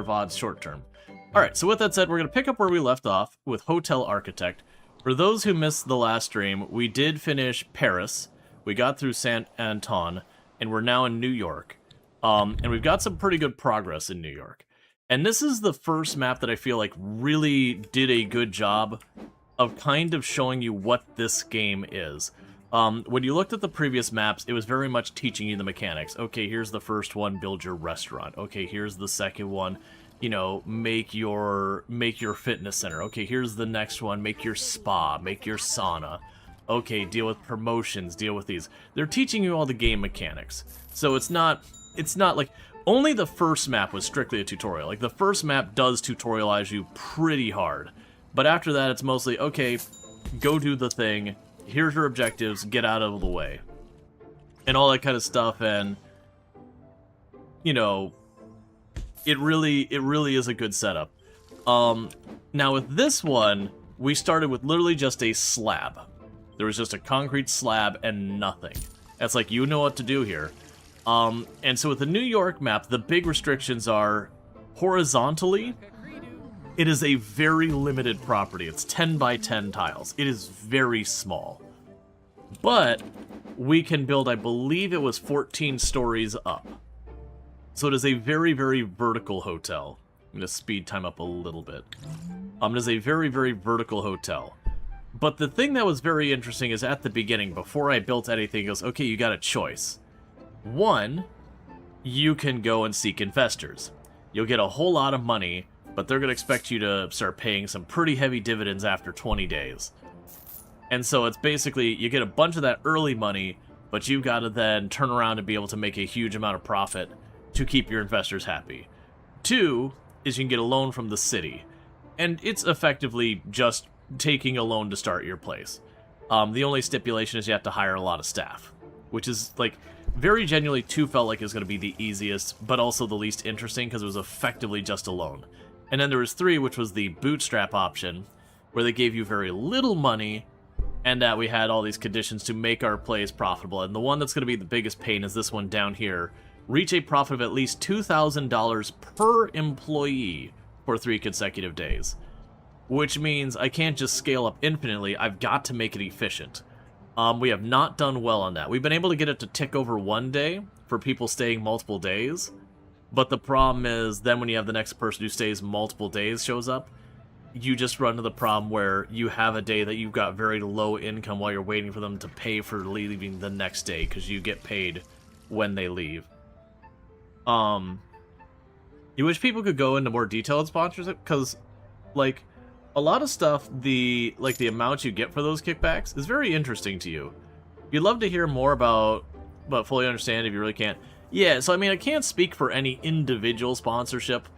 odds short term. Alright, so with that said, we're going to pick up where we left off with Hotel Architect. For those who missed the last stream, we did finish Paris, we got through Saint Anton, and we're now in New York. And we've got some pretty good progress in New York. And this is the first map that I feel like really did a good job of kind of showing you what this game is. When you looked at the previous maps, it was very much teaching you the mechanics. Okay, here's the first one, build your restaurant. Okay, here's the second one, you know, make your fitness center. Okay, here's the next one, make your spa, make your sauna. Okay, deal with promotions, deal with these. They're teaching you all the game mechanics. So it's not like, only the first map was strictly a tutorial. Like, the first map does tutorialize you pretty hard. But after that, it's mostly, okay, go do the thing, here's your objectives, get out of the way. And all that kind of stuff, and, you know, it really is a good setup. Now with this one, we started with literally just a slab. There was just a concrete slab and nothing. That's like, you know what to do here. And so with the New York map, the big restrictions are horizontally, it is a very limited property. It's 10 by 10 tiles. It is very small. But we can build, I believe it was 14 stories up. So it is a very, very vertical hotel. I'm going to speed time up a little bit. It is a very, very vertical hotel. But the thing that was very interesting is at the beginning, before I built anything, it goes, okay, you got a choice. One, you can go and seek investors. You'll get a whole lot of money, but they're going to expect you to start paying some pretty heavy dividends after 20 days. And so it's basically, you get a bunch of that early money, but you've got to then turn around and be able to make a huge amount of profit to keep your investors happy. Two, is you can get a loan from the city. And it's effectively just taking a loan to start your place. The only stipulation is you have to hire a lot of staff, which is, like, very genuinely 2 felt like it was going to be the easiest, but also the least interesting, because it was effectively just a loan. And then there was 3, which was the bootstrap option, where they gave you very little money, and that we had all these conditions to make our plays profitable. And the one that's going to be the biggest pain is this one down here. Reach a profit of at least $2,000 per employee for 3 consecutive days. Which means I can't just scale up infinitely, I've got to make it efficient. We have not done well on that. We've been able to get it to tick over 1 day for people staying multiple days. But the problem is, then when you have the next person who stays multiple days shows up, you just run into the problem where you have a day that you've got very low income while you're waiting for them to pay for leaving the next day, because you get paid when they leave. You wish people could go into more detailed sponsorship, because, like, a lot of stuff, the amount you get for those kickbacks is very interesting to you. You'd love to hear more about, but fully understand if you really can't. Yeah, so I mean, I can't speak for any individual sponsorship.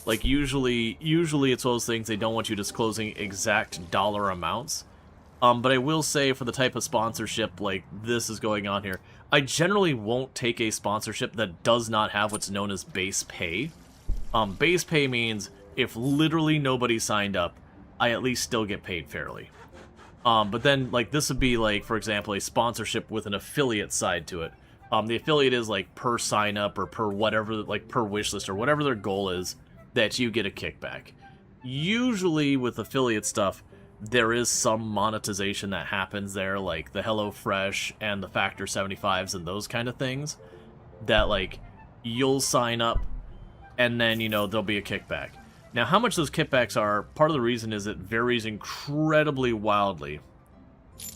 Like, usually it's those things, they don't want you disclosing exact dollar amounts. But I will say, for the type of sponsorship like this is going on here, I generally won't take a sponsorship that does not have what's known as base pay. Base pay means if literally nobody signed up, I at least still get paid fairly. But then, like, this would be, like, for example, a sponsorship with an affiliate side to it. The affiliate is, like, per sign-up or per whatever, like, per wishlist or whatever their goal is, that you get a kickback. Usually, with affiliate stuff, there is some monetization that happens there, like the HelloFresh and the Factor 75s and those kind of things, that, like, you'll sign up, and then, you know, there'll be a kickback. Now, how much those kickbacks are, part of the reason is it varies incredibly wildly.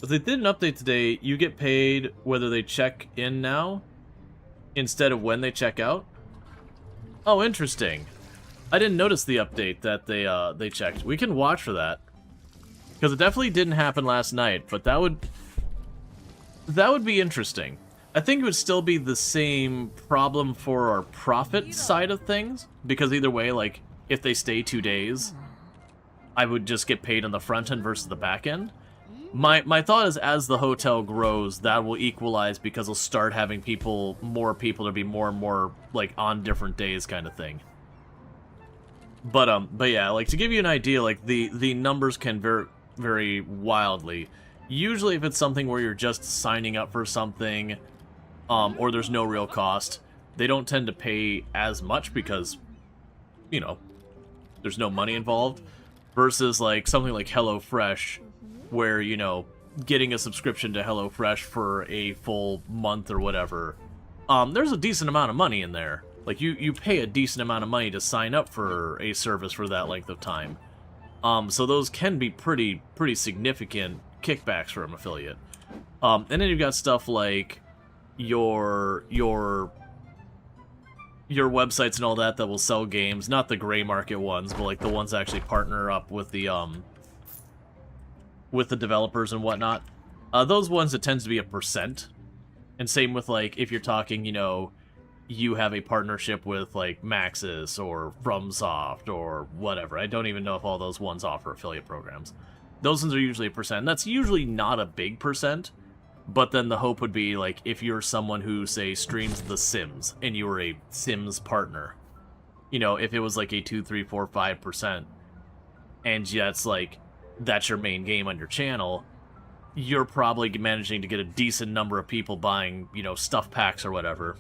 If they did an update today, you get paid whether they check in now instead of when they check out. Oh, interesting. I didn't notice the update that they checked. We can watch for that, because it definitely didn't happen last night. But that would be interesting. I think it would still be the same problem for our profit side of things, because either way, like, if they stay 2 days, I would just get paid on the front end versus the back end. My thought is, as the hotel grows, that will equalize, because they'll start having more people to be more and more, like, on different days kind of thing. But yeah, like, to give you an idea, like, the numbers can vary wildly. Usually if it's something where you're just signing up for something, or there's no real cost, they don't tend to pay as much, because you know, there's no money involved, versus like something like HelloFresh, where, you know, getting a subscription to HelloFresh for a full month or whatever, there's a decent amount of money in there. Like, you pay a decent amount of money to sign up for a service for that length of time. So those can be pretty significant kickbacks from an affiliate. And then you've got stuff like your websites and all that will sell games, not the gray market ones, but like the ones that actually partner up with the developers and whatnot. Those ones, it tends to be a percent. And same with, like, if you're talking, you know, you have a partnership with, like, Maxis or FromSoft or whatever. I don't even know if all those ones offer affiliate programs. Those ones are usually a percent. That's usually not a big percent, but then the hope would be, like, if you're someone who, say, streams The Sims, and you were a Sims partner, you know, if it was, like, a 2, 3, 4, 5%, and that's, like, that's your main game on your channel, you're probably managing to get a decent number of people buying, you know, stuff packs or whatever.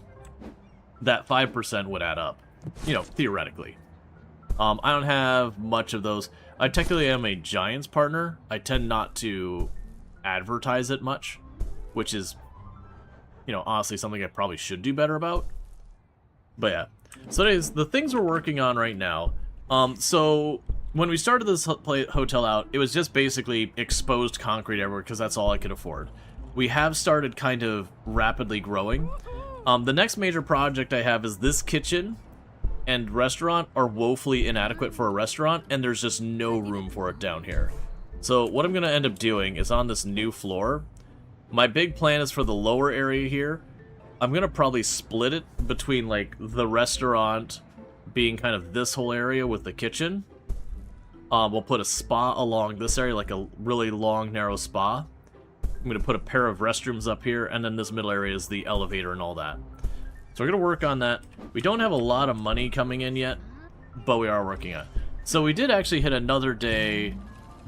That 5% would add up, you know, theoretically. I don't have much of those. I technically am a Giants partner. I tend not to advertise it much, which is, you know, honestly something I probably should do better about. But yeah. So anyways, the things we're working on right now. So when we started this hotel out, it was just basically exposed concrete everywhere because that's all I could afford. We have started kind of rapidly growing. The next major project I have is this kitchen and restaurant are woefully inadequate for a restaurant, and there's just no room for it down here. So what I'm going to end up doing is on this new floor, my big plan is for the lower area here, I'm going to probably split it between, like, the restaurant being kind of this whole area with the kitchen. We'll put a spa along this area, like a really long, narrow spa. I'm going to put a pair of restrooms up here, and then this middle area is the elevator and all that. So we're going to work on that. We don't have a lot of money coming in yet, but we are working on it. So we did actually hit another day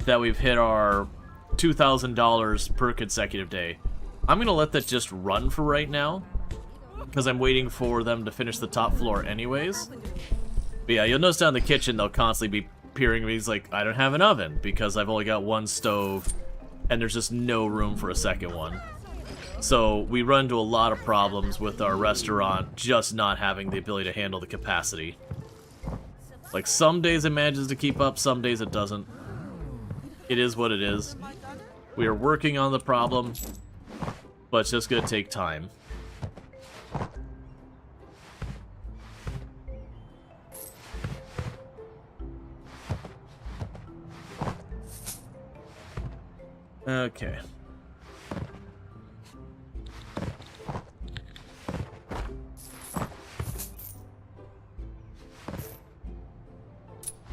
that we've hit our $2,000 per consecutive day. I'm going to let that just run for right now, because I'm waiting for them to finish the top floor anyways. But yeah, you'll notice down in the kitchen, they'll constantly be peering at me. He's like, I don't have an oven, because I've only got one stove, and there's just no room for a second one. So we run into a lot of problems with our restaurant just not having the ability to handle the capacity. Like, some days it manages to keep up, some days it doesn't. It is what it is. We are working on the problem, but it's just gonna take time. Okay.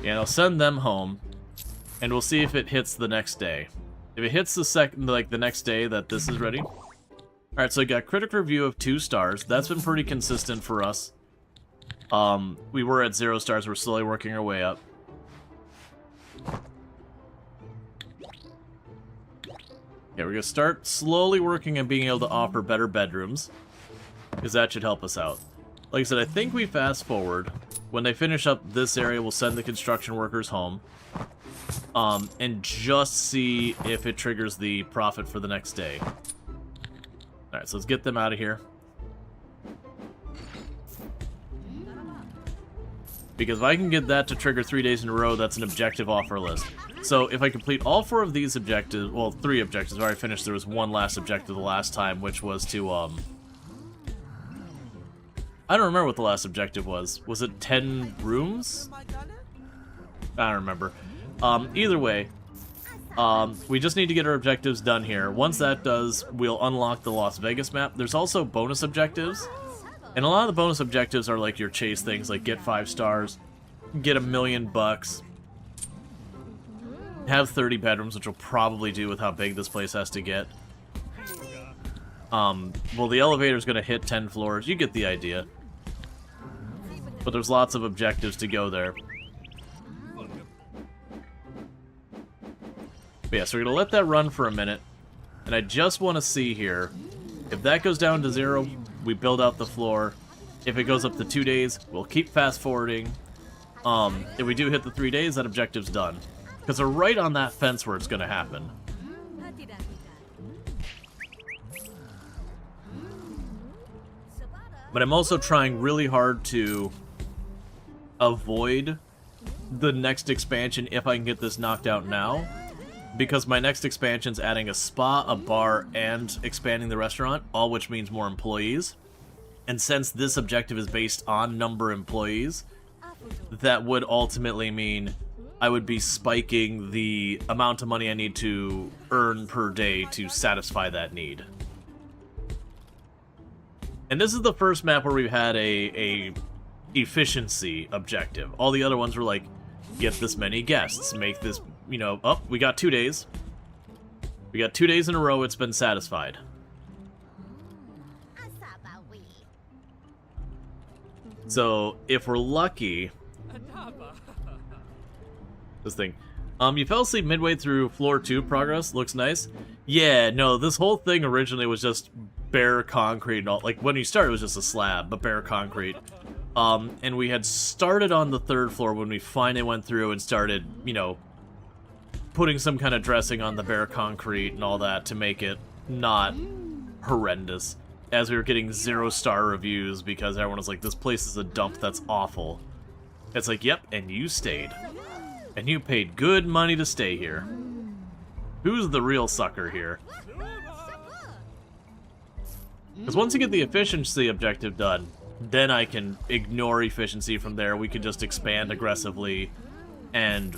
Yeah, I'll send them home, and we'll see if it hits the next day. If it hits the next day that this is ready. Alright, so I got critic review of 2 stars. That's been pretty consistent for us. We were at 0 stars. We're slowly working our way up. Yeah, we're going to start slowly working on being able to offer better bedrooms, because that should help us out. Like I said, I think we fast forward. When they finish up this area, we'll send the construction workers home, and just see if it triggers the profit for the next day. Alright, so let's get them out of here. Because if I can get that to trigger 3 days in a row, that's an objective off our list. So if I complete all 4 of these objectives, well, 3 objectives, I've already finished. There was one last objective the last time, which was to, I don't remember what the last objective was. Was it 10 rooms? I don't remember. Either way, we just need to get our objectives done here. Once that does, we'll unlock the Las Vegas map. There's also bonus objectives. And a lot of the bonus objectives are like your chase things, like get 5 stars, get $1 million, have 30 bedrooms, which we'll probably do with how big this place has to get. Well, the elevator's going to hit 10 floors. You get the idea. But there's lots of objectives to go there. But yeah, so we're going to let that run for a minute. And I just want to see here, if that goes down to 0, we build out the floor. If it goes up to 2 days, we'll keep fast forwarding. If we do hit the 3 days, that objective's done. Because we're right on that fence where it's going to happen. But I'm also trying really hard to avoid the next expansion if I can get this knocked out now. Because my next expansion's adding a spa, a bar, and expanding the restaurant, all which means more employees. And since this objective is based on number of employees, that would ultimately mean I would be spiking the amount of money I need to earn per day to satisfy that need. And this is the first map where we've had a efficiency objective. All the other ones were like, get this many guests, make this, you know, oh, we got 2 days. We got 2 days in a row it's been satisfied. So, if we're lucky... This thing. You fell asleep midway through floor 2 progress. Looks nice. Yeah, no, this whole thing originally was just bare concrete and all. Like, when you started, it was just a slab, but bare concrete. And we had started on the 3rd floor when we finally went through and started, you know, putting some kind of dressing on the bare concrete and all that to make it not horrendous. As we were getting 0-star reviews because everyone was like, this place is a dump, that's awful. It's like, yep, and you stayed. And you paid good money to stay here. Who's the real sucker here? Because once you get the efficiency objective done, then I can ignore efficiency from there. We can just expand aggressively, and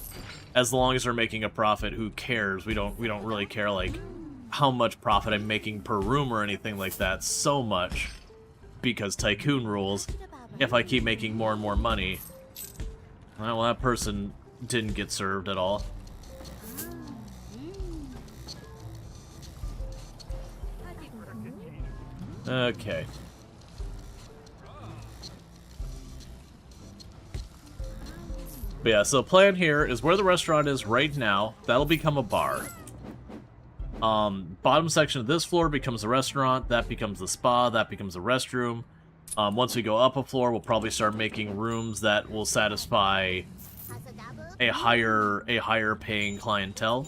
as long as we're making a profit, who cares? We don't really care like how much profit I'm making per room or anything like that so much, because Tycoon rules. If I keep making more and more money, well, that person didn't get served at all. Okay. But yeah, so the plan here is where the restaurant is right now, that'll become a bar. Bottom section of this floor becomes a restaurant, that becomes the spa, that becomes a restroom. Once we go up a floor, we'll probably start making rooms that will satisfy a higher paying clientele.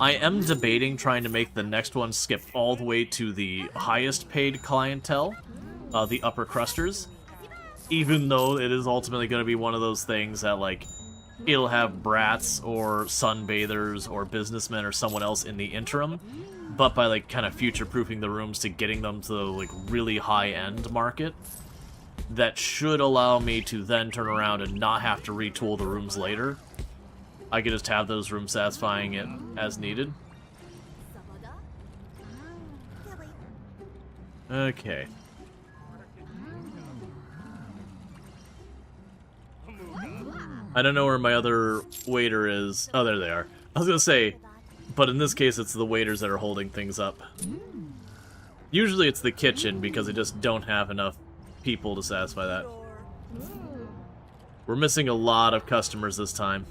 I am debating trying to make the next one skip all the way to the highest paid clientele, the upper crusters, even though it is ultimately going to be one of those things that, like, it'll have brats or sunbathers or businessmen or someone else in the interim, but by, like, kind of future-proofing the rooms to getting them to the, like, really high-end market, that should allow me to then turn around and not have to retool the rooms later. I could just have those rooms satisfying it as needed. Okay. I don't know where my other waiter is. Oh, there they are. I was gonna say, but in this case, it's the waiters that are holding things up. Usually it's the kitchen, because they just don't have enough people to satisfy that. We're missing a lot of customers this time.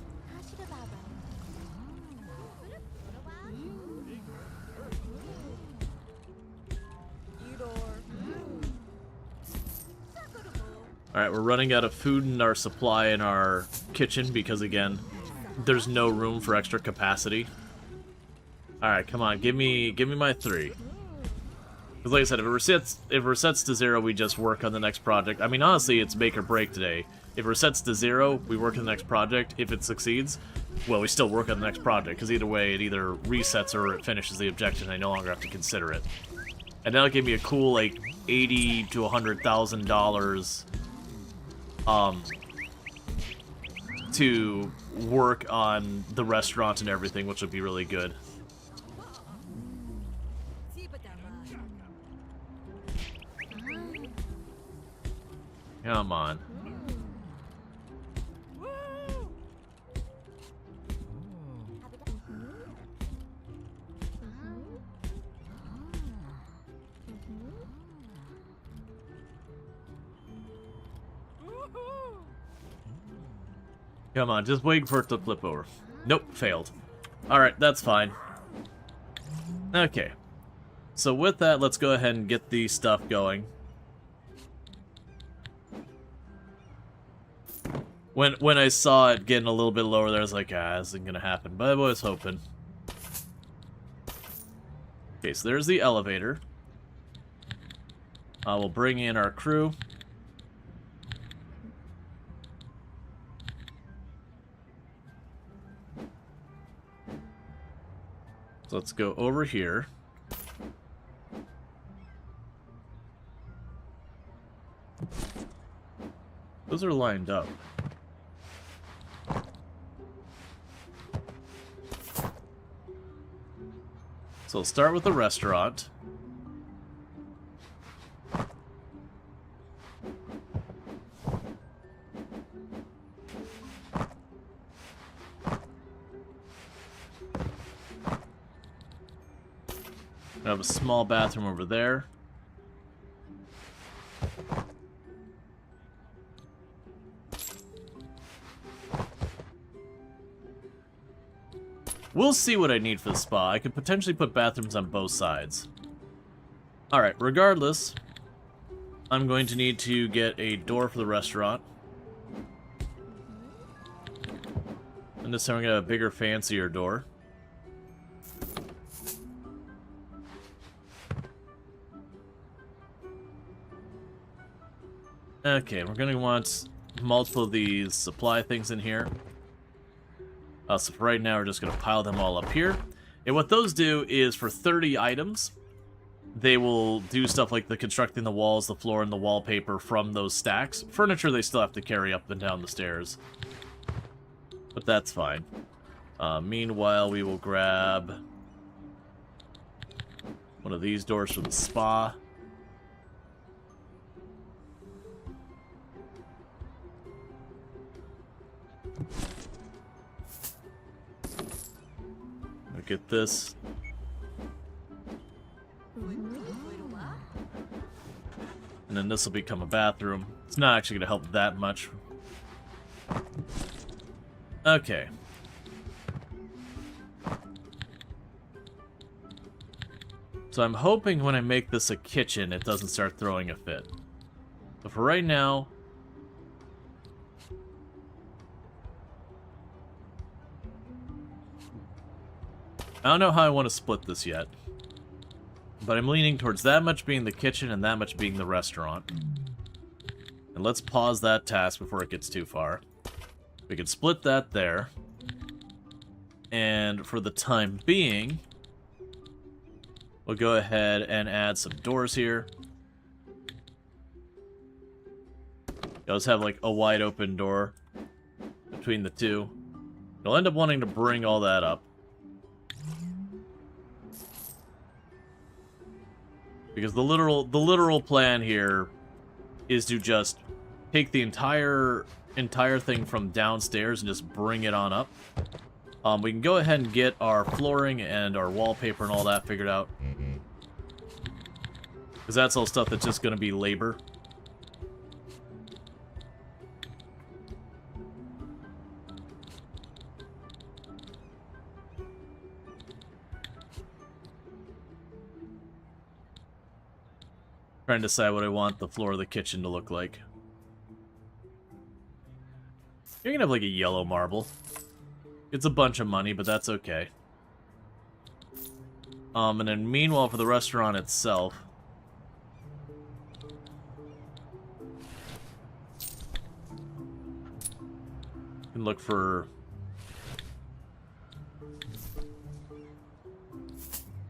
Alright, we're running out of food in our supply in our kitchen because, again, there's no room for extra capacity. Alright, come on, give me my 3. Because like I said, if it resets to 0, we just work on the next project. I mean, honestly, it's make or break today. If it resets to 0, we work on the next project. If it succeeds, well, we still work on the next project, because either way, it either resets or it finishes the objective, and I no longer have to consider it. And that'll give me a cool, like, $80,000 to $100,000 to work on the restaurant and everything, which would be really good. Come on. Come on, just waiting for it to flip over. Nope, failed. Alright, that's fine. Okay. So with that, let's go ahead and get the stuff going. When I saw it getting a little bit lower there, I was like, this isn't gonna happen, but I was hoping. Okay, so there's the elevator. We'll bring in our crew. So let's go over here. Those are lined up. So we'll start with the restaurant. I have a small bathroom over there. We'll see what I need for the spa. I could potentially put bathrooms on both sides. Alright, regardless, I'm going to need to get a door for the restaurant. And this time I'm going to have a bigger, fancier door. Okay, we're going to want multiple of these supply things in here. So for right now, we're just going to pile them all up here. And what those do is for 30 items, they will do stuff like the constructing the walls, the floor, and the wallpaper from those stacks. Furniture they still have to carry up and down the stairs. But that's fine. Meanwhile, we will grab one of these doors for the spa. Get this. And then this will become a bathroom. It's not actually going to help that much. Okay. So I'm hoping when I make this a kitchen, it doesn't start throwing a fit. But for right now, I don't know how I want to split this yet, but I'm leaning towards that much being the kitchen and that much being the restaurant. And let's pause that task before it gets too far. We can split that there. And for the time being, we'll go ahead and add some doors here. You'll just have like a wide open door between the two. You'll end up wanting to bring all that up. Because the literal plan here is to just take the entire thing from downstairs and just bring it on up. We can go ahead and get our flooring and our wallpaper and all that figured out. Because that's all stuff that's just going to be labor. Trying to decide what I want the floor of the kitchen to look like. You're gonna have like a yellow marble. It's a bunch of money, but that's okay. And then meanwhile for the restaurant itself, you can look for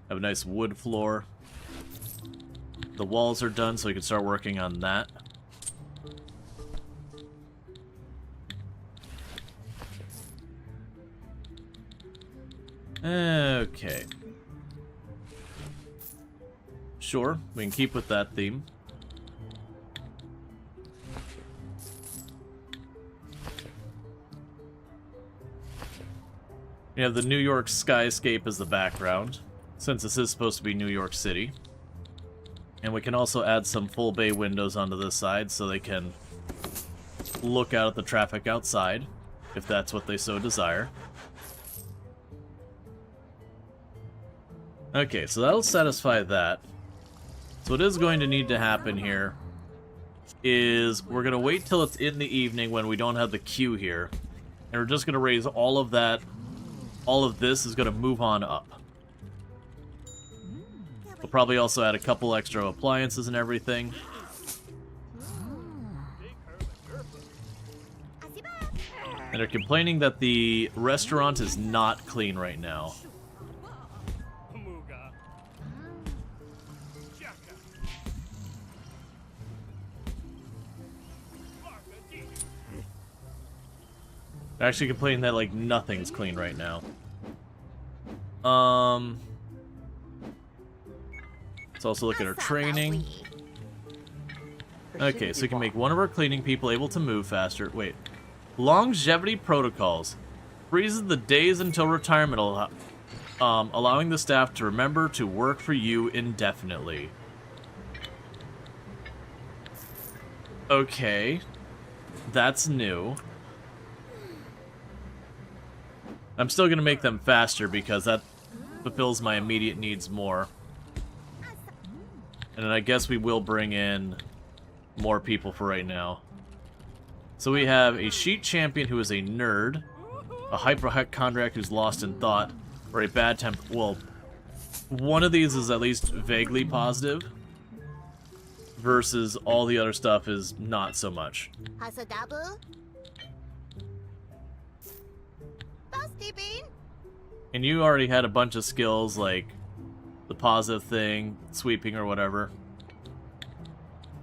have a nice wood floor. The walls are done, so we can start working on that. Okay. Sure, we can keep with that theme. We have the New York skyscape as the background, since this is supposed to be New York City. And we can also add some full bay windows onto this side so they can look out at the traffic outside, if that's what they so desire. Okay, so that'll satisfy that. So what is going to need to happen here is we're going to wait till it's in the evening when we don't have the queue here. And we're just going to raise all of that. All of this is going to move on up. We'll probably also add a couple extra appliances and everything. And they're complaining that the restaurant is not clean right now. They're actually complaining that, like, nothing's clean right now. Let's also look at our training. Okay, so we can make one of our cleaning people able to move faster. Wait. Longevity protocols. Freezes the days until retirement, allowing the staff to remember to work for you indefinitely. Okay. That's new. I'm still going to make them faster because that fulfills my immediate needs more. And then I guess we will bring in more people for right now. So we have a sheet champion who is a nerd, a hypochondriac who's lost in thought, or a bad temp. Well, one of these is at least vaguely positive, versus all the other stuff is not so much. And you already had a bunch of skills like the positive thing, sweeping or whatever.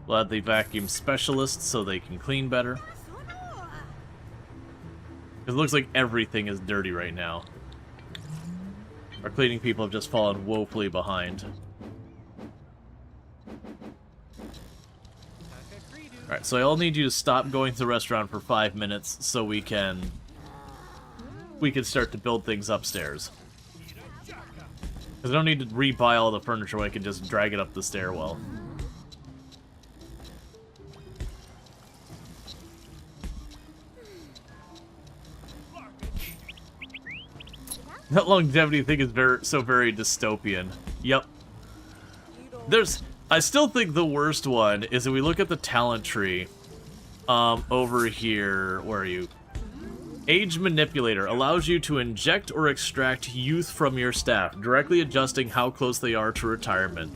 We'll add the vacuum specialists so they can clean better. It looks like everything is dirty right now. Our cleaning people have just fallen woefully behind. Alright, so I'll need you to stop going to the restaurant for 5 minutes so we can start to build things upstairs. Because I don't need to rebuy all the furniture, I can just drag it up the stairwell. That longevity thing is very dystopian. Yep. I still think the worst one is if we look at the talent tree. Over here, where are you? Age Manipulator allows you to inject or extract youth from your staff, directly adjusting how close they are to retirement.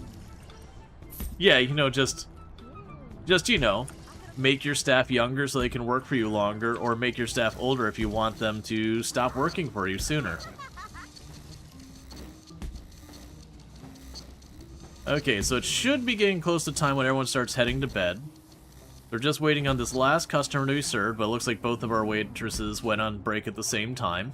Yeah, you know, just you know, make your staff younger so they can work for you longer, or make your staff older if you want them to stop working for you sooner. Okay, so it should be getting close to time when everyone starts heading to bed. We're just waiting on this last customer to be served, but it looks like both of our waitresses went on break at the same time.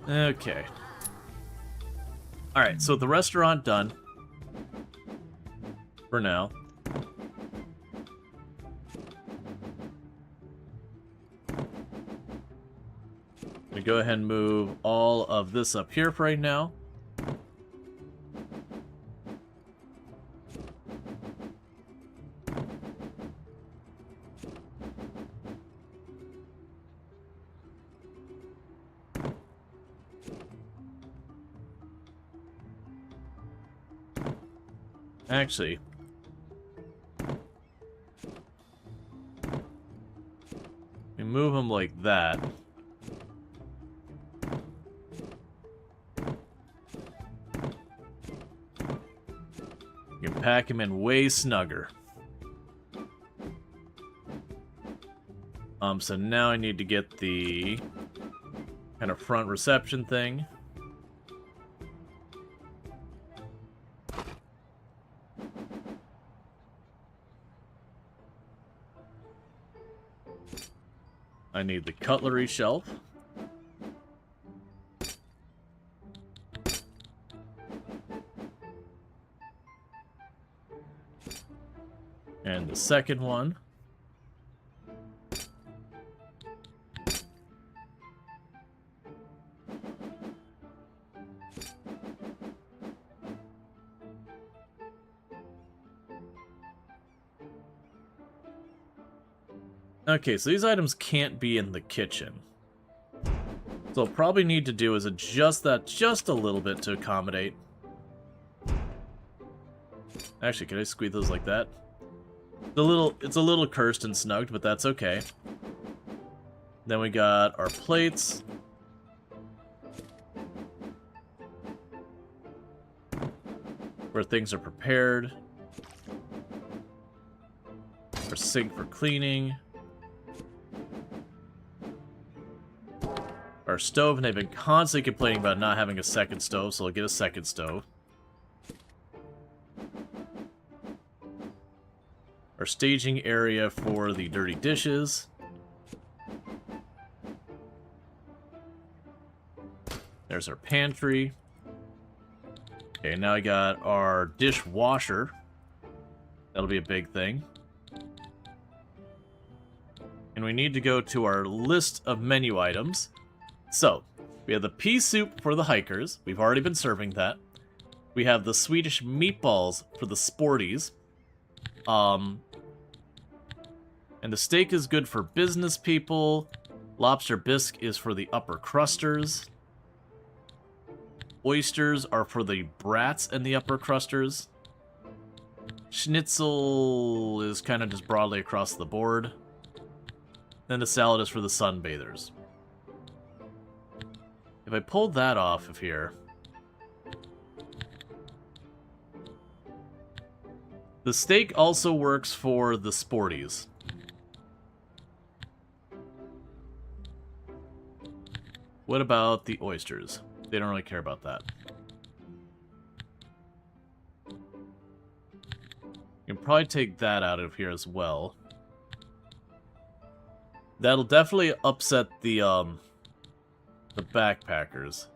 Okay. Alright, so the restaurant done. For now. I'm gonna go ahead and move all of this up here for right now. Actually, we move them like that. You can pack him in way snugger. So now I need to get the kind of front reception thing. I need the cutlery shelf. And the second one. Okay, so these items can't be in the kitchen. So I'll probably need to do is adjust that just a little bit to accommodate. Actually, can I squeeze those like that? It's a little cursed and snugged, but that's okay. Then we got our plates. Where things are prepared. Our sink for cleaning. Our stove, and they've been constantly complaining about not having a second stove, so I'll get a second stove. Our staging area for the dirty dishes. There's our pantry. Okay, now I got our dishwasher. That'll be a big thing. And we need to go to our list of menu items. So, we have the pea soup for the hikers. We've already been serving that. We have the Swedish meatballs for the sporties. And the steak is good for business people. Lobster bisque is for the upper crusters. Oysters are for the brats and the upper crusters. Schnitzel is kind of just broadly across the board. Then the salad is for the sunbathers. If I pulled that off of here... The steak also works for the sporties. What about the oysters? They don't really care about that. You can probably take that out of here as well. That'll definitely upset the backpackers.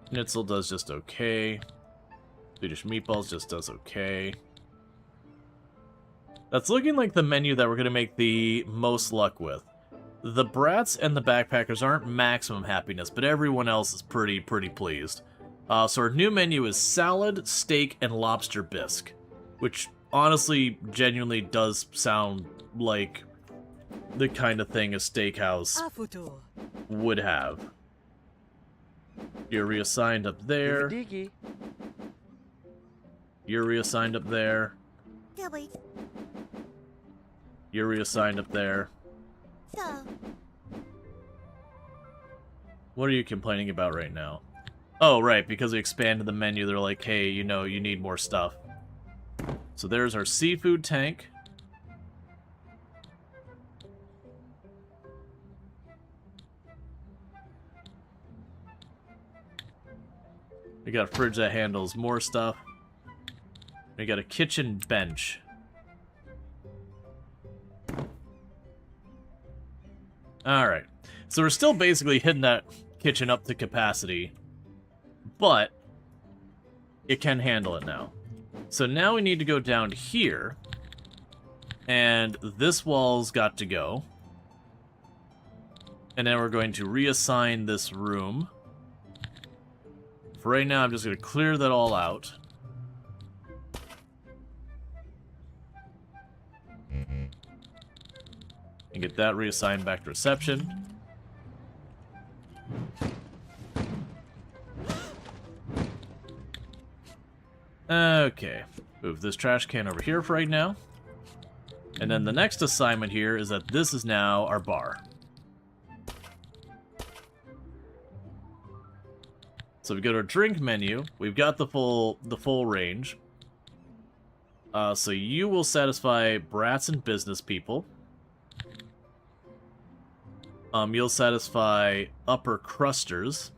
Schnitzel does just okay. Swedish meatballs just does okay. That's looking like the menu that we're going to make the most luck with. The brats and the backpackers aren't maximum happiness, but everyone else is pretty pleased. So our new menu is salad, steak, and lobster bisque, which honestly, genuinely does sound like the kind of thing a steakhouse would have. You're reassigned up there. You're reassigned up there. You're reassigned up there. What are you complaining about right now? Oh, right, because we expanded the menu, they're like, hey, you know, you need more stuff. So there's our seafood tank. We got a fridge that handles more stuff. We got a kitchen bench. Alright, so we're still basically hitting that kitchen up to capacity, but it can handle it now. So now we need to go down here, and this wall's got to go. And then we're going to reassign this room. For right now, I'm just going to clear that all out. And get that reassigned back to reception. Okay. Move this trash can over here for right now. And then the next assignment here is that this is now our bar. So we go to our drink menu. We've got the full range. So you will satisfy brats and business people. You'll satisfy upper crusters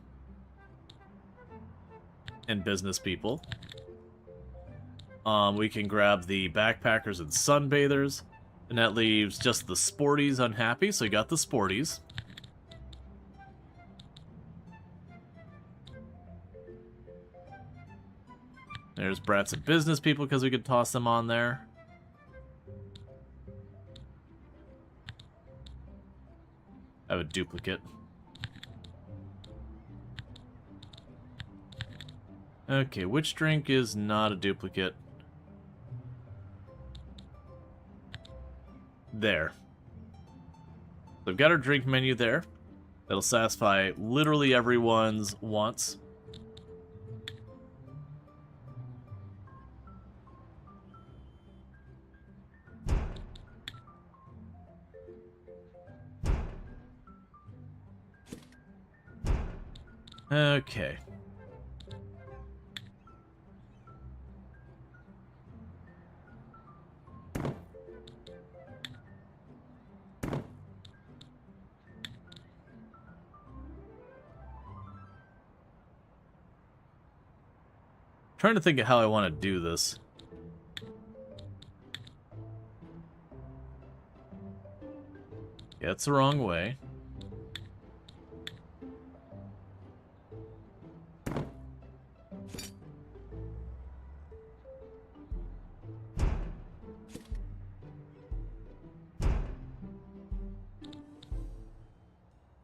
and business people. We can grab the backpackers and sunbathers, and that leaves just the sporties unhappy, so you got the sporties. There's brats and business people, because we could toss them on there. I have a duplicate. Okay, which drink is not a duplicate? There. we've got our drink menu there. That'll satisfy literally everyone's wants. Okay. Trying to think of how I want to do this. Yeah, it's the wrong way.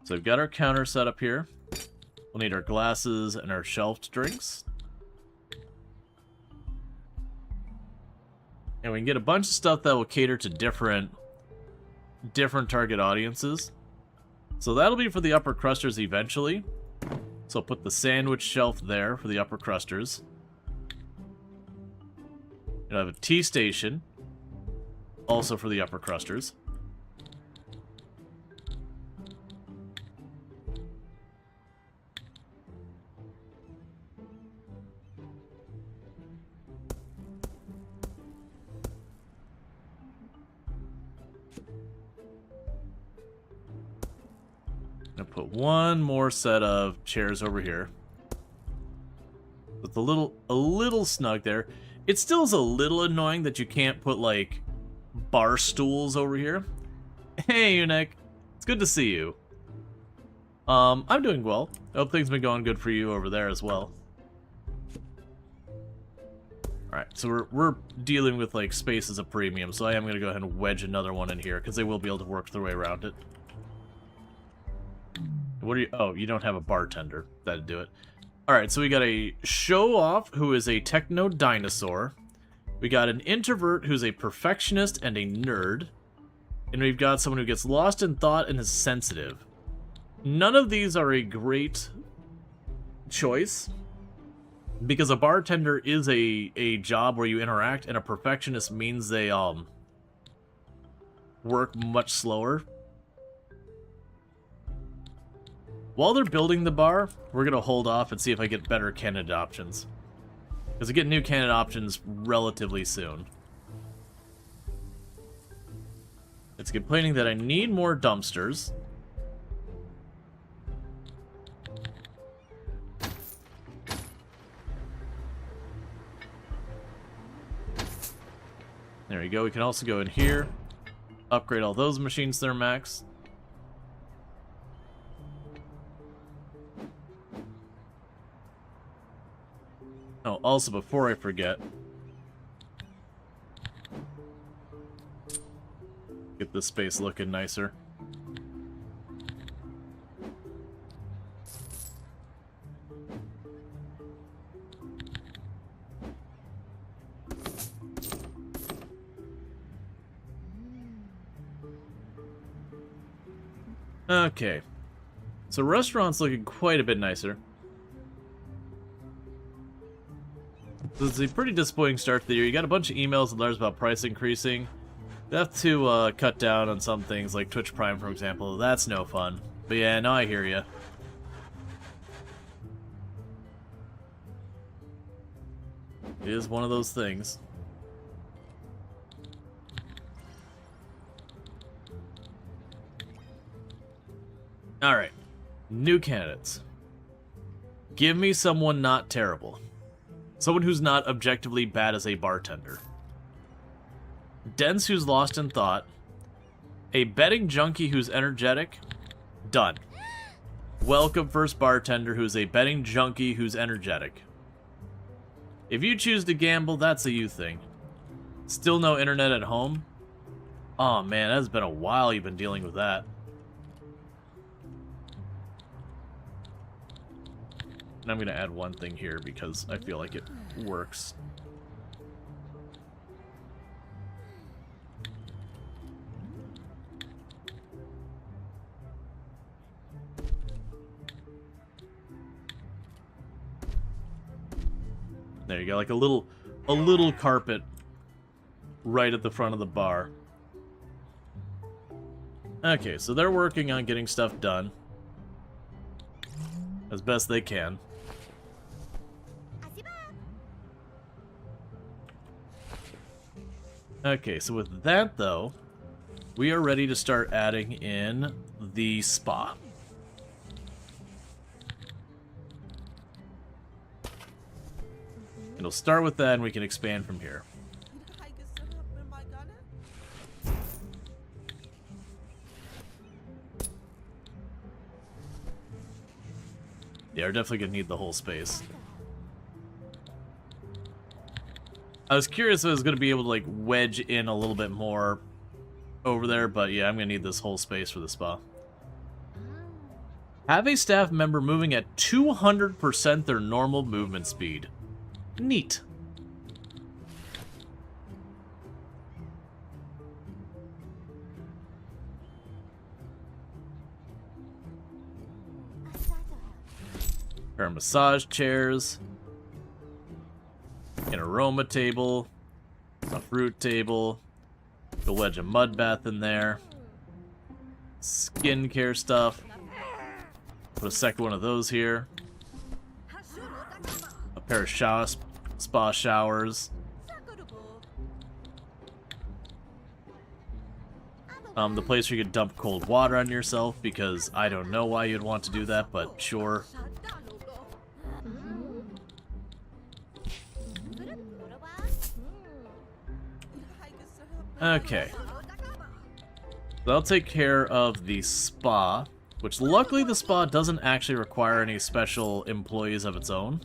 So we've got our counter set up here. We'll need our glasses and our shelved drinks. And we can get a bunch of stuff that will cater to different target audiences. So that'll be for the upper crusters eventually. So I'll put the sandwich shelf there for the upper crusters. You'll have a tea station, also for the upper crusters. Put one more set of chairs over here. With a little snug there. It still is a little annoying that you can't put, like, bar stools over here. Hey, Eunuch. It's good to see you. I'm doing well. I hope things have been going good for you over there as well. Alright, so we're dealing with, like, space as a premium, so I am going to go ahead and wedge another one in here, because they will be able to work their way around it. What are you? Oh, you don't have a bartender. That'd do it. Alright, so we got a show-off who is a techno-dinosaur. We got an introvert who's a perfectionist and a nerd. And we've got someone who gets lost in thought and is sensitive. None of these are a great choice, because a bartender is a job where you interact, and a perfectionist means they work much slower. While they're building the bar, we're going to hold off and see if I get better candidate options. Because I get new candidate options relatively soon. It's complaining that I need more dumpsters. There we go. We can also go in here, upgrade all those machines to their max. Oh, also, before I forget, get this space looking nicer. Okay, so restaurant's looking quite a bit nicer. So it's a pretty disappointing start to the year. You got a bunch of emails and letters about price increasing. You have to cut down on some things, like Twitch Prime, for example. That's no fun. But yeah, no, I hear ya. It is one of those things. Alright. New candidates. Give me someone not terrible. Someone who's not objectively bad as a bartender. Dense who's lost in thought. A betting junkie who's energetic. Done. Welcome first bartender who's a betting junkie who's energetic. If you choose to gamble, that's a you thing. Still no internet at home? Oh man, that's been a while you've been dealing with that. And I'm going to add one thing here because I feel like it works. There you go, like a little carpet right at the front of the bar. Okay, so they're working on getting stuff done as best they can. Okay, so with that, though, we are ready to start adding in the spa. It'll start with that, and we can expand from here. Yeah, we're definitely gonna need the whole space. I was curious if I was gonna be able to like wedge in a little bit more over there, but yeah, I'm gonna need this whole space for the spa. Have a staff member moving at 200% their normal movement speed. Neat. Pair of massage chairs. An aroma table. A fruit table. We'll wedge a mud bath in there. Skincare stuff. Put a second one of those here. A pair of spa showers. The place where you can dump cold water on yourself, because I don't know why you'd want to do that, but sure. Okay. So I'll take care of the spa, which luckily the spa doesn't actually require any special employees of its own.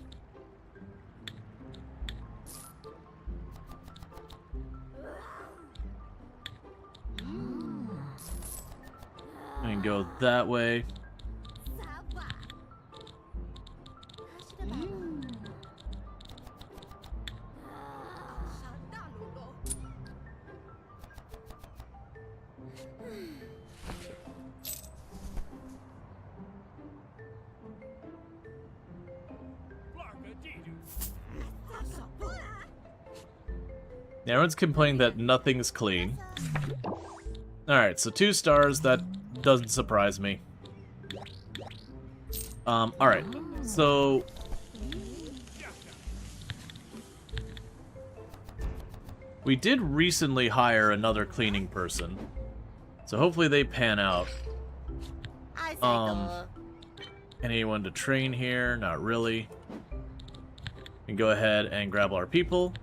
And go that way. Yeah, everyone's complaining that nothing's clean. Alright, so 2 stars, that doesn't surprise me. Alright, so... we did recently hire another cleaning person, so hopefully they pan out. Anyone to train here? Not really. We can go ahead and grab all our people.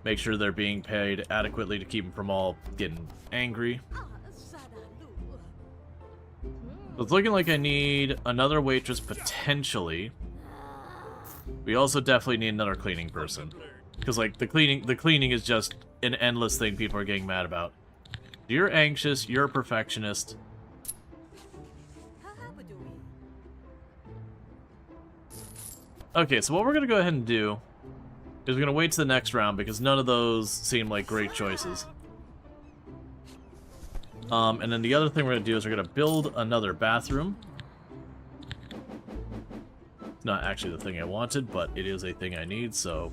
Make sure they're being paid adequately to keep them from all getting angry. So it's looking like I need another waitress, potentially. We also definitely need another cleaning person. Because, like, the cleaning is just an endless thing people are getting mad about. You're anxious, you're a perfectionist. Okay, so what we're going to go ahead and do is we're going to wait to the next round, because none of those seem like great choices. And then the other thing we're going to do is we're going to build another bathroom. It's not actually the thing I wanted, but it is a thing I need, so...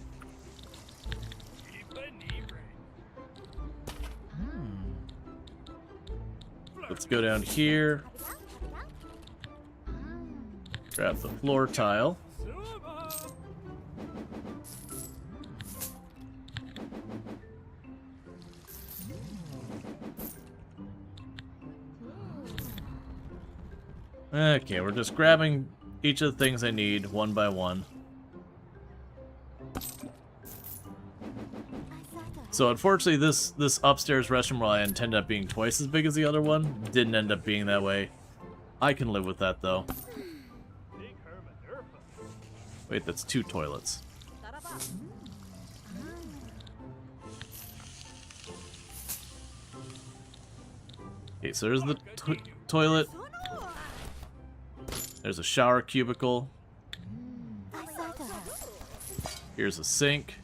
let's go down here. Grab the floor tile. Okay, we're just grabbing each of the things I need one by one. So unfortunately, this upstairs restroom, while I intended up being twice as big as the other one, didn't end up being that way. I can live with that, though. Wait, that's 2 toilets. Okay, so there's the toilet. There's a shower cubicle. Here's a sink.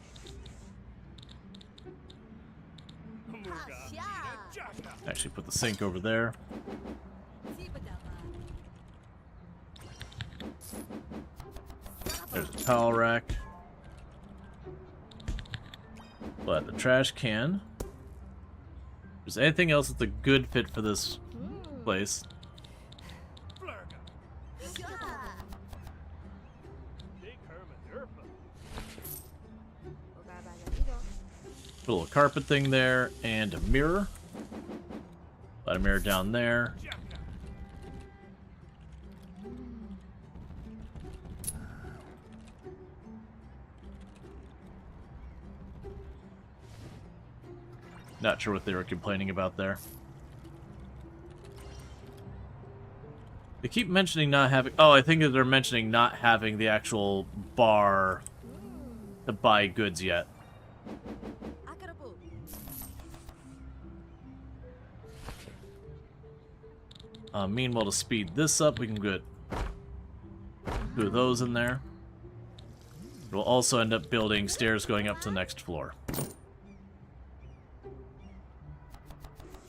Actually put the sink over there. There's a towel rack. But the trash can. Is there anything else that's a good fit for this place? Put a little carpet thing there, and a mirror. Let a mirror down there. Not sure what they were complaining about there. They keep mentioning not having... Oh, I think that they're mentioning not having the actual bar to buy goods yet. Meanwhile, to speed this up, we can get 2 of those in there. We'll also end up building stairs going up to the next floor.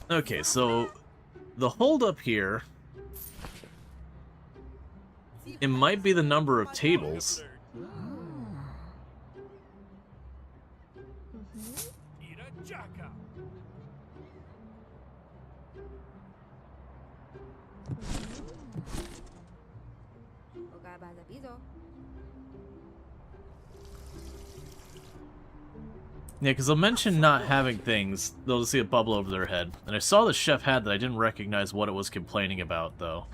Okay, so the holdup here, it might be the number of tables. Yeah, because they'll mention not having things, they'll just see a bubble over their head. And I saw the chef had that, I didn't recognize what it was complaining about, though.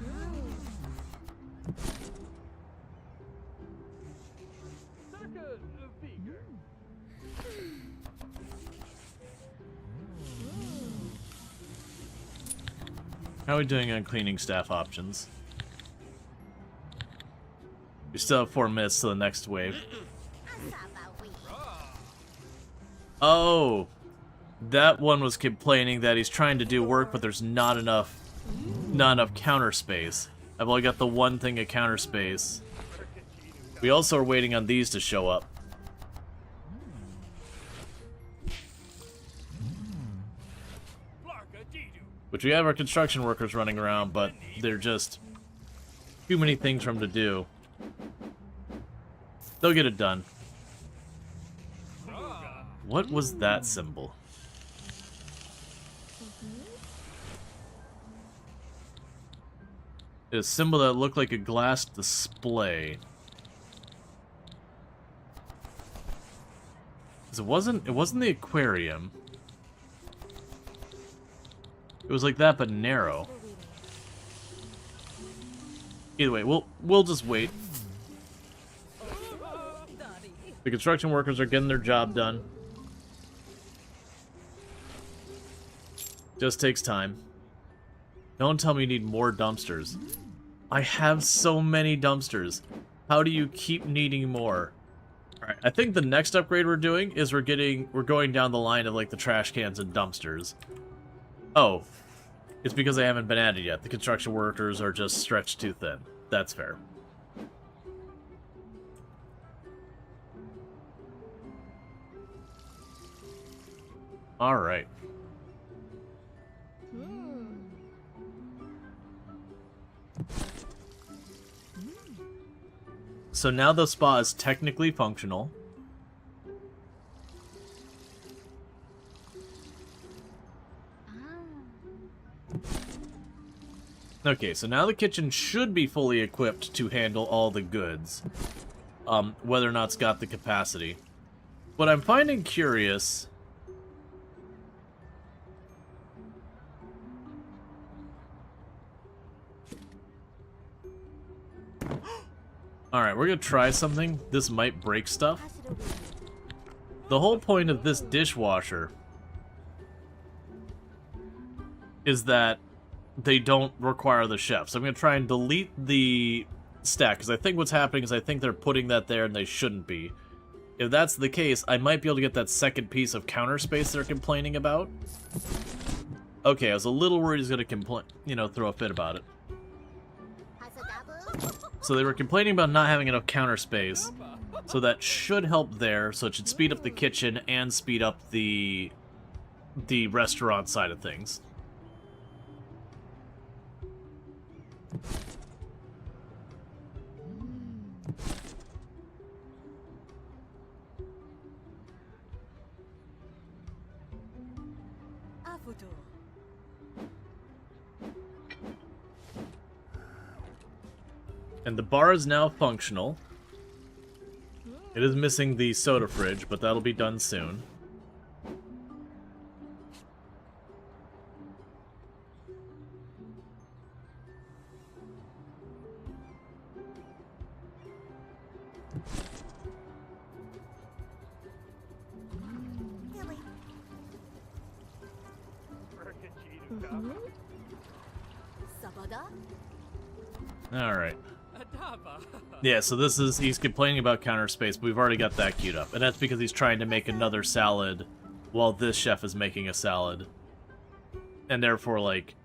How are we doing on cleaning staff options? We still have 4 minutes to the next wave. Oh, that one was complaining that he's trying to do work, but there's not enough counter space. I've only got the one thing of counter space. We also are waiting on these to show up. Which we have our construction workers running around, but they're just too many things for them to do. They'll get it done. What was that symbol? A symbol that looked like a glass display. 'Cause it wasn't the aquarium. It was like that, but narrow. Either way, we'll just wait. The construction workers are getting their job done. Just takes time. Don't tell me you need more dumpsters. I have so many dumpsters. How do you keep needing more? Alright, I think the next upgrade we're doing is we're going down the line of like the trash cans and dumpsters. Oh. It's because they haven't been added yet. The construction workers are just stretched too thin. That's fair. Alright. So now the spa is technically functional. Okay, so now the kitchen should be fully equipped to handle all the goods. Whether or not it's got the capacity. What I'm finding curious... Alright, we're gonna try something. This might break stuff. The whole point of this dishwasher is that they don't require the chef. So I'm gonna try and delete the stack, because I think what's happening is I think they're putting that there and they shouldn't be. If that's the case, I might be able to get that second piece of counter space they're complaining about. Okay, I was a little worried he's gonna complain, throw a fit about it. So they were complaining about not having enough counter space, so that should help there. So it should speed up the kitchen and speed up the restaurant side of things. And the bar is now functional. It is missing the soda fridge, but that'll be done soon. Alright. Yeah, so this is, he's complaining about counter space, but we've already got that queued up. And that's because he's trying to make another salad while this chef is making a salad. And therefore, like,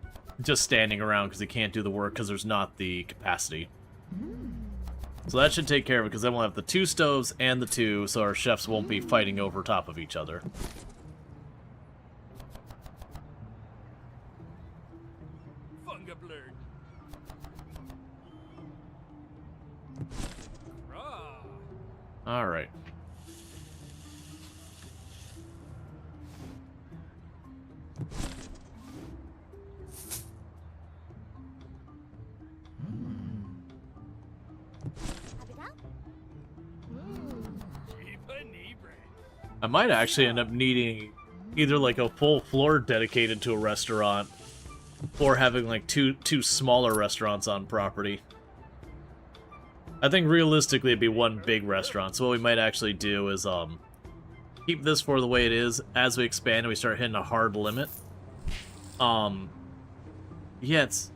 just standing around because he can't do the work because there's not the capacity. So that should take care of it, because then we'll have the 2 stoves and the 2, so our chefs won't be fighting over top of each other. Alright. I might actually end up needing either like a full floor dedicated to a restaurant or having like two smaller restaurants on property. I think realistically it'd be one big restaurant, so what we might actually do is keep this for the way it is. As we expand and we start hitting a hard limit, yeah, it's...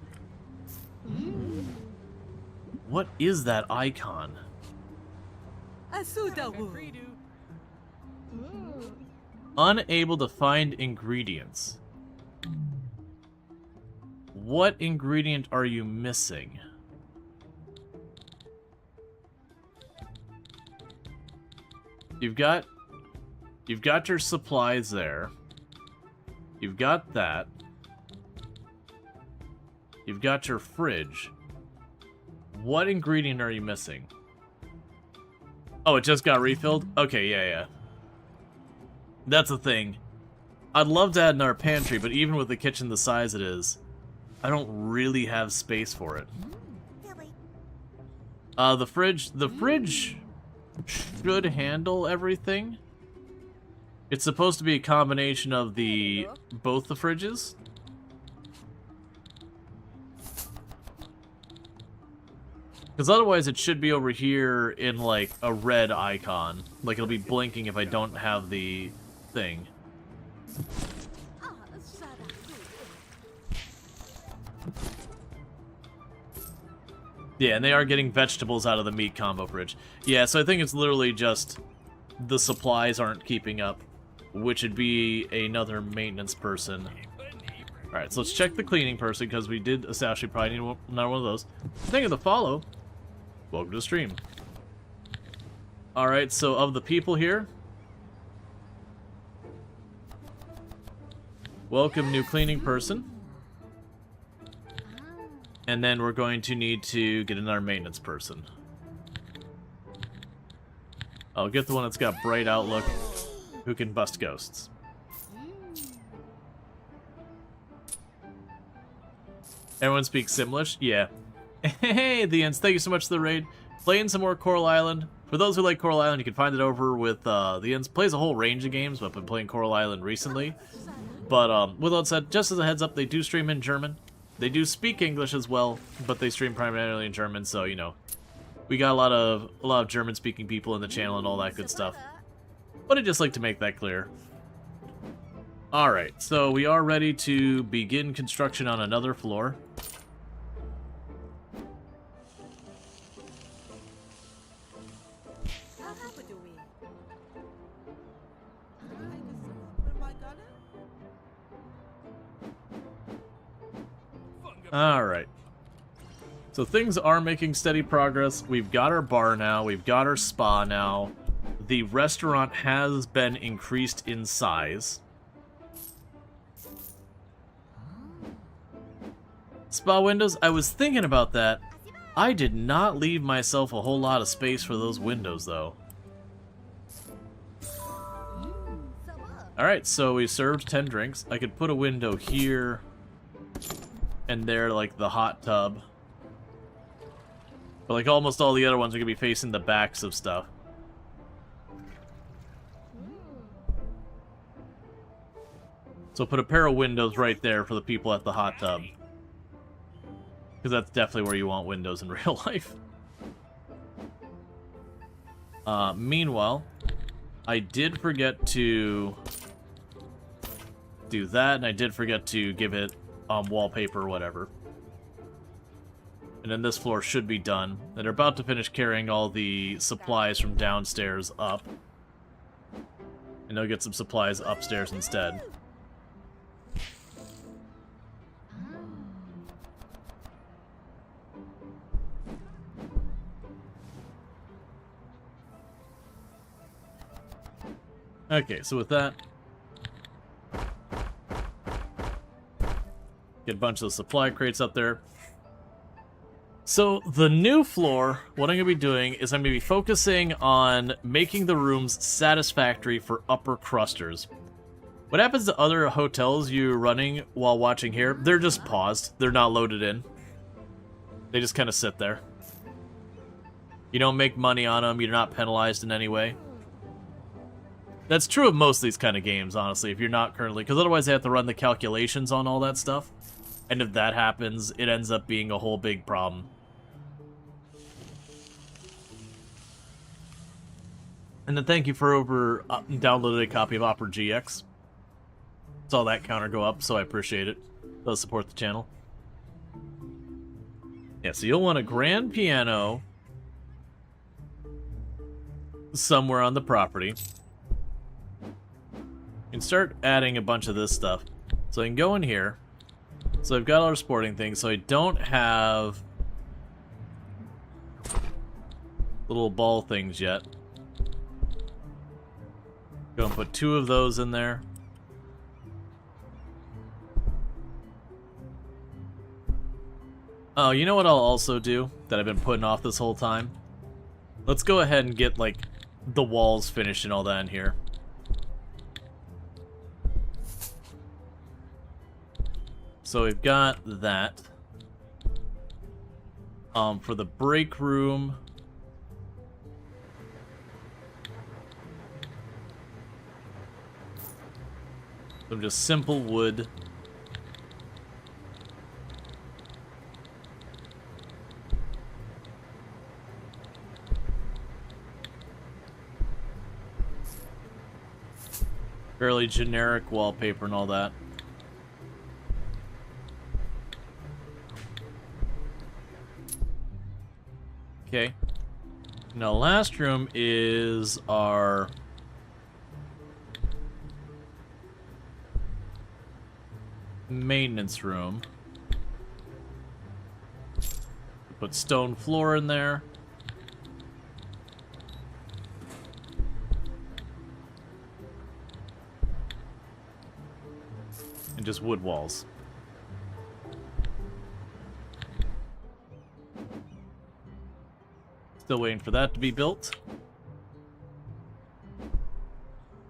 What is that icon? Unable to find ingredients. What ingredient are you missing? You've got your supplies there. You've got that. You've got your fridge. What ingredient are you missing? Oh, it just got refilled? Okay, yeah. That's the thing. I'd love to add in our pantry, but even with the kitchen the size it is, I don't really have space for it. The fridge should handle everything. It's supposed to be a combination of both the fridges. Because otherwise it should be over here in like a red icon. Like it'll be blinking if I don't have the thing. Yeah, and they are getting vegetables out of the meat combo fridge. Yeah, so I think it's literally just the supplies aren't keeping up, which would be another maintenance person. Alright, so let's check the cleaning person, because we did establish we probably need another one of those. Thank you for the follow. Welcome to the stream. Alright, so of the people here, welcome new cleaning person. And then we're going to need to get another maintenance person. I'll get the one that's got bright outlook, who can bust ghosts. Everyone speaks Simlish? Yeah. Hey, the Ents, thank you so much for the raid. Playing some more Coral Island. For those who like Coral Island, you can find it over with the Ents. Plays a whole range of games, but I've been playing Coral Island recently. But with that said, just as a heads up, they do stream in German. They do speak English as well, but they stream primarily in German, so, you know, we got a lot of German-speaking people in the channel and all that good stuff. But I'd just like to make that clear. Alright, so we are ready to begin construction on another floor. Alright. So things are making steady progress. We've got our bar now. We've got our spa now. The restaurant has been increased in size. Spa windows? I was thinking about that. I did not leave myself a whole lot of space for those windows, though. Alright, so we served 10 drinks. I could put a window here and there, like the hot tub. But like almost all the other ones are gonna be facing the backs of stuff. So put a pair of windows right there for the people at the hot tub. Because that's definitely where you want windows in real life. Meanwhile, I did forget to do that, and I did forget to give it wallpaper or whatever. And then this floor should be done. And they're about to finish carrying all the supplies from downstairs up. And they'll get some supplies upstairs instead. Okay, so with that, get a bunch of the supply crates up there. So the new floor, what I'm going to be doing is I'm going to be focusing on making the rooms satisfactory for upper crusters. What happens to other hotels you're running while watching here? They're just paused. They're not loaded in. They just kind of sit there. You don't make money on them. You're not penalized in any way. That's true of most of these kind of games, honestly, if you're not currently... Because otherwise they have to run the calculations on all that stuff. And if that happens, it ends up being a whole big problem. And then thank you for downloading a copy of Opera GX. Saw that counter go up, so I appreciate it. Does support the channel. Yeah, so you'll want a grand piano somewhere on the property. You can start adding a bunch of this stuff. So I can go in here. So I've got all our sporting things, so I don't have little ball things yet. Go and put 2 of those in there. Oh, you know what I'll also do that I've been putting off this whole time? Let's go ahead and get, like, the walls finished and all that in here. So we've got that. For the break room... some just simple wood. Fairly generic wallpaper and all that. Okay. Now, last room is our maintenance room. Put stone floor in there. And just wood walls. Still waiting for that to be built.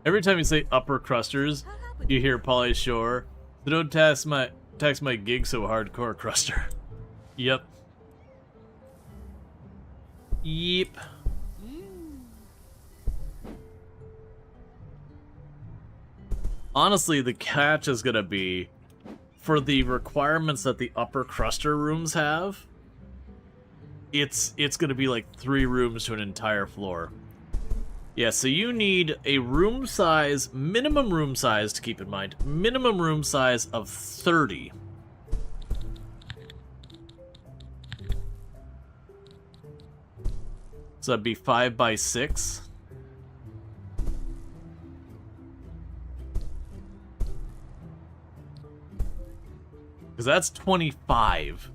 Every time you say upper crusters, you hear Polly Shore. So don't tax my gig so hardcore, cruster. Yep. Yep. Honestly, the catch is gonna be for the requirements that the upper cruster rooms have. It's gonna be like 3 rooms to an entire floor. Yeah, so you need a room size, minimum room size to keep in mind, minimum room size of 30. So that'd be 5 by 6. Because that's 25.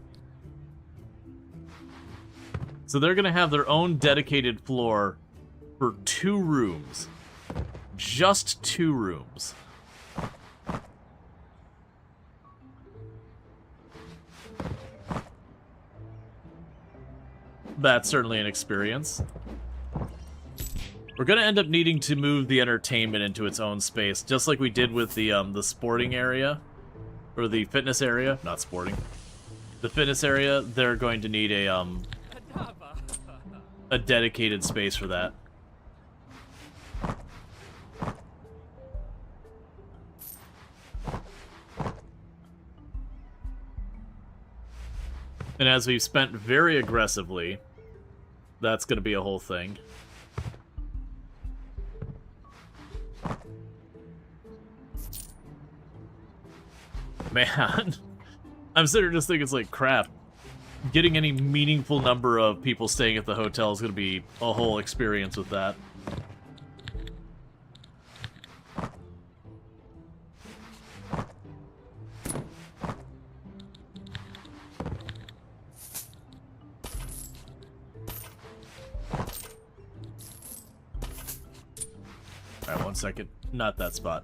So they're gonna have their own dedicated floor for 2 rooms. Just 2 rooms. That's certainly an experience. We're gonna end up needing to move the entertainment into its own space, just like we did with the sporting area. Or the fitness area. Not sporting. The fitness area, they're going to need a, a dedicated space for that. And as we've spent very aggressively, that's going to be a whole thing. Man, I'm sitting here just thinking, it's like, crap. Getting any meaningful number of people staying at the hotel is going to be a whole experience with that. Alright, 1 second. Not that spot.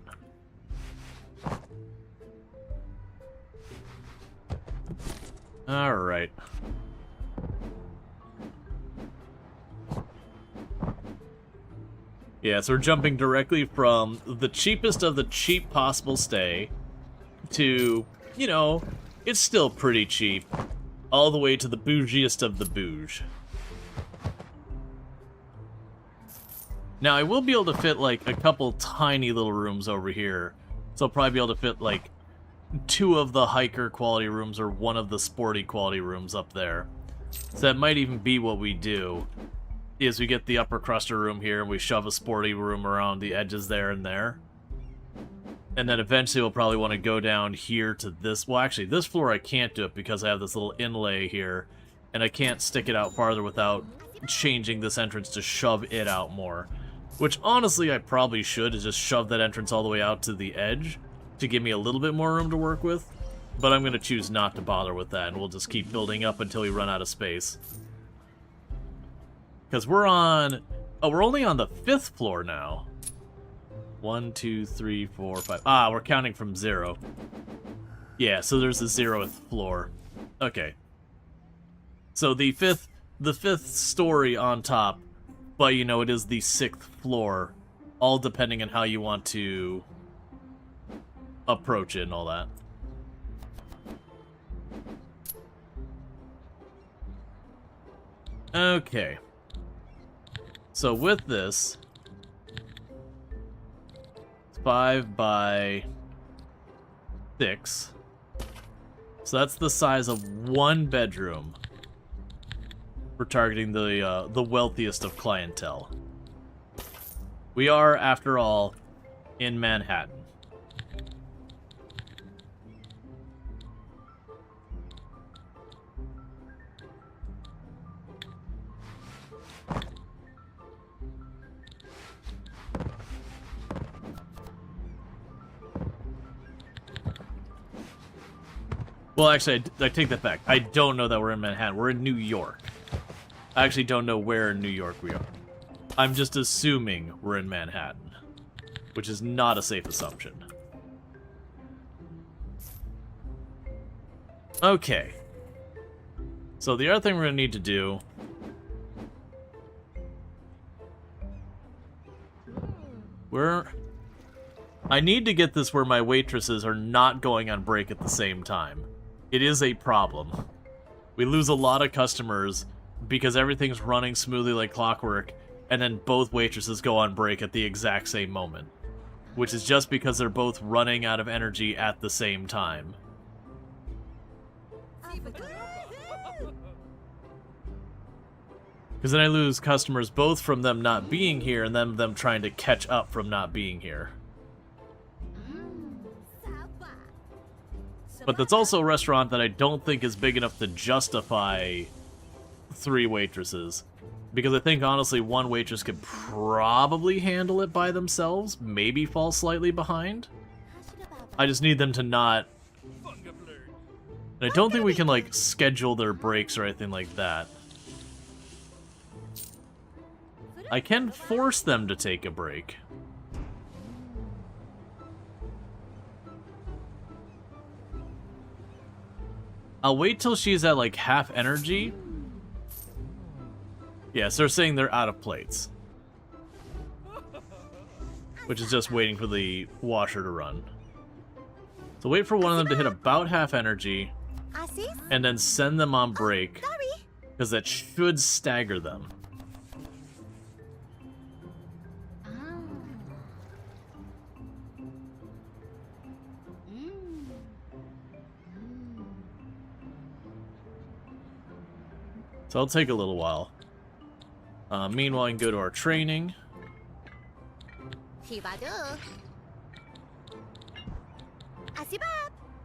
Alright. Yeah, so we're jumping directly from the cheapest of the cheap possible stay to, you know, it's still pretty cheap, all the way to the bougiest of the bouge. Now, I will be able to fit, like, a couple tiny little rooms over here. So I'll probably be able to fit, like, 2 of the hiker quality rooms or 1 of the sporty quality rooms up there. So that might even be what we do, is we get the upper cruster room here and we shove a sporty room around the edges there and there. And then eventually we'll probably want to go down here to this. Well, actually, this floor I can't do it because I have this little inlay here, and I can't stick it out farther without changing this entrance to shove it out more. Which, honestly, I probably should, is just shove that entrance all the way out to the edge to give me a little bit more room to work with. But I'm going to choose not to bother with that, and we'll just keep building up until we run out of space. Because we're on... Oh, we're only on the 5th floor now. 1, 2, 3, 4, 5... Ah, we're counting from 0. Yeah, so there's the 0th floor. Okay. So the fifth story on top, but, you know, it is the 6th floor, all depending on how you want to approach it and all that. Okay. So with this, it's 5 by 6. So that's the size of 1 bedroom. We're targeting the wealthiest of clientele. We are, after all, in Manhattan. Well, actually, I take that back. I don't know that we're in Manhattan. We're in New York. I actually don't know where in New York we are. I'm just assuming we're in Manhattan, which is not a safe assumption. Okay. So the other thing we're going to need to do... I need to get this where my waitresses are not going on break at the same time. It is a problem. We lose a lot of customers because everything's running smoothly like clockwork, and then both waitresses go on break at the exact same moment. Which is just because they're both running out of energy at the same time. Because then I lose customers both from them not being here and then them trying to catch up from not being here. But that's also a restaurant that I don't think is big enough to justify 3 waitresses. Because I think, honestly, 1 waitress could probably handle it by themselves, maybe fall slightly behind. I just need them to not... And I don't think we can, like, schedule their breaks or anything like that. I can force them to take a break. I'll wait till she's at, like, half energy. Yeah, so they're saying they're out of plates. Which is just waiting for the washer to run. So wait for one of them to hit about half energy, and then send them on break, because that should stagger them. So it'll take a little while. Meanwhile, I can go to our training.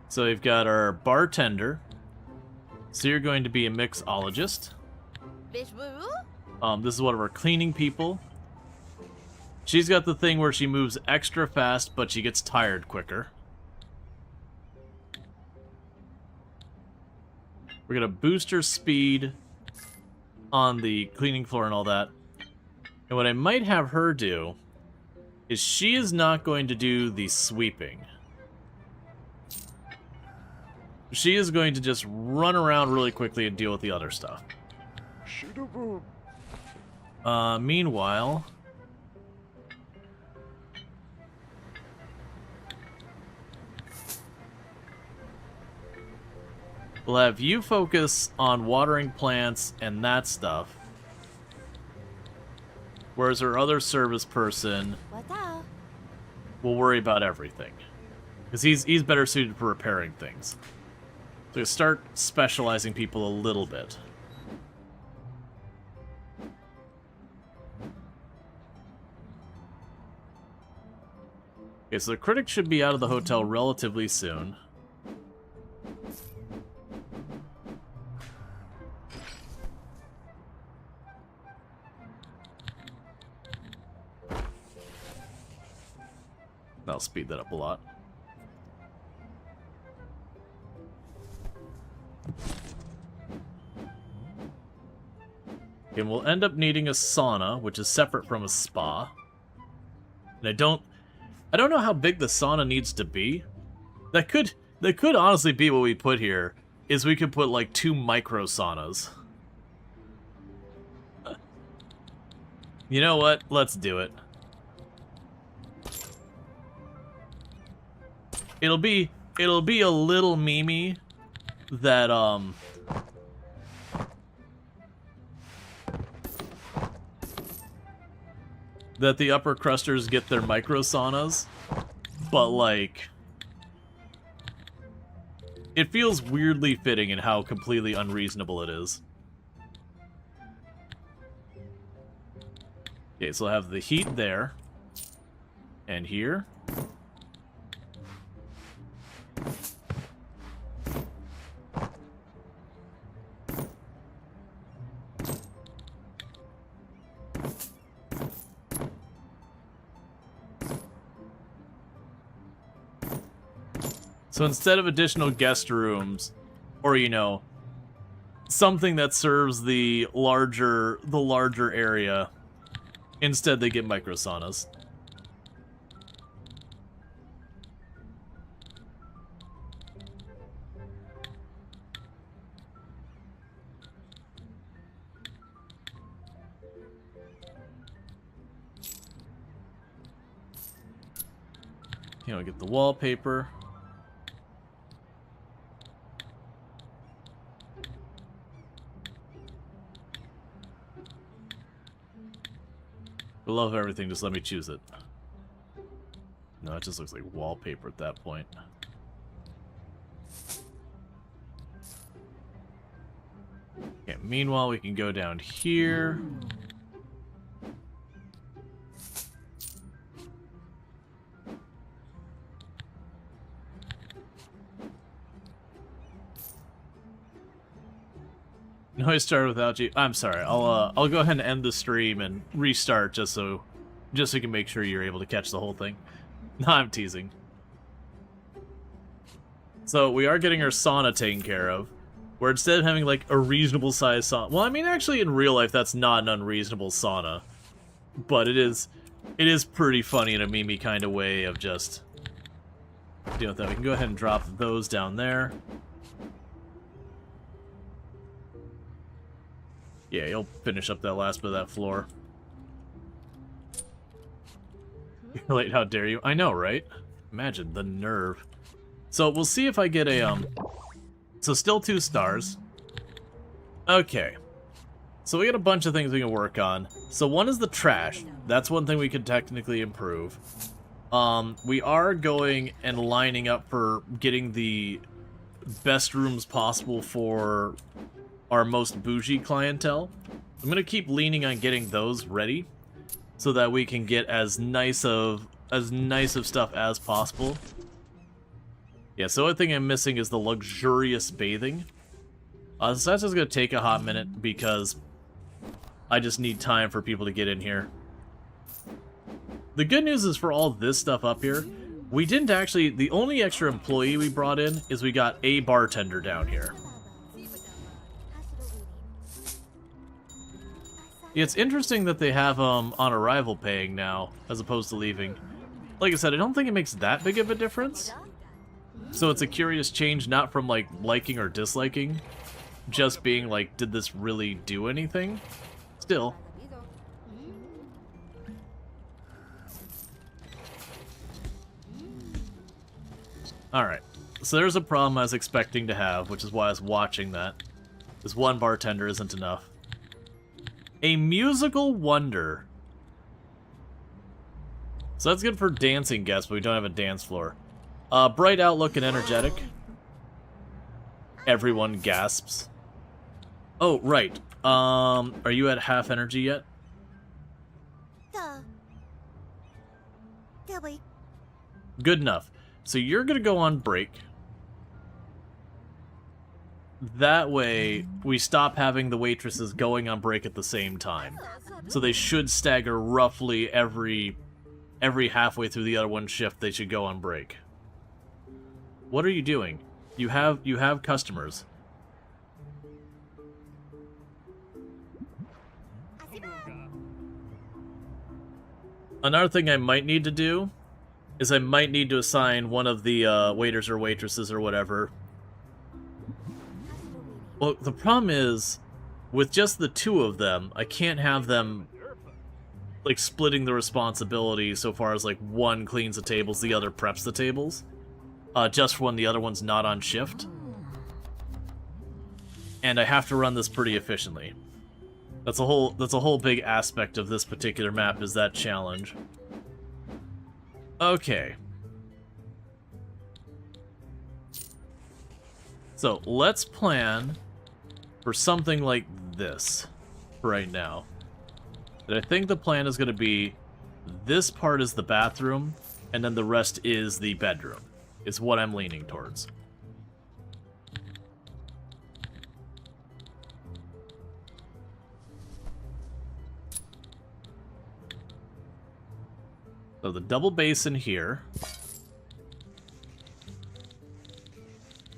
So we've got our bartender. So you're going to be a mixologist. This is one of our cleaning people. She's got the thing where she moves extra fast, but she gets tired quicker. We're gonna boost her speed on the cleaning floor and all that. And what I might have her do is she is not going to do the sweeping. She is going to just run around really quickly and deal with the other stuff. Meanwhile, we'll have you focus on watering plants and that stuff. Whereas our other service person will worry about everything. Because he's better suited for repairing things. So start specializing people a little bit. Okay, so the critic should be out of the hotel relatively soon. That'll speed that up a lot. And we'll end up needing a sauna, which is separate from a spa. And I don't know how big the sauna needs to be. That could honestly be what we put here, is we could put like 2 micro saunas. You know what? Let's do it. It'll be a little memey that that the upper crusters get their micro saunas, but like it feels weirdly fitting in how completely unreasonable it is. Okay, so I'll have the heat there and here. So instead of additional guest rooms, or, you know, something that serves the larger area, instead they get micro saunas. You know, get the wallpaper. I love everything, just let me choose it. No, it just looks like wallpaper at that point. Okay, meanwhile, we can go down here. No, I started without you. I'm sorry. I'll go ahead and end the stream and restart just so you can make sure you're able to catch the whole thing. No, I'm teasing. So we are getting our sauna taken care of, where instead of having like a reasonable size sauna, well, I mean, actually in real life that's not an unreasonable sauna, but it is pretty funny in a meme kind of way of just dealing with that. We can go ahead and drop those down there. Yeah, you'll finish up that last bit of that floor. You're late, how dare you? I know, right? Imagine the nerve. So we'll see if I get a, so still 2 stars. Okay. So we got a bunch of things we can work on. So one is the trash. That's one thing we could technically improve. We are going and lining up for getting the best rooms possible for our most bougie clientele. I'm gonna keep leaning on getting those ready so that we can get as nice of stuff as possible. Yeah, so the only thing I'm missing is the luxurious bathing. So that's just gonna take a hot minute because I just need time for people to get in here. The good news is for all this stuff up here, we didn't actually... The only extra employee we brought in is we got a bartender down here. It's interesting that they have on arrival paying now, as opposed to leaving. Like I said, I don't think it makes that big of a difference. So it's a curious change, not from, like, liking or disliking, just being like, did this really do anything? Still. Alright, so there's a problem I was expecting to have, which is why I was watching that. This one bartender isn't enough. A musical wonder. So that's good for dancing guests, but we don't have a dance floor. Bright outlook and energetic. Everyone gasps. Oh, right. Are you at half energy yet? Good enough. So you're gonna go on break. That way, we stop having the waitresses going on break at the same time. So they should stagger roughly every halfway through the other one's shift, they should go on break. What are you doing? You have customers. Another thing I might need to do is I might need to assign one of the waiters or waitresses or whatever. Well, the problem is, with just the two of them, I can't have them, like, splitting the responsibility so far as, like, one cleans the tables, the other preps the tables. Just when the other one's not on shift. And I have to run this pretty efficiently. That's a whole big aspect of this particular map, is that challenge. Okay. So, let's plan for something like this right now. And I think the plan is going to be this part is the bathroom, and then the rest is the bedroom, is what I'm leaning towards. So the double basin here.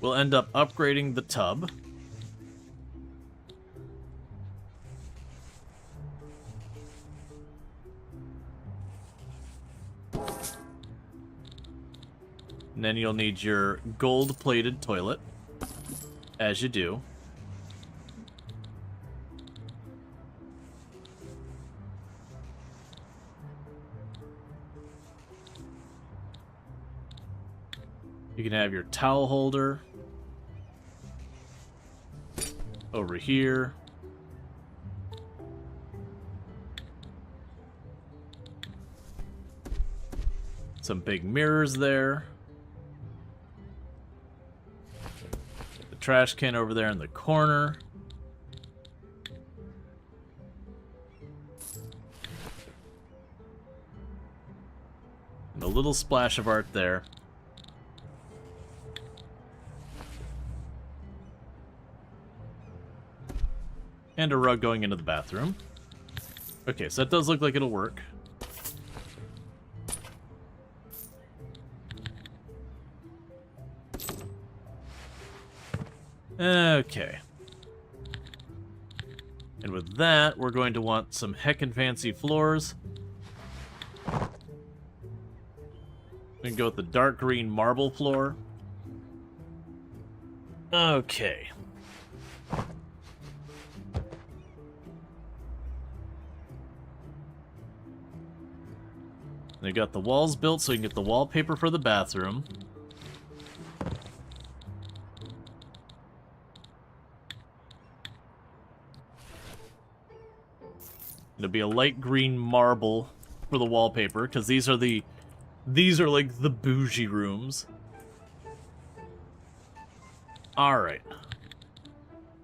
We'll end up upgrading the tub. And then you'll need your gold-plated toilet, as you do. You can have your towel holder over here. Some big mirrors there. The trash can over there in the corner. And a little splash of art there. And a rug going into the bathroom. Okay, so that does look like it'll work. Okay. And with that, we're going to want some heckin' fancy floors. We can go with the dark green marble floor. Okay. They got the walls built so you can get the wallpaper for the bathroom. It'll be a light green marble for the wallpaper, because these are like the bougie rooms. Alright.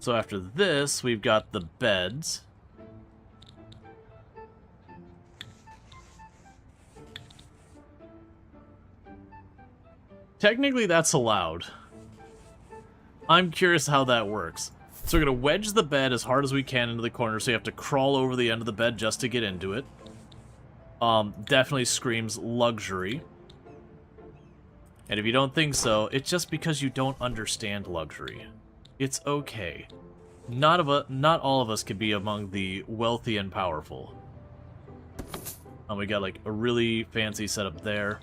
So after this, we've got the beds. Technically, that's allowed. I'm curious how that works. So we're going to wedge the bed as hard as we can into the corner, so you have to crawl over the end of the bed just to get into it. Definitely screams luxury. And if you don't think so, it's just because you don't understand luxury. It's okay. Not all of us could be among the wealthy and powerful. We got like a really fancy setup there.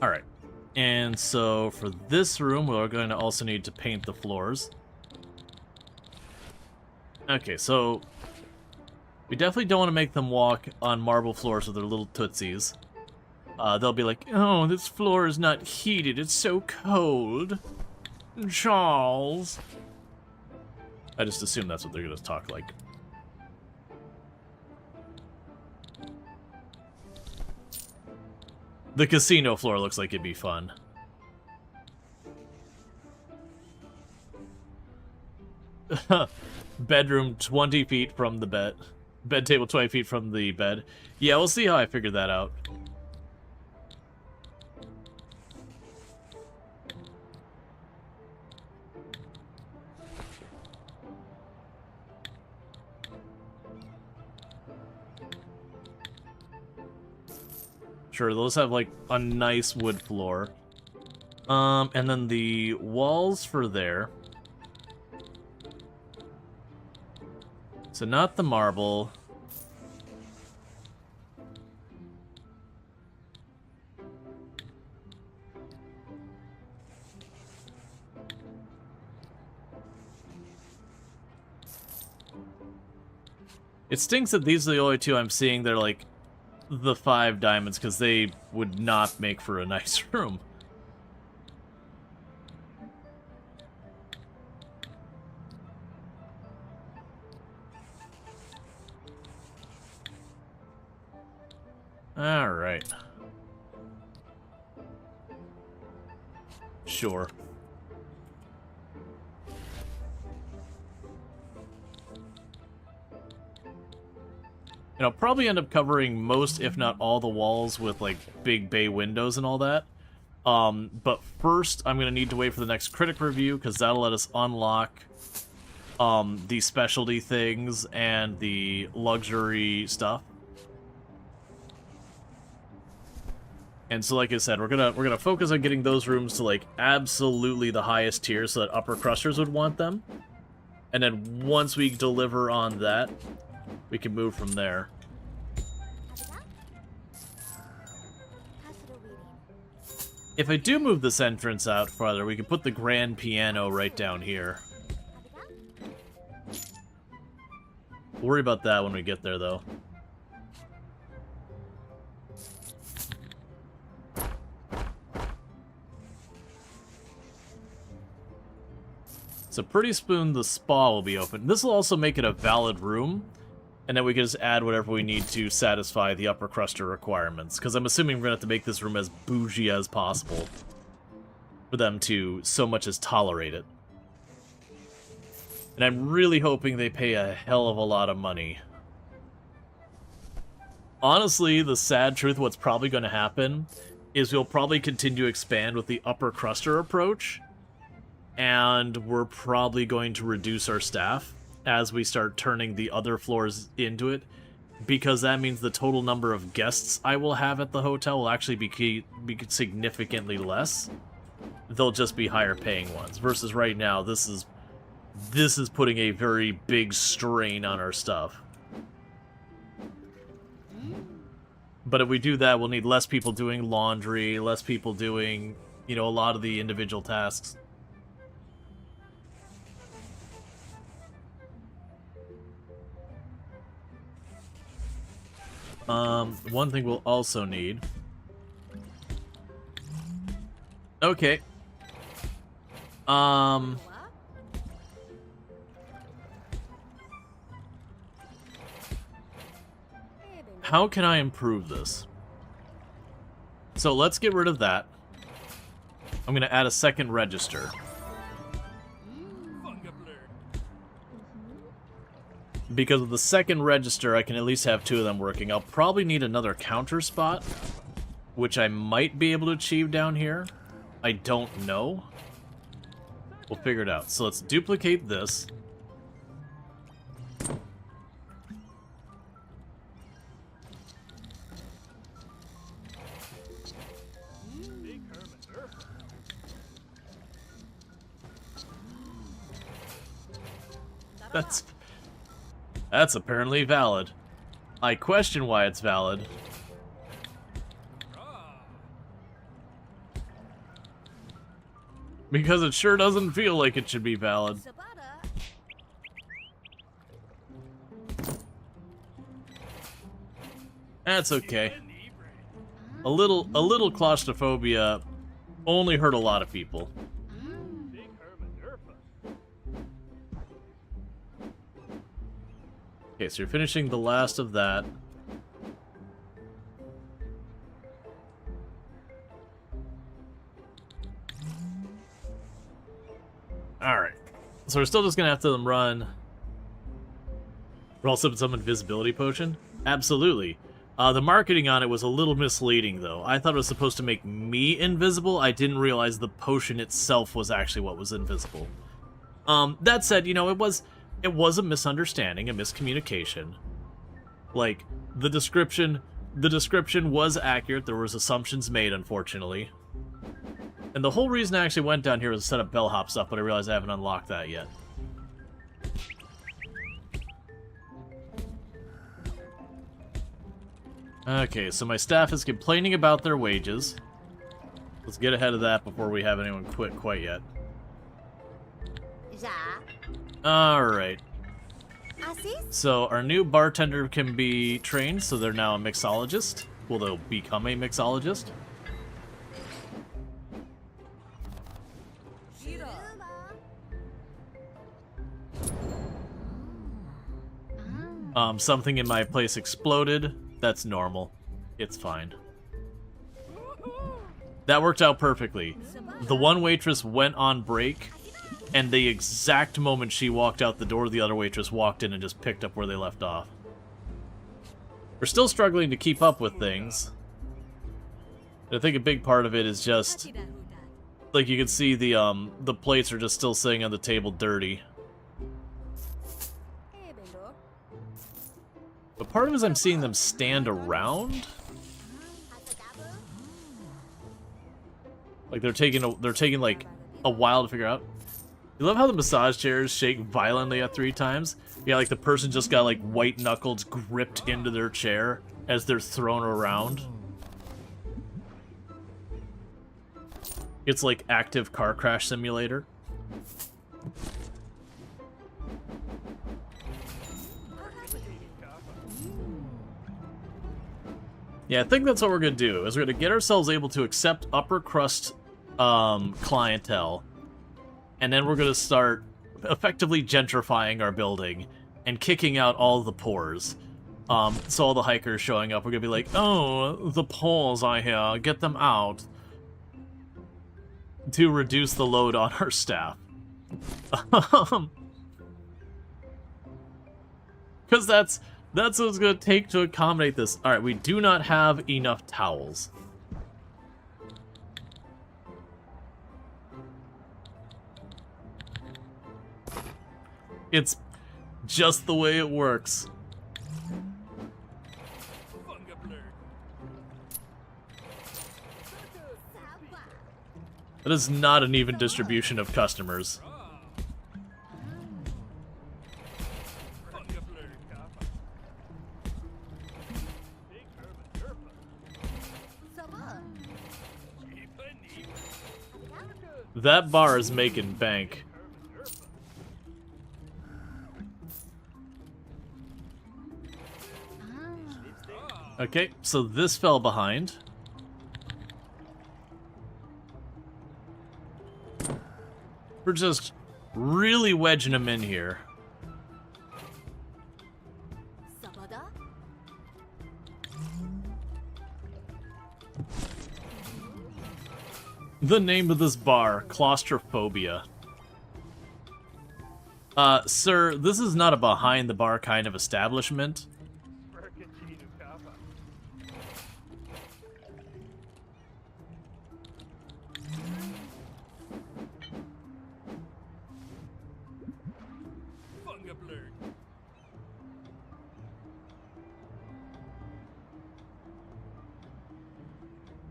Alright, and so for this room, we're going to also need to paint the floors. Okay, so we definitely don't want to make them walk on marble floors with their little tootsies. They'll be like, oh, this floor is not heated, it's so cold. Charles. I just assume that's what they're going to talk like. The casino floor looks like it'd be fun. Bedroom 20 feet from the bed. Bed table 20 feet from the bed. Yeah, we'll see how I figure that out. Sure, they'll just have like a nice wood floor. And then the walls for there. So not the marble. It stinks that these are the only two I'm seeing that are like the 5 diamonds, because they would not make for a nice room. Alright. Sure. And I'll probably end up covering most, if not all, the walls with, like, big bay windows and all that. But first, I'm going to need to wait for the next critic review, because that'll let us unlock the specialty things and the luxury stuff. And so, like I said, we're gonna focus on getting those rooms to, like, absolutely the highest tier so that upper crusters would want them. And then once we deliver on that, we can move from there. If I do move this entrance out farther, we can put the grand piano right down here. We'll worry about that when we get there, though. So pretty soon the spa will be open. This will also make it a valid room, and then we can just add whatever we need to satisfy the upper cruster requirements, because I'm assuming we're going to have to make this room as bougie as possible for them to so much as tolerate it. And I'm really hoping they pay a hell of a lot of money. Honestly, the sad truth, what's probably going to happen is we'll probably continue to expand with the upper cruster approach, and we're probably going to reduce our staff as we start turning the other floors into it, because that means the total number of guests I will have at the hotel will actually be significantly less. They'll just be higher paying ones, versus right now this is putting a very big strain on our stuff. But if we do that, we'll need less people doing laundry, less people doing, you know, a lot of the individual tasks. One thing we'll also need... Okay. how can I improve this? So let's get rid of that. I'm going to add a second register. Because of the second register, I can at least have 2 of them working. I'll probably need another counter spot, which I might be able to achieve down here. I don't know. We'll figure it out. So let's duplicate this. That's apparently valid. I question why it's valid. Because it sure doesn't feel like it should be valid. That's okay. A little claustrophobia only hurt a lot of people. Okay, so you're finishing the last of that. Alright. So we're still just gonna have to run... Roll some invisibility potion? Absolutely. The marketing on it was a little misleading, though. I thought it was supposed to make me invisible. I didn't realize the potion itself was actually what was invisible. That said, you know, it was a misunderstanding, a miscommunication. Like, the description was accurate. There was assumptions made, unfortunately. And the whole reason I actually went down here was to set up bellhop stuff, but I realized I haven't unlocked that yet. Okay, so my staff is complaining about their wages. Let's get ahead of that before we have anyone quit quite yet. Alright. So our new bartender can be trained, so they're now a mixologist. Well, they'll become a mixologist. Something in my place exploded. That's normal. It's fine. That worked out perfectly. The one waitress went on break, and the exact moment she walked out the door, the other waitress walked in and just picked up where they left off. We're still struggling to keep up with things. I think a big part of it is just, like, you can see the plates are just still sitting on the table dirty. But part of it is I'm seeing them stand around. Like they're taking like a while to figure out. You love how the massage chairs shake violently at 3 times? Yeah, like the person just got like white knuckles gripped into their chair as they're thrown around. It's like active car crash simulator. Yeah, I think that's what we're going to do, is we're going to get ourselves able to accept upper crust clientele, and then we're going to start effectively gentrifying our building and kicking out all the poors. So all the hikers showing up, we're going to be like, oh, the poors are here, get them out, to reduce the load on our staff. Because that's what it's going to take to accommodate this. Alright, we do not have enough towels. It's just the way it works. That is not an even distribution of customers. That bar is making bank. Okay, so this fell behind. We're just really wedging them in here. The name of this bar, Claustrophobia. Sir, this is not a behind-the-bar kind of establishment.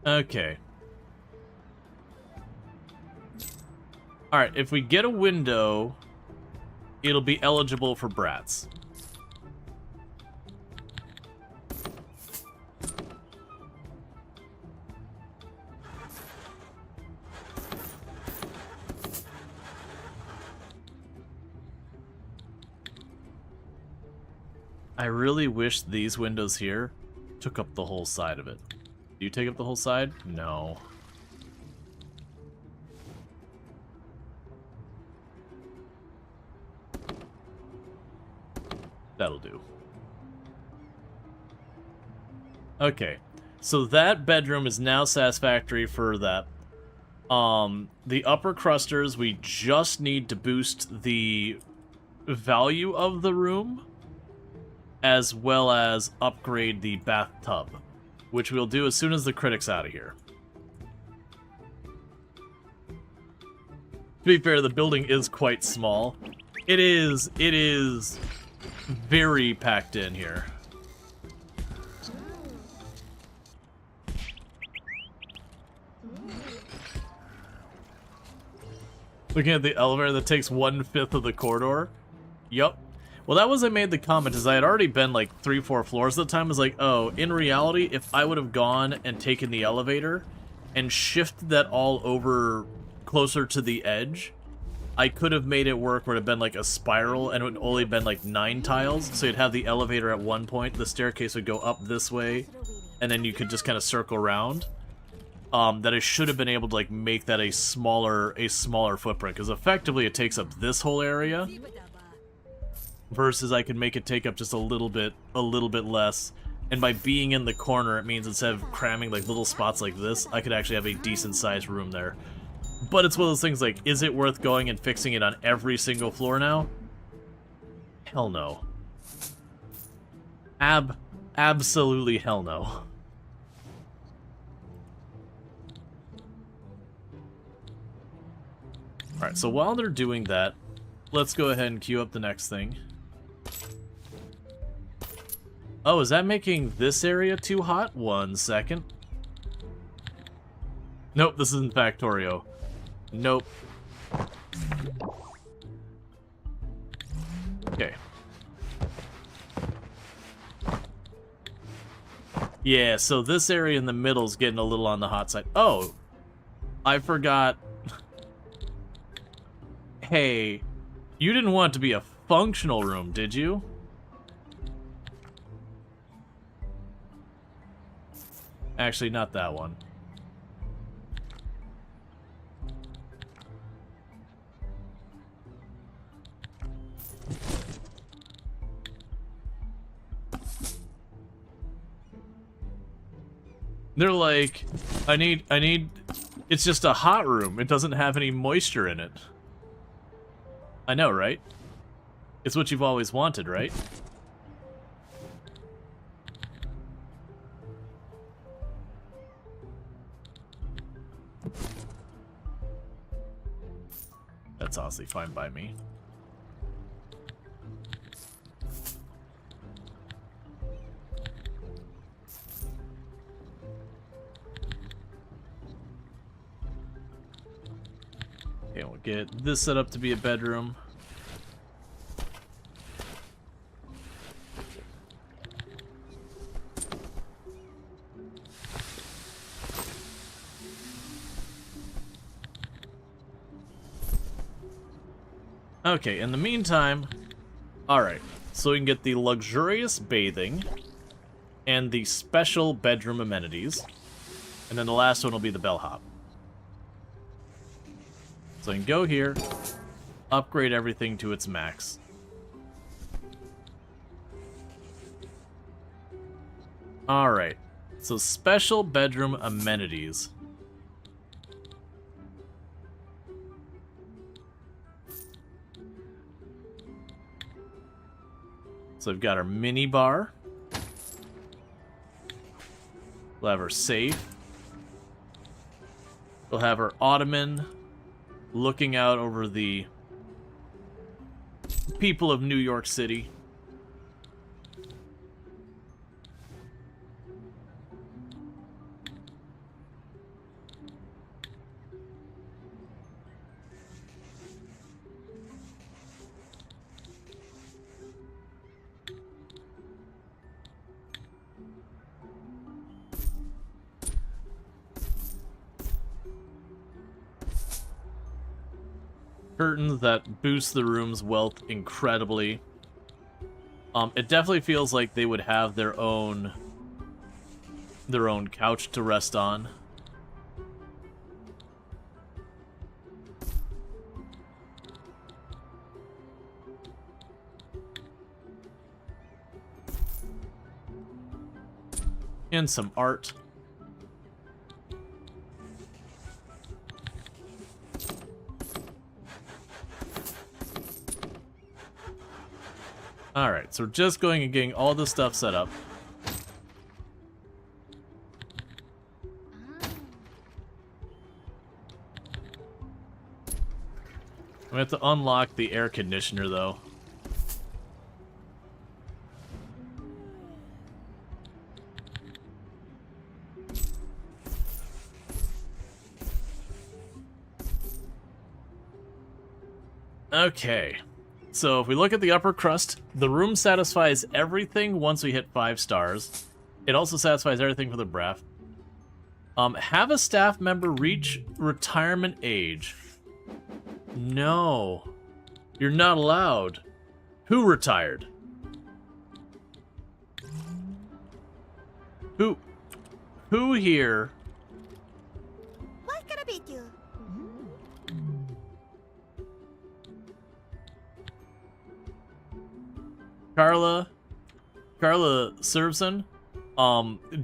Okay. Alright, if we get a window, it'll be eligible for brats. I really wish these windows here took up the whole side of it. Do you take up the whole side? No. That'll do. Okay. So that bedroom is now satisfactory for that. The upper crusters, we just need to boost the value of the room, as well as upgrade the bathtub, which we'll do as soon as the critic's out of here. To be fair, the building is quite small. It is very packed in here. Looking at the elevator that takes 1/5 of the corridor. Yup. Well, that was I made the comment, is I had already been like 3-4 floors at the time. I was like, oh, in reality, if I would have gone and taken the elevator and shifted that all over closer to the edge, I could have made it work where it had been like a spiral and it would only been like 9 tiles. So you'd have the elevator at one point, the staircase would go up this way, and then you could just kind of circle around. That I should have been able to like make that a smaller footprint, because effectively it takes up this whole area. Versus I can make it take up just a little bit less. And by being in the corner, it means instead of cramming like little spots like this, I could actually have a decent sized room there. But it's one of those things like, is it worth going and fixing it on every single floor now? Hell no. Absolutely hell no. Alright, so while they're doing that, let's go ahead and queue up the next thing. Oh, is that making this area too hot? 1 second. Nope, this isn't Factorio. Nope. Okay. Yeah, so this area in the middle is getting a little on the hot side. Oh, I forgot. Hey, you didn't want it to be a functional room, did you? Actually, not that one. They're like, I need, it's just a hot room. It doesn't have any moisture in it. I know, right? It's what you've always wanted, right? That's honestly fine by me. Okay, we'll get this set up to be a bedroom. Okay, in the meantime, alright, so we can get the luxurious bathing and the special bedroom amenities, and then the last one will be the bellhop. So I can go here, upgrade everything to its max. Alright, so special bedroom amenities. So we've got our mini bar. We'll have our safe. We'll have our ottoman looking out over the people of New York City. Curtains that boost the room's wealth incredibly. It definitely feels like they would have their own couch to rest on. And some art. Alright, so we're just going and getting all this stuff set up. We have to unlock the air conditioner, though. Okay. So if we look at the upper crust, the room satisfies everything once we hit 5 stars. It also satisfies everything for the breath. Have a staff member reach retirement age. No. You're not allowed. Who retired? Who here? What can I beat you? Carla Servison,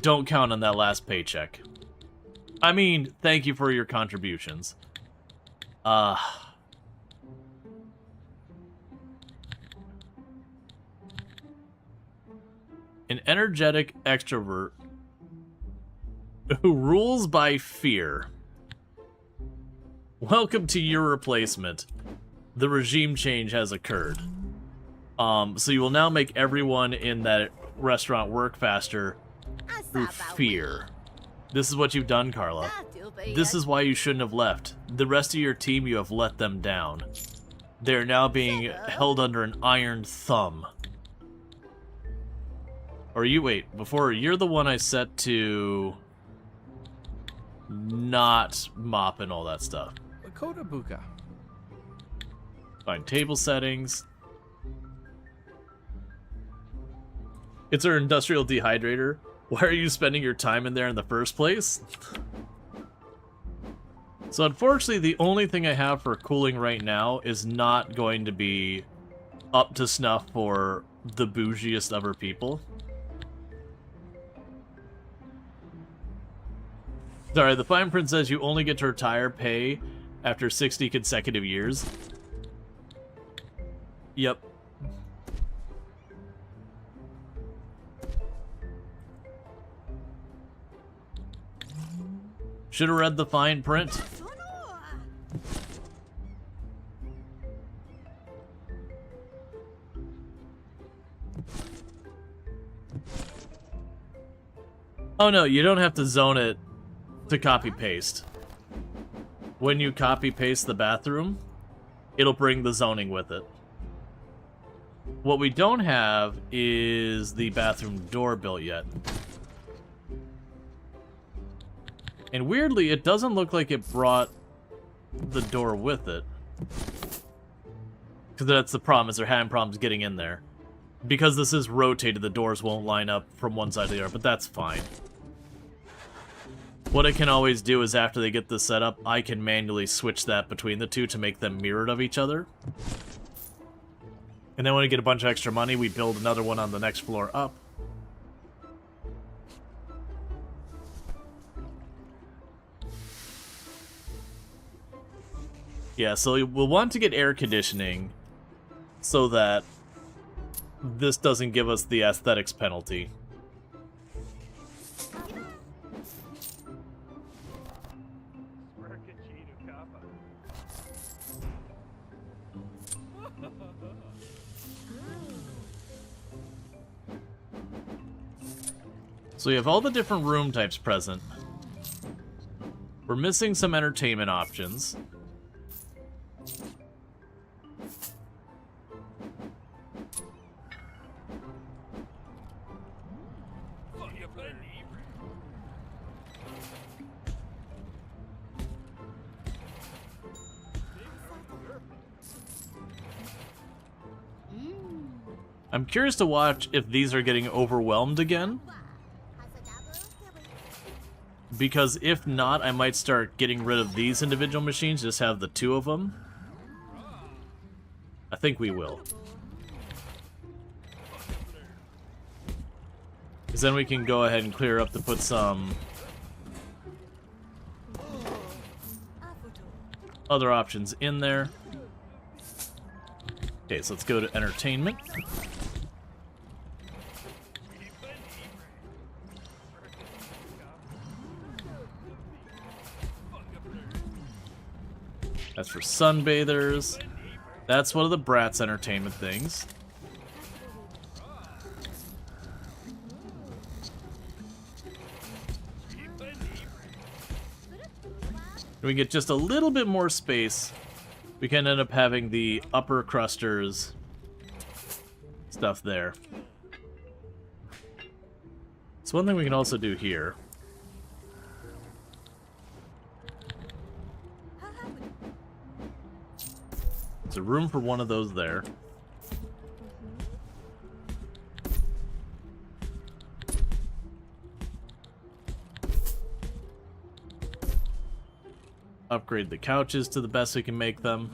don't count on that last paycheck. I mean, thank you for your contributions. An energetic extrovert who rules by fear. Welcome to your replacement. The regime change has occurred. So you will now make everyone in that restaurant work faster through fear. This is what you've done, Carla. This is why you shouldn't have left. The rest of your team, you have let them down. They're now being held under an iron thumb. Or you, wait, before, you're the one I set to not mop and all that stuff. Lakota Buka. Find table settings. It's our industrial dehydrator. Why are you spending your time in there in the first place? So unfortunately, the only thing I have for cooling right now is not going to be up to snuff for the bougiest of our people. Sorry, the fine print says you only get to retire pay after 60 consecutive years. Yep. Should have read the fine print. Oh no, you don't have to zone it to copy paste. When you copy paste the bathroom, it'll bring the zoning with it. What we don't have is the bathroom door built yet. And weirdly, it doesn't look like it brought the door with it. Because that's the problem, is they're having problems getting in there. Because this is rotated, the doors won't line up from one side to the other, but that's fine. What I can always do is after they get this set up, I can manually switch that between the two to make them mirrored of each other. And then when we get a bunch of extra money, we build another one on the next floor up. Yeah, so we'll want to get air conditioning so that this doesn't give us the aesthetics penalty. So we have all the different room types present. We're missing some entertainment options. I'm curious to watch if these are getting overwhelmed again. Because if not, I might start getting rid of these individual machines, just have the two of them. I think we will. Because then we can go ahead and clear up to put some other options in there. Okay, so let's go to entertainment. That's for sunbathers. That's one of the Bratz entertainment things. We get just a little bit more space. We can end up having the upper crusters stuff there. So one thing we can also do here. There's a room for one of those there. Upgrade the couches to the best we can make them.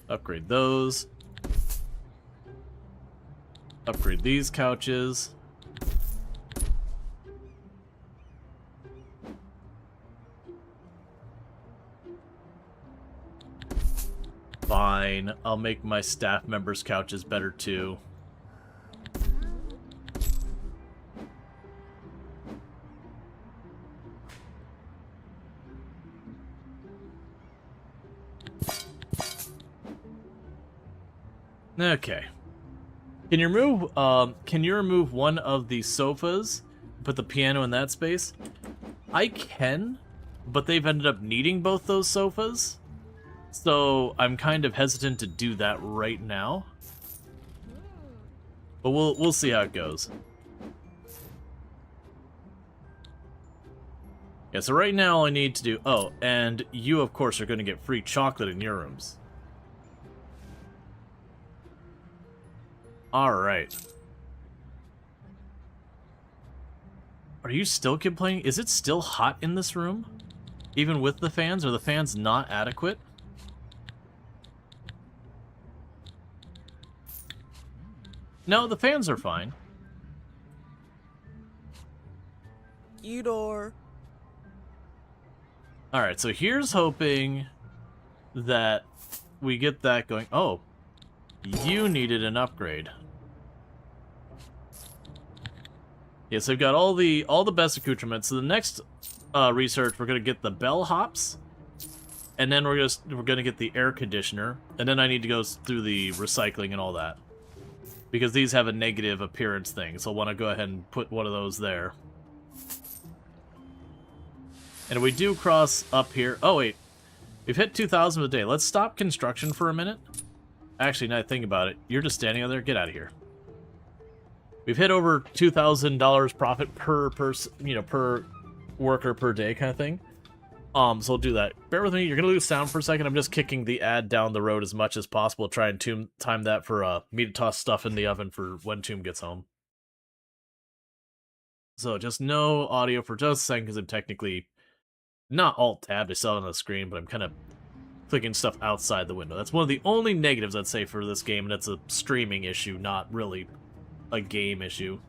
Upgrade those. Upgrade these couches. Fine, I'll make my staff members' couches better too. Okay. Can you remove one of the sofas? Put the piano in that space? I can, but they've ended up needing both those sofas. So I'm kind of hesitant to do that right now. But we'll see how it goes. Yeah, so right now all I need to do... Oh, and you, of course, are going to get free chocolate in your rooms. Alright. Are you still complaining? Is it still hot in this room? Even with the fans? Are the fans not adequate? No, the fans are fine. Eudor. Alright, so here's hoping that we get that going. Oh, you needed an upgrade. Yes, they've got all the best accoutrements. So the next research, we're gonna get the bellhops, and then we're gonna get the air conditioner, and then I need to go through the recycling and all that, because these have a negative appearance thing. So I want to go ahead and put one of those there. And we do cross up here. Oh wait, we've hit 2,000 a day. Let's stop construction for a minute. Actually, now that I think about it, you're just standing out there. Get out of here. We've hit over $2,000 profit per worker per day kind of thing. So we'll do that. Bear with me. You're gonna lose sound for a second. I'm just kicking the ad down the road as much as possible. Try and time that for me to toss stuff in the oven for when Tomb gets home. So just no audio for just a second because I'm technically not alt-tabbed. I saw it on the screen, but I'm kind of clicking stuff outside the window. That's one of the only negatives I'd say for this game, and it's a streaming issue, not really a game issue.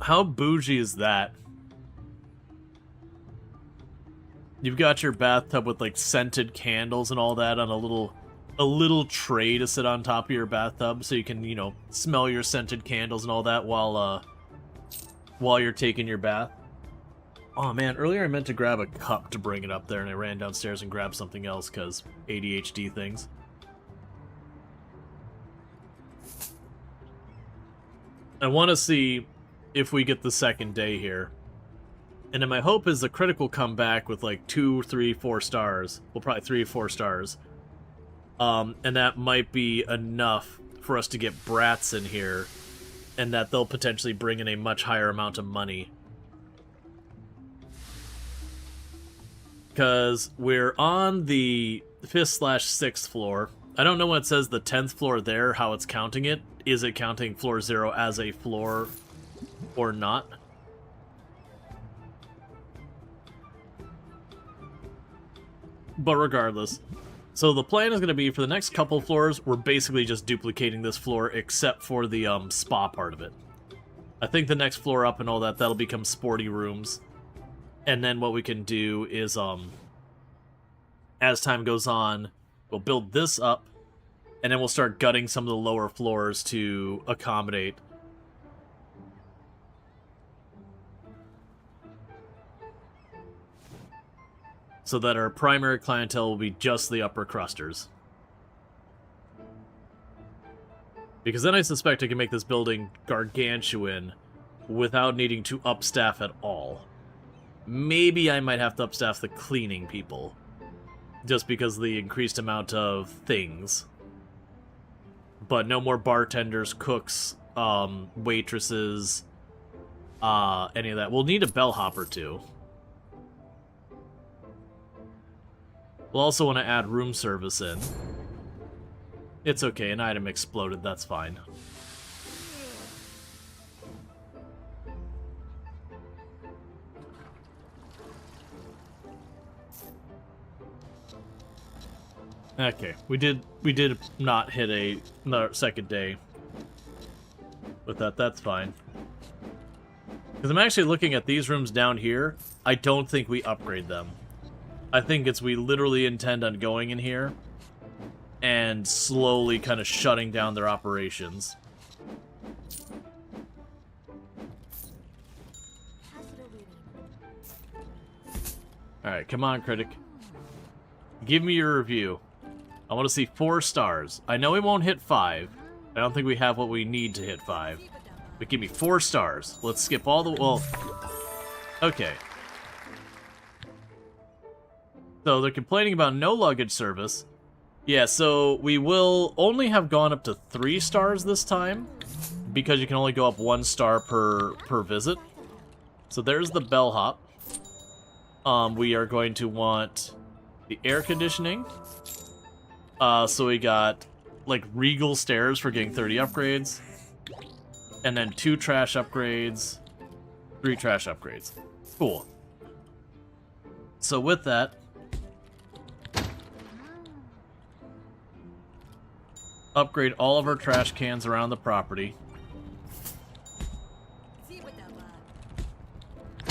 How bougie is that? You've got your bathtub with like scented candles and all that on a little tray to sit on top of your bathtub, so you can, you know, smell your scented candles and all that while you're taking your bath. Oh man, earlier I meant to grab a cup to bring it up there, and I ran downstairs and grabbed something else because ADHD things. I want to see if we get the second day here. And then my hope is the critic will come back with like 2, 3, 4 stars. Well, probably 3 or 4 stars. And that might be enough for us to get brats in here, and that they'll potentially bring in a much higher amount of money. Because we're on the 5th/6th floor. I don't know when it says the 10th floor there, how it's counting it. Is it counting floor 0 as a floor or not? But regardless. So the plan is going to be, for the next couple floors, we're basically just duplicating this floor except for the spa part of it. I think the next floor up and all that, that'll become sporty rooms. And then what we can do is, as time goes on, we'll build this up, and then we'll start gutting some of the lower floors to accommodate. So that our primary clientele will be just the upper crusters. Because then I suspect I can make this building gargantuan without needing to upstaff at all. Maybe I might have to upstaff the cleaning people, just because of the increased amount of things. But no more bartenders, cooks, waitresses, any of that. We'll need a bellhop or two. We'll also want to add room service in. It's okay, an item exploded, that's fine. Okay, we did not hit another second day with that. That's fine. Because I'm actually looking at these rooms down here. I don't think we upgrade them. I think we literally intend on going in here and slowly kind of shutting down their operations. Alright, come on, critic. Give me your review. I want to see 4 stars. I know we won't hit 5. I don't think we have what we need to hit 5. But give me 4 stars. Let's skip all the... Well... Okay. So they're complaining about no luggage service. Yeah, so we will only have gone up to 3 stars this time, because you can only go up 1 star per visit. So there's the bellhop. We are going to want the air conditioning. So we got like Regal stairs for getting 30 upgrades, and then 2 trash upgrades, 3 trash upgrades. Cool. So with that, upgrade all of our trash cans around the property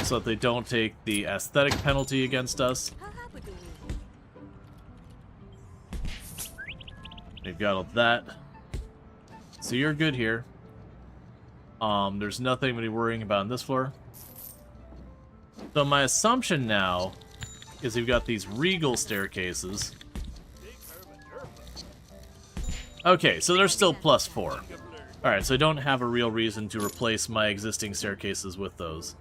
so that they don't take the aesthetic penalty against us. We've got all that. So you're good here. There's nothing to be worrying about on this floor. So my assumption now is we've got these Regal staircases. Okay, so they're still +4. Alright, so I don't have a real reason to replace my existing staircases with those.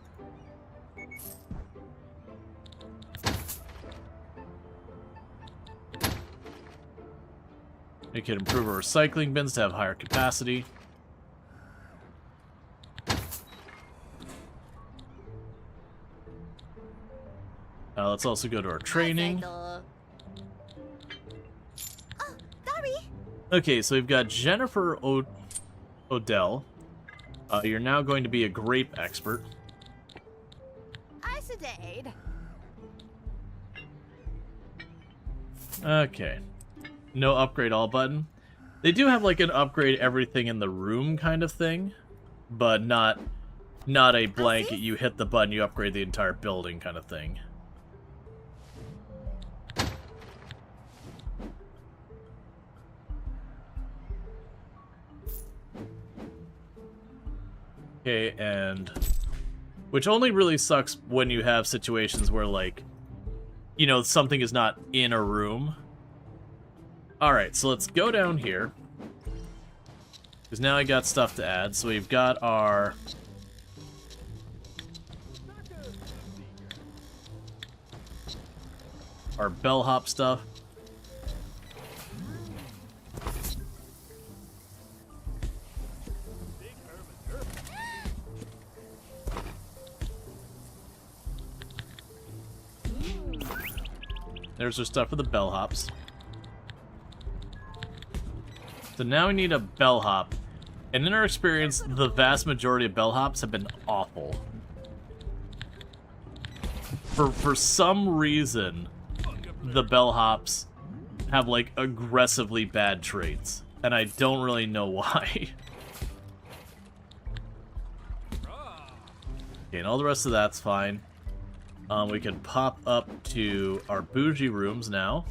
We could improve our recycling bins to have higher capacity. Let's also go to our training. Okay, so we've got Jennifer Odell. You're now going to be a grape expert. Okay. No upgrade all button. They do have like an upgrade everything in the room kind of thing, but not Not a blanket, you hit the button, you upgrade the entire building kind of thing. Okay, and... Which only really sucks when you have situations where, like, you know, something is not in a room. Alright, so let's go down here. Because now I got stuff to add. So we've got our... bellhop stuff. There's our stuff for the bellhops. So now we need a bellhop. And in our experience, the vast majority of bellhops have been awful. For some reason, the bellhops have, like, aggressively bad traits. And I don't really know why. Okay, and all the rest of that's fine. We can pop up to our bougie rooms now.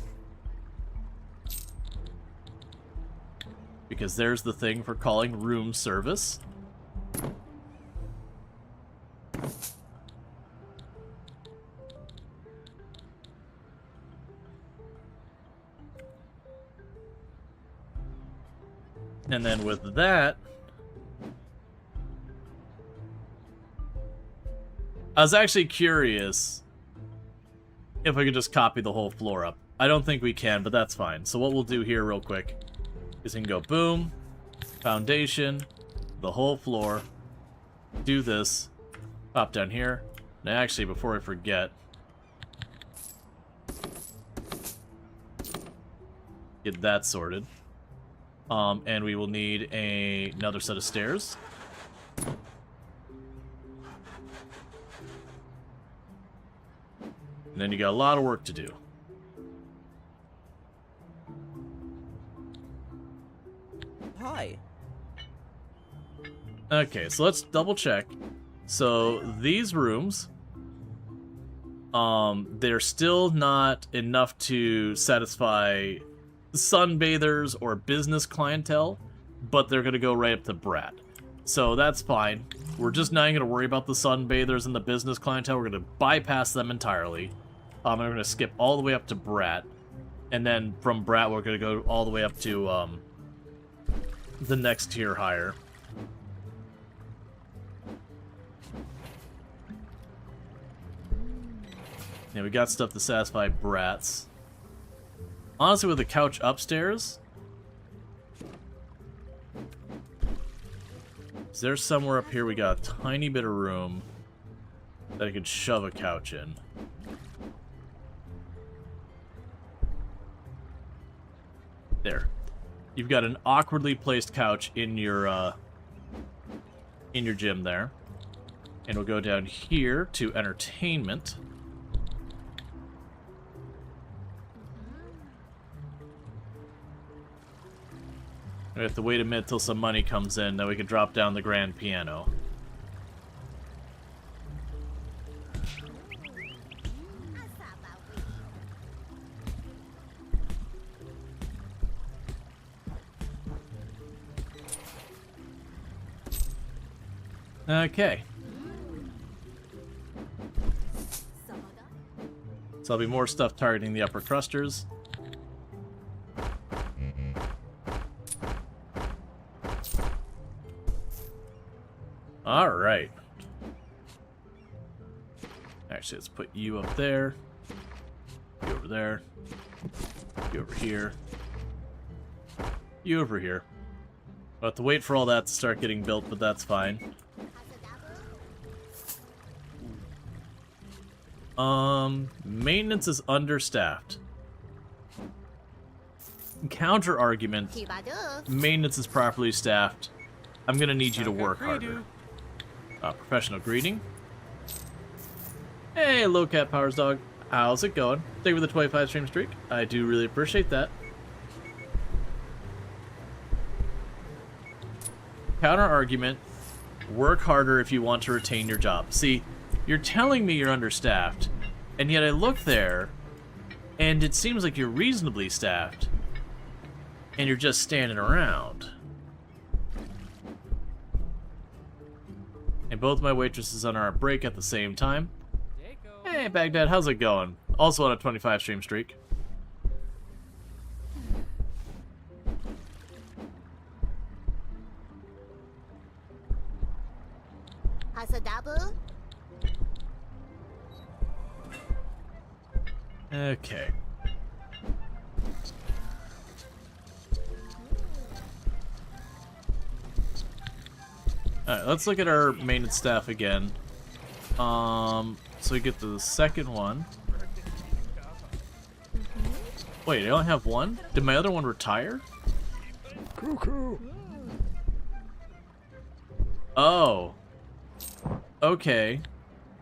Because there's the thing for calling room service. And then with that, I was actually curious if I could just copy the whole floor up. I don't think we can, but that's fine. So what we'll do here real quick is we can go boom, foundation, the whole floor, do this, pop down here. Now actually, before I forget, get that sorted. And we will need another set of stairs. And then you got a lot of work to do. Hi. Okay, so let's double check. So these rooms, they're still not enough to satisfy sunbathers or business clientele, but they're going to go right up to Brat. So that's fine. We're just not going to worry about the sunbathers and the business clientele. We're going to bypass them entirely. And we're going to skip all the way up to Brat. And then from Brat, we're going to go all the way up to the next tier higher. Yeah, we got stuff to satisfy Brats. Honestly, with the couch upstairs, is there somewhere up here we got a tiny bit of room that I could shove a couch in? There. You've got an awkwardly placed couch in your gym there. And we'll go down here to entertainment. We have to wait a minute till some money comes in, then we can drop down the grand piano. Okay. So there'll be more stuff targeting the upper crusters. Alright. Actually, let's put you up there. You over there. You over here. You over here. We'll have to wait for all that to start getting built, but that's fine. Maintenance is understaffed. Counter argument. Maintenance is properly staffed. I'm gonna need you to work harder. Professional greeting. Hey, Low Cat Powers Dog. How's it going? Thank you for the 25 stream streak. I do really appreciate that. Counter argument. Work harder if you want to retain your job. See, you're telling me you're understaffed, and yet I look there, and it seems like you're reasonably staffed, and you're just standing around. And both my waitresses on our break at the same time. Hey, Baghdad, how's it going? Also on a 25 stream streak. Hasadabu? Okay. Alright, let's look at our maintenance staff again. So we get to the second one. Wait, I only have one? Did my other one retire? Cuckoo. Oh. Okay.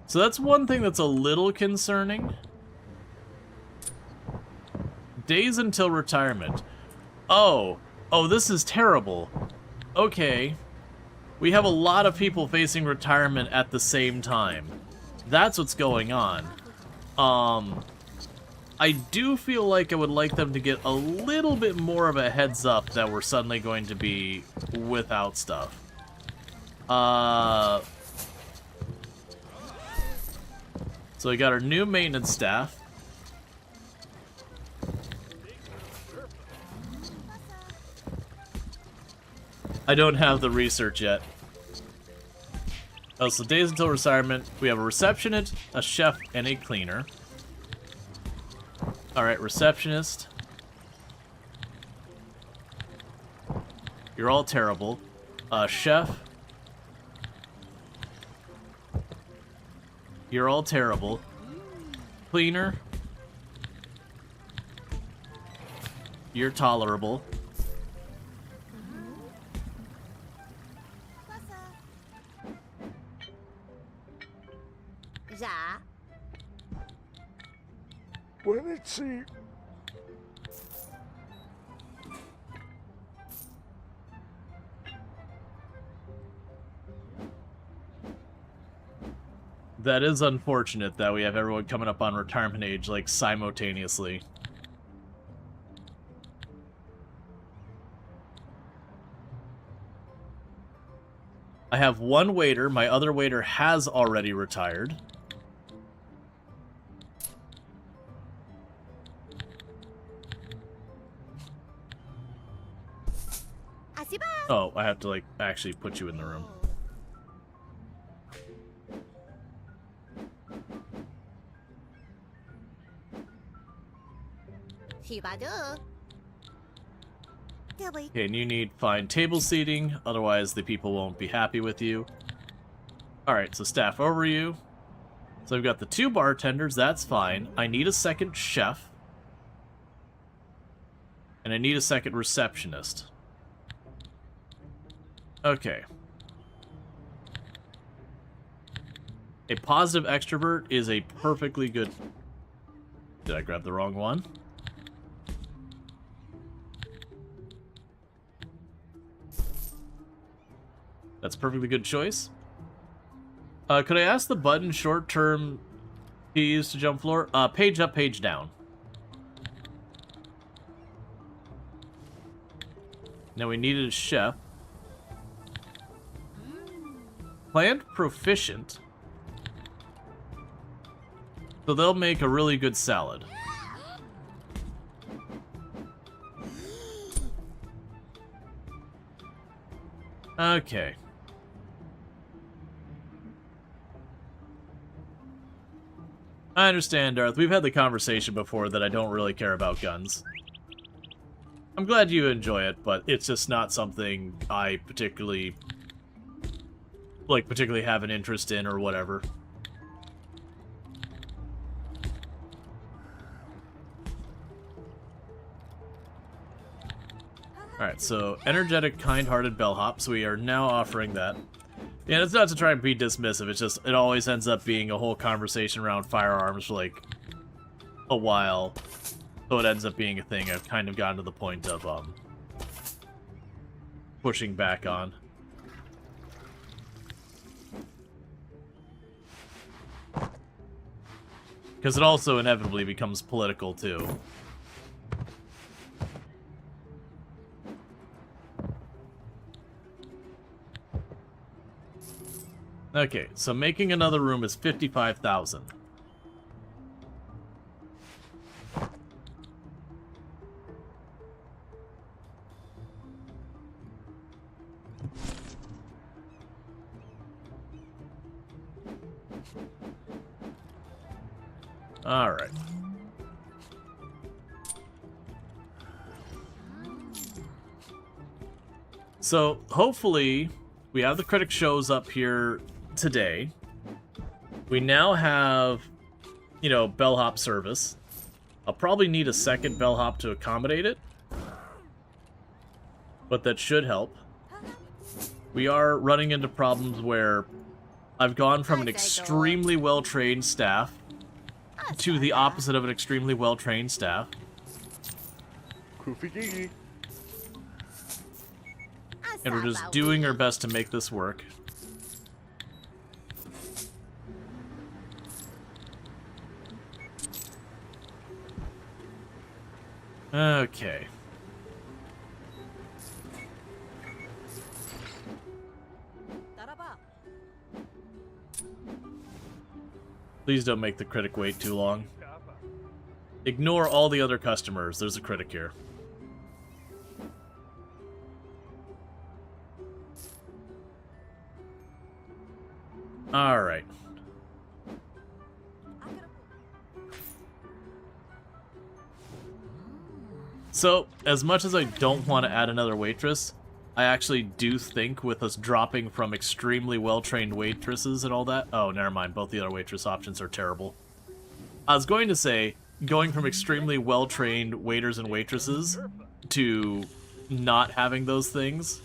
So that's one thing that's a little concerning. Days until retirement. Oh. Oh, this is terrible. Okay. We have a lot of people facing retirement at the same time. That's what's going on. I do feel like I would like them to get a little bit more of a heads up that we're suddenly going to be without stuff. So we got our new maintenance staff. I don't have the research yet. Oh, so days until retirement. We have a receptionist, a chef, and a cleaner. Alright, receptionist. You're all terrible. Chef. You're all terrible. Cleaner. You're tolerable. Ja. When it's the... That is unfortunate that we have everyone coming up on retirement age, like, simultaneously. I have one waiter. My other waiter has already retired. Asiba. Oh, I have to, like, actually put you in the room. Hibadu. Okay, and you need fine table seating, otherwise the people won't be happy with you. Alright, so staff over you. So I've got the 2 bartenders, that's fine. I need a second chef. And I need a second receptionist. Okay. A positive extrovert is a perfectly good... Did I grab the wrong one? That's a perfectly good choice. Could I ask the button short-term keys to jump floor? Page up, page down. Now we needed a chef. Plant proficient. So they'll make a really good salad. Okay. I understand, Darth. We've had the conversation before that I don't really care about guns. I'm glad you enjoy it, but it's just not something I particularly have an interest in or whatever. Alright, so energetic, kind-hearted bellhop, so we are now offering that. Yeah, it's not to try and be dismissive, it's just, it always ends up being a whole conversation around firearms for, like, a while. So it ends up being a thing I've kind of gotten to the point of, pushing back on. Because it also inevitably becomes political, too. Okay, so making another room is 55,000. All right. So, hopefully, we have the critic shows up here today. We now have, you know, bellhop service. I'll probably need a second bellhop to accommodate it, but that should help. We are running into problems where I've gone from an extremely well-trained staff to the opposite of an extremely well-trained staff. Koofy. And we're just doing our best to make this work. Okay. Please don't make the critic wait too long. Ignore all the other customers. There's a critic here. Alright. So, as much as I don't want to add another waitress, I actually do think with us dropping from extremely well-trained waitresses and all that... Oh, never mind. Both the other waitress options are terrible. I was going to say, going from extremely well-trained waiters and waitresses to not having those things.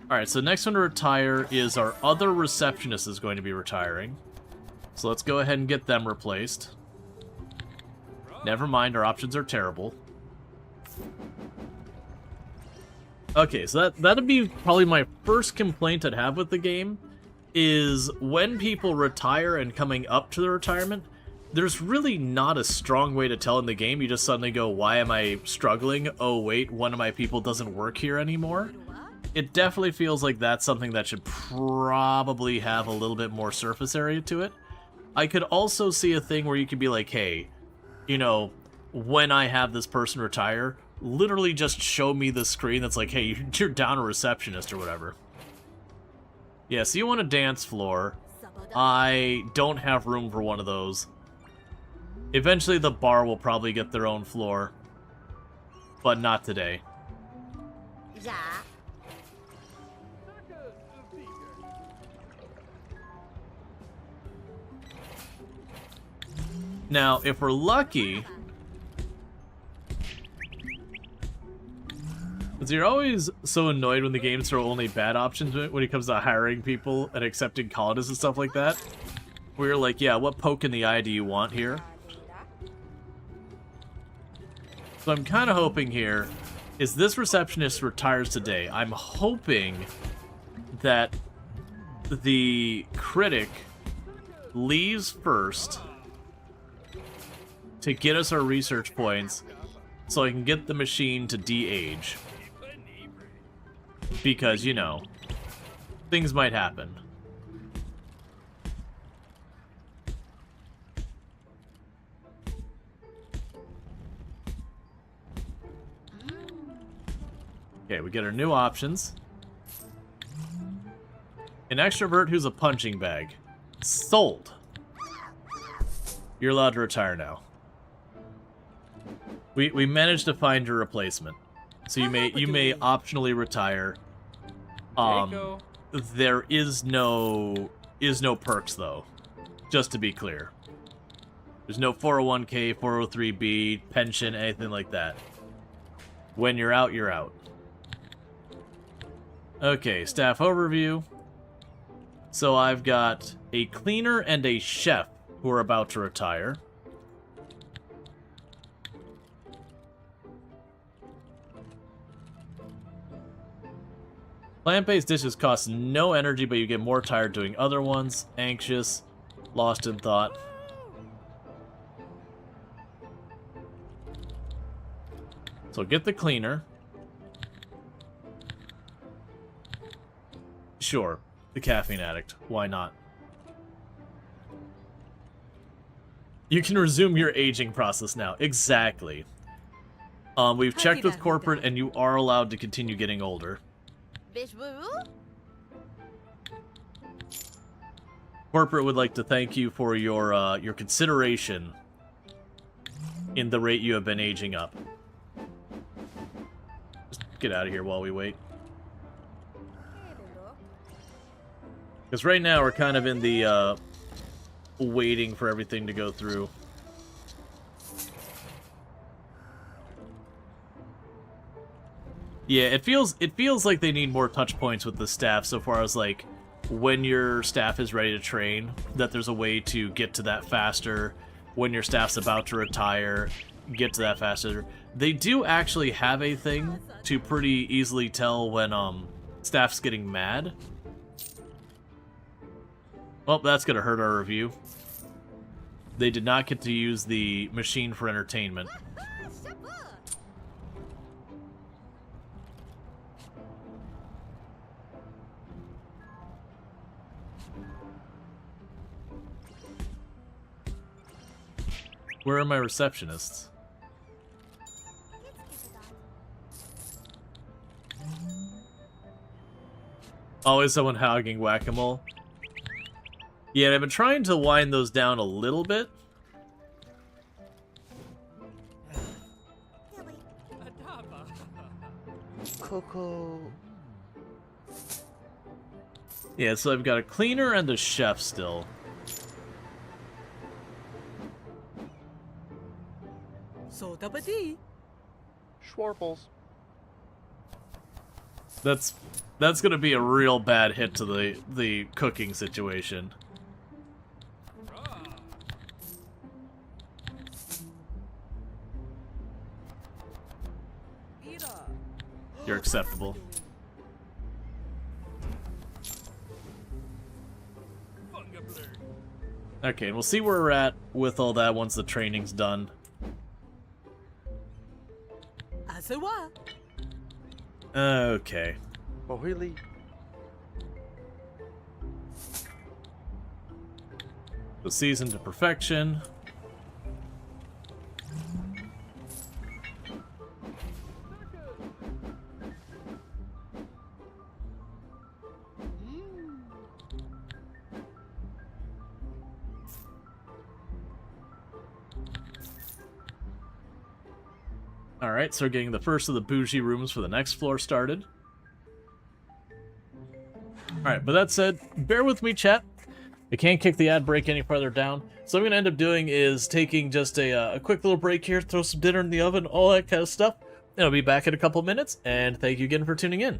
Alright, so next one to retire is our other receptionist is going to be retiring. So let's go ahead and get them replaced. Never mind, our options are terrible. Okay, so that'd be probably my first complaint I'd have with the game, is when people retire and coming up to the retirement, there's really not a strong way to tell in the game. You just suddenly go, why am I struggling? Oh wait, one of my people doesn't work here anymore. It definitely feels like that's something that should probably have a little bit more surface area to it. I could also see a thing where you could be like, hey, you know, when I have this person retire, literally just show me the screen that's like, hey, you're down a receptionist or whatever. Yeah, so you want a dance floor. I don't have room for one of those. Eventually the bar will probably get their own floor, but not today. Yeah. Now, if we're lucky... Because you're always so annoyed when the games throw only bad options when it comes to hiring people and accepting colonists and stuff like that. Where you're like, yeah, what poke in the eye do you want here? So I'm kind of hoping here, is this receptionist retires today. I'm hoping that the critic leaves first to get us our research points so I can get the machine to de-age. Because, you know, things might happen. Okay, we get our new options. An extrovert who's a punching bag. Sold. You're allowed to retire now. We managed to find your replacement. So you may optionally retire. There is no perks though. Just to be clear. There's no 401k, 403b, pension, anything like that. When you're out, you're out. Okay, staff overview. So I've got a cleaner and a chef who are about to retire. Plant-based dishes cost no energy, but you get more tired doing other ones. Anxious. Lost in thought. So get the cleaner. Sure, the caffeine addict. Why not? You can resume your aging process now. Exactly. We've checked with corporate, and you are allowed to continue getting older. Corporate would like to thank you for your consideration in the rate you have been aging up. Just get out of here while we wait. Because right now we're kind of in the waiting for everything to go through. Yeah, it feels like they need more touch points with the staff so far as like when your staff is ready to train, that there's a way to get to that faster. When your staff's about to retire, get to that faster. They do actually have a thing to pretty easily tell when staff's getting mad. Well, that's gonna hurt our review. They did not get to use the machine for entertainment. Where are my receptionists? Always someone hogging whack-a-mole. Yeah, I've been trying to wind those down a little bit. Coco. Yeah, so I've got a cleaner and a chef still. Schwarples. That's gonna be a real bad hit to the cooking situation. You're acceptable. Okay, we'll see where we're at with all that once the training's done. Okay. Mohili. The season to perfection. Alright, so we're getting the first of the bougie rooms for the next floor started. Alright, but that said, bear with me, chat. I can't kick the ad break any farther down. So what I'm going to end up doing is taking just a quick little break here, throw some dinner in the oven, all that kind of stuff. And I'll be back in a couple minutes, and thank you again for tuning in.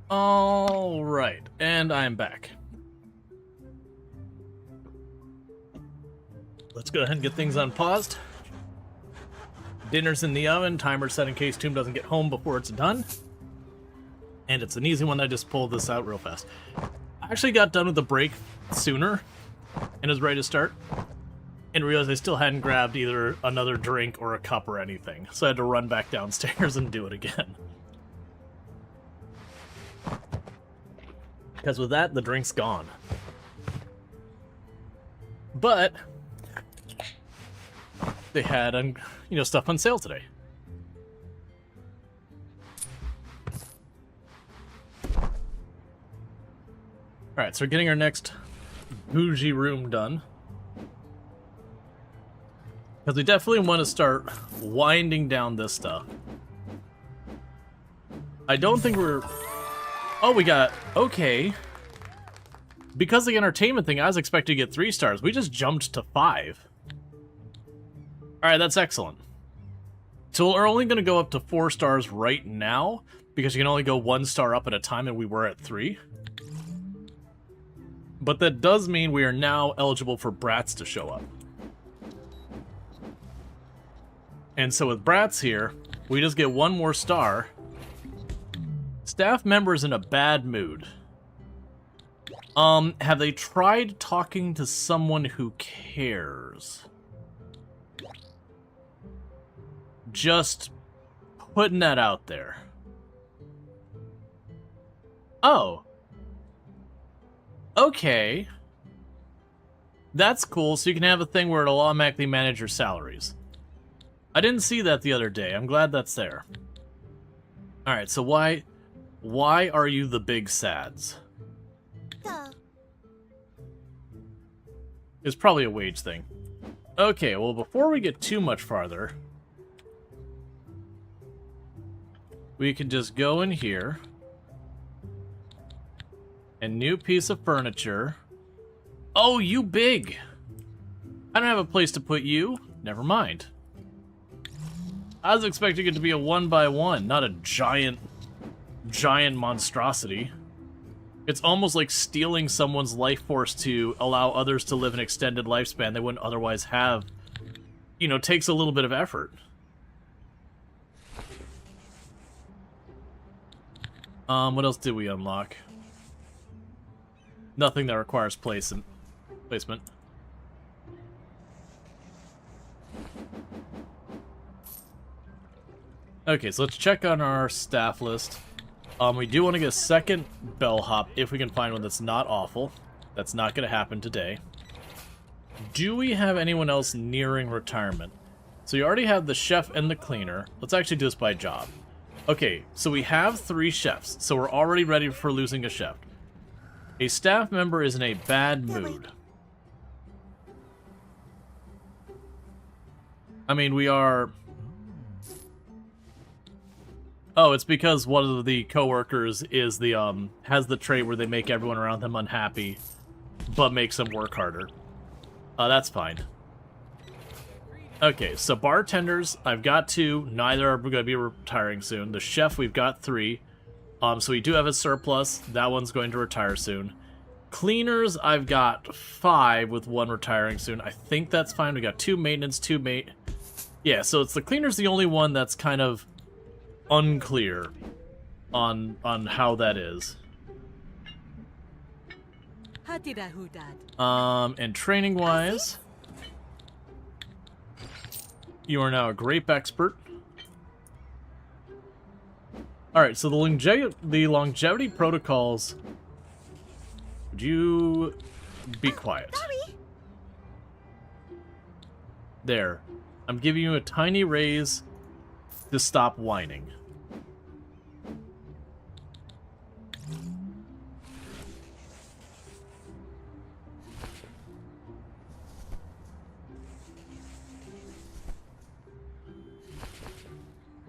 All right, and I'm back. Let's go ahead and get things unpaused. Dinner's in the oven, timer set in case Tomb doesn't get home before it's done. And it's an easy one. I just pulled this out real fast. I actually got done with the break sooner and was ready to start, and realized I still hadn't grabbed either another drink or a cup or anything, so I had to run back downstairs and do it again. Because with that, the drink's gone. But they had, stuff on sale today. Alright, so we're getting our next bougie room done. Because we definitely want to start winding down this stuff. I don't think we're... Oh, we got... Okay. Because of the entertainment thing, I was expecting to get 3 stars. We just jumped to 5. Alright, that's excellent. So we're only going to go up to 4 stars right now, because you can only go 1 star up at a time, and we were at 3. But that does mean we are now eligible for brats to show up. And so with brats here, we just get 1 more star. Staff member's in a bad mood. Have they tried talking to someone who cares? Just putting that out there. Oh. Okay. That's cool, so you can have a thing where it'll automatically manage your salaries. I didn't see that the other day. I'm glad that's there. Alright, so why are you the big sads? Duh. It's probably a wage thing. Okay, well, before we get too much farther, we can just go in here. And new piece of furniture. Oh, you big! I don't have a place to put you. Never mind. I was expecting it to be a 1x1, not a giant monstrosity. It's almost like stealing someone's life force to allow others to live an extended lifespan they wouldn't otherwise have. You know, takes a little bit of effort. What else did we unlock? Nothing that requires placement. Okay, so let's check on our staff list. We do want to get a second bellhop if we can find one that's not awful. That's not going to happen today. Do we have anyone else nearing retirement? So you already have the chef and the cleaner. Let's actually do this by job. Okay, so we have 3 chefs, so we're already ready for losing a chef. A staff member is in a bad mood. I mean, we are... Oh, it's because one of the coworkers is the, has the trait where they make everyone around them unhappy, but makes them work harder. That's fine. Okay, so bartenders, I've got 2. Neither are going to be retiring soon. The chef, we've got 3. So we do have a surplus. That one's going to retire soon. Cleaners, I've got 5 with 1 retiring soon. I think that's fine. We got 2 maintenance, 2 mate. Yeah, so it's the cleaner's the only one that's kind of unclear on how that is. And training wise, you are now a grape expert. Alright, so the longevity protocols. Would you be quiet? Sorry. There. I'm giving you a tiny raise to stop whining.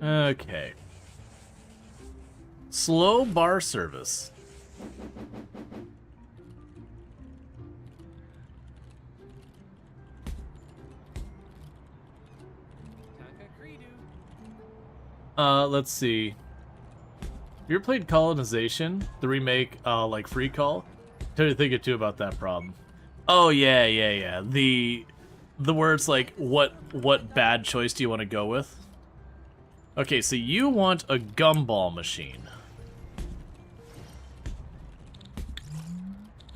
Okay. Slow bar service. Let's see. You ever played Colonization, the remake, like Free Call? Tell you thinking too about that problem. Oh yeah. The where it's like, what bad choice do you want to go with? Okay, so you want a gumball machine.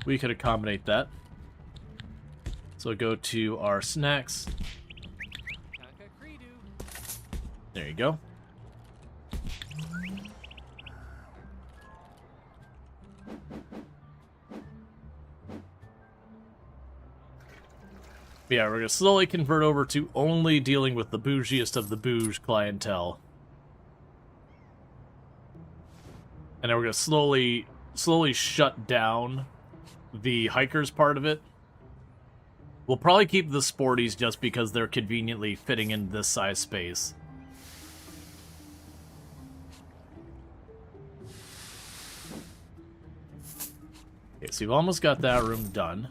We could accommodate that. So go to our snacks. There you go. Yeah, we're going to slowly convert over to only dealing with the bougiest of the bouge clientele. And then we're going to slowly shut down the hikers part of it. We'll probably keep the sporties just because they're conveniently fitting in this size space. Okay, so we've almost got that room done.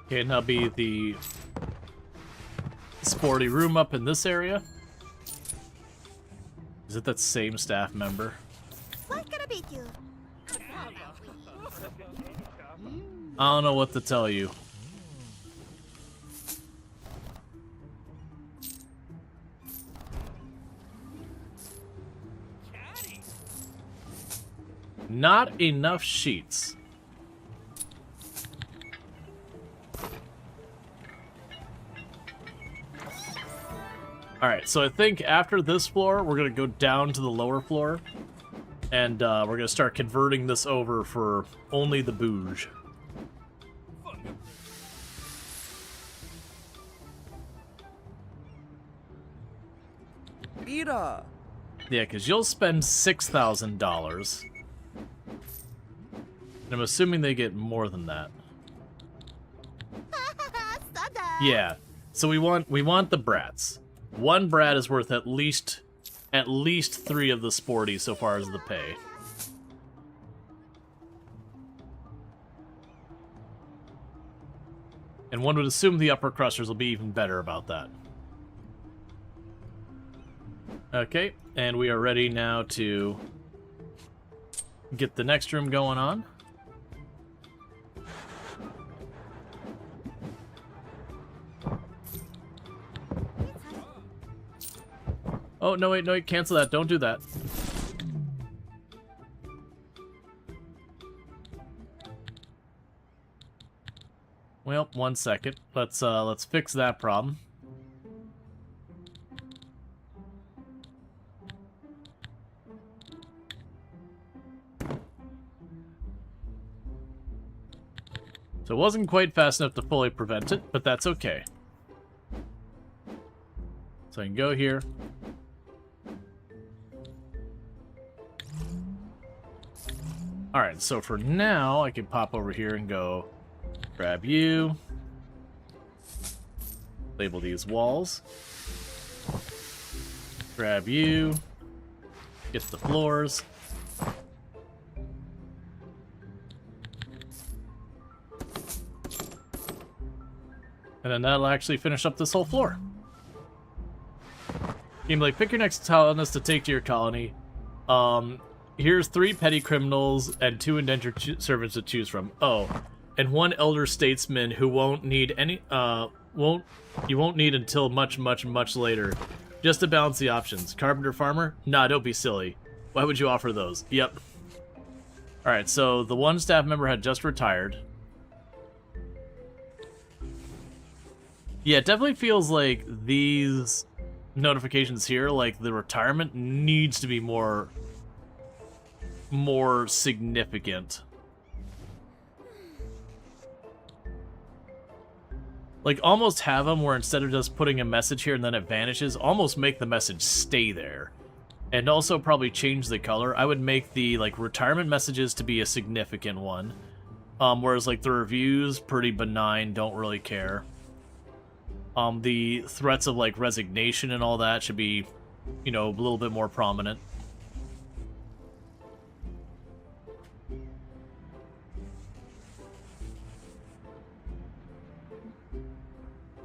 Okay, and that'll be the sporty room up in this area. Is it that same staff member? What can I beat you? I don't know what to tell you. Not enough sheets. Alright, so I think after this floor, we're going to go down to the lower floor. And we're going to start converting this over for only the bouge. Mira! Yeah, because you'll spend $6,000. And I'm assuming they get more than that. Yeah, so we want the brats. One brat is worth at least 3 of the sporties so far as the pay. And one would assume the upper crusters will be even better about that. Okay, and we are ready now to get the next room going on. Oh, no, wait, cancel that. Don't do that. Well, 1 second. Let's fix that problem. So it wasn't quite fast enough to fully prevent it, but that's okay. So I can go here. Alright, so for now, I can pop over here and go grab you. Label these walls. Grab you. Get the floors. And then that'll actually finish up this whole floor. Game like, pick your next colonist to take to your colony. Here's 3 petty criminals and 2 indentured servants to choose from. Oh, and 1 elder statesman who won't need any, you won't need until much later. Just to balance the options. Carpenter, farmer? Nah, don't be silly. Why would you offer those? Yep. Alright, so the 1 staff member had just retired. Yeah, it definitely feels like these notifications here, like the retirement, needs to be more significant. Like, almost have them where instead of just putting a message here and then it vanishes, almost make the message stay there. And also probably change the color. I would make the, like, retirement messages to be a significant one. Whereas, like, the reviews, pretty benign, don't really care. The threats of, like, resignation and all that should be, you know, a little bit more prominent.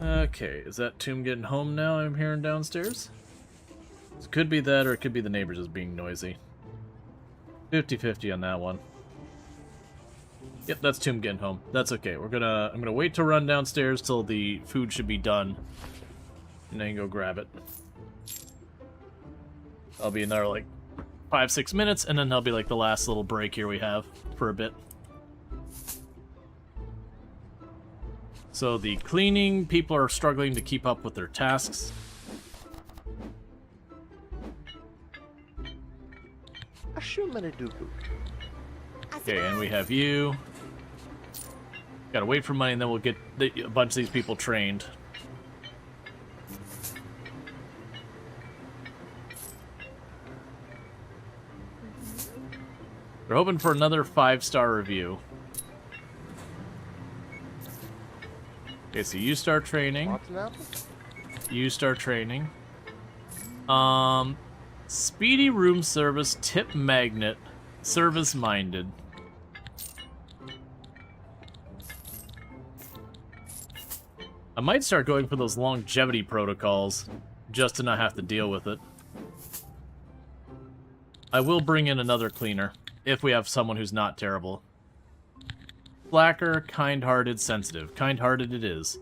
Okay, is that tomb getting home now I'm hearing downstairs? It could be that, or it could be the neighbors just being noisy. 50-50 on that one. Yep, that's tomb getting home. That's okay. I'm gonna wait to run downstairs till the food should be done. And then go grab it. I'll be in there like 5-6 minutes, and then that'll be like the last little break here we have for a bit. So the cleaning, people are struggling to keep up with their tasks. Okay, and we have you. Gotta wait for money, and then we'll get a bunch of these people trained. We're hoping for another 5-star review. Okay, so you start training. You start training. Speedy room service, tip magnet, service-minded. I might start going for those longevity protocols, just to not have to deal with it. I will bring in another cleaner, if we have someone who's not terrible. Slacker, kind-hearted, sensitive. Kind-hearted it is.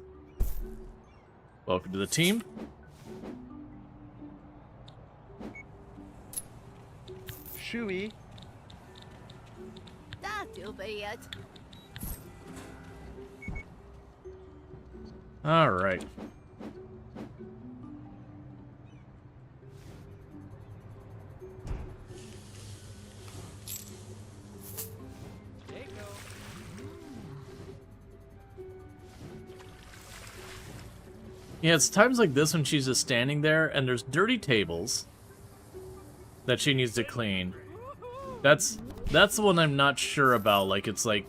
Welcome to the team. Shooey. That'll be it. All right. Yeah, it's times like this when she's just standing there and there's dirty tables that she needs to clean. That's the one I'm not sure about. Like, it's like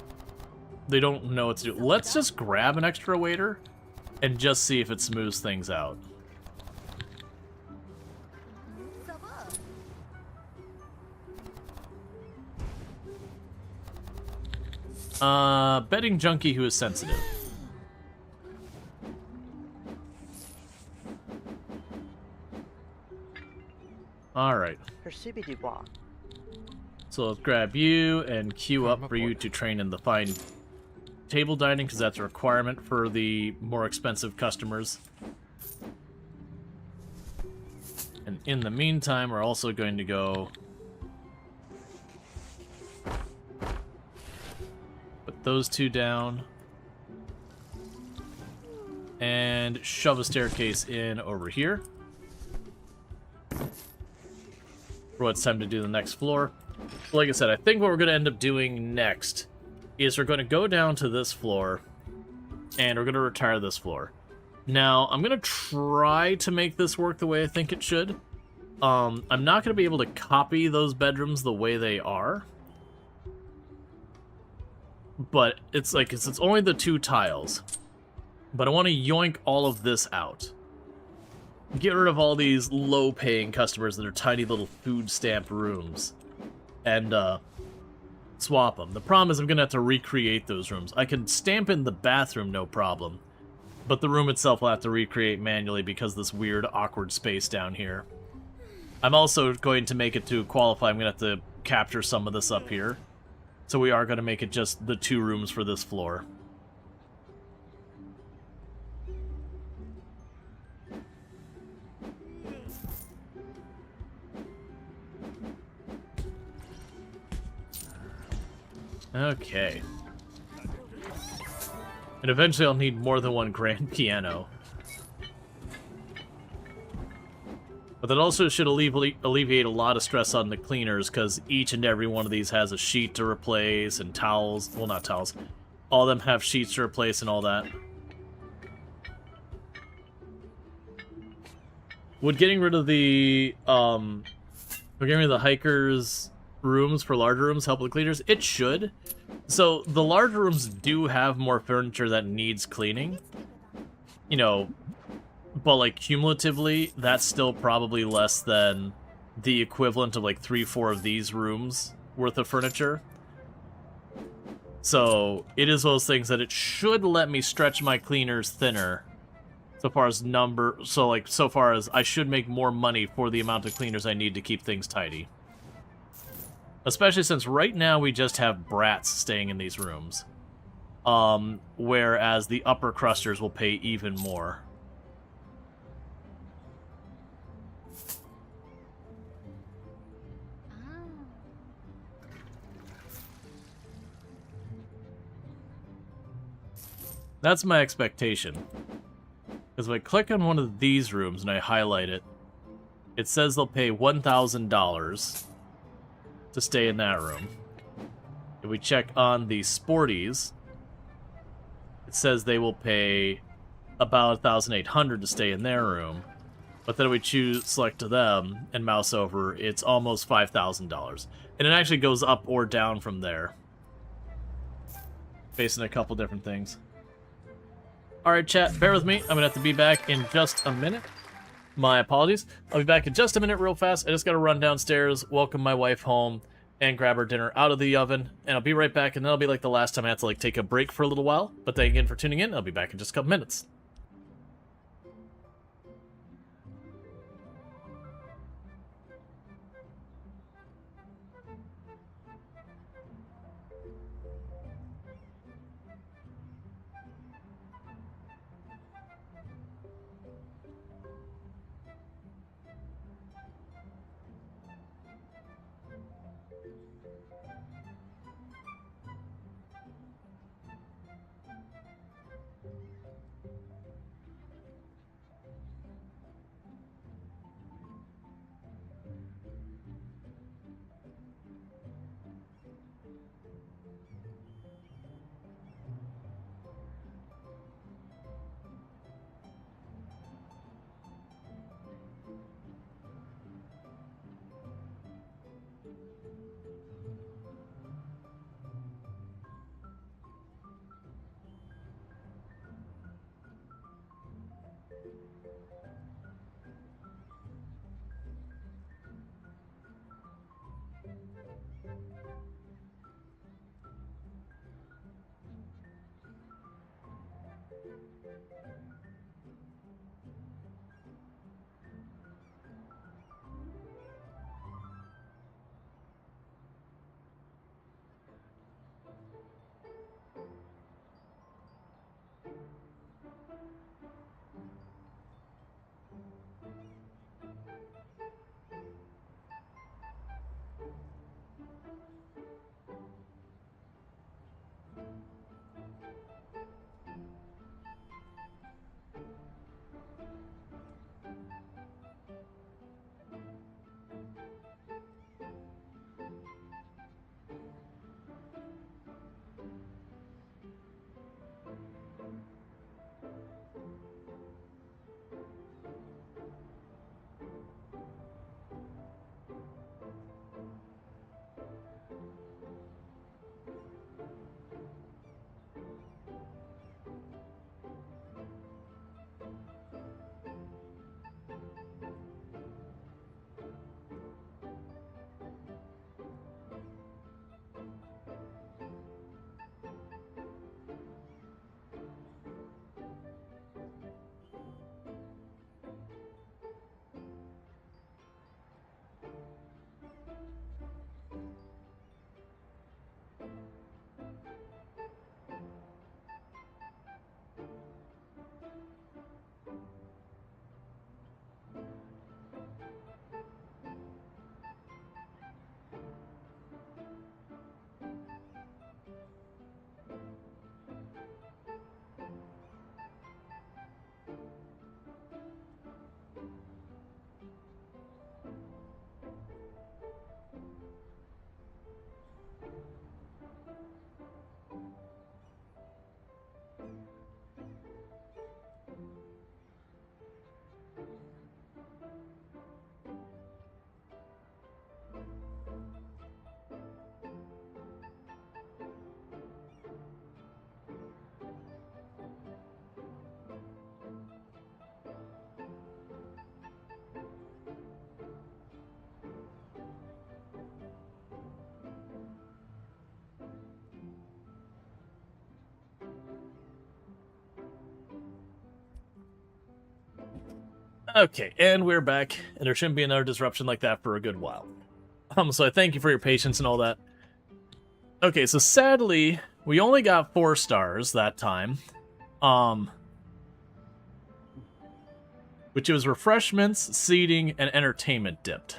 they don't know what to do. Let's just grab an extra waiter and just see if it smooths things out. Betting junkie who is sensitive. Alright. So let's grab you and queue up for you to train in the fine table dining, because that's a requirement for the more expensive customers. And in the meantime, we're also going to go put those two down and shove a staircase in over here. For it's time to do the next floor. Like I said, I think what we're going to end up doing next is we're going to go down to this floor and we're going to retire this floor. Now, I'm going to try to make this work the way I think it should. I'm not going to be able to copy those bedrooms the way they are. But it's like, it's only the 2 tiles. But I want to yoink all of this out. Get rid of all these low-paying customers that are tiny little food stamp rooms. And, swap them. The problem is I'm going to have to recreate those rooms. I can stamp in the bathroom, no problem. But the room itself will have to recreate manually because of this weird, awkward space down here. I'm also going to make it to qualify. I'm going to have to capture some of this up here. So we are going to make it just the 2 rooms for this floor. Okay. And eventually I'll need more than 1 grand piano. But that also should alleviate a lot of stress on the cleaners, because each and every one of these has a sheet to replace and towels. Well, not towels. All of them have sheets to replace and all that. Would getting rid of the hikers' rooms for larger rooms help with cleaners? It should. So the larger rooms do have more furniture that needs cleaning. You know, but like cumulatively, that's still probably less than the equivalent of like 3-4 of these rooms worth of furniture. So it is those things that it should let me stretch my cleaners thinner. So far as so far as I should make more money for the amount of cleaners I need to keep things tidy. Especially since right now we just have brats staying in these rooms. Whereas the upper crusters will pay even more. That's my expectation. Because if I click on one of these rooms and I highlight it, it says they'll pay $1,000 to stay in that room. If we check on the Sporties, it says they will pay about $1,800 to stay in their room. But then we select to them and mouse over, it's almost $5,000. And it actually goes up or down from there, based on a couple different things. Alright, chat, bear with me. I'm going to have to be back in just a minute. My apologies. I'll be back in just a minute real fast. I just got to run downstairs, welcome my wife home, and grab her dinner out of the oven. And I'll be right back, and that'll be like the last time I have to like take a break for a little while. But thank you again for tuning in. I'll be back in just a couple minutes. Okay, and we're back, and there shouldn't be another disruption like that for a good while. So I thank you for your patience and all that. Okay, so sadly, we only got 4 stars that time. Which was refreshments, seating, and entertainment dipped.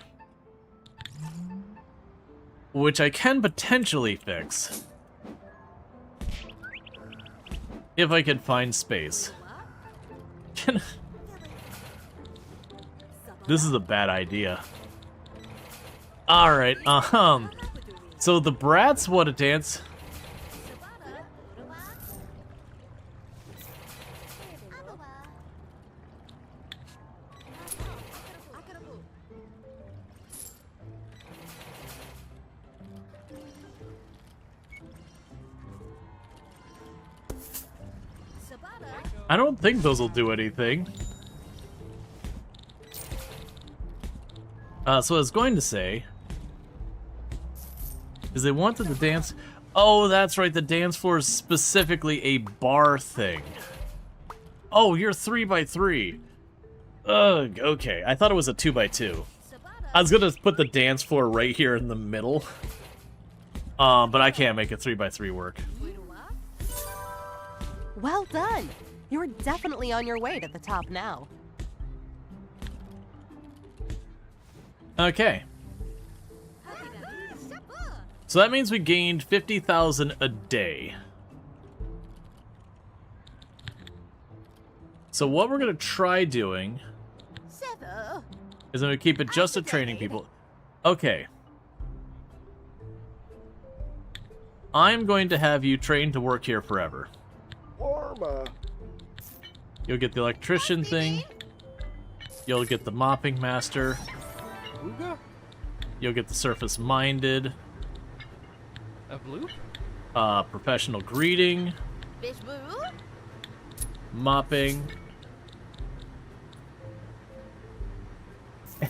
Which I can potentially fix. If I could find space. This is a bad idea. Alright, so the brats want to dance. I don't think those will do anything. So I was going to say is they wanted the dance. Oh, that's right. The dance floor is specifically a bar thing. Oh, you're 3x3. Ugh. Okay, I thought it was a 2x2. I was gonna put the dance floor right here in the middle. But I can't make a 3x3 work. Well done. You're definitely on your way to the top now. Okay. So that means we gained 50,000 a day. So what we're gonna try doing is I'm gonna keep it just to training people. Okay. I'm going to have you trained to work here forever. Warma. You'll get the electrician thing. You'll get the mopping master. You'll get the surface minded. A blue? Professional greeting. Mopping.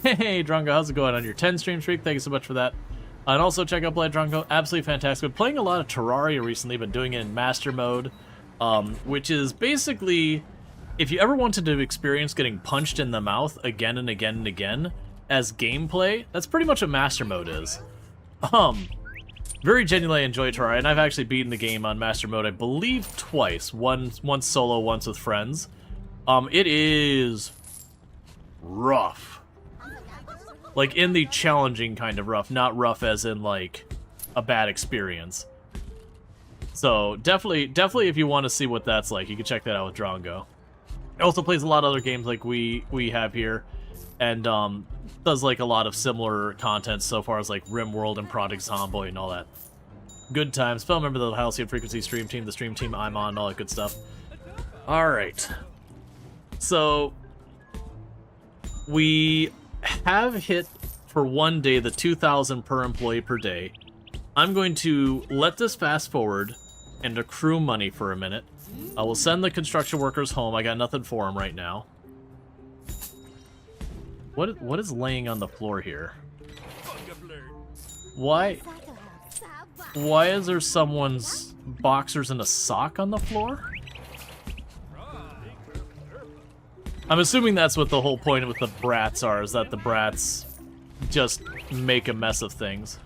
Hey, Drongo, how's it going on your 10 stream streak? Thank you so much for that. And also check out Blade Drongo, absolutely fantastic. Been playing a lot of Terraria recently, been doing it in master mode, which is basically, if you ever wanted to experience getting punched in the mouth again and again and again as gameplay, that's pretty much what master mode is. Very genuinely enjoy Terraria, and I've actually beaten the game on master mode, I believe twice. Once solo, once with friends. It is rough. Like, in the challenging kind of rough, not rough as in, like, a bad experience. So, definitely if you want to see what that's like, you can check that out with Drongo. It also plays a lot of other games like we have here, and does, like, a lot of similar content so far as, like, RimWorld and Project Zomboid and all that. Good times. Fellow member of the Halcyon Frequency stream team, the stream team I'm on, all that good stuff. Alright. So, we have hit for one day the 2,000 per employee per day. I'm going to let this fast forward and accrue money for a minute. I will send the construction workers home. I got nothing for them right now. What is laying on the floor here? Why is there someone's boxers and a sock on the floor? I'm assuming that's what the whole point with the brats are, is that the brats just make a mess of things.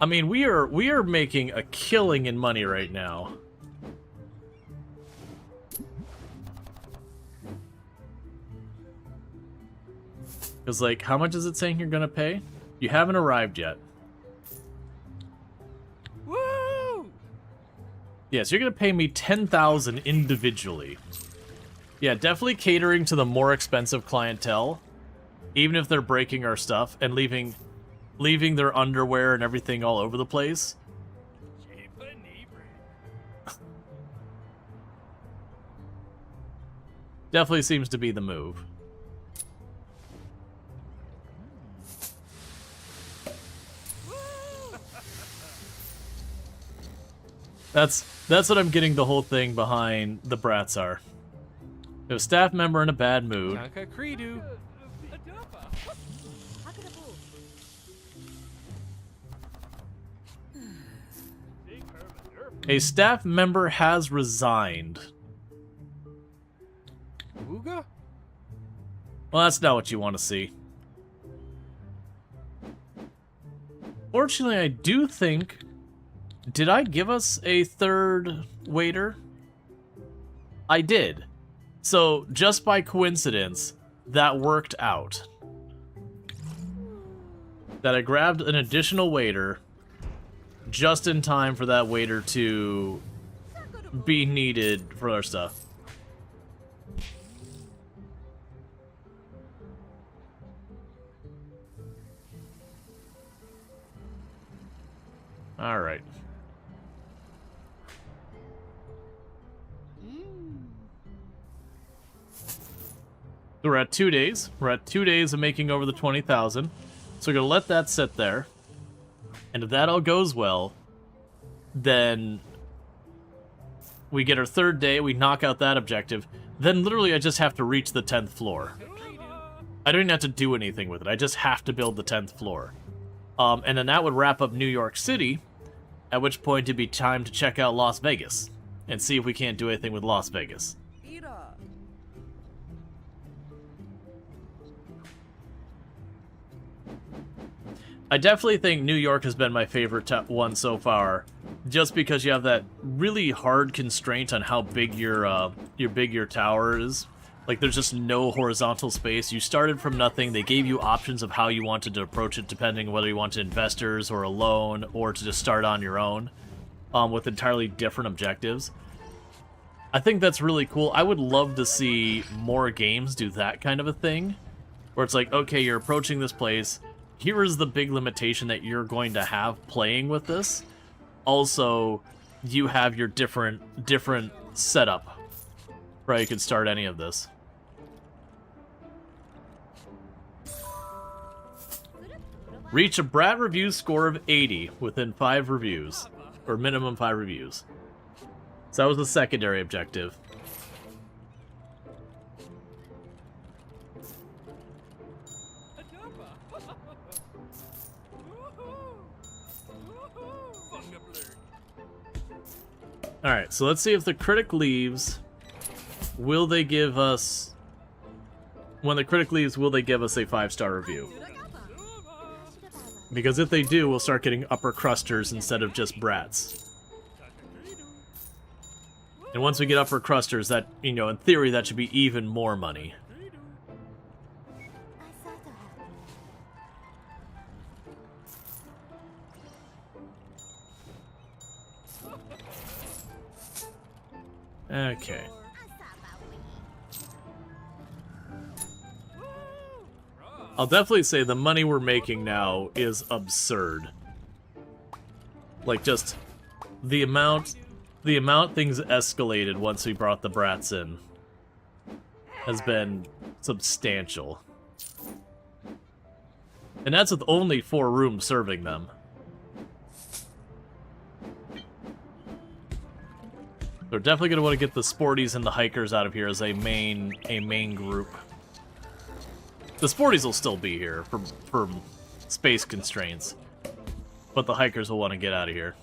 I mean, we are making a killing in money right now. Because, like, how much is it saying you're gonna pay? You haven't arrived yet. Woo! Yes, you're gonna pay me 10,000 individually. Yeah, definitely catering to the more expensive clientele, even if they're breaking our stuff and leaving their underwear and everything all over the place. Definitely seems to be the move. That's what I'm getting the whole thing behind the brats are. We have a staff member in a bad mood. A staff member has resigned. Ooga? Well, that's not what you want to see. Fortunately, I do think... Did I give us a third waiter? I did. So, just by coincidence, that worked out. That I grabbed an additional waiter just in time for that waiter to be needed for other stuff. All right. So we're at 2 days. We're at 2 days of making over the 20,000. So we're going to let that sit there. And if that all goes well, then we get our third day, we knock out that objective. Then literally I just have to reach the 10th floor. I don't even have to do anything with it. I just have to build the 10th floor. And then that would wrap up New York City, at which point it'd be time to check out Las Vegas and see if we can't do anything with Las Vegas. I definitely think New York has been my favorite one so far, just because you have that really hard constraint on how big your tower is. Like, there's just no horizontal space. You started from nothing. They gave you options of how you wanted to approach it, depending whether you wanted investors or a loan or to just start on your own, with entirely different objectives. I think that's really cool. I would love to see more games do that kind of a thing, where it's like, okay, you're approaching this place. Here is the big limitation that you're going to have playing with this. Also, you have your different setup, right? You can start any of this. Reach a Brat review score of 80 within 5 reviews, or minimum 5 reviews. So that was the secondary objective. Alright, so let's see if the critic leaves. Will they give us... When the critic leaves, will they give us a 5-star review? Because if they do, we'll start getting upper crusters instead of just brats. And once we get upper crusters, that, you know, in theory, that should be even more money. Okay. I'll definitely say the money we're making now is absurd. Like, just the amount things escalated once we brought the brats in has been substantial. And that's with only 4 rooms serving them. They're definitely going to want to get the sporties and the hikers out of here as a main group. The sporties will still be here for space constraints, but the hikers will want to get out of here.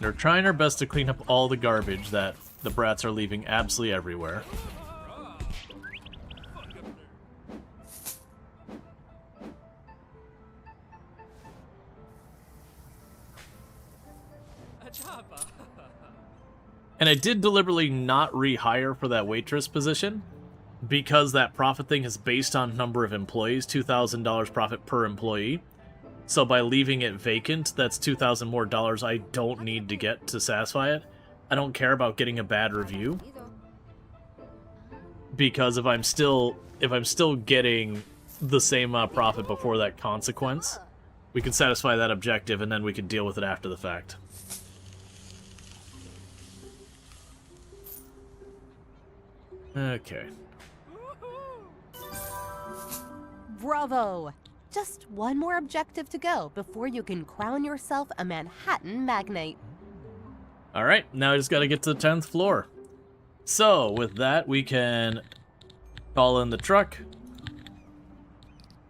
They're trying their best to clean up all the garbage that the brats are leaving absolutely everywhere. And I did deliberately not rehire for that waitress position, because that profit thing is based on number of employees, $2,000 profit per employee. So by leaving it vacant, that's $2,000 more dollars I don't need to get to satisfy it. I don't care about getting a bad review, because if I'm still getting the same profit before that consequence, we can satisfy that objective and then we can deal with it after the fact. Okay. Bravo! Just one more objective to go before you can crown yourself a Manhattan magnate. Alright, now I just gotta get to the 10th floor. So, with that, we can call in the truck.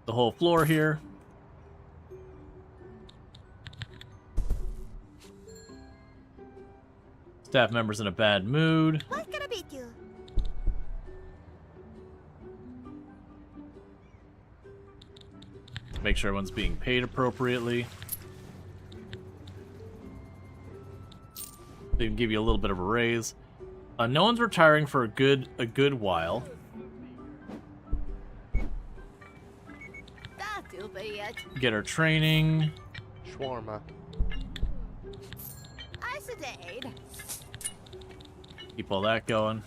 The whole floor here. Staff members in a bad mood. What can I beat you? Make sure everyone's being paid appropriately. They can give you a little bit of a raise. No one's retiring for a good while. That'll be it. Get our training. Shawarma. I sedate. Keep all that going.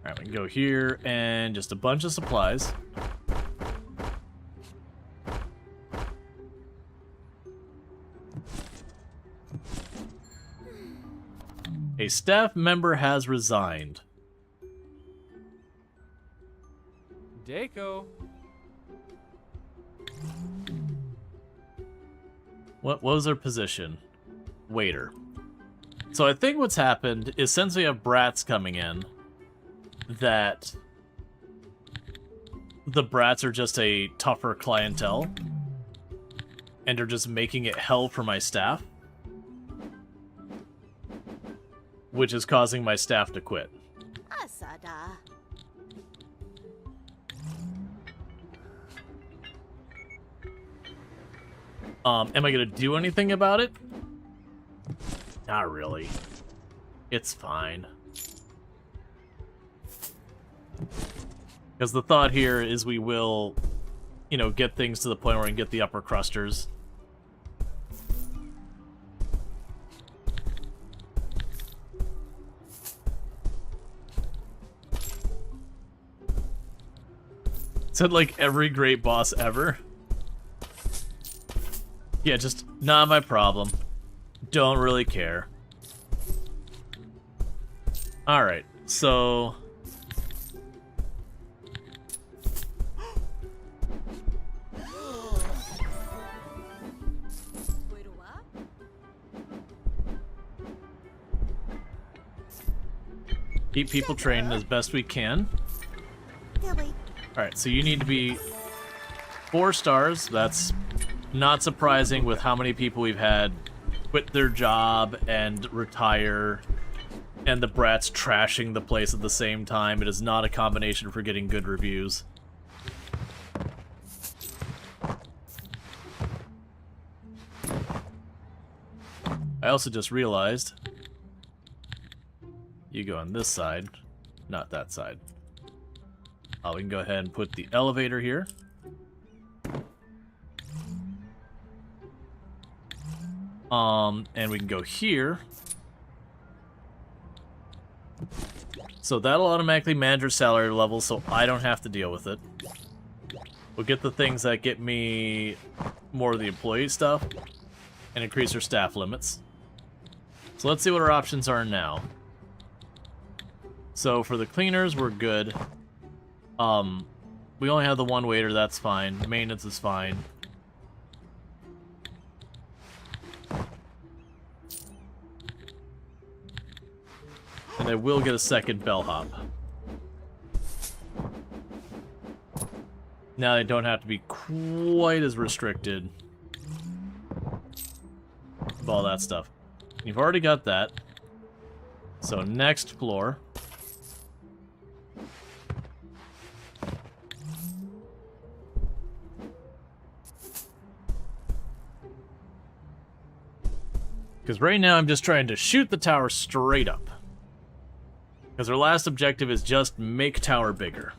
Alright, we can go here and just a bunch of supplies. A staff member has resigned. Deco. What was their position? Waiter. So I think what's happened is since we have brats coming in, that the brats are just a tougher clientele and are just making it hell for my staff, which is causing my staff to quit. Asada. Am I gonna do anything about it? Not really. It's fine. Because the thought here is we will, you know, get things to the point where we can get the upper crusters. Said like every great boss ever. Yeah, just not my problem. Don't really care. Alright, so... keep people trained as best we can. Dilly. Alright, so you need to be 4 stars. That's not surprising with how many people we've had quit their job and retire, and the brats trashing the place at the same time. It is not a combination for getting good reviews. I also just realized you go on this side, not that side. We can go ahead and put the elevator here. And we can go here. So that'll automatically manage your salary level, so I don't have to deal with it. We'll get the things that get me more of the employee stuff and increase our staff limits. So let's see what our options are now. So for the cleaners, we're good. We only have the 1 waiter, that's fine. Maintenance is fine. And I will get a second bellhop. Now they don't have to be quite as restricted with all that stuff. You've already got that. So next floor. Because right now I'm just trying to shoot the tower straight up. Because our last objective is just make tower bigger.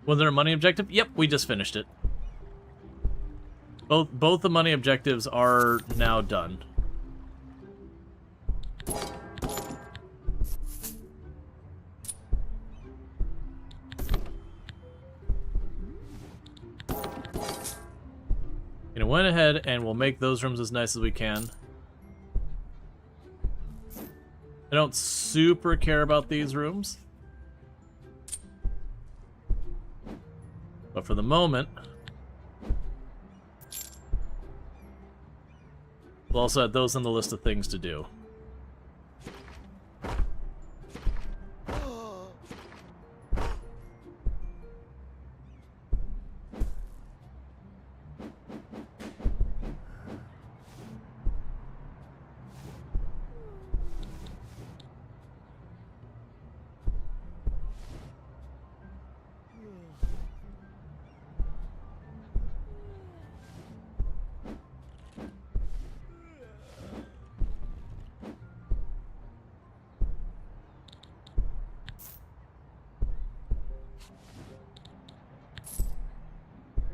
Was there a money objective? Yep, we just finished it. Both the money objectives are now done. And went ahead and we'll make those rooms as nice as we can. I don't super care about these rooms. But for the moment, we'll also add those on the list of things to do.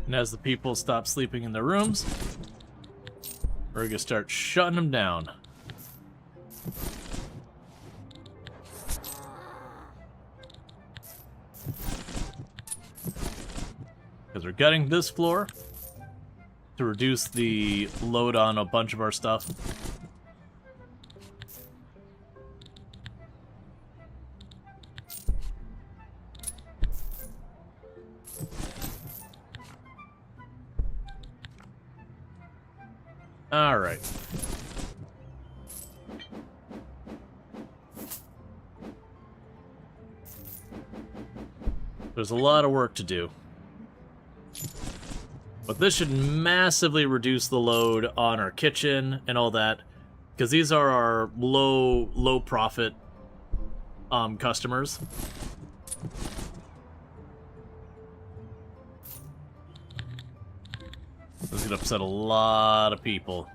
And as the people stop sleeping in their rooms, we're gonna start shutting them down. Because we're gutting this floor to reduce the load on a bunch of our stuff. Alright. There's a lot of work to do. But this should massively reduce the load on our kitchen and all that. Because these are our low profit customers. This is gonna upset a lot of people.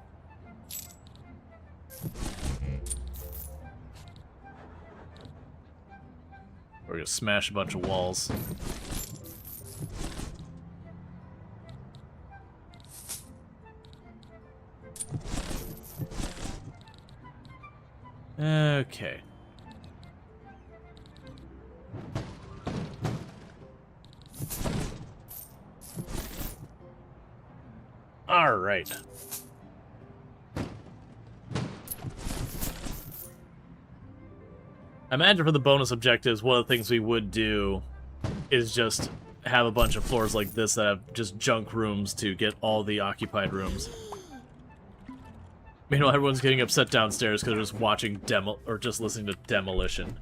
We're gonna smash a bunch of walls. Okay. All right. I imagine for the bonus objectives, one of the things we would do is just have a bunch of floors like this that have just junk rooms to get all the occupied rooms. Meanwhile, everyone's getting upset downstairs because they're just watching or just listening to demolition.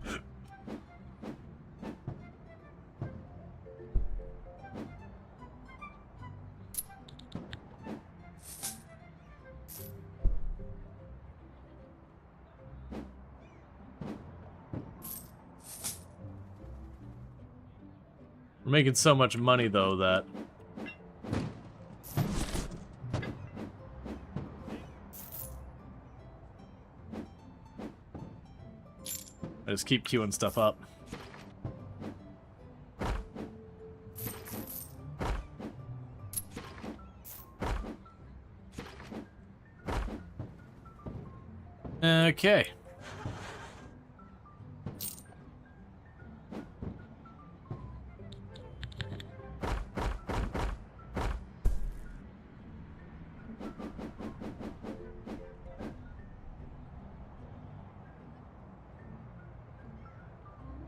We're making so much money, though, that I just keep queuing stuff up. Okay.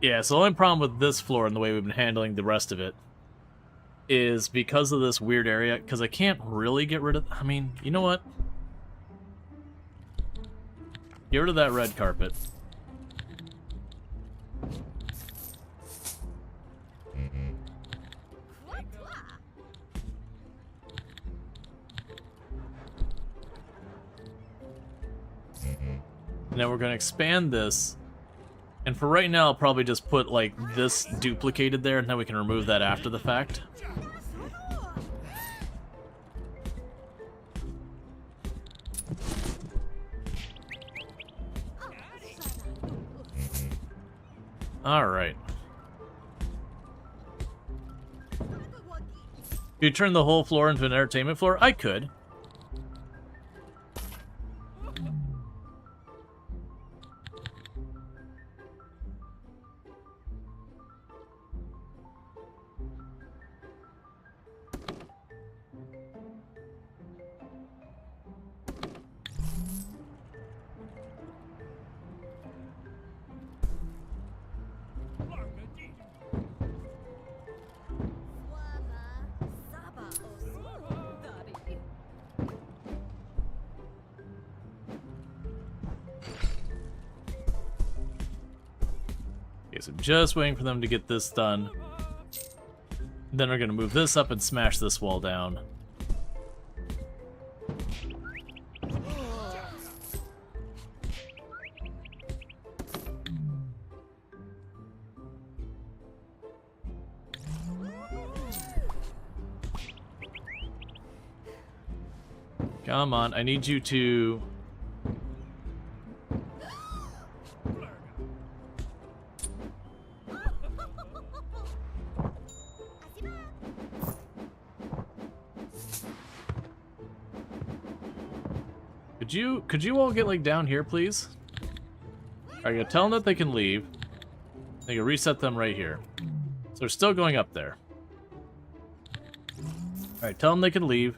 Yeah, so the only problem with this floor and the way we've been handling the rest of it is because of this weird area, because I can't really get rid of... I mean, you know what? Get rid of that red carpet. Now we're going to expand this. And for right now, I'll probably just put, like, this duplicated there, and then we can remove that after the fact. Alright. Could you turn the whole floor into an entertainment floor? I could. so just waiting for them to get this done. Then we're gonna move this up and smash this wall down. Come on, I need you to... Could you all get like down here, please? Alright, tell them that they can leave. They can reset them right here. So they're still going up there. Alright, tell them they can leave.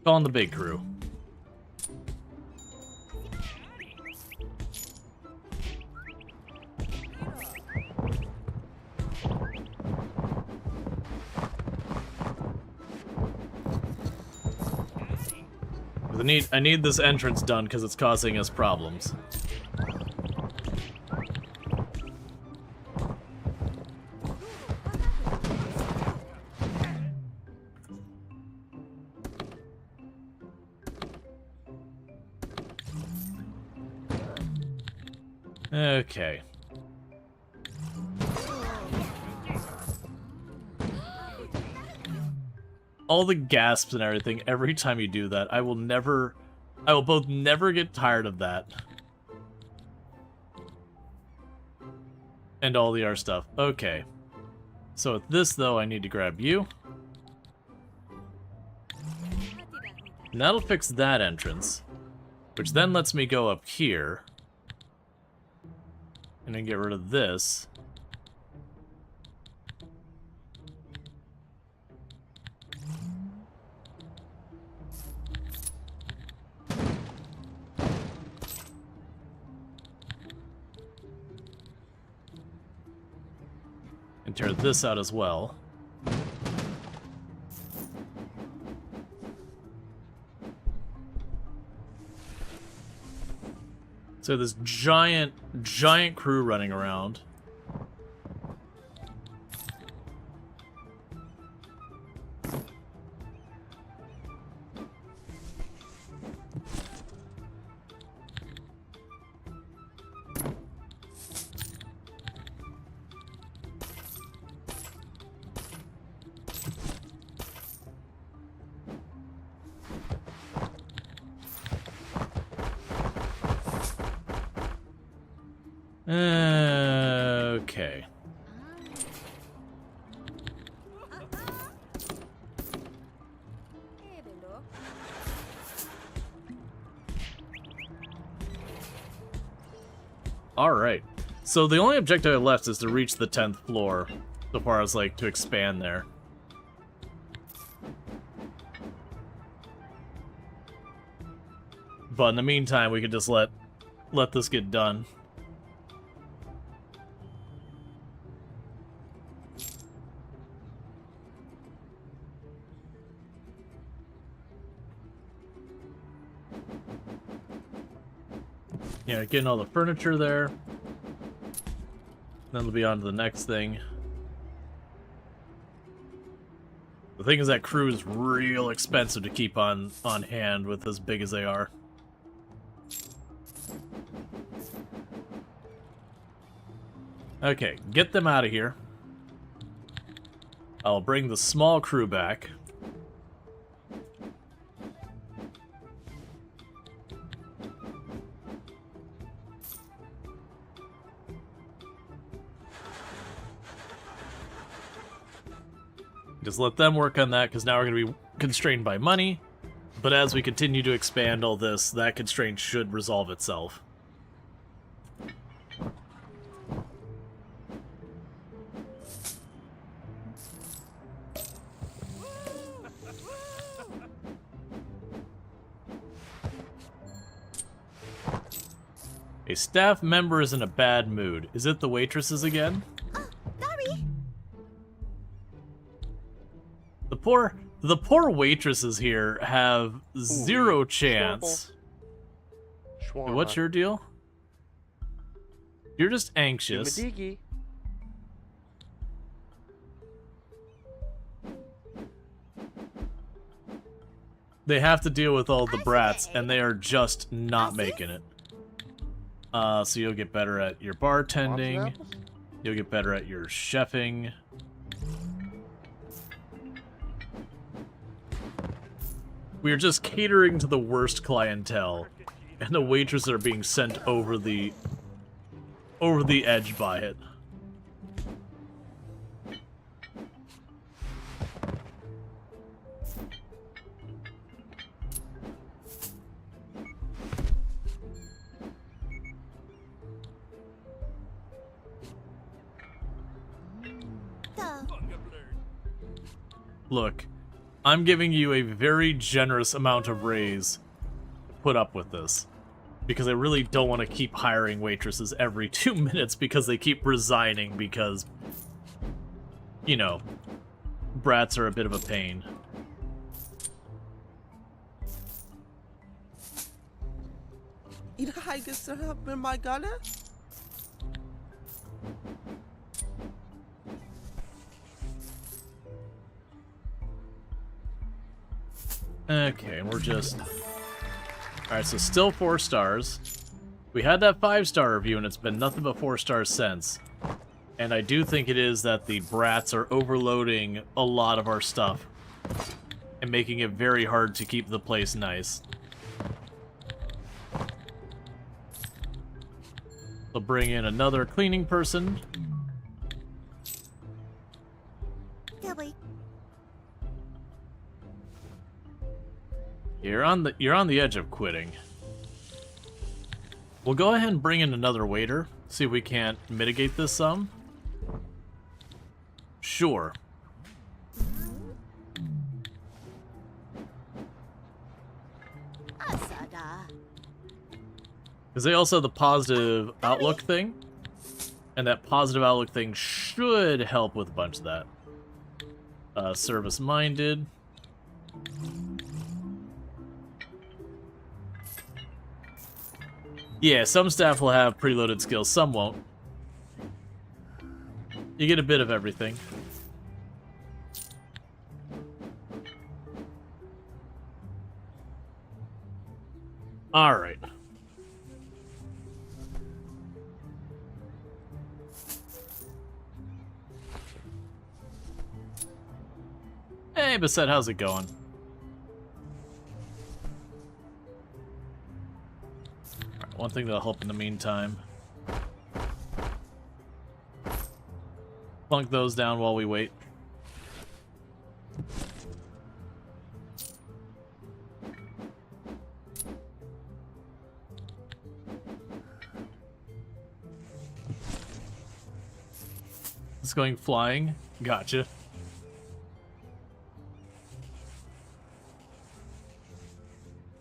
Call on the big crew. I need this entrance done because it's causing us problems. Okay. All the gasps and everything every time you do that, I will both never get tired of that. And all the other stuff. Okay. So with this though, I need to grab you. And that'll fix that entrance. Which then lets me go up here. And then get rid of this. And tear this out as well. So this giant crew running around. Okay. Alright. So the only objective I left is to reach the 10th floor, so far as, like, to expand there. But in the meantime, we could just let this get done. Yeah, getting all the furniture there. Then we'll be on to the next thing. The thing is that crew is real expensive to keep on hand with as big as they are. Okay, get them out of here. I'll bring the small crew back. Just let them work on that, because now we're going to be constrained by money. But as we continue to expand all this, that constraint should resolve itself. A staff member is in a bad mood. Is it the waitresses again? Sorry. The poor waitresses here have zero chance. What's your deal? You're just anxious. Diggy. They have to deal with all the brats, and they are just not making it. So you'll get better at your bartending. You'll get better at your chefing. We are just catering to the worst clientele, and the waitresses are being sent over the edge by it. Look, I'm giving you a very generous amount of raise to put up with this. Because I really don't want to keep hiring waitresses every 2 minutes because they keep resigning because, you know, brats are a bit of a pain. Okay, and we're just... Alright, so still 4 stars. We had that 5-star review, and it's been nothing but 4 stars since. And I do think it is that the brats are overloading a lot of our stuff and making it very hard to keep the place nice. They'll bring in another cleaning person. Dilly. You're on the edge of quitting. We'll go ahead and bring in another waiter. See if we can't mitigate this some. Sure. Asada. Because they also have the positive outlook thing. And that positive outlook thing should help with a bunch of that. Service-minded. Yeah, some staff will have preloaded skills, some won't. You get a bit of everything. Alright. Hey, Bassett, how's it going? One thing that'll help in the meantime. Plunk those down while we wait. It's going flying. Gotcha.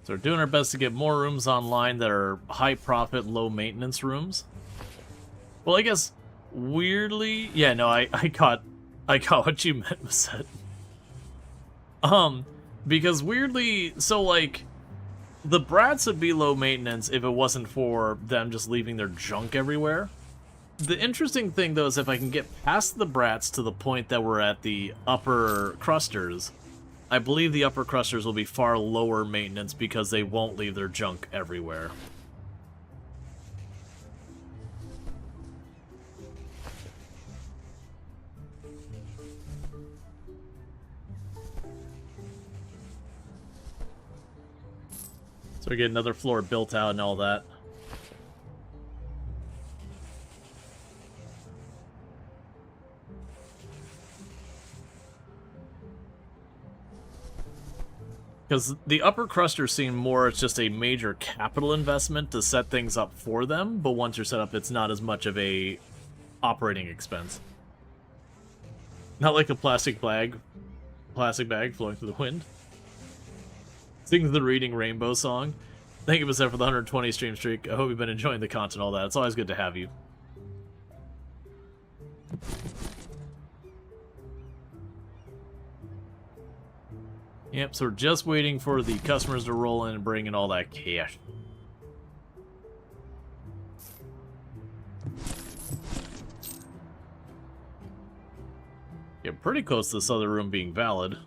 So we're doing our best to get more rooms online that are high profit, low maintenance rooms. Well, I guess weirdly, yeah, no, I caught what you meant, Bassett. Because weirdly, so like the brats would be low maintenance if it wasn't for them just leaving their junk everywhere. The interesting thing though is if I can get past the brats to the point that we're at the upper crusters, I believe the upper crusters will be far lower maintenance because they won't leave their junk everywhere. So we get another floor built out and all that. Because the upper crusters seem more it's just a major capital investment to set things up for them, but once you're set up, it's not as much of a operating expense. Not like a plastic bag flowing through the wind. Sing the Reading Rainbow song. Thank you, Bassett, for the 120 stream streak. I hope you've been enjoying the content, all that. It's always good to have you. Yep, so we're just waiting for the customers to roll in and bring in all that cash. Yeah, pretty close to this other room being valid.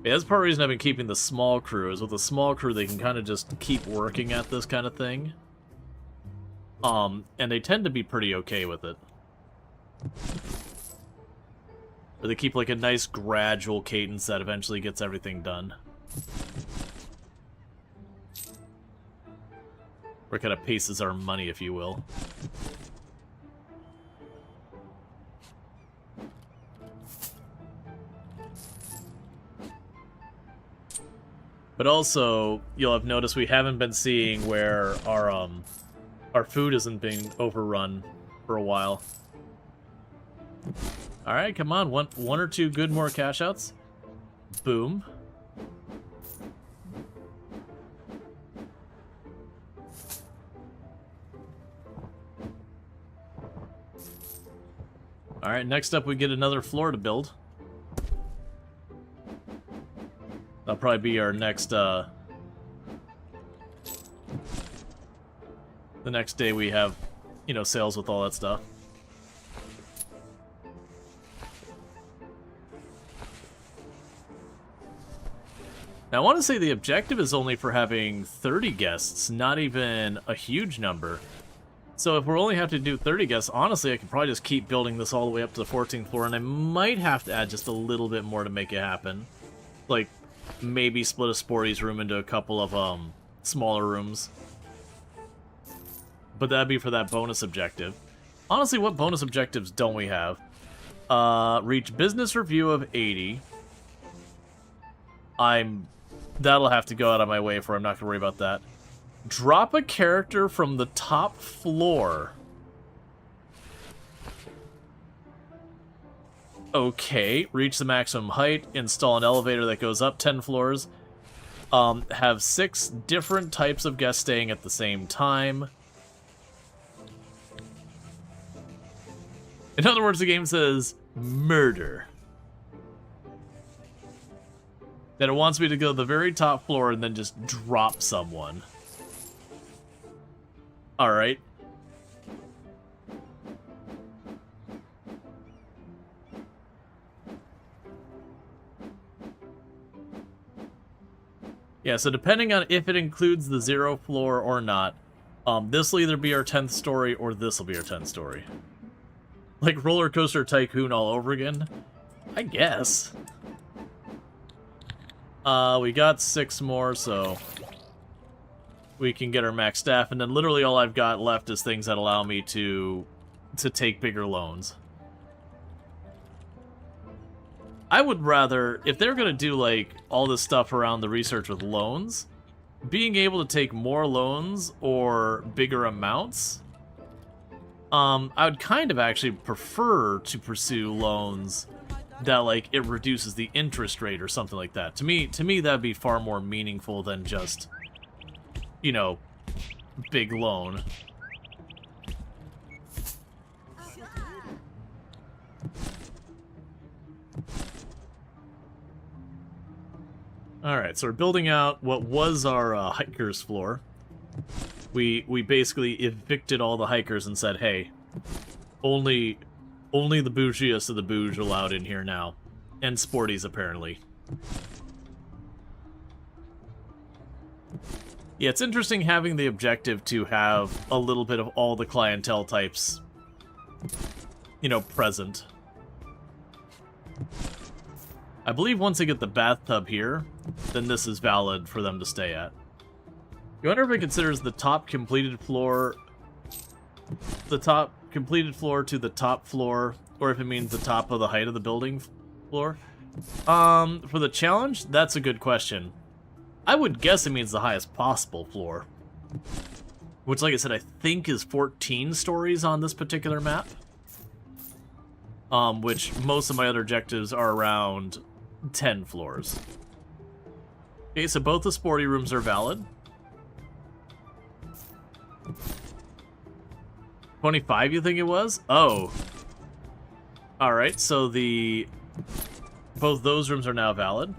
Yeah, that's part of the reason I've been keeping the small crew, is with the small crew they can kind of just keep working at this kind of thing. And they tend to be pretty okay with it. Or they keep like a nice gradual cadence that eventually gets everything done. Or kind of paces our money, if you will. But also, you'll have noticed we haven't been seeing where our food isn't being overrun for a while. Alright, come on, one or two good more cash outs. Boom. Alright, next up we get another floor to build. That'll probably be our next, the next day we have, you know, sales with all that stuff. Now, I want to say the objective is only for having 30 guests, not even a huge number. So if we're only have to do 30 guests, honestly, I could probably just keep building this all the way up to the 14th floor, and I might have to add just a little bit more to make it happen. Like, maybe split a Sporty's room into a couple of, smaller rooms. But that'd be for that bonus objective. Honestly, what bonus objectives don't we have? Reach business review of 80. That'll have to go out of my way for, I'm not gonna worry about that. Drop a character from the top floor. Okay, reach the maximum height, install an elevator that goes up 10 floors. Have 6 different types of guests staying at the same time. In other words, the game says murder. That it wants me to go to the very top floor and then just drop someone. Alright. Yeah, so depending on if it includes the 0 floor or not, this will either be our 10th story or this will be our 10th story. Like Roller Coaster Tycoon all over again? I guess. We got 6 more, so we can get our max staff, and then literally all I've got left is things that allow me to take bigger loans. I would rather, if they're gonna do like all this stuff around the research with loans, being able to take more loans or bigger amounts, I would kind of actually prefer to pursue loans that like it reduces the interest rate or something like that. To me that'd be far more meaningful than just, you know, big loan. Alright, so we're building out what was our hikers floor. We basically evicted all the hikers and said, hey, only the bougiest of the bouge allowed in here now. And Sporties, apparently. Yeah, it's interesting having the objective to have a little bit of all the clientele types, you know, present. I believe once I get the bathtub here, then this is valid for them to stay at. You wonder if it considers the top completed floor to the top floor, or if it means the top of the height of the building floor. For the challenge, that's a good question. I would guess it means the highest possible floor. Which, like I said, I think is 14 stories on this particular map. Which most of my other objectives are around 10 floors. Okay, so both the sporty rooms are valid. 25, you think it was? Oh. Alright, so both those rooms are now valid.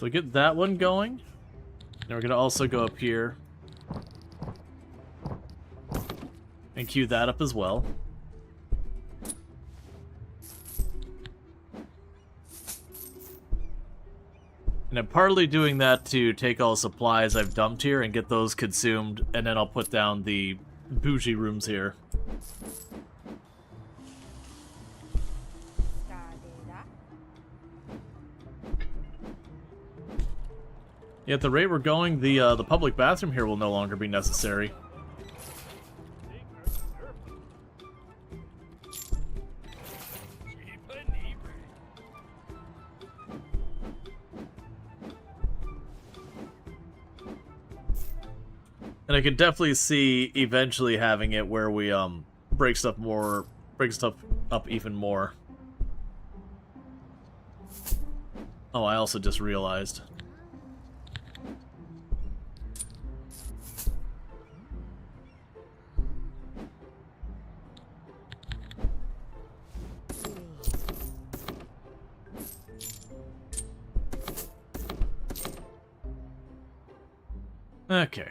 So we get that one going. And we're gonna also go up here and queue that up as well. And I'm partly doing that to take all the supplies I've dumped here and get those consumed, and then I'll put down the bougie rooms here. Yeah, at the rate we're going, the public bathroom here will no longer be necessary. And I could definitely see eventually having it where we break stuff up even more. Oh, I also just realized. Okay.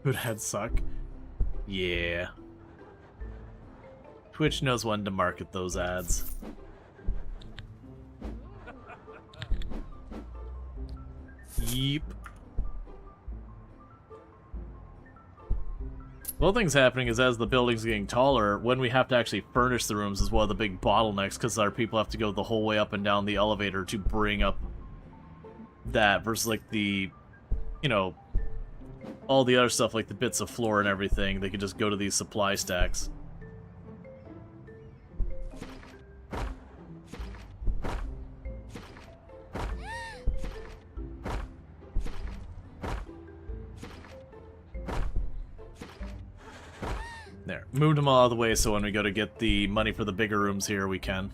Would ads suck? Yeah. Twitch knows when to market those ads. Yeep. One thing's happening is as the building's getting taller, when we have to actually furnish the rooms is one of the big bottlenecks, because our people have to go the whole way up and down the elevator to bring up that, versus like the, you know, all the other stuff like the bits of floor and everything, they could just go to these supply stacks. There, moved them all out of the way so when we go to get the money for the bigger rooms here, we can.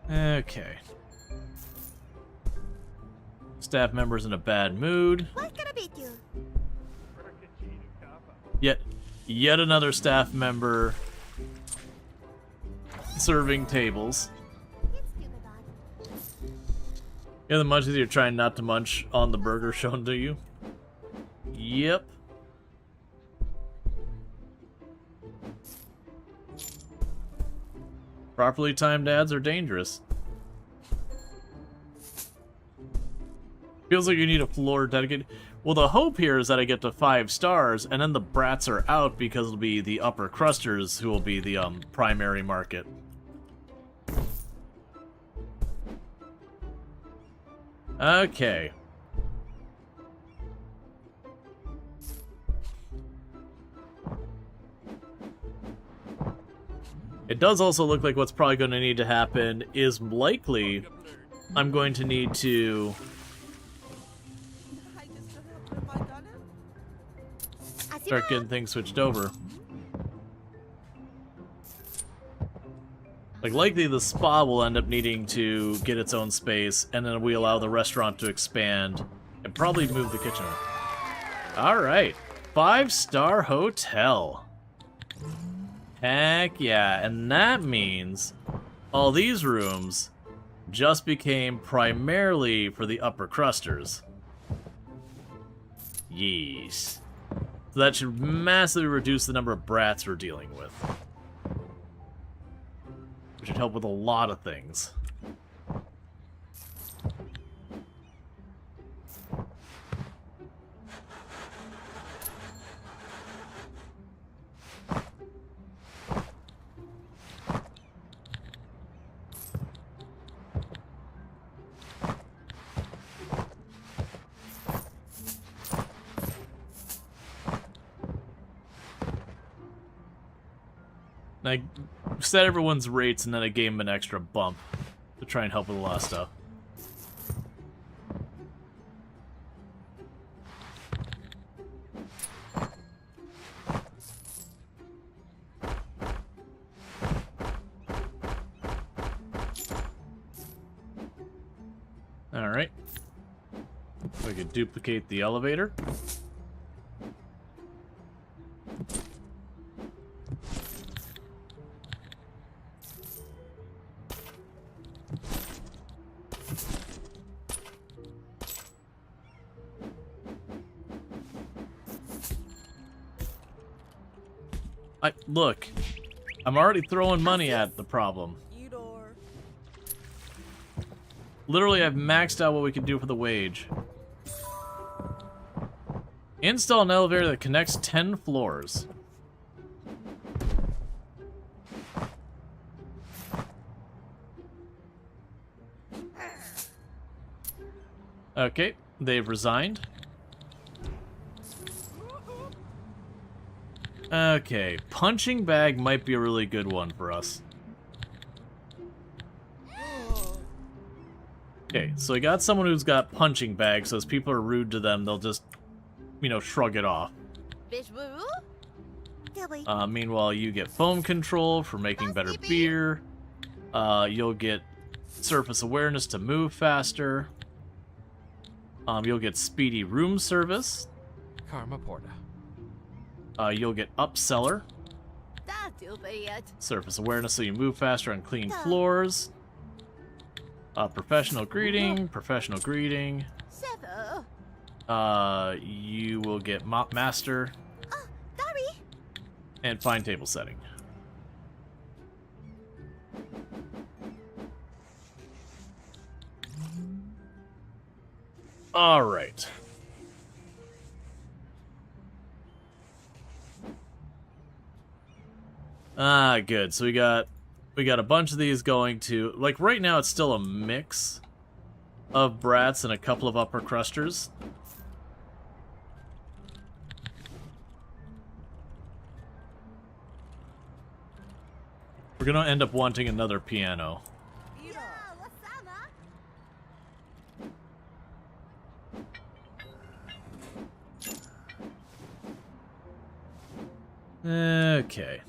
Okay. Staff member's in a bad mood. What can I be do? Yet another staff member serving tables. It's stupid odd. Yeah, the munchies you're trying not to munch on the burger shown to you. Yep. Properly timed ads are dangerous. Feels like you need a floor dedicated. Well, the hope here is that I get to 5 stars, and then the brats are out because it'll be the upper crusters who will be the primary market. Okay. It does also look like what's probably going to need to happen is likely I'm going to need to start getting things switched over. Like, likely the spa will end up needing to get its own space, and then we allow the restaurant to expand, and probably move the kitchen. Alright. 5-star hotel. Heck yeah, and that means all these rooms just became primarily for the upper crusters. Yeesh. So that should massively reduce the number of brats we're dealing with. Which should help with a lot of things. And I set everyone's rates, and then I gave them an extra bump to try and help with a lot of stuff. Alright. We could duplicate the elevator. Look, I'm already throwing money at the problem. Literally, I've maxed out what we can do for the wage. Install an elevator that connects 10 floors. Okay, they've resigned. Okay, punching bag might be a really good one for us. Okay, so we got someone who's got punching bags, so as people are rude to them, they'll just, you know, shrug it off. Meanwhile, you get foam control for making better beer. You'll get surface awareness to move faster. You'll get speedy room service. Karma Porta. You'll get upseller. Surface awareness so you move faster on clean floors. Professional greeting, professional greeting. You will get mop master. And fine table setting. Alright. Good. So we got a bunch of these going to, like, right now it's still a mix of brats and a couple of upper crusters. We're gonna end up wanting another piano. Okay.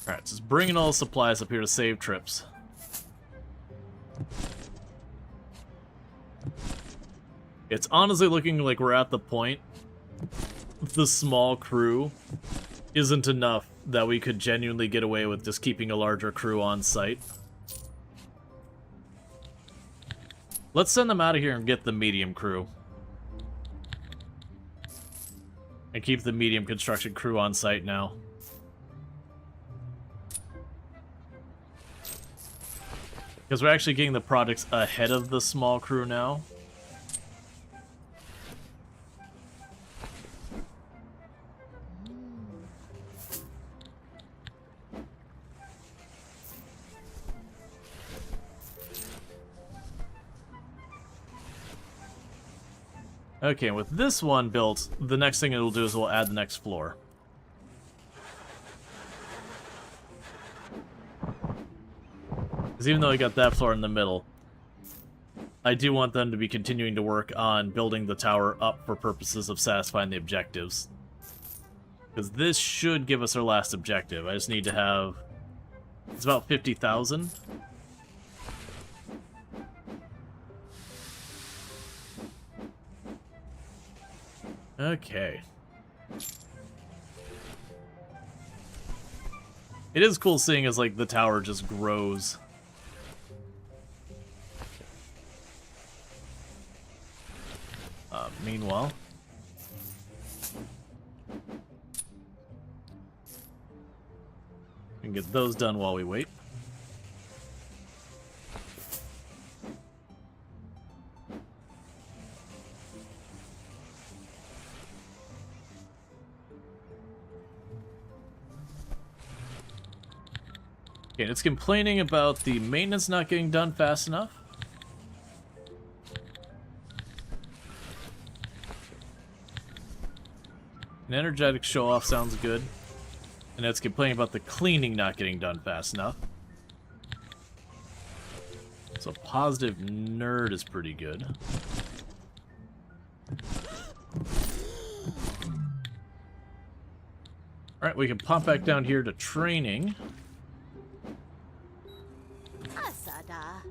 Alright, just bringing all the supplies up here to save trips. It's honestly looking like we're at the point the small crew isn't enough that we could genuinely get away with just keeping a larger crew on site. Let's send them out of here and get the medium crew. And keep the medium construction crew on site now. Because we're actually getting the projects ahead of the small crew now. Okay, and with this one built, the next thing it'll do is we'll add the next floor. Because even though I got that floor in the middle, I do want them to be continuing to work on building the tower up for purposes of satisfying the objectives. Because this should give us our last objective. I just need to have... It's about 50,000. Okay. It is cool seeing as, like, the tower just grows. Meanwhile... we can get those done while we wait. Okay, and it's complaining about the maintenance not getting done fast enough. An energetic show-off sounds good. And it's complaining about the cleaning not getting done fast enough. So positive nerd is pretty good. Alright, we can pop back down here to training. Asada.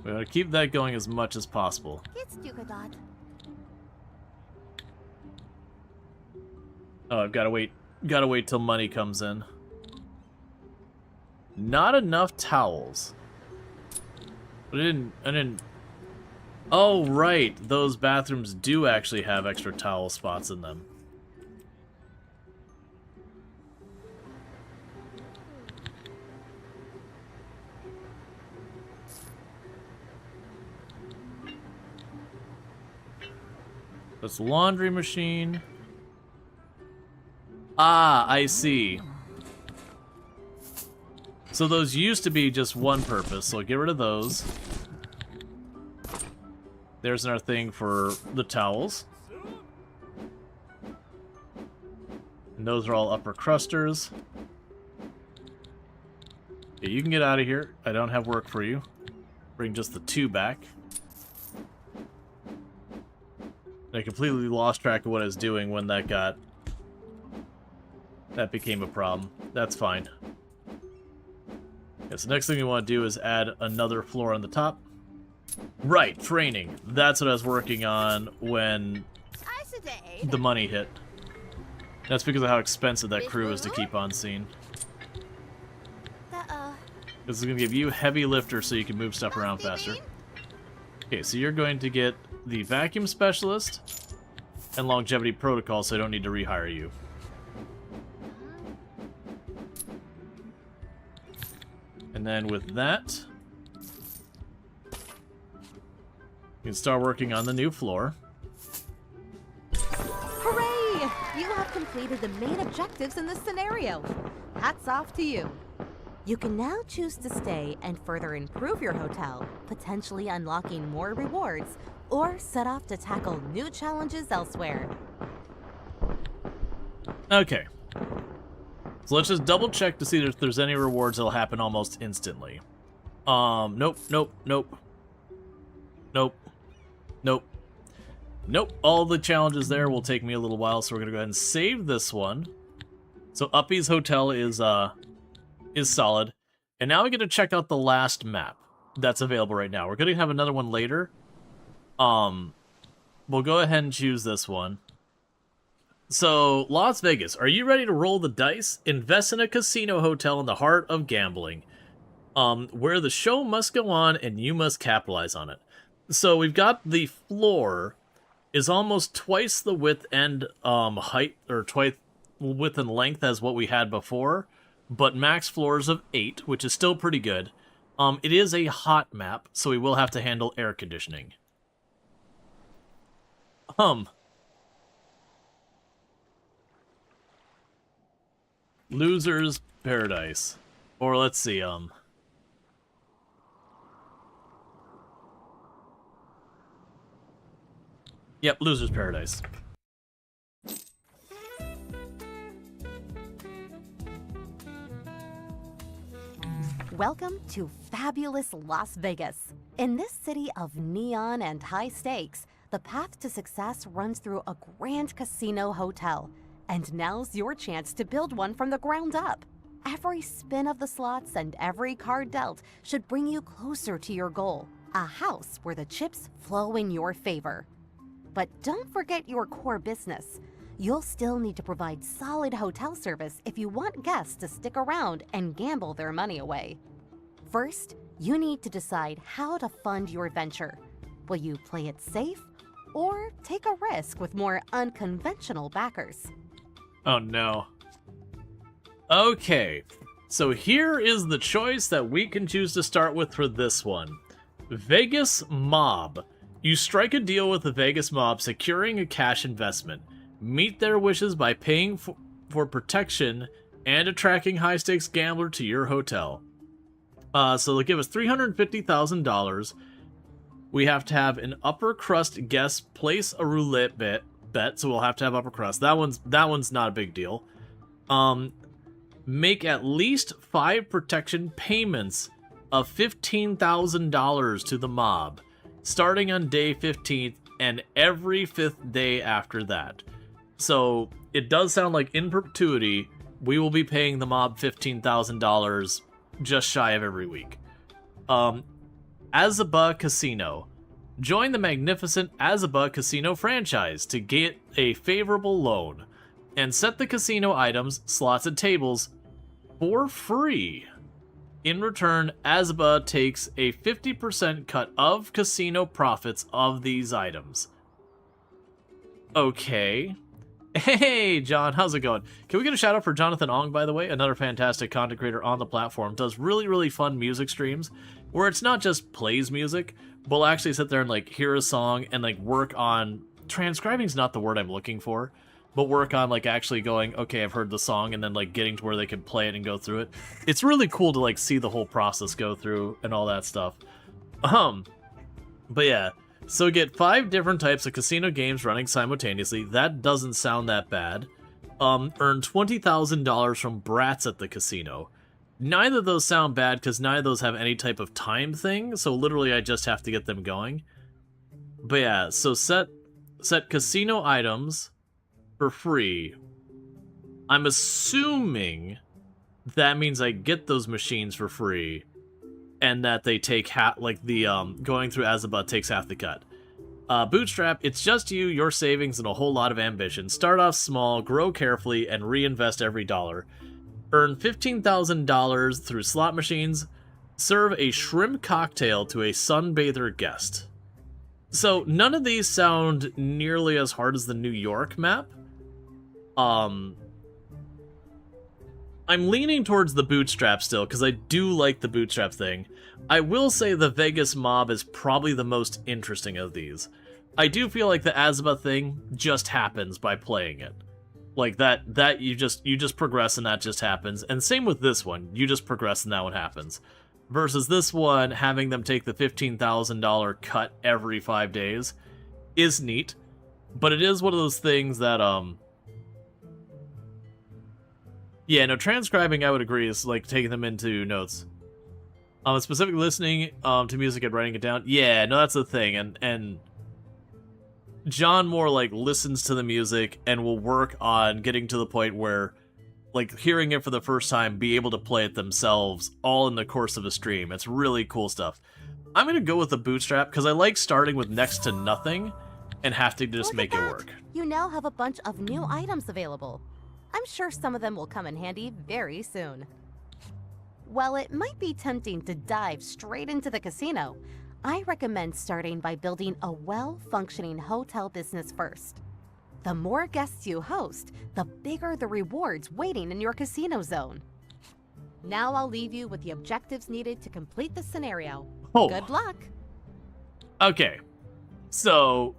We want to keep that going as much as possible. It's Dugadot. Oh, I've got to wait. Got to wait till money comes in. Not enough towels. But I didn't... Oh, right. Those bathrooms do actually have extra towel spots in them. That's laundry machine. Ah, I see. So those used to be just one purpose, so get rid of those. There's our thing for the towels. And those are all upper crusters. Yeah, you can get out of here. I don't have work for you. Bring just the 2 back. I completely lost track of what I was doing when that became a problem. That's fine. Okay, so next thing we want to do is add another floor on the top. Right, training. That's what I was working on when the money hit. That's because of how expensive that crew is to keep on scene. This is going to give you heavy lifter so you can move stuff around faster. Okay, so you're going to get the vacuum specialist and longevity protocol, so I don't need to rehire you. And then with that, you can start working on the new floor. Hooray! You have completed the main objectives in this scenario. Hats off to you. You can now choose to stay and further improve your hotel, potentially unlocking more rewards, or set off to tackle new challenges elsewhere. Okay. So let's just double check to see if there's any rewards that'll happen almost instantly. Nope. All the challenges there will take me a little while, so we're gonna go ahead and save this one. So Uppies Hotel is solid. And now we get to check out the last map that's available right now. We're gonna have another one later. We'll go ahead and choose this one. So, Las Vegas, are you ready to roll the dice? Invest in a casino hotel in the heart of gambling, where the show must go on and you must capitalize on it. So we've got the floor is almost twice the width and height, or twice width and length as what we had before, but max floors of 8, which is still pretty good. It is a hot map, so we will have to handle air conditioning. Loser's Paradise. Or let's see, Yep, Loser's Paradise. Welcome to fabulous Las Vegas. In this city of neon and high stakes, the path to success runs through a grand casino hotel. And now's your chance to build one from the ground up. Every spin of the slots and every card dealt should bring you closer to your goal, a house where the chips flow in your favor. But don't forget your core business. You'll still need to provide solid hotel service if you want guests to stick around and gamble their money away. First, you need to decide how to fund your venture. Will you play it safe or take a risk with more unconventional backers? Oh no. Okay, so here is the choice that we can choose to start with for this one. Vegas Mob. You strike a deal with the Vegas Mob, securing a cash investment. Meet their wishes by paying for protection and attracting high-stakes gambler to your hotel. So they'll give us $350,000. We have to have an upper crust guest place a roulette bet bet, so we'll have to have upper crust. That one's not a big deal. Make at least 5 protection payments of $15,000 to the mob, starting on day 15th and every 5th day after that. So it does sound like in perpetuity, we will be paying the mob $15,000 just shy of every week. Azaba Casino. Join the magnificent Azaba Casino franchise to get a favorable loan and set the casino items, slots, and tables for free. In return, Azaba takes a 50% cut of casino profits of these items. Okay. Hey, John, how's it going? Can we get a shout out for Jonathan Ong, by the way? Another fantastic content creator on the platform. Does really, really fun music streams where it's not just plays music, but we'll actually sit there and like hear a song and like work on... Transcribing is not the word I'm looking for, but work on like actually going, okay, I've heard the song, and then like getting to where they can play it and go through it. It's really cool to like see the whole process go through and all that stuff. But yeah. So get 5 different types of casino games running simultaneously. That doesn't sound that bad. Earn $20,000 from brats at the casino. Neither of those sound bad because neither of those have any type of time thing. So literally I just have to get them going. But yeah, so set casino items for free. I'm assuming that means I get those machines for free. And that they take half, like the going through Azaba takes half the cut. Bootstrap, it's just you, your savings, and a whole lot of ambition. Start off small, grow carefully, and reinvest every dollar. Earn $15,000 through slot machines. Serve a shrimp cocktail to a sunbather guest. So none of these sound nearly as hard as the New York map. I'm leaning towards the bootstrap still, because I do like the bootstrap thing. I will say the Vegas mob is probably the most interesting of these. I do feel like the Azaba thing just happens by playing it. Like that you just progress and that just happens. And same with this one, you just progress and that one happens. Versus this one, having them take the $15,000 cut every 5 days is neat. But it is one of those things that, yeah, no, transcribing, I would agree, is like taking them into notes. Specifically listening to music and writing it down. Yeah, no, that's the thing. And John more like listens to the music and will work on getting to the point where, like, hearing it for the first time, be able to play it themselves all in the course of a stream. It's really cool stuff. I'm going to go with the bootstrap because I like starting with next to nothing and having to just Look make at it that. work. You now have a bunch of new items available. I'm sure some of them will come in handy very soon. While it might be tempting to dive straight into the casino, I recommend starting by building a well-functioning hotel business first. The more guests you host, the bigger the rewards waiting in your casino zone. Now I'll leave you with the objectives needed to complete the scenario. Oh. Good luck! Okay, so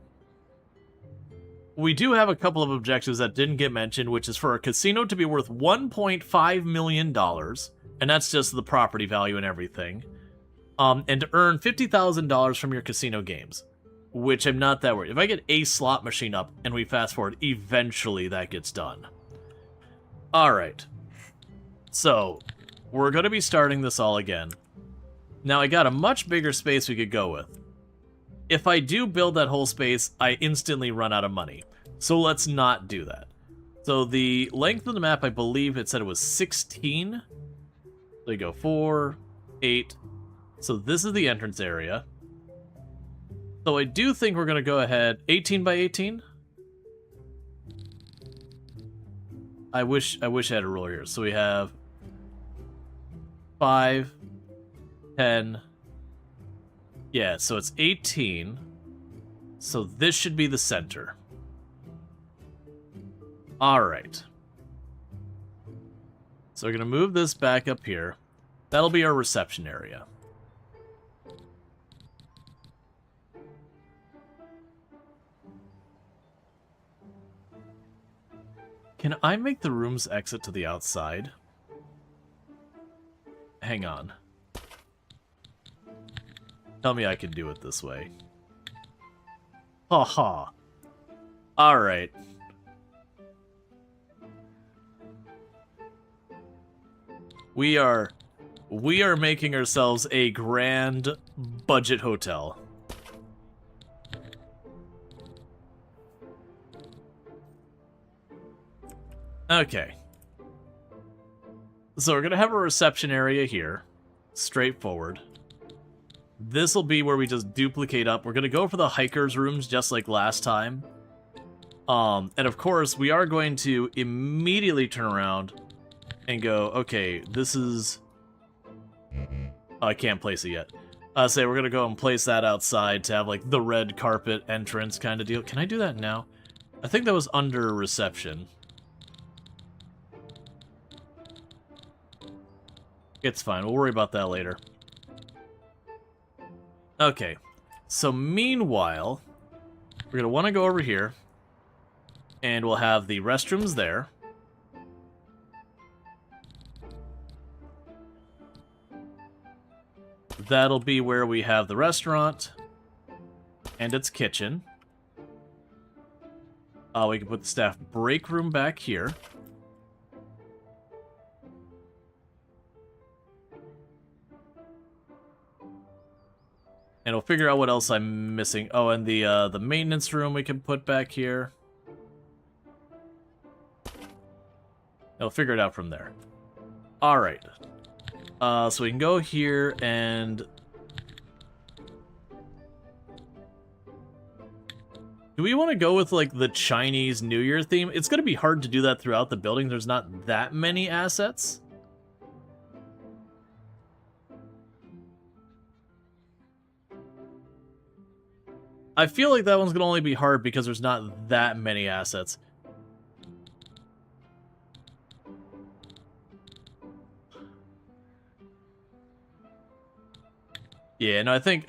we do have a couple of objectives that didn't get mentioned, which is for a casino to be worth $1.5 million, and that's just the property value and everything, and to earn $50,000 from your casino games, which I'm not that worried. If I get a slot machine up and we fast forward, eventually that gets done. Alright, so we're going to be starting this all again. Now I got a much bigger space we could go with. If I do build that whole space, I instantly run out of money. So let's not do that. So the length of the map, I believe it said it was 16. So you go 4, 8. So this is the entrance area. So I do think we're going to go ahead. 18 by 18? I wish I had a ruler here. So we have 5, 10. Yeah, so it's 18. So this should be the center. Alright. So we're going to move this back up here. That'll be our reception area. Can I make the room's exit to the outside? Hang on. Tell me I can do it this way. Haha. All right. We are making ourselves a grand budget hotel. Okay. So we're gonna have a reception area here. Straightforward. This will be where we just duplicate up. We're gonna go for the hikers' rooms just like last time. And of course, we are going to immediately turn around and go, okay, this is... Oh, I can't place it yet. Say we're gonna go and place that outside to have like the red carpet entrance kind of deal. Can I do that now? I think that was under reception. It's fine. We'll worry about that later. Okay. So meanwhile, we're gonna want to go over here, and we'll have the restrooms there. That'll be where we have the restaurant and its kitchen. We can put the staff break room back here. And we'll figure out what else I'm missing. Oh, and the maintenance room we can put back here. And we'll figure it out from there. All right. So we can go here and... Do we want to go with, like, the Chinese New Year theme? It's going to be hard to do that throughout the building. There's not that many assets. I feel like that one's going to only be hard because there's not that many assets. Yeah, no, I think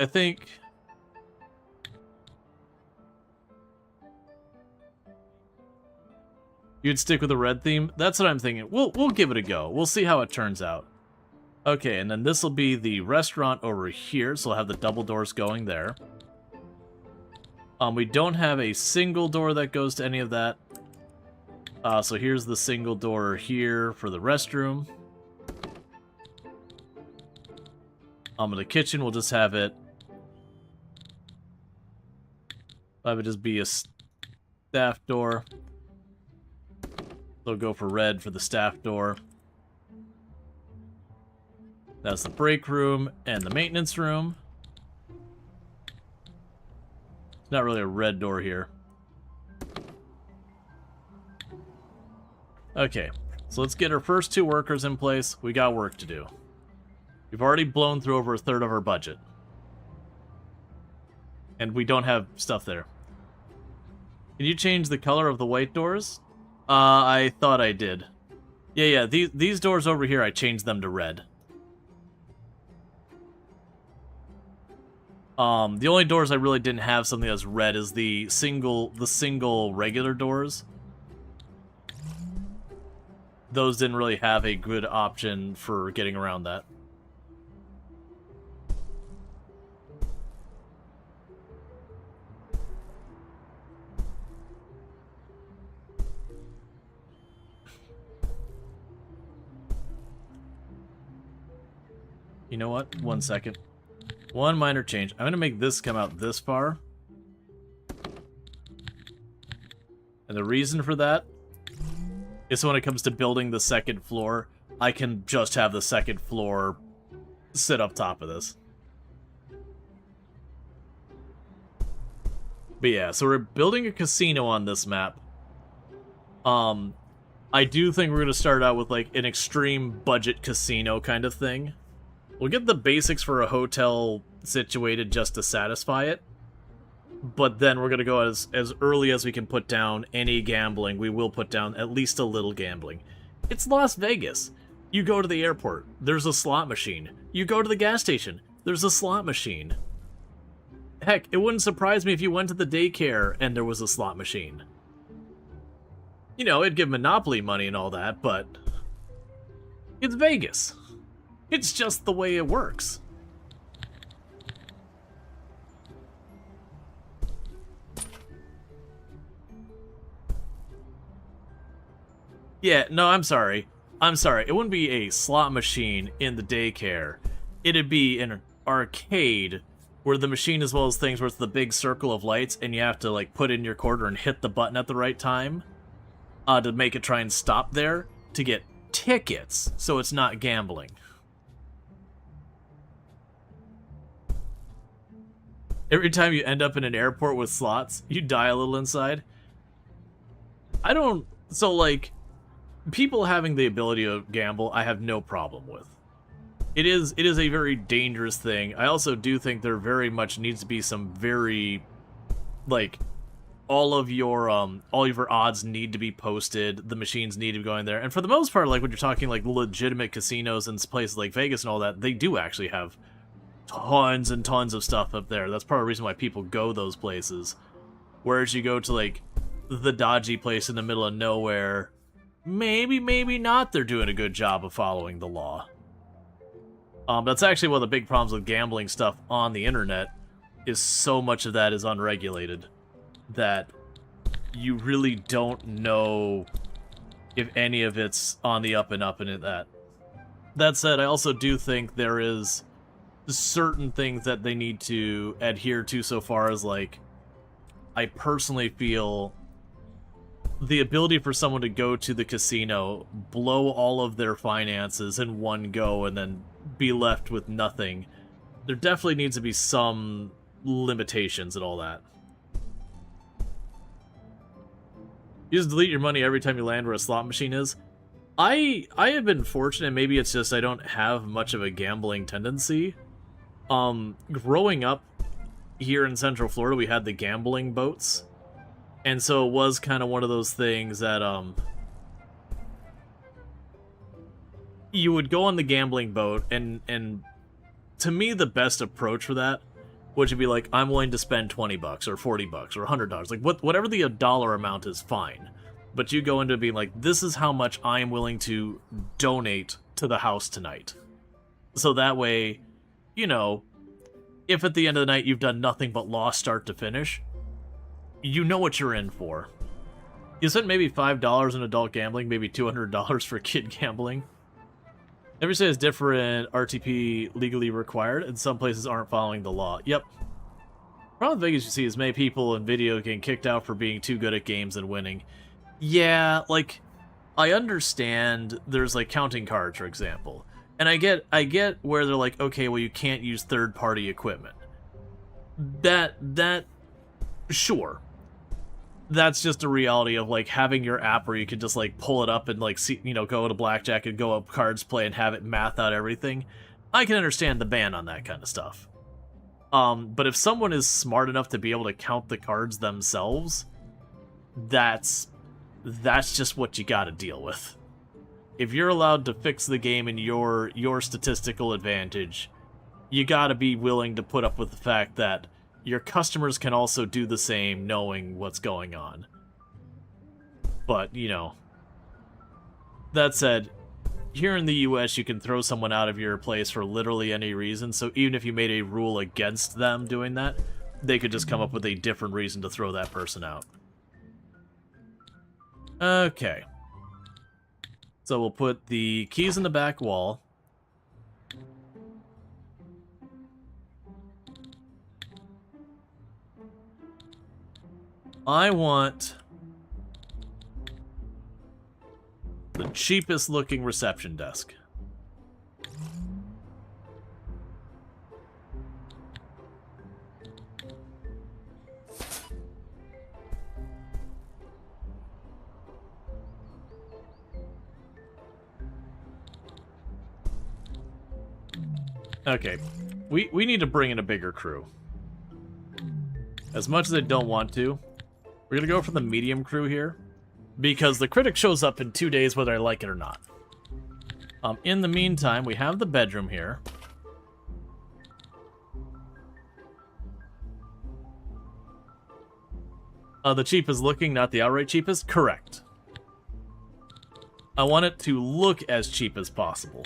you'd stick with the red theme. That's what I'm thinking. We'll give it a go. We'll see how it turns out. Okay, and then this will be the restaurant over here, so we'll have the double doors going there. We don't have a single door that goes to any of that. So here's the single door here for the restroom. In the kitchen, we'll just have it... That would just be a staff door. So go for red for the staff door. That's the break room and the maintenance room. It's not really a red door here. Okay, so let's get our first two workers in place. We got work to do. We've already blown through over a third of our budget. And we don't have stuff there. Can you change the color of the white doors? I thought I did. Yeah, these doors over here, I changed them to red. The only doors I really didn't have something that's red is the single regular doors. Those didn't really have a good option for getting around that. You know what? 1 second. One minor change. I'm going to make this come out this far. And the reason for that is when it comes to building the second floor, I can just have the second floor sit up top of this. But yeah, so we're building a casino on this map. I do think we're going to start out with like an extreme budget casino kind of thing. We'll get the basics for a hotel situated just to satisfy it. But then we're going to go as early as we can put down any gambling. We will put down at least a little gambling. It's Las Vegas. You go to the airport, there's a slot machine. You go to the gas station, there's a slot machine. Heck, it wouldn't surprise me if you went to the daycare and there was a slot machine. You know, it'd give Monopoly money and all that, but it's Vegas. It's just the way it works. Yeah, no, I'm sorry. I'm sorry. It wouldn't be a slot machine in the daycare. It'd be an arcade where the machine, as well as things where it's the big circle of lights and you have to like put in your quarter and hit the button at the right time to make it try and stop there to get tickets so it's not gambling. Every time you end up in an airport with slots, you die a little inside. I don't... So, like, people having the ability to gamble, I have no problem with. It is a very dangerous thing. I also do think there very much needs to be some very, like, all of your odds need to be posted. The machines need to be going there. And for the most part, like, when you're talking, like, legitimate casinos and places like Vegas and all that, they do actually have tons and tons of stuff up there. That's part of the reason why people go those places. Whereas you go to, like, the dodgy place in the middle of nowhere, maybe not, they're doing a good job of following the law. That's actually one of the big problems with gambling stuff on the internet, is so much of that is unregulated that you really don't know if any of it's on the up and up and that. That said, I also do think there is certain things that they need to adhere to so far as, like, I personally feel the ability for someone to go to the casino, blow all of their finances in one go, and then be left with nothing. There definitely needs to be some limitations and all that. You just delete your money every time you land where a slot machine is. I have been fortunate, maybe it's just I don't have much of a gambling tendency. Growing up here in Central Florida, we had the gambling boats. And so it was kind of one of those things that, you would go on the gambling boat, and to me, the best approach for that would be like, I'm willing to spend $20 or $40 or $100. Like, whatever the dollar amount is, fine. But you go into being like, this is how much I am willing to donate to the house tonight. So that way, you know, if at the end of the night you've done nothing but lost start to finish, you know what you're in for. You spent maybe $5 in adult gambling, maybe $200 for kid gambling. Every state has different RTP legally required, and some places aren't following the law. Yep. Problem with Vegas, you see, is many people in video getting kicked out for being too good at games and winning. Yeah, like, I understand there's, like, counting cards, for example. And I get where they're like, okay, well, you can't use third-party equipment. Sure. That's just a reality of, like, having your app where you can just, like, pull it up and, like, see, you know, go to blackjack and go up cards play and have it math out everything. I can understand the ban on that kind of stuff. But if someone is smart enough to be able to count the cards themselves, that's just what you gotta deal with. If you're allowed to fix the game in your statistical advantage, you gotta be willing to put up with the fact that your customers can also do the same, knowing what's going on. But, you know, that said, here in the US, you can throw someone out of your place for literally any reason, so even if you made a rule against them doing that, they could just come up with a different reason to throw that person out. Okay. So we'll put the keys in the back wall. I want the cheapest looking reception desk. Okay, we need to bring in a bigger crew. As much as I don't want to, we're gonna go for the medium crew here, because the critic shows up in 2 days whether I like it or not. In the meantime, we have the bedroom here. The cheapest looking, not the outright cheapest? Correct. I want it to look as cheap as possible.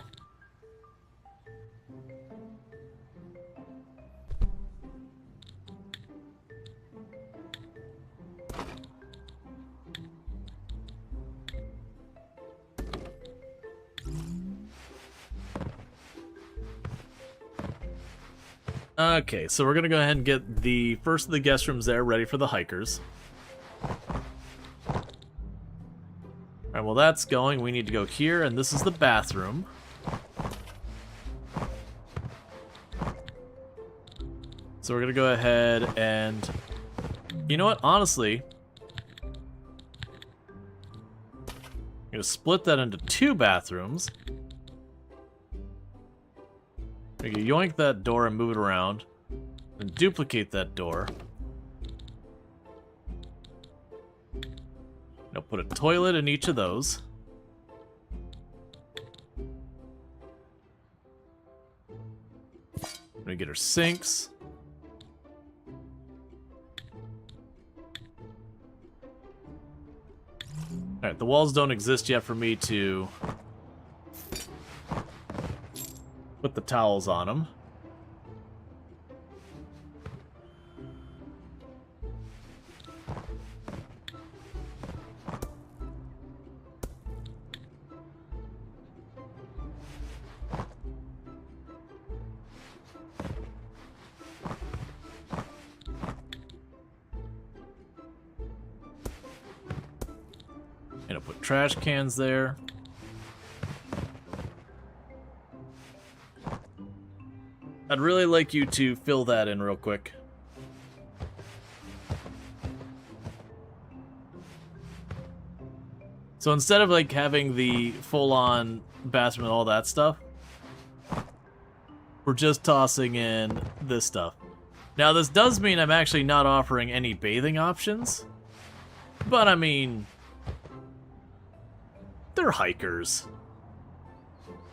Okay, so we're gonna go ahead and get the first of the guest rooms there ready for the hikers. Alright, well that's going. We need to go here, and this is the bathroom. So we're gonna go ahead and... You know what? Honestly... I'm gonna split that into 2 bathrooms. We can yoink that door and move it around. And duplicate that door. Now put a toilet in each of those. We're gonna get our sinks. Alright, the walls don't exist yet for me to put the towels on them. And I'll put trash cans there. I'd really like you to fill that in real quick. So instead of like having the full-on bathroom and all that stuff, we're just tossing in this stuff. Now this does mean I'm actually not offering any bathing options, but I mean, they're hikers.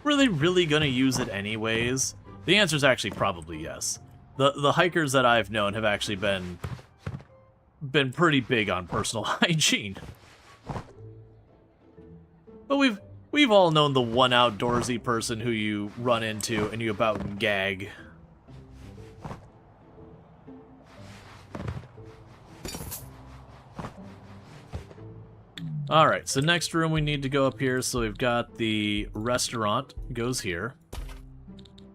Were they really gonna use it anyways? The answer is actually probably yes. The hikers that I've known have actually been pretty big on personal hygiene. But we've all known the one outdoorsy person who you run into and you about gag. Alright, so next room we need to go up here. So we've got the restaurant goes here.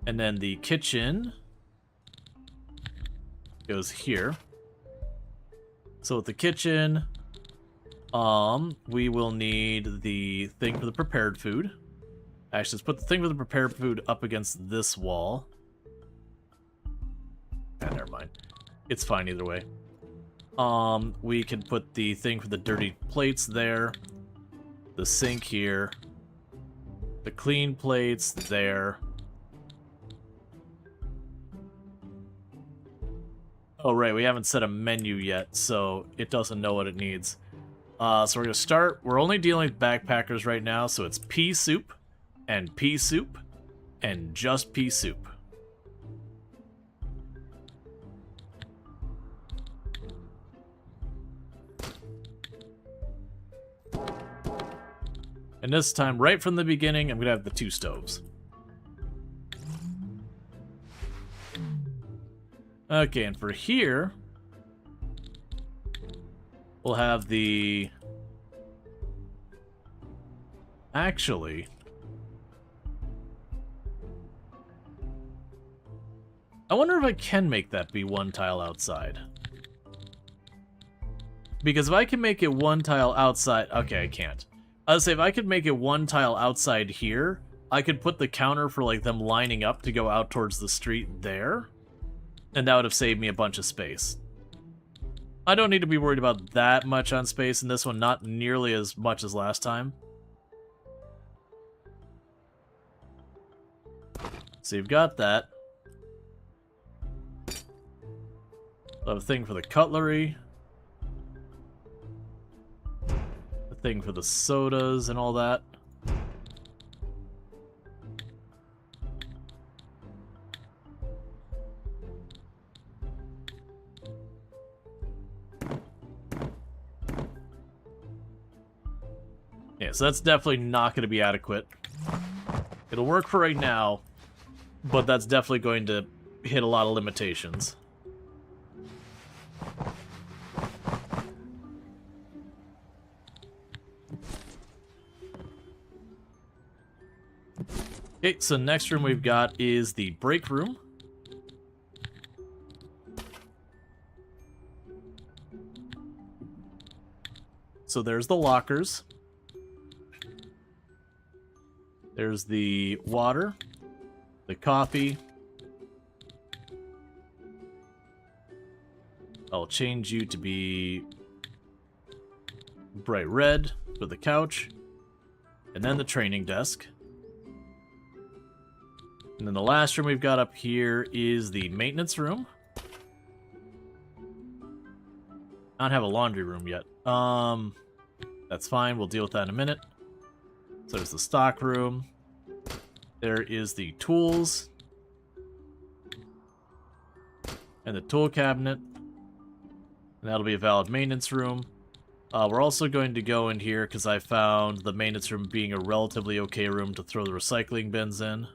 And then the kitchen goes here. So with the kitchen, we will need the thing for the prepared food. Actually, let's put the thing for the prepared food up against this wall. Never mind. It's fine either way. We can put the thing for the dirty plates there. The sink here. The clean plates there. Oh, right, we haven't set a menu yet, so it doesn't know what it needs. So we're going to start. We're only dealing with backpackers right now, so it's pea soup, and just pea soup. And this time, right from the beginning, I'm going to have the 2 stoves. Okay, and for here, we'll have the... Actually... I wonder if I can make that be 1 tile outside. Because if I can make it 1 tile outside... Okay, I can't. I would say if I could make it 1 tile outside here, I could put the counter for like them lining up to go out towards the street there. And that would have saved me a bunch of space. I don't need to be worried about that much on space in this one, not nearly as much as last time. So you've got that. We'll have a thing for the cutlery. A thing for the sodas and all that. Yeah, so that's definitely not going to be adequate. It'll work for right now, but that's definitely going to hit a lot of limitations. Okay, so next room we've got is the break room. So there's the lockers. There's the water, the coffee. I'll change you to be bright red for the couch. And then the training desk. And then the last room we've got up here is the maintenance room. I don't have a laundry room yet. That's fine. We'll deal with that in a minute. So there's the stock room. There is the tools. And the tool cabinet. And that'll be a valid maintenance room. We're also going to go in here because I found the maintenance room being a relatively okay room to throw the recycling bins in.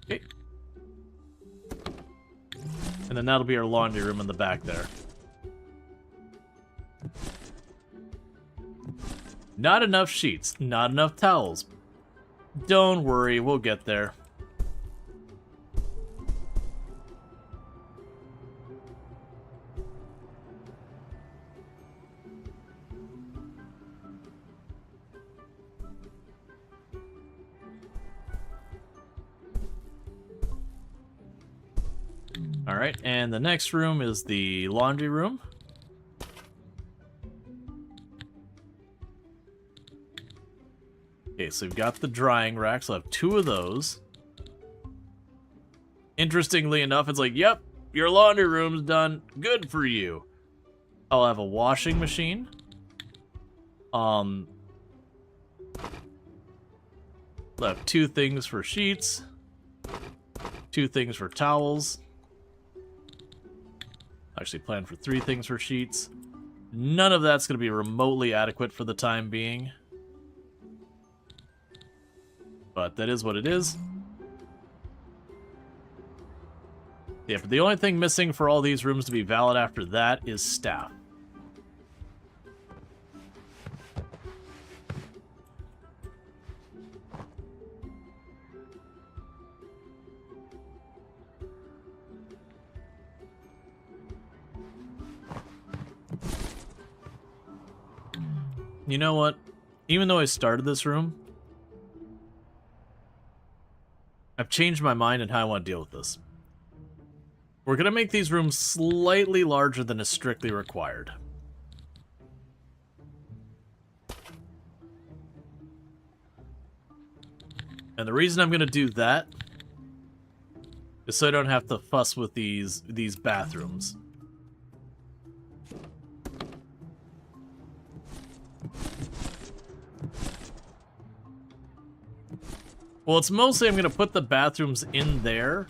Okay. And then that'll be our laundry room in the back there. Not enough sheets, not enough towels. Don't worry, we'll get there. Alright, and the next room is the laundry room. Okay, so we've got the drying racks. I'll have 2 of those. Interestingly enough, it's like, yep, your laundry room's done. Good for you. I'll have a washing machine. I'll have 2 things for sheets. 2 things for towels. Actually planned for 3 things for sheets. None of that's going to be remotely adequate for the time being. But that is what it is. Yeah, but the only thing missing for all these rooms to be valid after that is staff. You know what? Even though I started this room, I've changed my mind on how I want to deal with this. We're going to make these rooms slightly larger than is strictly required. And the reason I'm going to do that is so I don't have to fuss with these bathrooms. Well, it's mostly I'm going to put the bathrooms in there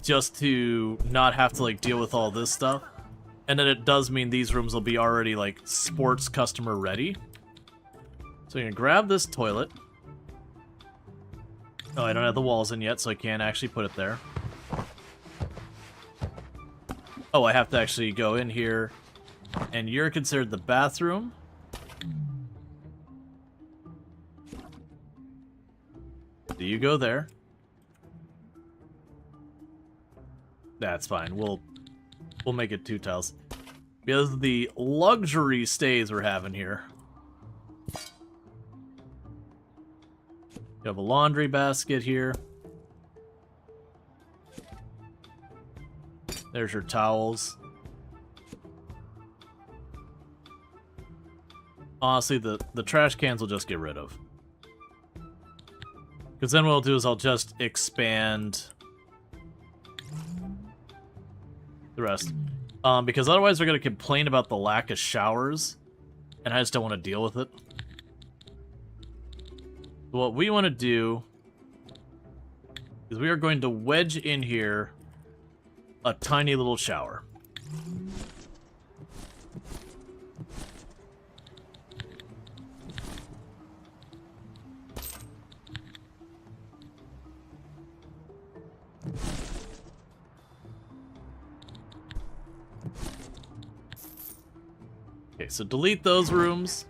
just to not have to, like, deal with all this stuff. And then it does mean these rooms will be already, like, sports customer ready. So I'm going to grab this toilet. Oh, I don't have the walls in yet, so I can't actually put it there. Oh, I have to actually go in here. And you're considered the bathroom. Do you go there? That's fine. We'll make it 2 tiles. Because of the luxury stays we're having here. You have a laundry basket here. There's your towels. Honestly, the trash cans will just get rid of. Because then what I'll do is I'll just expand the rest. Because otherwise they're going to complain about the lack of showers, and I just don't want to deal with it. So what we want to do is we are going to wedge in here a tiny little shower. Okay, so delete those rooms.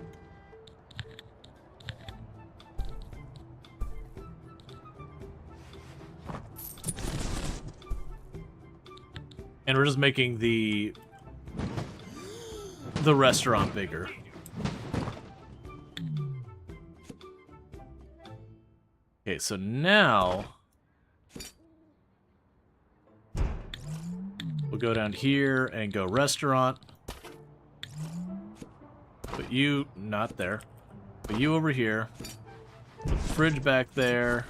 And we're just making the restaurant bigger. Okay, so now we'll go down here and go restaurant. Put you not there. Put you over here. Put the fridge back there.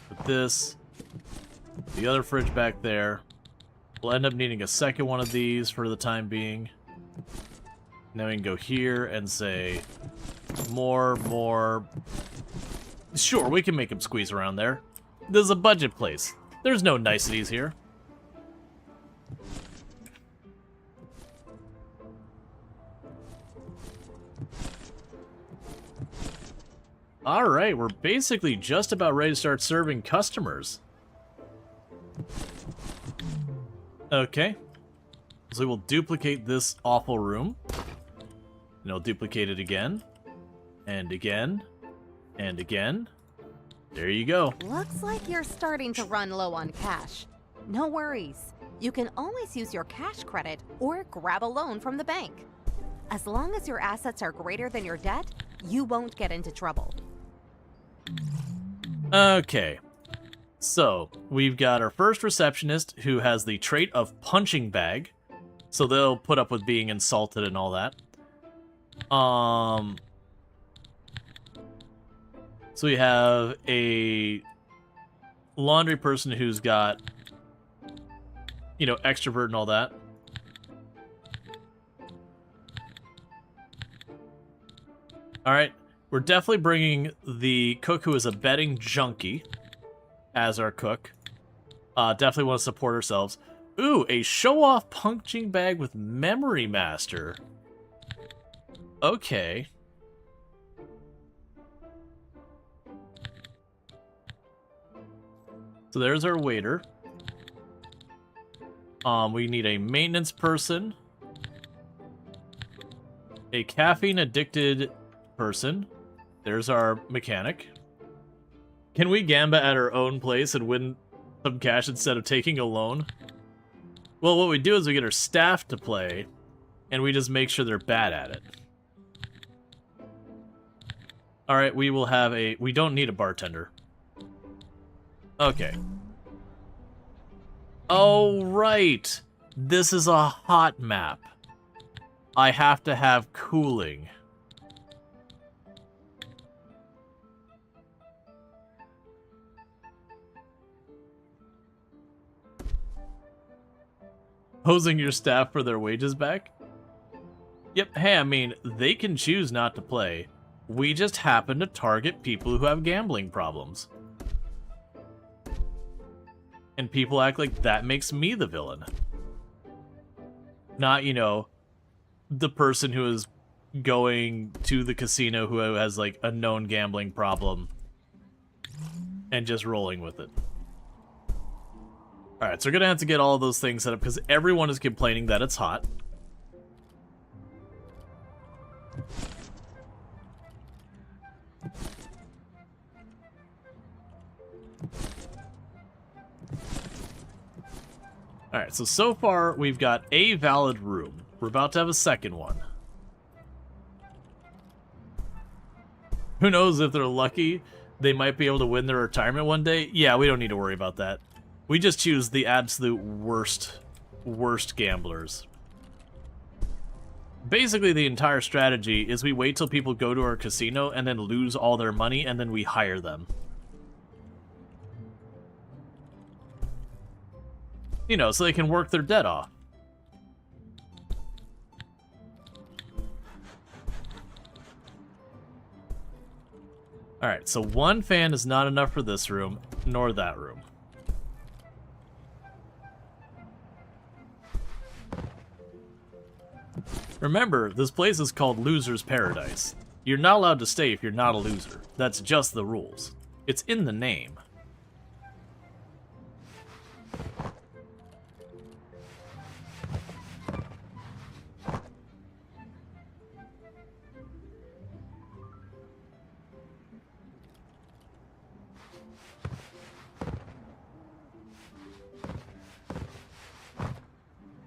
Put this. The other fridge back there. We'll end up needing a second one of these for the time being. Now we can go here and say more. Sure, we can make them squeeze around there. This is a budget place. There's no niceties here. Alright, we're basically just about ready to start serving customers. Okay. So we'll duplicate this awful room. And I'll duplicate it again. And again. And again. There you go. Looks like you're starting to run low on cash. No worries. You can always use your cash credit or grab a loan from the bank. As long as your assets are greater than your debt, you won't get into trouble. Okay. So, we've got our first receptionist who has the trait of punching bag. So they'll put up with being insulted and all that. So we have a laundry person who's got, you know, extrovert and all that. Alright, we're definitely bringing the cook who is a betting junkie as our cook. Definitely want to support ourselves. Ooh, a show-off punching bag with Memory Master. Okay. So there's our waiter. We need a maintenance person. A caffeine-addicted person. There's our mechanic. Can we gamba at our own place and win some cash instead of taking a loan? Well, what we do is we get our staff to play, and we just make sure they're bad at it. Alright, we will have a... We don't need a bartender. Okay. Oh, right! This is a hot map. I have to have cooling. Posing your staff for their wages back? Yep, hey, I mean, they can choose not to play. We just happen to target people who have gambling problems. And people act like that makes me the villain. Not, you know, the person who is going to the casino who has, like, a known gambling problem and just rolling with it. Alright, so we're gonna have to get all of those things set up because everyone is complaining that it's hot. Alright, so far we've got a valid room. We're about to have a second one. Who knows, if they're lucky, they might be able to win their retirement one day? Yeah, we don't need to worry about that. We just choose the absolute worst gamblers. Basically, the entire strategy is we wait till people go to our casino and then lose all their money, and then we hire them. You know, so they can work their debt off. Alright, so one fan is not enough for this room, nor that room. Remember, this place is called Loser's Paradise. You're not allowed to stay if you're not a loser. That's just the rules. It's in the name.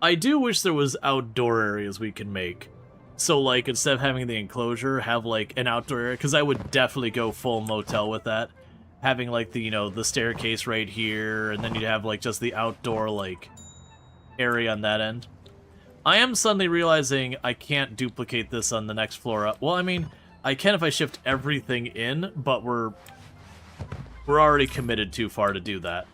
I do wish there was outdoor areas we can make. So, like, instead of having the enclosure, have, like, an outdoor area. Because I would definitely go full motel with that. Having, like, the, you know, the staircase right here. And then you'd have, like, just the outdoor, like, area on that end. I am suddenly realizing I can't duplicate this on the next floor up. Well, I mean, I can if I shift everything in, but we're already committed too far to do that.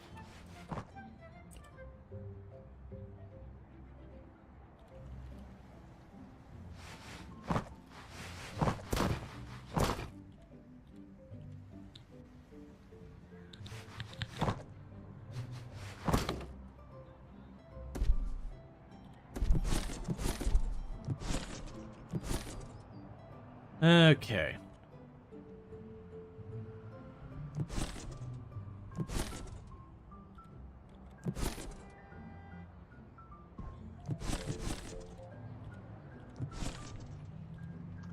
Okay.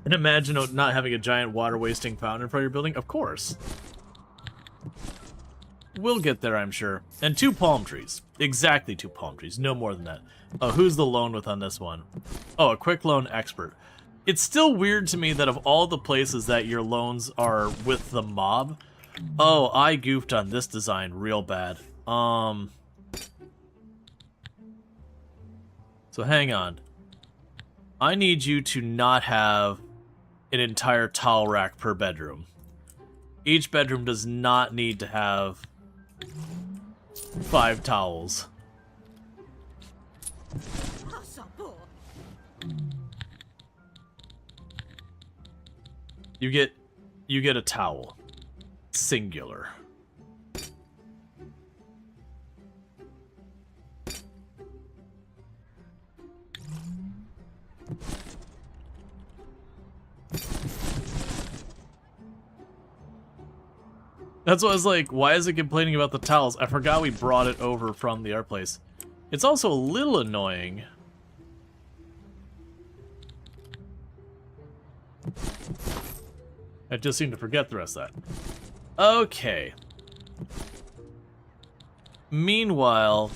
And imagine not having a giant water-wasting fountain in front of your building? Of course. We'll get there, I'm sure. And 2 palm trees. Exactly 2 palm trees. No more than that. Oh, who's the loan with on this one? Oh, a quick loan expert. It's still weird to me that of all the places that your loans are with the mob... Oh, I goofed on this design real bad. So hang on. I need you to not have an entire towel rack per bedroom. Each bedroom does not need to have 5 towels. You get a towel. Singular. That's what I was like, why is it complaining about the towels? I forgot we brought it over from the art place. It's also a little annoying. I just seem to forget the rest of that. Okay. Meanwhile,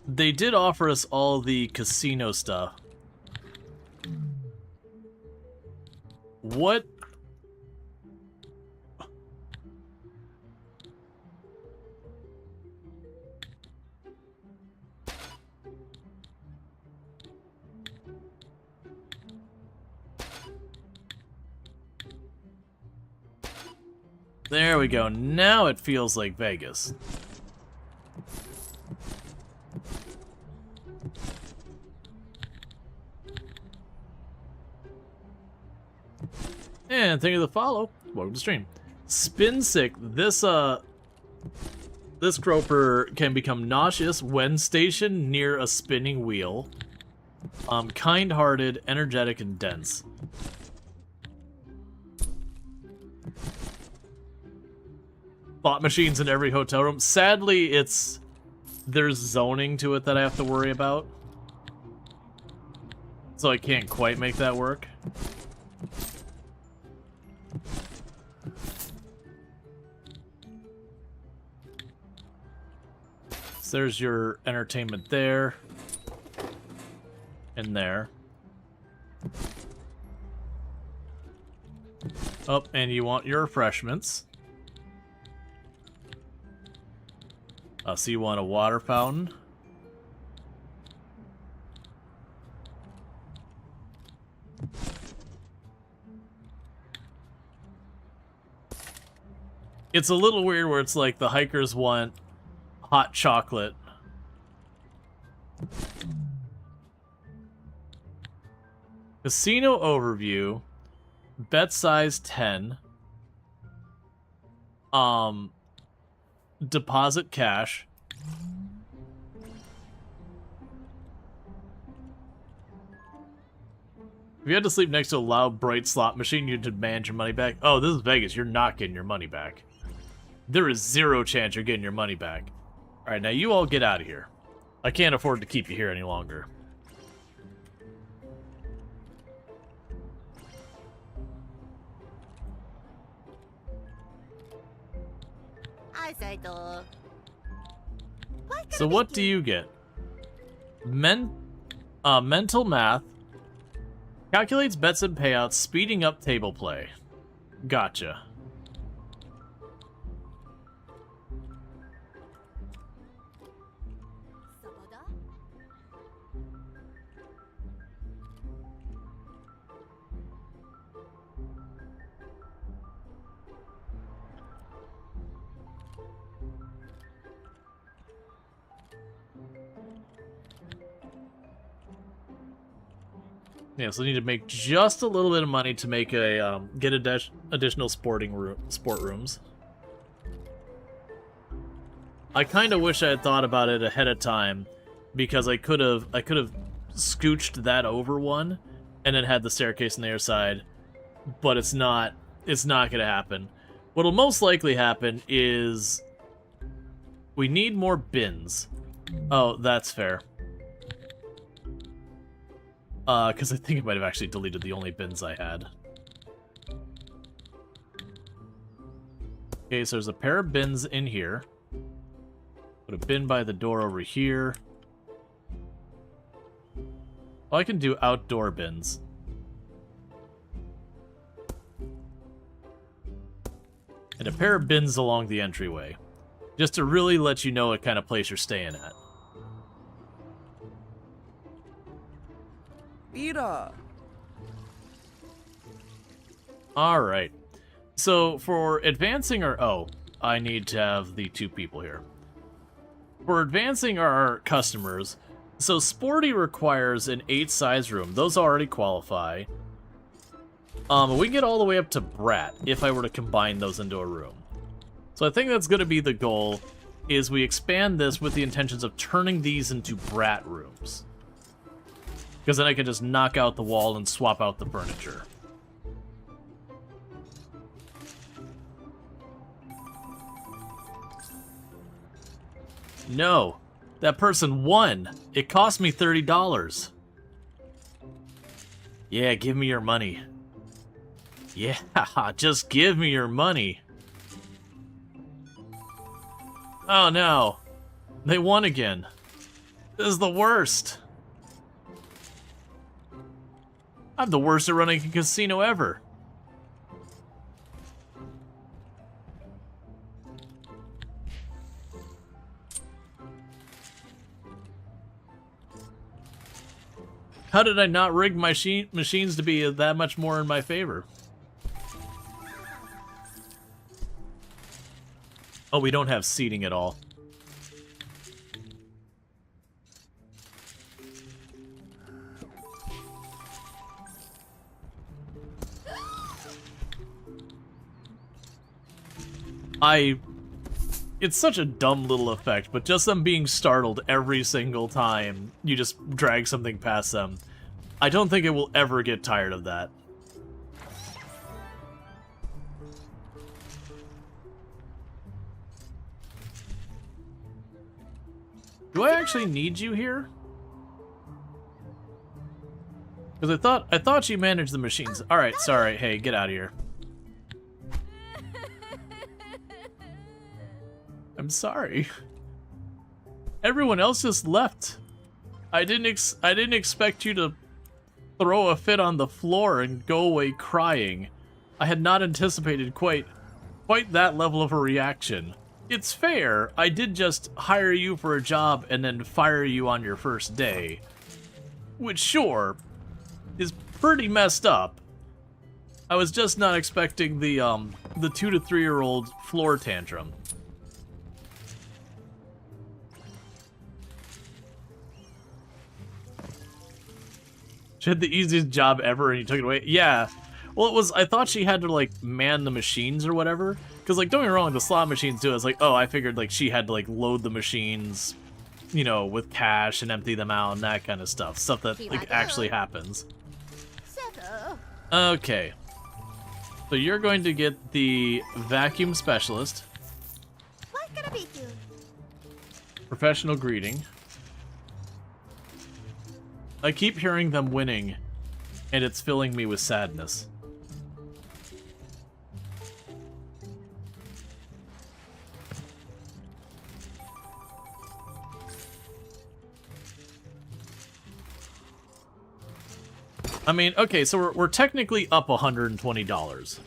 they did offer us all the casino stuff. What? There we go. Now it feels like Vegas. And thank you for the follow. Welcome to stream. Spin sick. This groper can become nauseous when stationed near a spinning wheel. Kind-hearted, energetic, and dense. Slot machines in every hotel room. Sadly, there's zoning to it that I have to worry about. So I can't quite make that work. So there's your entertainment there. And there. Oh, and you want your refreshments. So you want a water fountain. It's a little weird where it's like the hikers want hot chocolate. Casino overview. Bet size 10. Deposit cash. If you had to sleep next to a loud, bright slot machine, you'd demand your money back. Oh, this is Vegas. You're not getting your money back. There is 0 chance you're getting your money back. Alright, now you all get out of here. I can't afford to keep you here any longer. So what do you get? Mental math. Calculates bets and payouts, speeding up table play. Gotcha. Sabada? Yeah, so I need to make just a little bit of money to make a get additional sport rooms. I kind of wish I had thought about it ahead of time, because I could have scooched that over one, and then had the staircase on the other side. But it's not gonna happen. What'll most likely happen is we need more bins. Oh, that's fair. Because I think I might have actually deleted the only bins I had. Okay, so there's a pair of bins in here. Put a bin by the door over here. Oh, I can do outdoor bins. And a pair of bins along the entryway. Just to really let you know what kind of place you're staying at. Mira. Alright. So, for advancing our... Oh, I need to have the two people here. For advancing our customers, so Sporty requires an 8 size room. Those already qualify. We can get all the way up to Brat if I were to combine those into a room. So I think that's going to be the goal, is we expand this with the intentions of turning these into Brat rooms. Because then I can just knock out the wall and swap out the furniture. No, that person won. It cost me $30. Yeah, give me your money. Yeah, just give me your money. Oh no, they won again. This is the worst. I'm the worst at running a casino ever. How did I not rig my machines to be that much more in my favor? Oh, we don't have seating at all. It's such a dumb little effect, but just them being startled every single time you just drag something past them. I don't think it will ever get tired of that. Do I actually need you here? Because I thought you managed the machines. All right, sorry. Hey, get out of here. I'm sorry. Everyone else just left. I didn't expect you to throw a fit on the floor and go away crying. I had not anticipated quite that level of a reaction. It's fair. I did just hire you for a job and then fire you on your first day. Which, sure, is pretty messed up. I was just not expecting the 2 to 3 year old floor tantrum. She had the easiest job ever and you took it away? Yeah. Well, it was, I thought she had to, like, man the machines or whatever. Because, like, don't get me wrong, the slot machines do it. It's like, oh, I figured, like, she had to, like, load the machines, you know, with cash and empty them out and that kind of stuff. Stuff that, like, actually happens. Okay. So you're going to get the vacuum specialist. What gonna be you? Professional greeting. I keep hearing them winning, and it's filling me with sadness. I mean, okay, so we're technically up $120.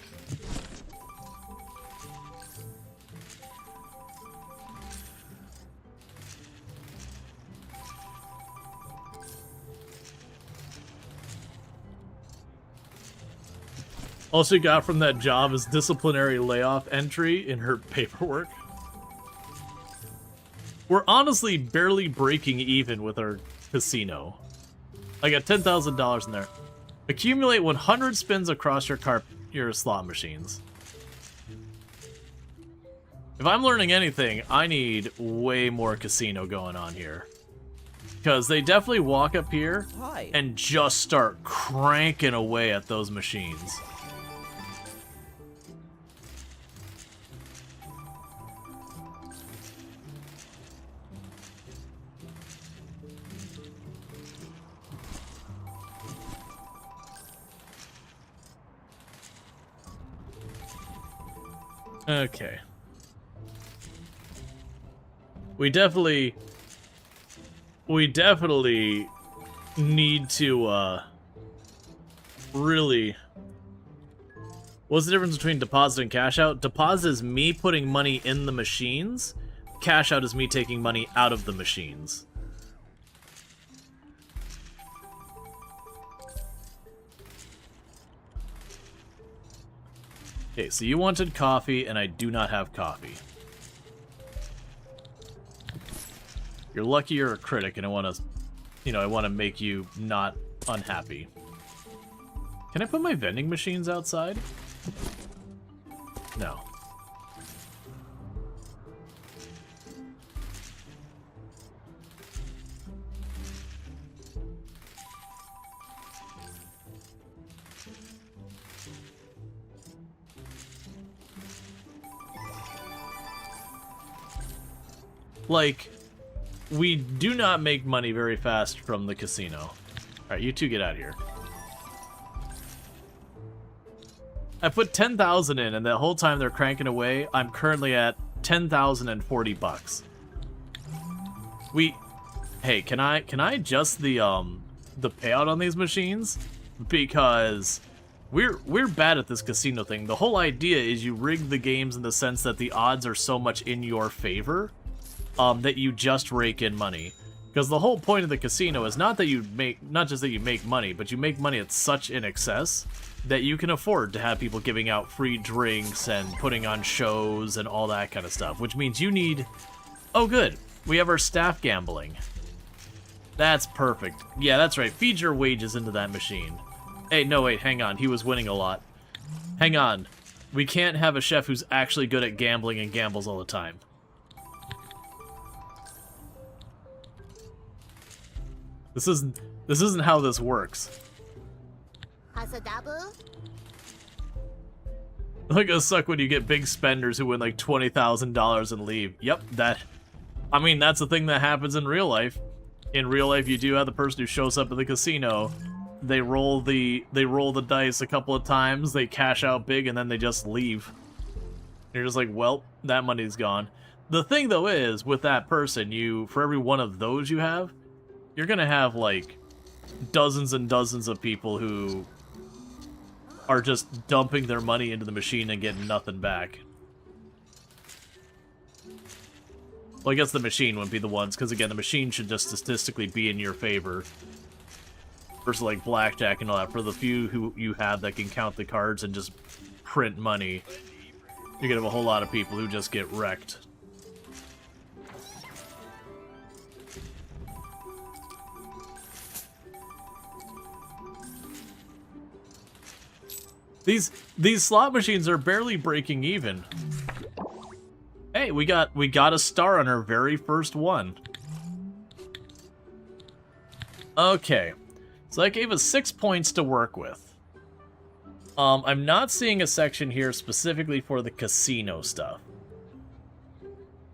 Also got from that job is disciplinary layoff entry in her paperwork. We're honestly barely breaking even with our casino. I got $10,000 in there. Accumulate 100 spins across your slot machines. If I'm learning anything, I need way more casino going on here. Because they definitely walk up here and just start cranking away at those machines. Okay. We definitely need to, really... What's the difference between deposit and cash out? Deposit is me putting money in the machines. Cash out is me taking money out of the machines. Okay, so you wanted coffee, and I do not have coffee. You're lucky you're a critic, and I want to, I want to make you not unhappy. Can I put my vending machines outside? No. Like, we do not make money very fast from the casino. Alright, you two get out of here. I put 10,000 in, and the whole time they're cranking away, I'm currently at 10,040 bucks. Hey, can I adjust the payout on these machines? Because we're bad at this casino thing. The whole idea is you rig the games in the sense that the odds are so much in your favor. That you just rake in money. Because the whole point of the casino is not just that you make money, but you make money at such an excess that you can afford to have people giving out free drinks and putting on shows and all that kind of stuff. Which means you need... Oh, good. We have our staff gambling. That's perfect. Yeah, that's right. Feed your wages into that machine. Hey, no, wait, hang on. He was winning a lot. Hang on. We can't have a chef who's actually good at gambling and gambles all the time. This isn't how this works. Hasadabu? Like it'll suck when you get big spenders who win like $20,000 and leave. Yep, I mean that's the thing that happens in real life. In real life, you do have the person who shows up at the casino. They roll the dice a couple of times, they cash out big, and then they just leave. You're just like, well, that money's gone. The thing though is, with that person, for every one of those you have, you're gonna have, like, dozens and dozens of people who are just dumping their money into the machine and getting nothing back. Well, I guess the machine wouldn't be the ones, because, again, the machine should just statistically be in your favor. Versus, like, blackjack and all that. For the few who you have that can count the cards and just print money, you're gonna have a whole lot of people who just get wrecked. These slot machines are barely breaking even. Hey, we got a star on our very first one. Okay, so that gave us 6 points to work with. I'm not seeing a section here specifically for the casino stuff.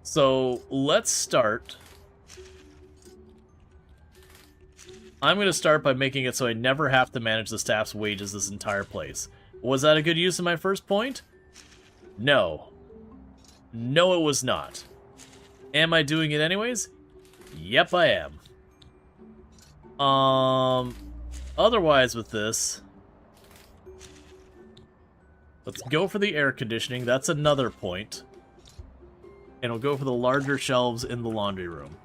So let's start. I'm going to start by making it so I never have to manage the staff's wages this entire place. Was that a good use of my first point? No. No, it was not. Am I doing it anyways? Yep, I am. Otherwise with this, let's go for the air conditioning. That's another point. And we'll go for the larger shelves in the laundry room.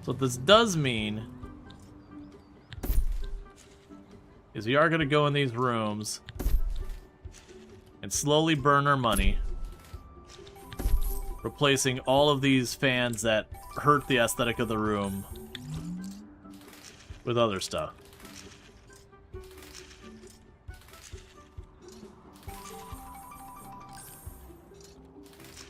So what this does mean is we are going to go in these rooms and slowly burn our money, replacing all of these fans that hurt the aesthetic of the room with other stuff.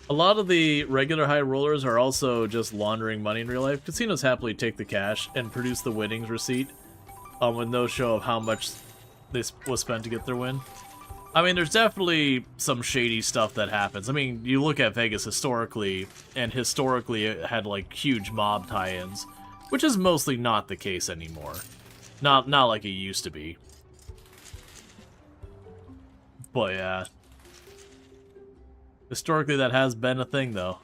A lot of the regular high rollers are also just laundering money in real life. Casinos happily take the cash and produce the winnings receipt with no show of how much this was spent to get their win. I mean, there's definitely some shady stuff that happens. I mean, you look at Vegas historically, and historically it had, like, huge mob tie-ins, which is mostly not the case anymore. Not like it used to be. But, yeah. Historically, that has been a thing, though.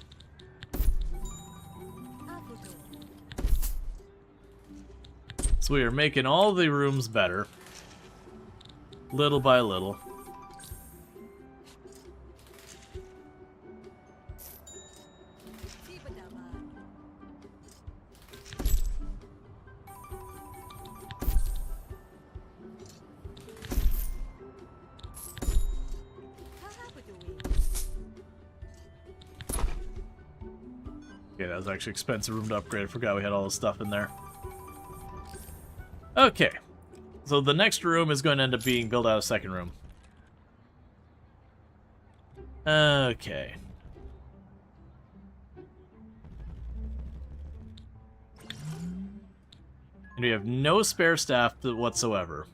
So we are making all the rooms better. Little by little. Okay, that was actually an expensive room to upgrade. I forgot we had all this stuff in there. Okay. So the next room is going to end up being built out of second room. Okay. And we have no spare staff whatsoever.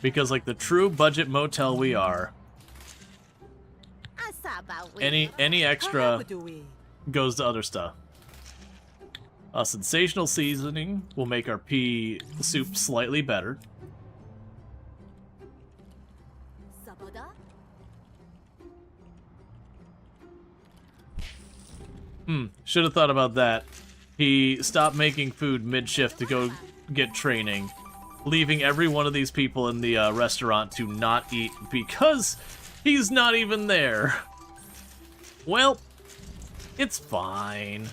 Because, like the true budget motel we are, any extra goes to other stuff. Sensational seasoning will make our pea soup slightly better. Should have thought about that. He stopped making food mid-shift to go get training, leaving every one of these people in the restaurant to not eat because he's not even there. Well, it's fine.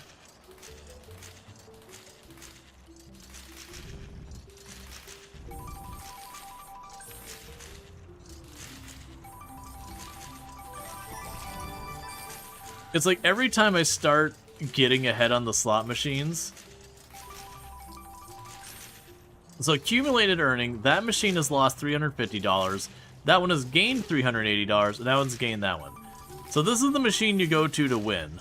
It's like every time I start getting ahead on the slot machines. So accumulated earning, that machine has lost $350. That one has gained $380, and that one's gained that one. So this is the machine you go to win.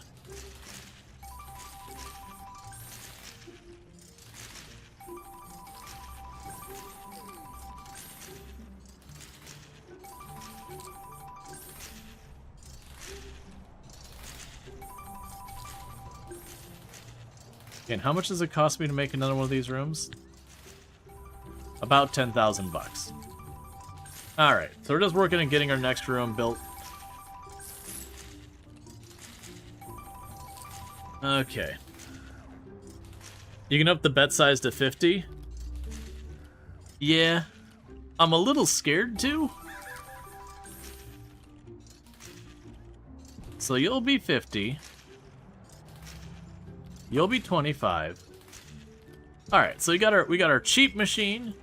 And how much does it cost me to make another one of these rooms? About 10,000 bucks. Alright, so we're just working on getting our next room built. Okay. You can up the bet size to 50? Yeah. I'm a little scared to. So you'll be 50. You'll be 25. Alright, so we got our cheap machine,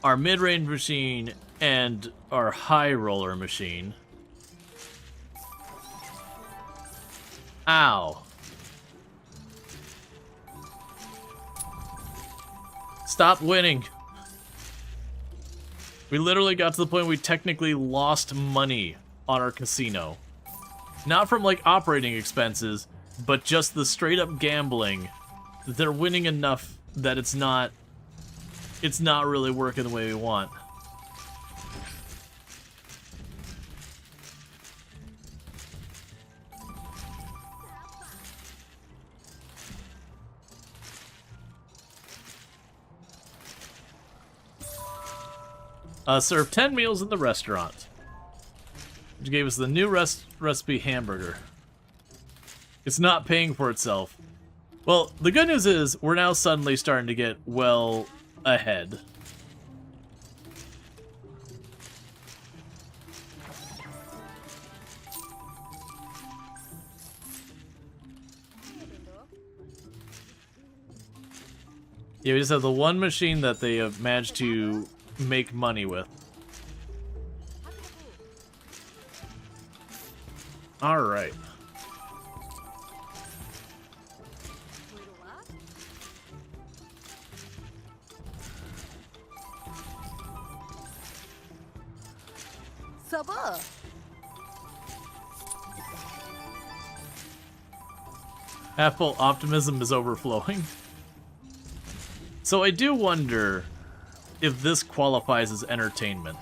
our mid-range machine, and our high roller machine. Ow. Stop winning. We literally got to the point we technically lost money on our casino. Not from, like, operating expenses, but just the straight-up gambling. They're winning enough that it's not really working the way we want. Serve 10 meals in the restaurant, which gave us the new recipe hamburger. It's not paying for itself. Well, the good news is we're now suddenly starting to get well ahead. Yeah, we just have the one machine that they have managed to make money with. Alright. Saba. Half-full optimism is overflowing. So I do wonder if this qualifies as entertainment.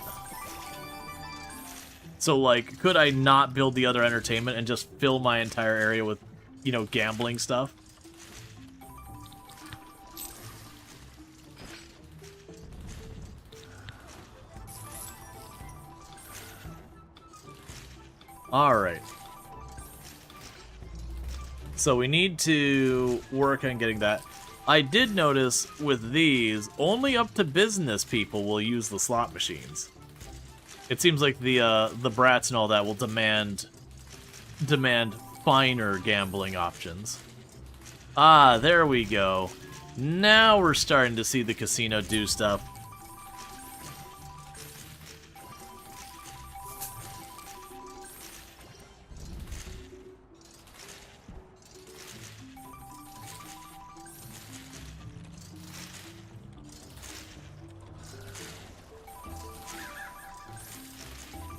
So, like, could I not build the other entertainment and just fill my entire area with, you know, gambling stuff? Alright. So we need to work on getting that. I did notice with these, only up to business people will use the slot machines. It seems like the brats and all that will demand finer gambling options. Ah, there we go. Now we're starting to see the casino do stuff.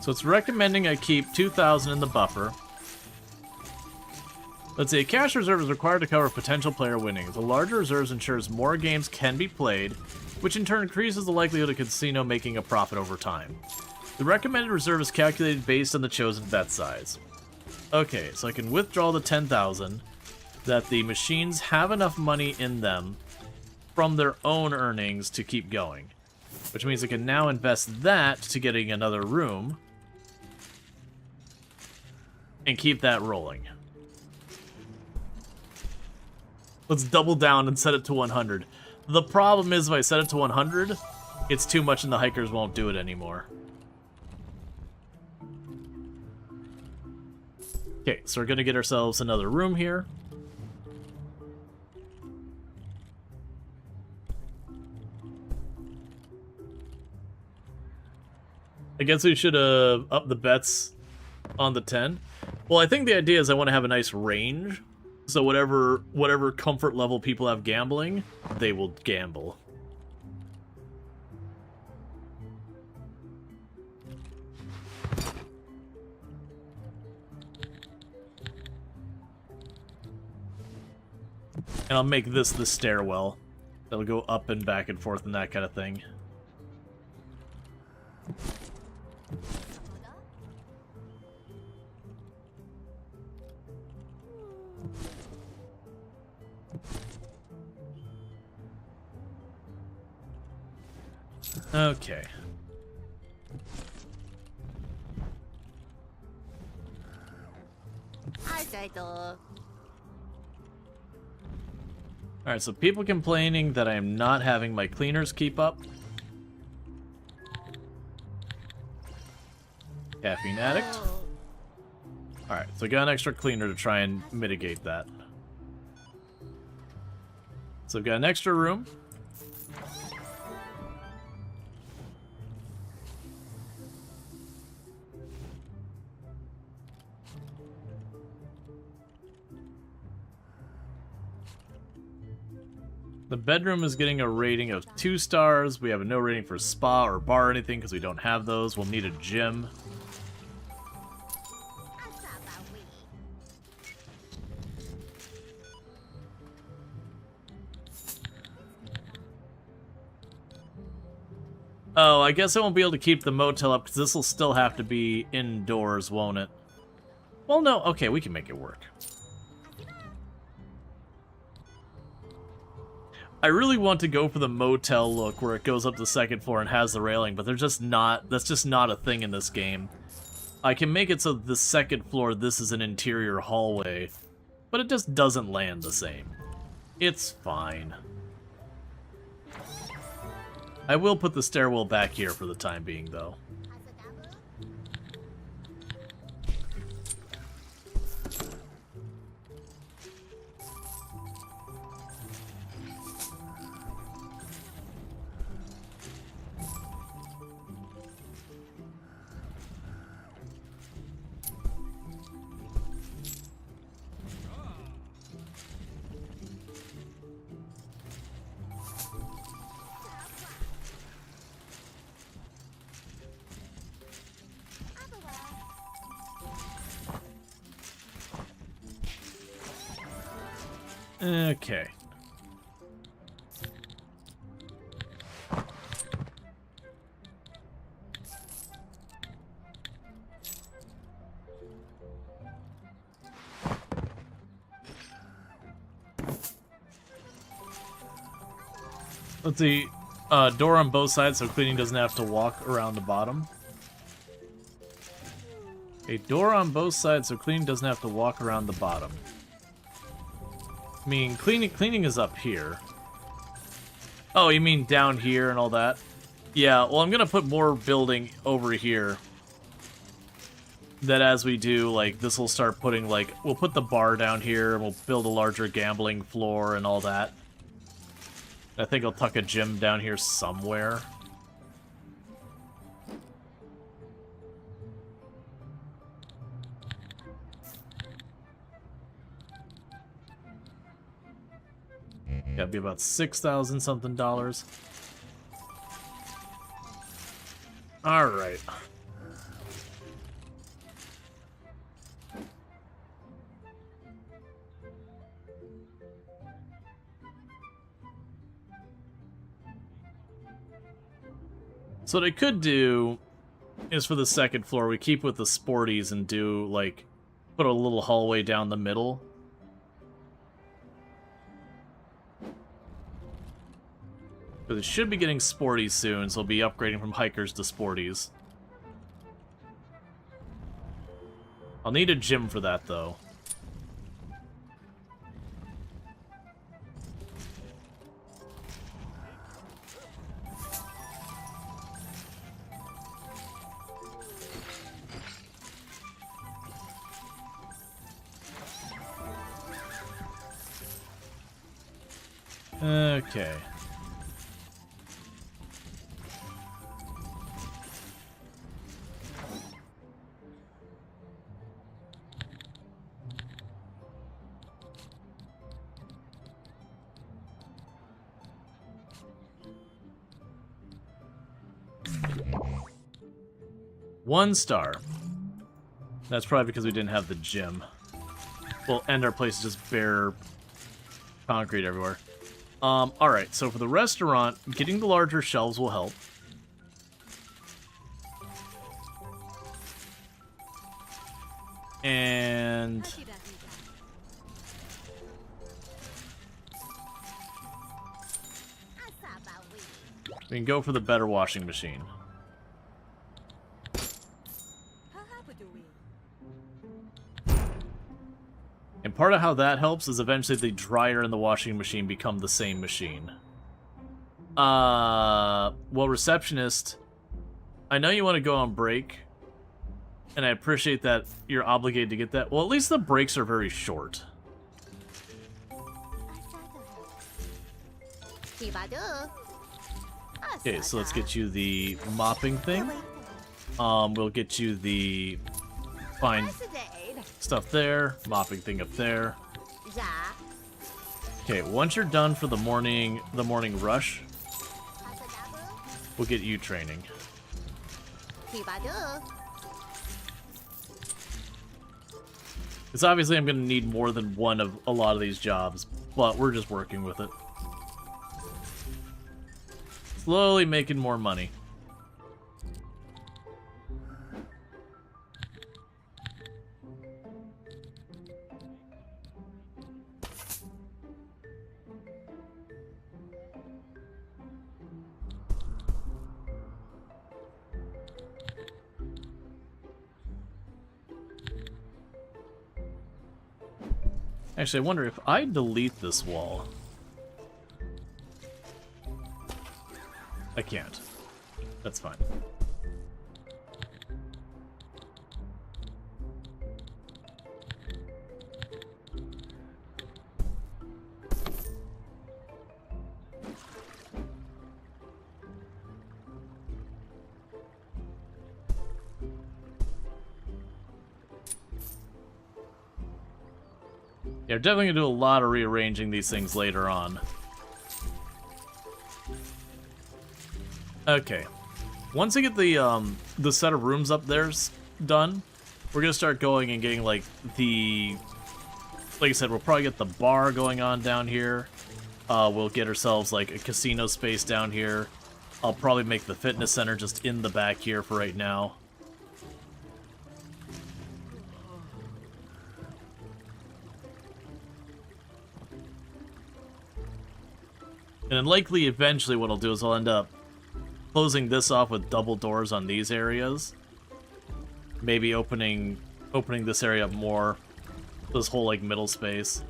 So it's recommending I keep 2,000 in the buffer. Let's see, a cash reserve is required to cover potential player winnings. A larger reserve ensures more games can be played, which in turn increases the likelihood of casino making a profit over time. The recommended reserve is calculated based on the chosen bet size. Okay, so I can withdraw the 10,000, that the machines have enough money in them from their own earnings to keep going. Which means I can now invest that to getting another room. And keep that rolling. Let's double down and set it to 100. The problem is if I set it to 100, it's too much and the hikers won't do it anymore. Okay, so we're going to get ourselves another room here. I guess we should up the bets on the 10. Well, I think the idea is I want to have a nice range, so whatever comfort level people have gambling, they will gamble. And I'll make this the stairwell. That'll go up and back and forth and that kind of thing. Okay. Alright, so people complaining that I am not having my cleaners keep up. Caffeine addict. Alright, so I got an extra cleaner to try and mitigate that. So I've got an extra room. The bedroom is getting a rating of 2 stars. We have a no rating for spa or bar or anything because we don't have those. We'll need a gym. Oh, I guess I won't be able to keep the motel up because this will still have to be indoors, won't it? Well, no. Okay, we can make it work. I really want to go for the motel look where it goes up the second floor and has the railing, but that's just not a thing in this game. I can make it so the second floor, this is an interior hallway, but it just doesn't land the same. It's fine. I will put the stairwell back here for the time being, though. Okay. Let's see. Door on both sides so cleaning doesn't have to walk around the bottom. A door on both sides so cleaning doesn't have to walk around the bottom. I mean, cleaning is up here. Oh, you mean down here and all that? Yeah, well, I'm gonna put more building over here. That as we do, like, this will start putting, like, we'll put the bar down here, and we'll build a larger gambling floor and all that. I think I'll tuck a gym down here somewhere. Yeah, it'd be about $6,000 something dollars. All right. So what I could do is for the second floor, we keep with the sporties and do, like, put a little hallway down the middle. Because it should be getting sporties soon, so we'll be upgrading from hikers to sporties. I'll need a gym for that, though. Okay. One star. That's probably because we didn't have the gym. Well, and our place is just bare concrete everywhere. Alright, so for the restaurant, getting the larger shelves will help. And we can go for the better washing machine. And part of how that helps is eventually the dryer and the washing machine become the same machine. Well, receptionist, I know you want to go on break, and I appreciate that you're obligated to get that. Well, at least the breaks are very short. Okay, so let's get you the mopping thing. We'll get you the fine stuff there, mopping thing up there. Okay, once you're done for the morning rush, we'll get you training. Because obviously I'm going to need more than one of a lot of these jobs, but we're just working with it. Slowly making more money. Actually, I wonder if I delete this wall. I can't. That's fine. Yeah, we're definitely gonna do a lot of rearranging these things later on. Okay. Once I get the set of rooms up there's done, we're gonna start going and getting like I said, we'll probably get the bar going on down here. We'll get ourselves like a casino space down here. I'll probably make the fitness center just in the back here for right now. And then likely eventually what I'll do is I'll end up closing this off with double doors on these areas. Maybe opening this area up more. This whole like middle space.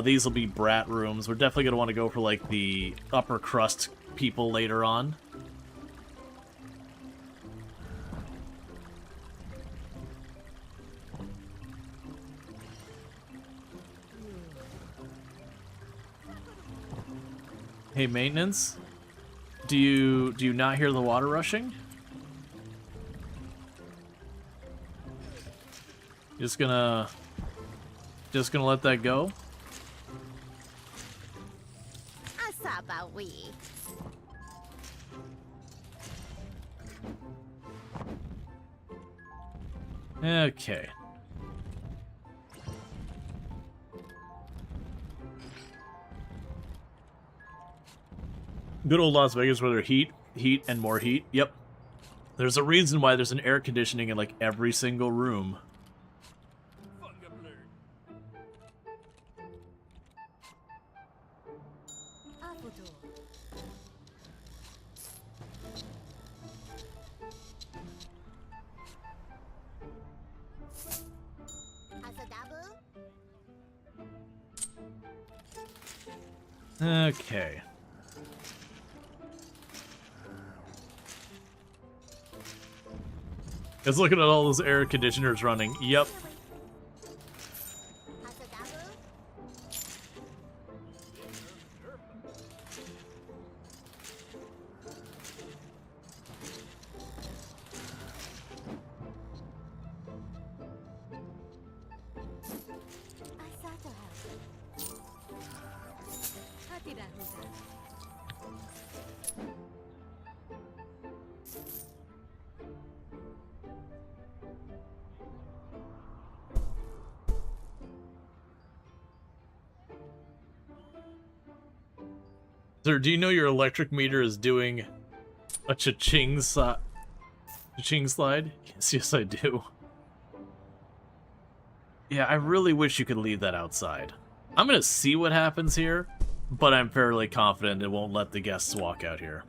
These will be brat rooms. We're definitely going to want to go for like the upper crust people later on. Hey, maintenance? Do you not hear the water rushing? Just gonna let that go? Asaba we. Okay. Good old Las Vegas where there's heat, and more heat. Yep. There's a reason why there's an air conditioning in like every single room. Okay. Just looking at all those air conditioners running. Yep. Sir, do you know your electric meter is doing a cha-ching slide? Yes, I do. Yeah, I really wish you could leave that outside. I'm gonna see what happens here, but I'm fairly confident it won't let the guests walk out here.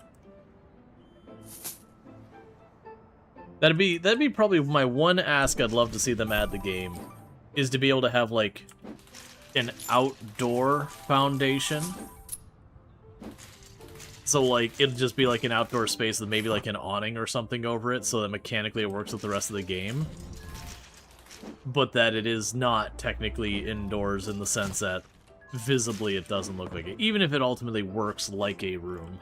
That'd be probably my one ask I'd love to see them add the game, is to be able to have like an outdoor foundation. So, like, it'd just be like an outdoor space with maybe like an awning or something over it so that mechanically it works with the rest of the game. But that it is not technically indoors in the sense that visibly it doesn't look like it, even if it ultimately works like a room.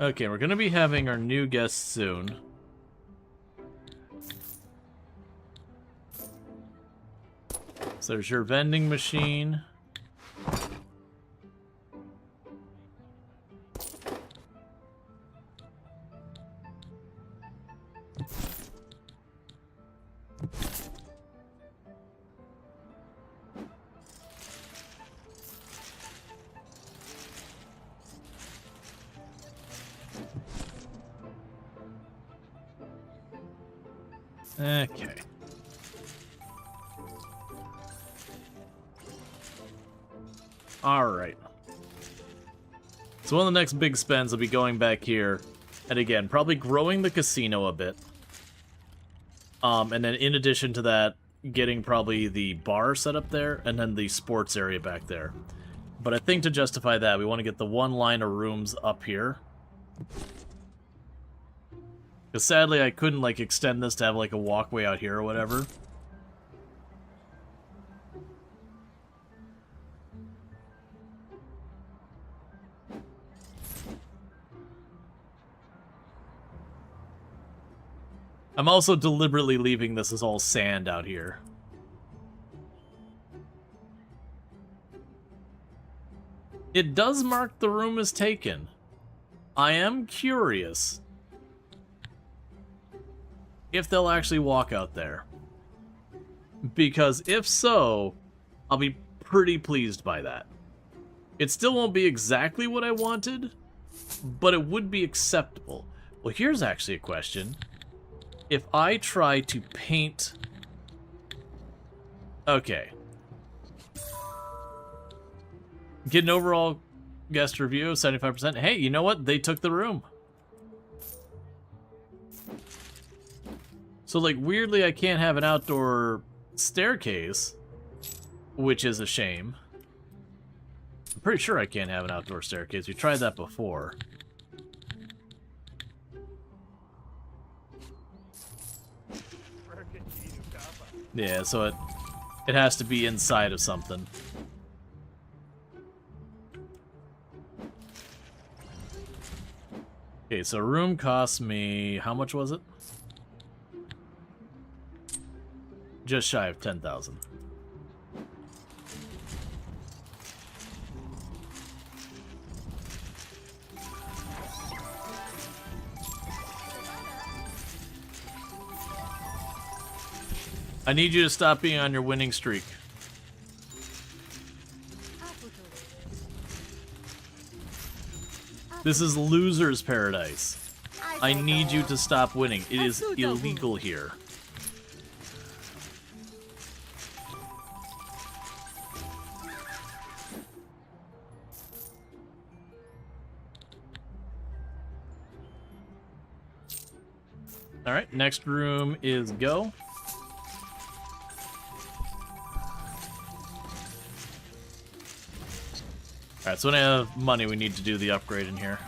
Okay, we're gonna be having our new guests soon. So there's your vending machine. Okay. Alright. So one of the next big spends will be going back here, and again, probably growing the casino a bit. And then in addition to that, getting probably the bar set up there, and then the sports area back there. But I think to justify that, we want to get the one line of rooms up here. Because sadly, I couldn't, like, extend this to have, like, a walkway out here or whatever. I'm also deliberately leaving this as all sand out here. It does mark the room as taken. I am curious if they'll actually walk out there. Because if so, I'll be pretty pleased by that. It still won't be exactly what I wanted, but it would be acceptable. Well, here's actually a question. If I try to paint... Okay. Get an overall guest review of 75%. Hey, you know what? They took the room. So, like, weirdly, I can't have an outdoor staircase, which is a shame. I'm pretty sure I can't have an outdoor staircase. We tried that before. Yeah, so it has to be inside of something. Okay, so room cost me... How much was it? Just shy of 10,000. I need you to stop being on your winning streak. This is loser's paradise. I need you to stop winning. It is illegal here. Alright, next room is go. Alright, so when I have money, we need to do the upgrade in here.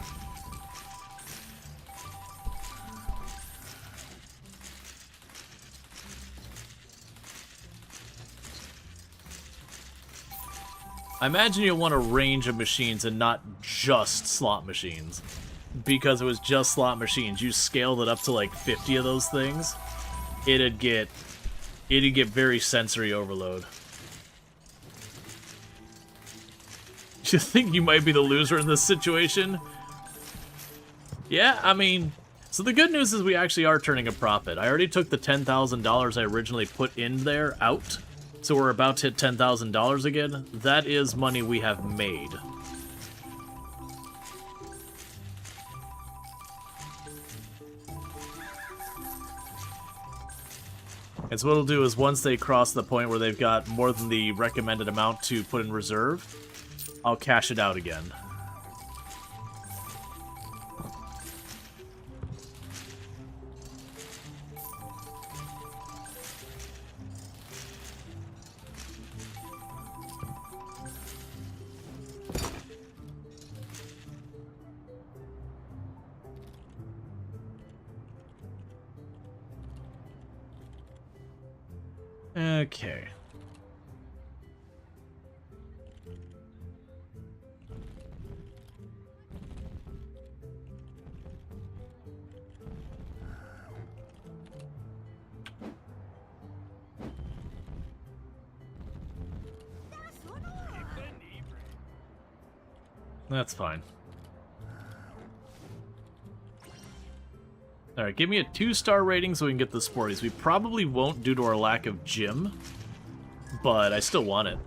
I imagine you'll want a range of machines and not just slot machines. Because it was just slot machines. You scaled it up to like 50 of those things, it'd get very sensory overload. You think you might be the loser in this situation? Yeah, I mean, so the good news is we actually are turning a profit. I already took the $10,000 I originally put in there out, so we're about to hit $10,000 again. That is money we have made. And so what it'll do is once they cross the point where they've got more than the recommended amount to put in reserve, I'll cash it out again. Okay. That's fine. Alright, give me a 2-star rating so we can get the sporties. We probably won't due to our lack of gym, but I still want it.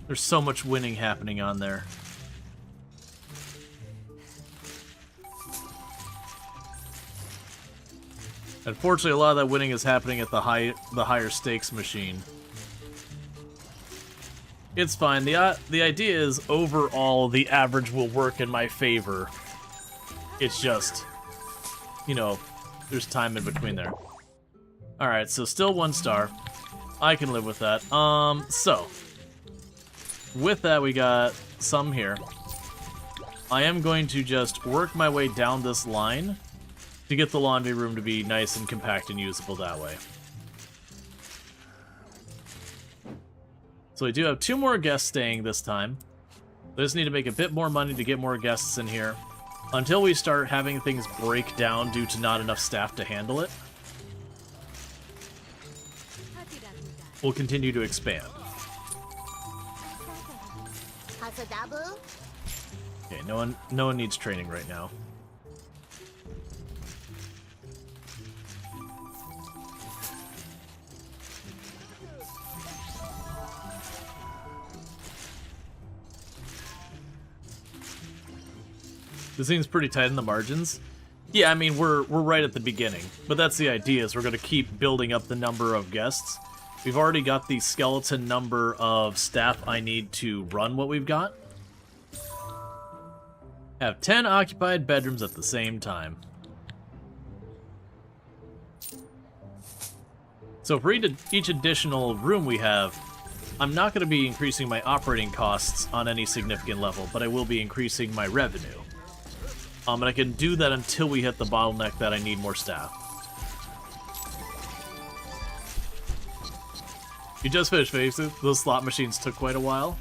There's so much winning happening on there. Unfortunately, a lot of that winning is happening at the higher stakes machine. It's fine. The idea is overall the average will work in my favor. It's just, you know, there's time in between there. Alright, so still 1 star. I can live with that. So with that, we got some here. I am going to just work my way down this line to get the laundry room to be nice and compact and usable that way. So we do have 2 more guests staying this time. We just need to make a bit more money to get more guests in here. Until we start having things break down due to not enough staff to handle it, we'll continue to expand. Hasadabu? Okay, no one needs training right now. This seems pretty tight in the margins. Yeah, I mean, we're right at the beginning, but that's the idea, is we're going to keep building up the number of guests. We've already got the skeleton number of staff I need to run what we've got. Have 10 occupied bedrooms at the same time. So for each additional room we have, I'm not going to be increasing my operating costs on any significant level, but I will be increasing my revenue. And I can do that until we hit the bottleneck that I need more staff. You just finished facing those slot machines took quite a while.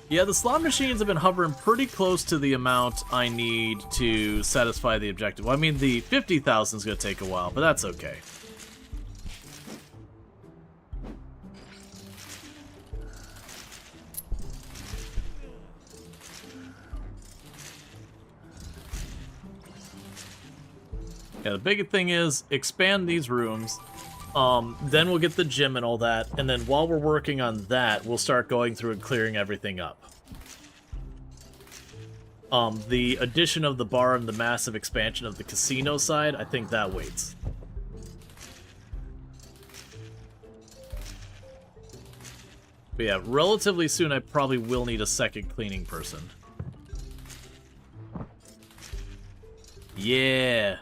Yeah, the slot machines have been hovering pretty close to the amount I need to satisfy the objective. Well, I mean, the 50,000 is going to take a while, but that's okay. Yeah, the big thing is expand these rooms. Then we'll get the gym and all that, and then while we're working on that, we'll start going through and clearing everything up. The addition of the bar and the massive expansion of the casino side, I think that waits. But yeah, relatively soon I probably will need a second cleaning person. Yeah,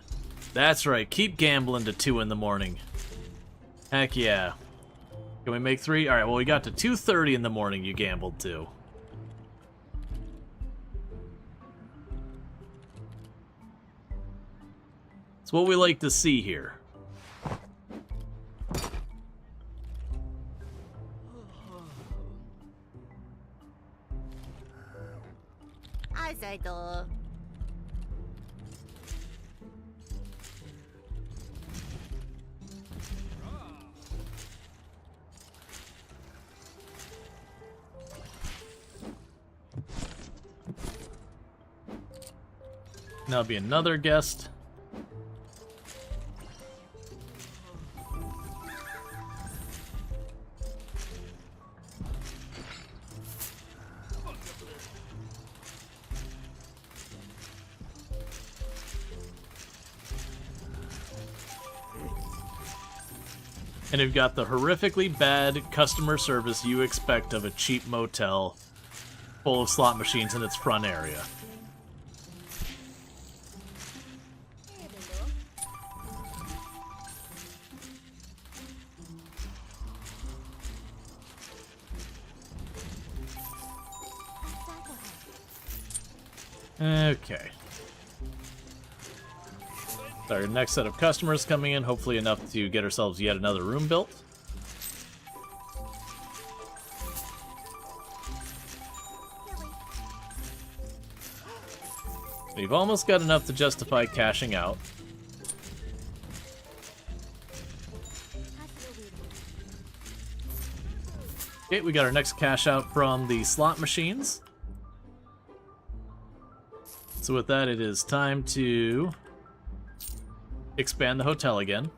that's right, keep gambling to 2 in the morning. Heck yeah. Can we make 3? Alright, well we got to 2:30 in the morning you gambled to. It's what we like to see here. Asado. Now be another guest. And you've got the horrifically bad customer service you expect of a cheap motel full of slot machines in its front area. Okay. So our next set of customers coming in, hopefully enough to get ourselves yet another room built. We've almost got enough to justify cashing out. Okay, we got our next cash out from the slot machines. So with that, it is time to expand the hotel again.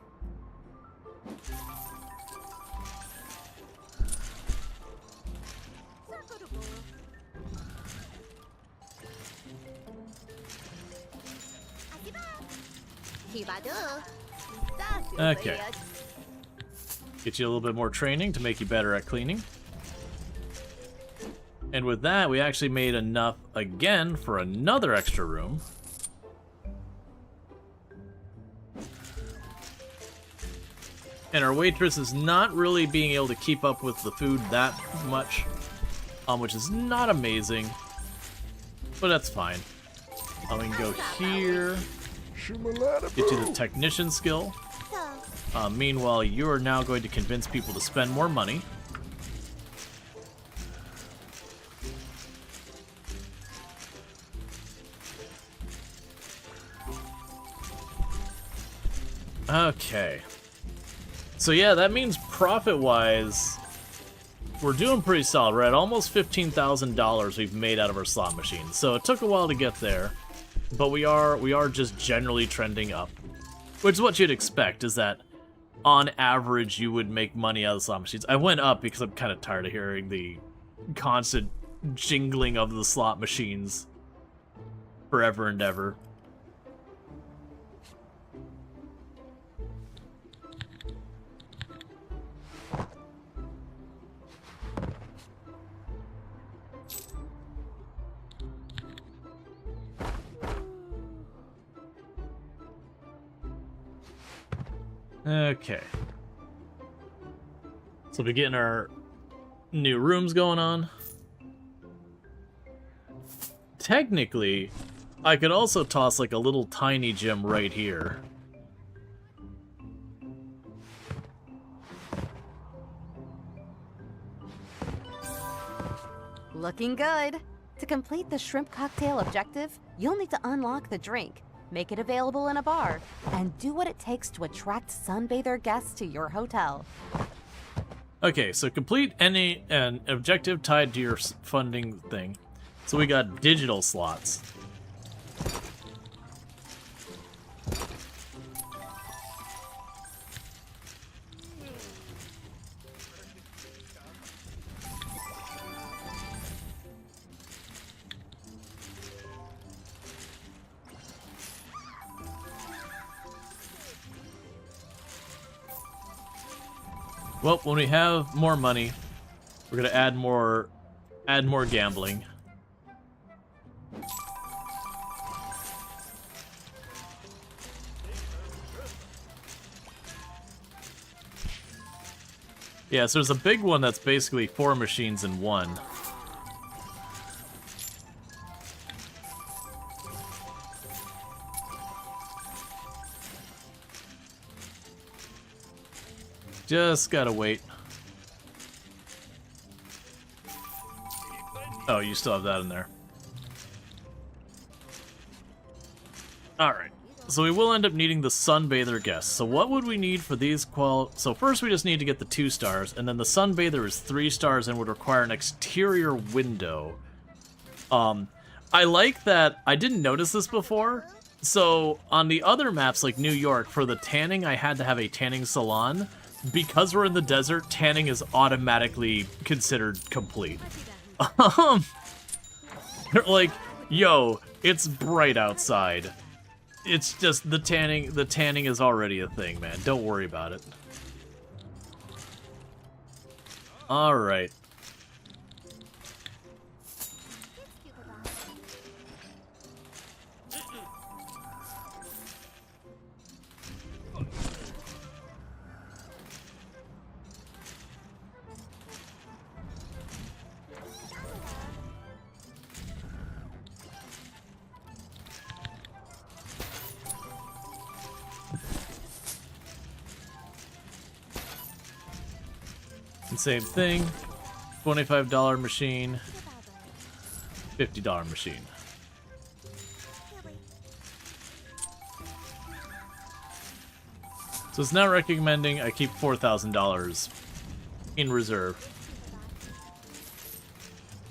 키바드. Okay. Get you a little bit more training to make you better at cleaning. And with that, we actually made enough again for another extra room. And our waitress is not really being able to keep up with the food that much, which is not amazing, but that's fine. We can go here, get you the technician skill. Meanwhile, you are now going to convince people to spend more money. Okay. So yeah, that means profit-wise, we're doing pretty solid. We're at almost $15,000 we've made out of our slot machines. So it took a while to get there, but we are just generally trending up. Which is what you'd expect, is that on average you would make money out of the slot machines. I went up because I'm kind of tired of hearing the constant jingling of the slot machines forever and ever. Okay. So we're getting our new rooms going on. Technically, I could also toss like a little tiny gym right here. Looking good. To complete the shrimp cocktail objective, you'll need to unlock the drink, make it available in a bar, and do what it takes to attract sunbather guests to your hotel. Okay, so complete an objective tied to your funding thing. So we got digital slots. Well, when we have more money, we're gonna add more gambling. Yeah, so there's a big one that's basically 4 machines in one. Just gotta wait. Oh, you still have that in there. Alright. So we will end up needing the sunbather guests. So what would we need for these So first we just need to get the 2 stars, and then the sunbather is 3 stars and would require an exterior window. I like that. I didn't notice this before. So on the other maps like New York, for the tanning I had to have a tanning salon. Because we're in the desert, tanning is automatically considered complete. They're like, yo, it's bright outside. It's just the tanning is already a thing, man. Don't worry about it. All right. Same thing, $25 machine, $50 machine. So it's now recommending I keep $4,000 in reserve.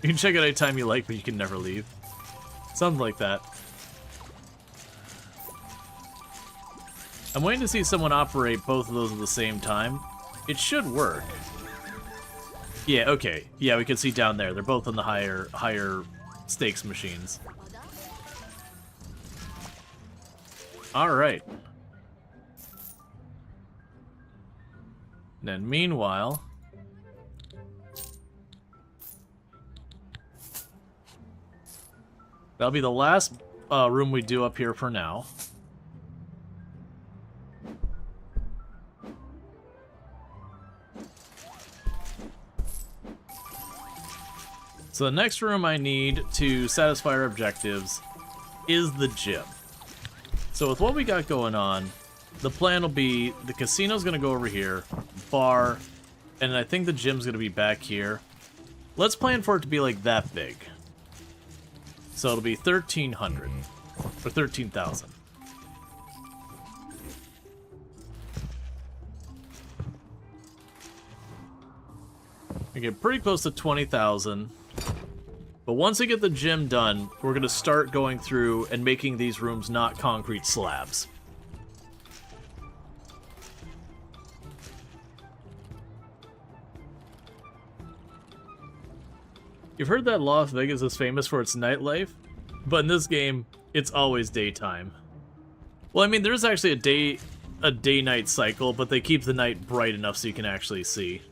You can check it anytime you like, but you can never leave. Something like that. I'm waiting to see someone operate both of those at the same time. It should work. Yeah, okay. Yeah, we can see down there. They're both on the higher stakes machines. Alright. And then meanwhile, that'll be the last room we do up here for now. So the next room I need to satisfy our objectives is the gym. So with what we got going on, the plan will be the casino's going to go over here, bar, and I think the gym's going to be back here. Let's plan for it to be like that big. So it'll be 1,300 or 13,000. We get pretty close to 20,000. But once we get the gym done, we're going to start going through and making these rooms not concrete slabs. You've heard that Las Vegas is famous for its nightlife, but in this game, it's always daytime. Well, I mean, there's actually a day-night cycle, but they keep the night bright enough so you can actually see.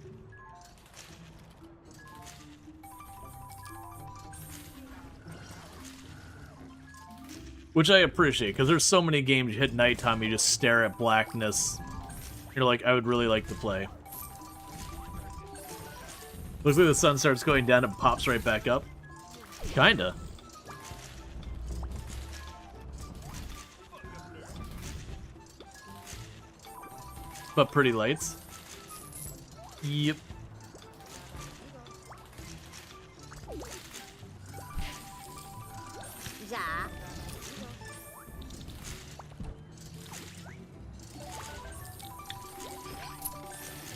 Which I appreciate, because there's so many games you hit nighttime, you just stare at blackness. You're like, I would really like to play. Looks like the sun starts going down and pops right back up. Kinda. But pretty lights. Yep. Ja.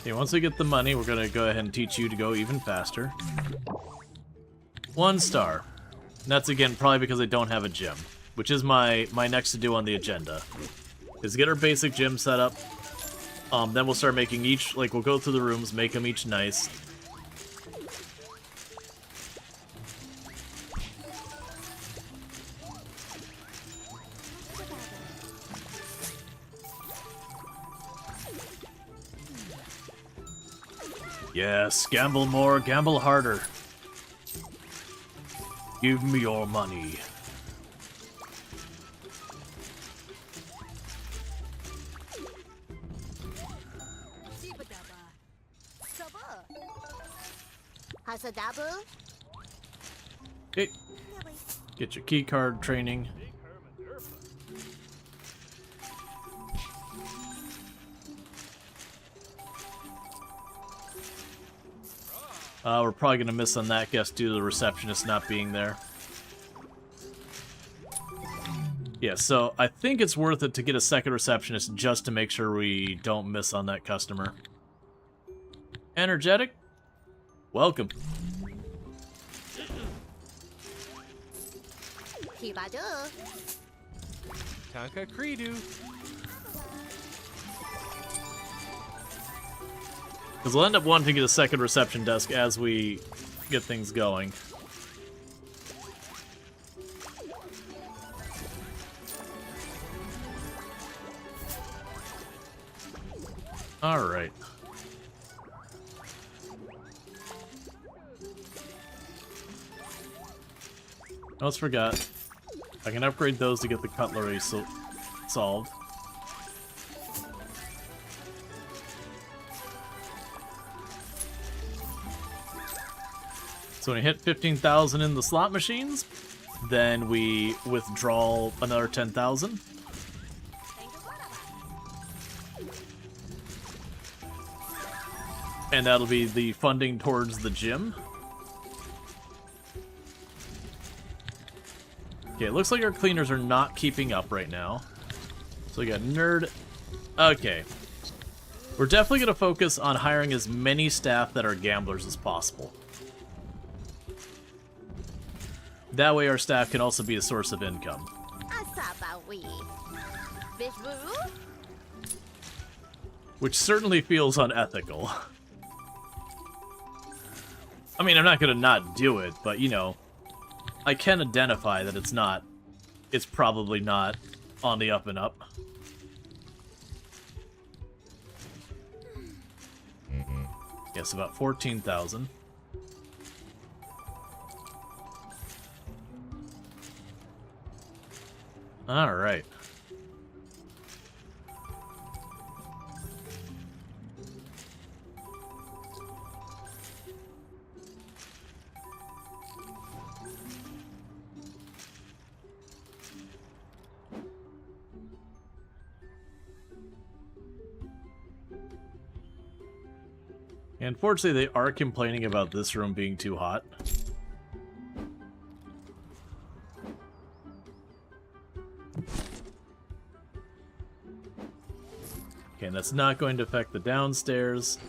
Okay, once we get the money, we're gonna go ahead and teach you to go even faster. 1 star. And that's again probably because I don't have a gym, which is my next to do on the agenda. Is get our basic gym set up. Then we'll start making each, like we'll go through the rooms, make them each nice. Yes, gamble more, gamble harder. Give me your money. Hasadabu. Okay. Get your key card training. We're probably going to miss on that guest due to the receptionist not being there. Yeah, so I think it's worth it to get a second receptionist just to make sure we don't miss on that customer. Energetic? Welcome. Hibadu. Tanka Credu. Because we'll end up wanting to get a second reception desk as we get things going. Alright. I almost forgot. I can upgrade those to get the cutlery solved. So when we hit 15,000 in the slot machines, then we withdraw another 10,000. And that'll be the funding towards the gym. Okay, it looks like our cleaners are not keeping up right now. So we got nerd. Okay. We're definitely going to focus on hiring as many staff that are gamblers as possible. That way our staff can also be a source of income. Asabawi. Bishbu. Which certainly feels unethical. I mean, I'm not going to not do it, but, you know, I can identify that it's not. It's probably not on the up and up. Yes, about 14,000. All right. Unfortunately, they are complaining about this room being too hot. Okay, and that's not going to affect the downstairs.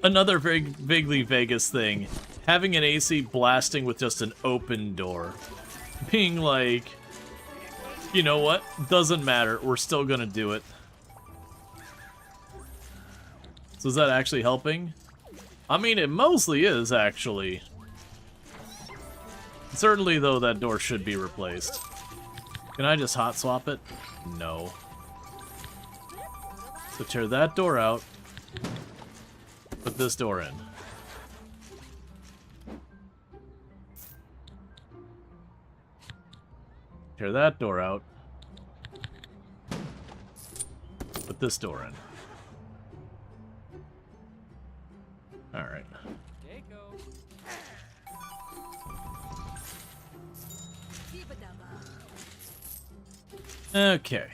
Another very vaguely Vegas thing. Having an AC blasting with just an open door. Being like, you know what? Doesn't matter. We're still gonna do it. So is that actually helping? I mean, it mostly is, actually. Certainly, though, that door should be replaced. Can I just hot swap it? No. So tear that door out. Put this door in. Tear that door out. Put this door in. Alright. Okay.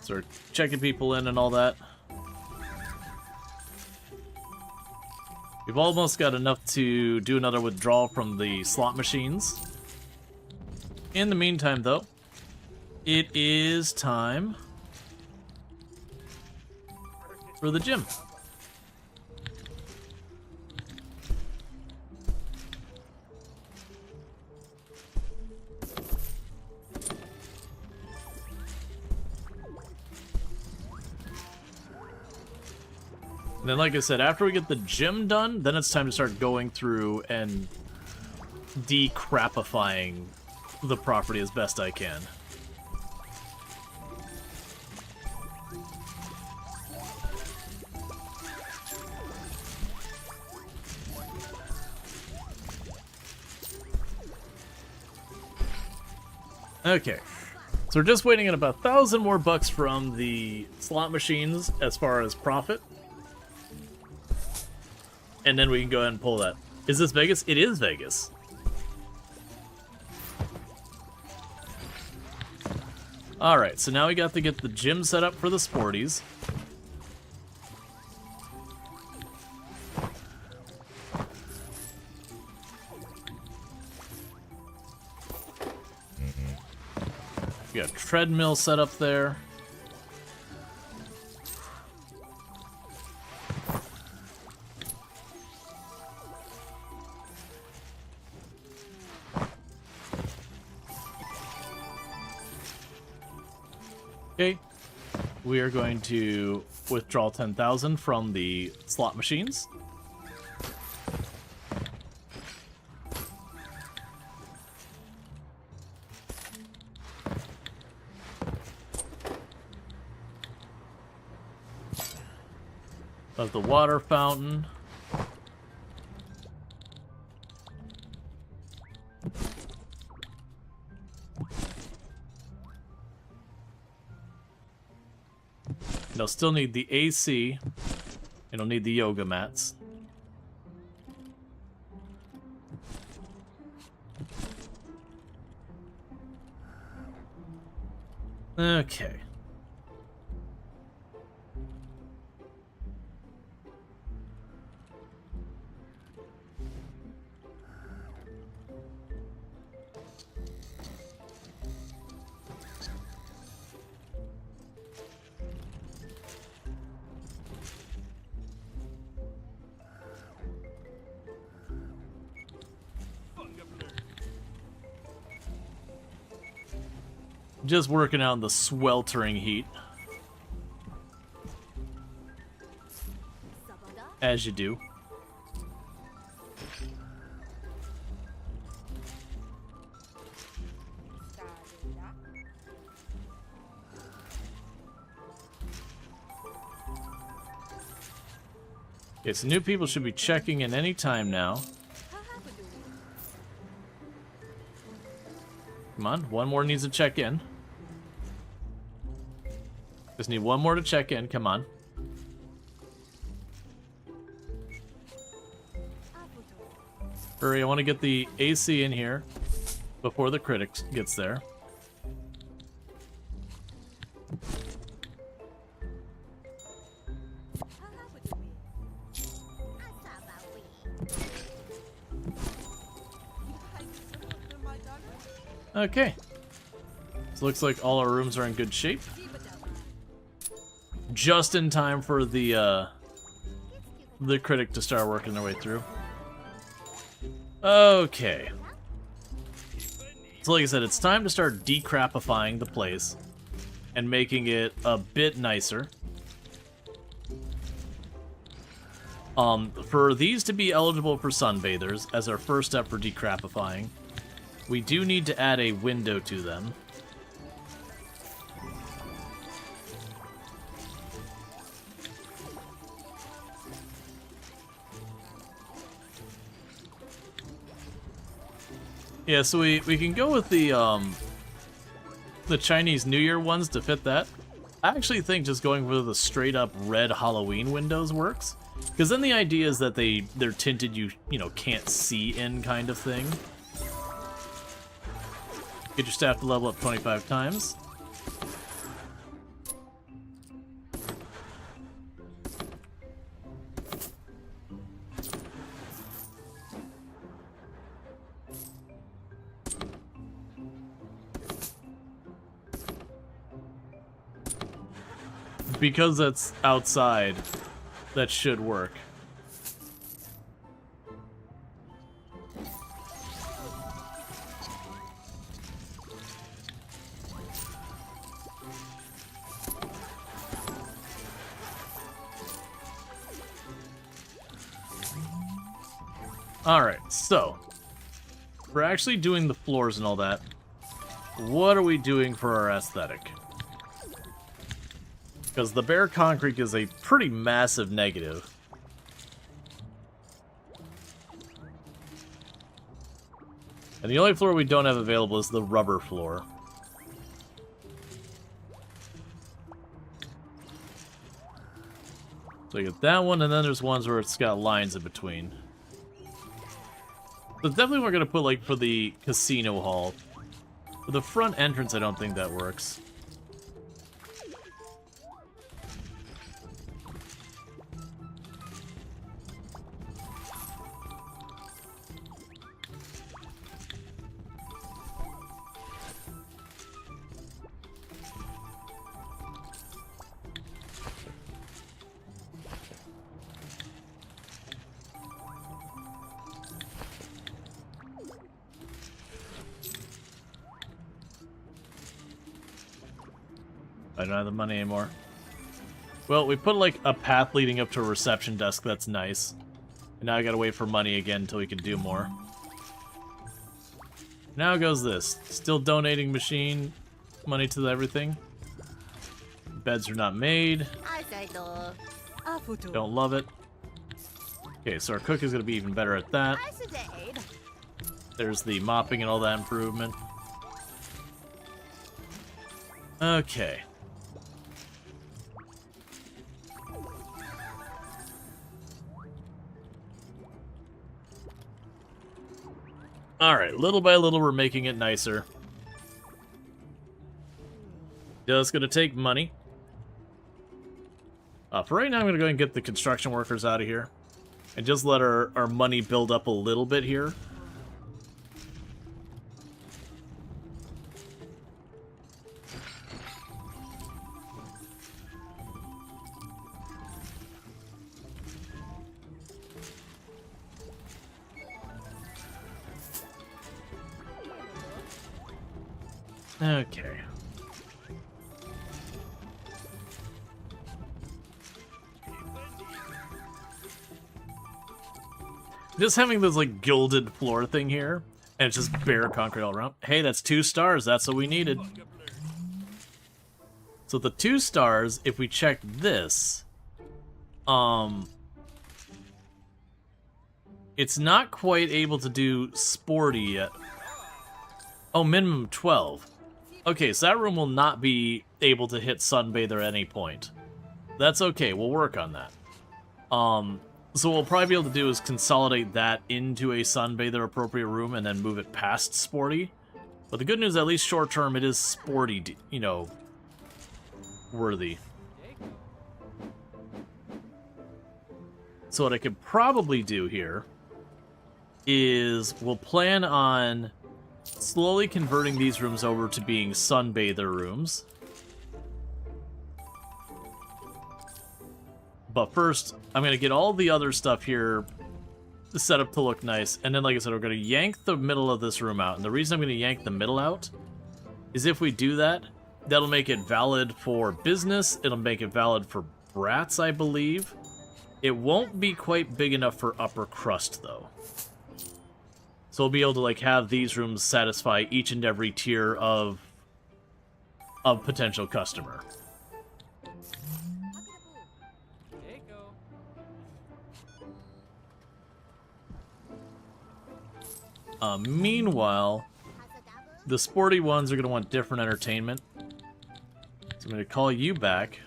So we're checking people in and all that. We've almost got enough to do another withdrawal from the slot machines. In the meantime, though, it is time for the gym. And then, like I said, after we get the gym done, then it's time to start going through and decrapifying the property as best I can. Okay. So we're just waiting at about 1,000 more bucks from the slot machines as far as profit. And then we can go ahead and pull that. Is this Vegas? It is Vegas. Alright, so now we got to get the gym set up for the sporties. We got a treadmill set up there. Okay, we are going to withdraw 10,000 from the slot machines. Of the water fountain. It'll still need the AC. It'll need the yoga mats. Okay. Just working out in the sweltering heat. As you do. Okay, so new people should be checking in any time now. Come on, one more needs to check in. Just need one more to check in, come on. Hurry, I want to get the AC in here before the critic gets there. Okay. So looks like all our rooms are in good shape. Just in time for the critic to start working their way through. Okay. So like I said, it's time to start decrapifying the place and making it a bit nicer. For these to be eligible for sunbathers, as our first step for decrapifying, we do need to add a window to them. Yeah, so we can go with the Chinese New Year ones to fit that. I actually think just going with the straight up red Halloween windows works, because then the idea is that they're tinted, you know, can't see in kind of thing. Get your staff to level up 25 times. Because that's outside, that should work. Alright, so we're actually doing the floors and all that. What are we doing for our aesthetic? Because the bare concrete is a pretty massive negative. And the only floor we don't have available is the rubber floor. So you get that one, and then there's ones where it's got lines in between. So definitely we're going to put, like, for the casino hall. For the front entrance, I don't think that works. I don't have the money anymore. Well, we put like a path leading up to a reception desk. That's nice. And now I gotta wait for money again until we can do more. Now goes this. Still donating machine money to everything. Beds are not made. Don't love it. Okay, so our cook is gonna be even better at that. There's the mopping and all that improvement. Okay. Alright, little by little we're making it nicer. Just gonna take money. For right now I'm gonna go ahead and get the construction workers out of here. And just let our money build up a little bit here. Okay. Just having this like gilded floor thing here, and it's just bare concrete all around. Hey, that's 2 stars. That's what we needed. So the 2 stars, if we check this, It's not quite able to do sporty yet. Oh, minimum 12. Okay, so that room will not be able to hit sunbather at any point. That's okay, we'll work on that. So what we'll probably be able to do is consolidate that into a sunbather appropriate room and then move it past sporty. But the good news, at least short term, it is sporty, you know, worthy. So what I could probably do here is we'll plan on slowly converting these rooms over to being sunbather rooms. But first, I'm going to get all the other stuff here set up to look nice. And then, like I said, we're going to yank the middle of this room out. And the reason I'm going to yank the middle out is if we do that, that'll make it valid for business. It'll make it valid for brats, I believe. It won't be quite big enough for upper crust, though. So we'll be able to, like, have these rooms satisfy each and every tier of potential customer. Meanwhile, the sporty ones are going to want different entertainment. So I'm going to call you back.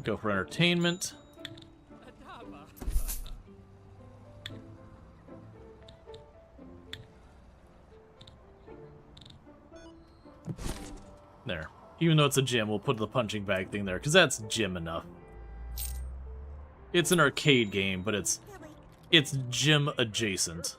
Go for entertainment. There. Even though it's a gym, we'll put the punching bag thing there, because that's gym enough. It's an arcade game, but it's gym adjacent.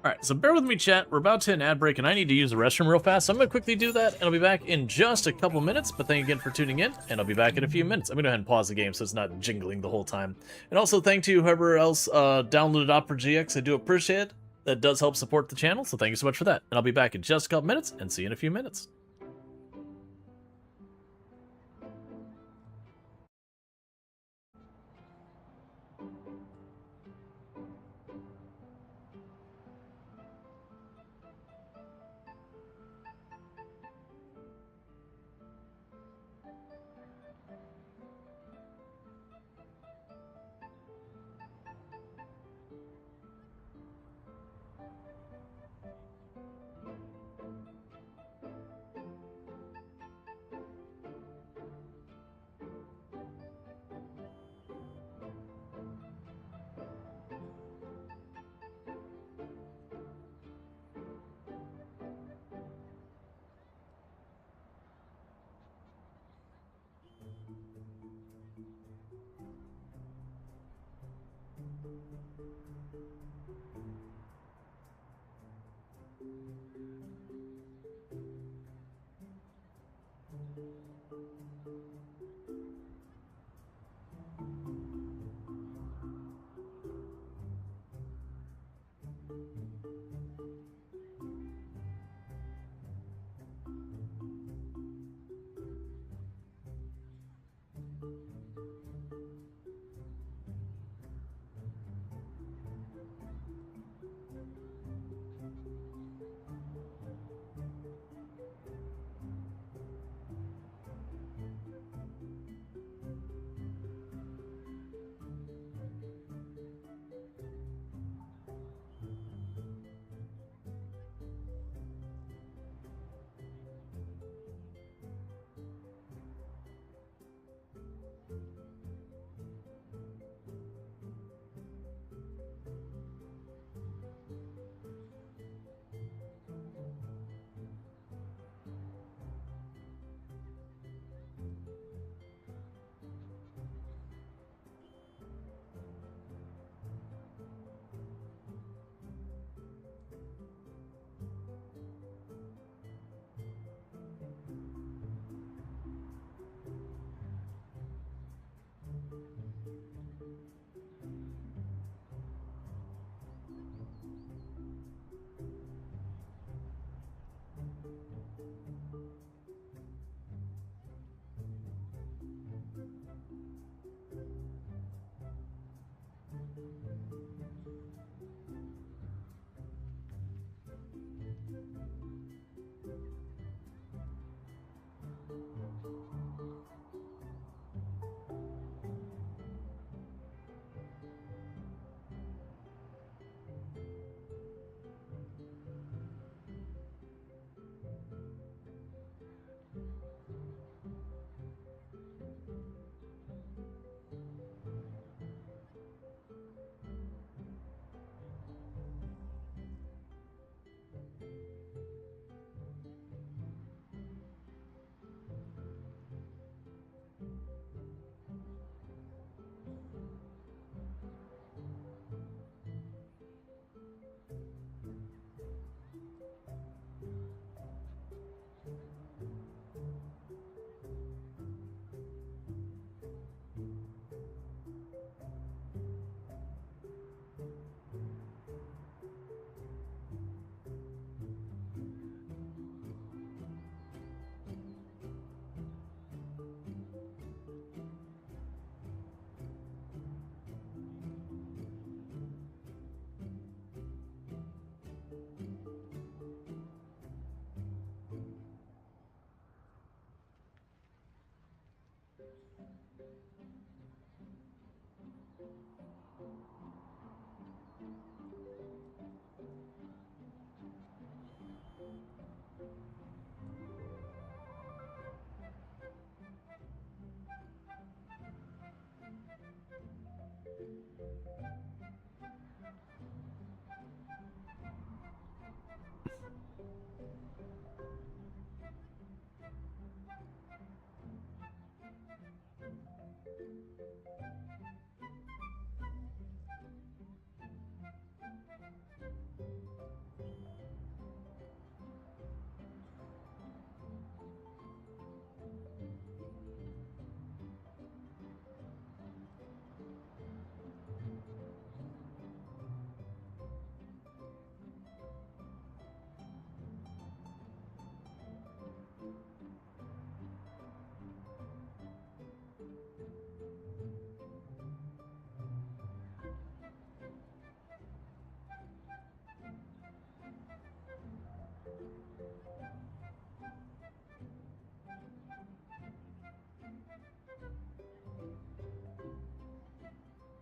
Alright, so bear with me, chat. We're about to hit an ad break, and I need to use the restroom real fast, so I'm going to quickly do that, and I'll be back in just a couple minutes, but thank you again for tuning in, and I'll be back in a few minutes. I'm going to go ahead and pause the game so it's not jingling the whole time. And also, thank you whoever else downloaded Opera GX. I do appreciate it. That does help support the channel, so thank you so much for that. And I'll be back in just a couple minutes, and see you in a few minutes.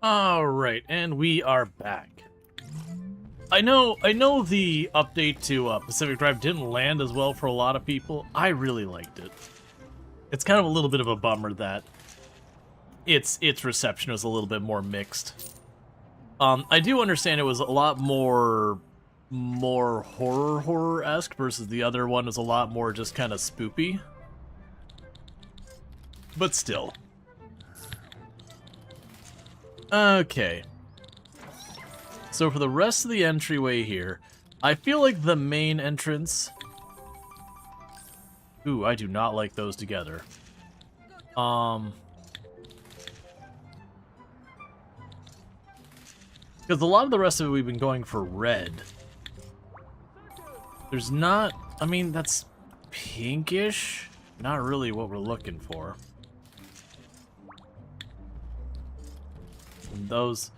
Alright, and we are back. I know the update to Pacific Drive didn't land as well for a lot of people. I really liked it. It's kind of a little bit of a bummer that its reception was a little bit more mixed. I do understand it was a lot more horror-esque versus the other one was a lot more just kind of spoopy. But still. Okay. So for the rest of the entryway here, I feel like the main entrance... Ooh, I do not like those together. Because a lot of the rest of it we've been going for red. There's not... I mean, that's pinkish. Not really what we're looking for. And those...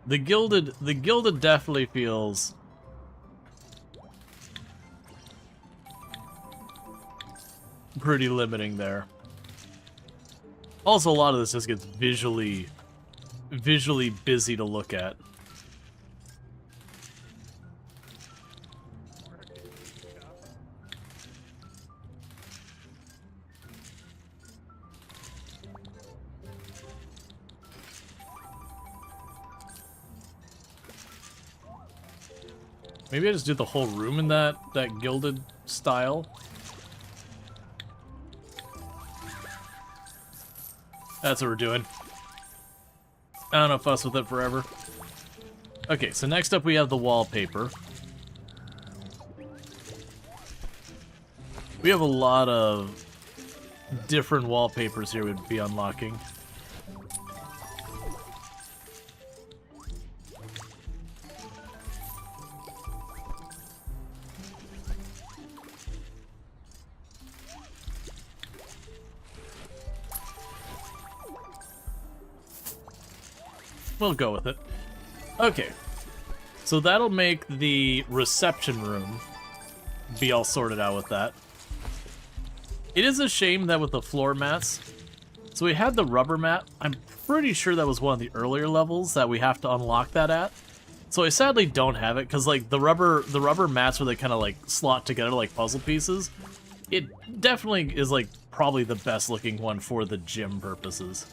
The gilded definitely feels... pretty limiting there. Also, a lot of this just gets visually busy to look at. Maybe I just do the whole room in that gilded style. That's what we're doing. I don't know, fuss with it forever. Okay, so next up we have the wallpaper. We have a lot of different wallpapers here we'd be unlocking. We'll go with it. Okay. So that'll make the reception room be all sorted out with that. It is a shame that with the floor mats... So we had the rubber mat. I'm pretty sure that was one of the earlier levels that we have to unlock that at. So I sadly don't have it, because like the rubber mats where they kind of like slot together like puzzle pieces, it definitely is like probably the best looking one for the gym purposes.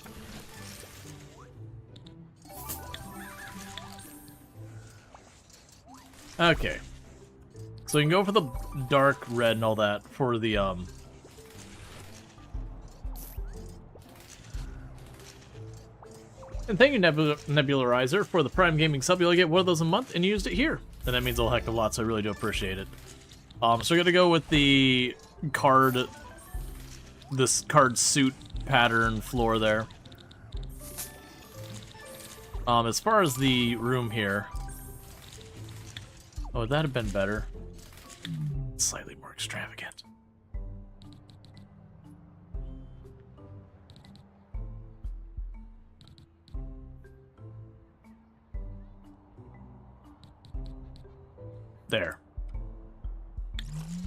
Okay. So we can go for the dark red and all that for the, And thank you, Nebularizer, for the Prime Gaming sub. You'll get one of those a month, and you used it here. And that means a heck of a lot, so I really do appreciate it. So we're gonna go with the this card suit pattern floor there. As far as the room here... Oh, would that have been better? Slightly more extravagant. There.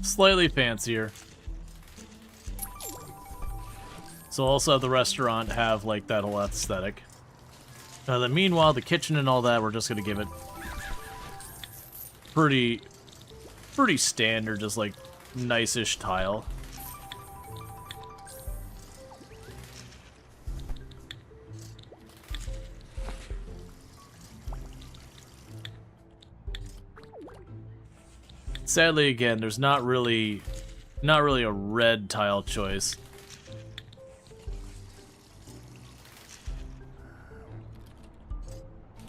Slightly fancier. So also the restaurant have like that whole aesthetic. Then meanwhile, the kitchen and all that, we're just gonna give it pretty standard, just like nice-ish tile. Sadly, again, there's not really a red tile choice.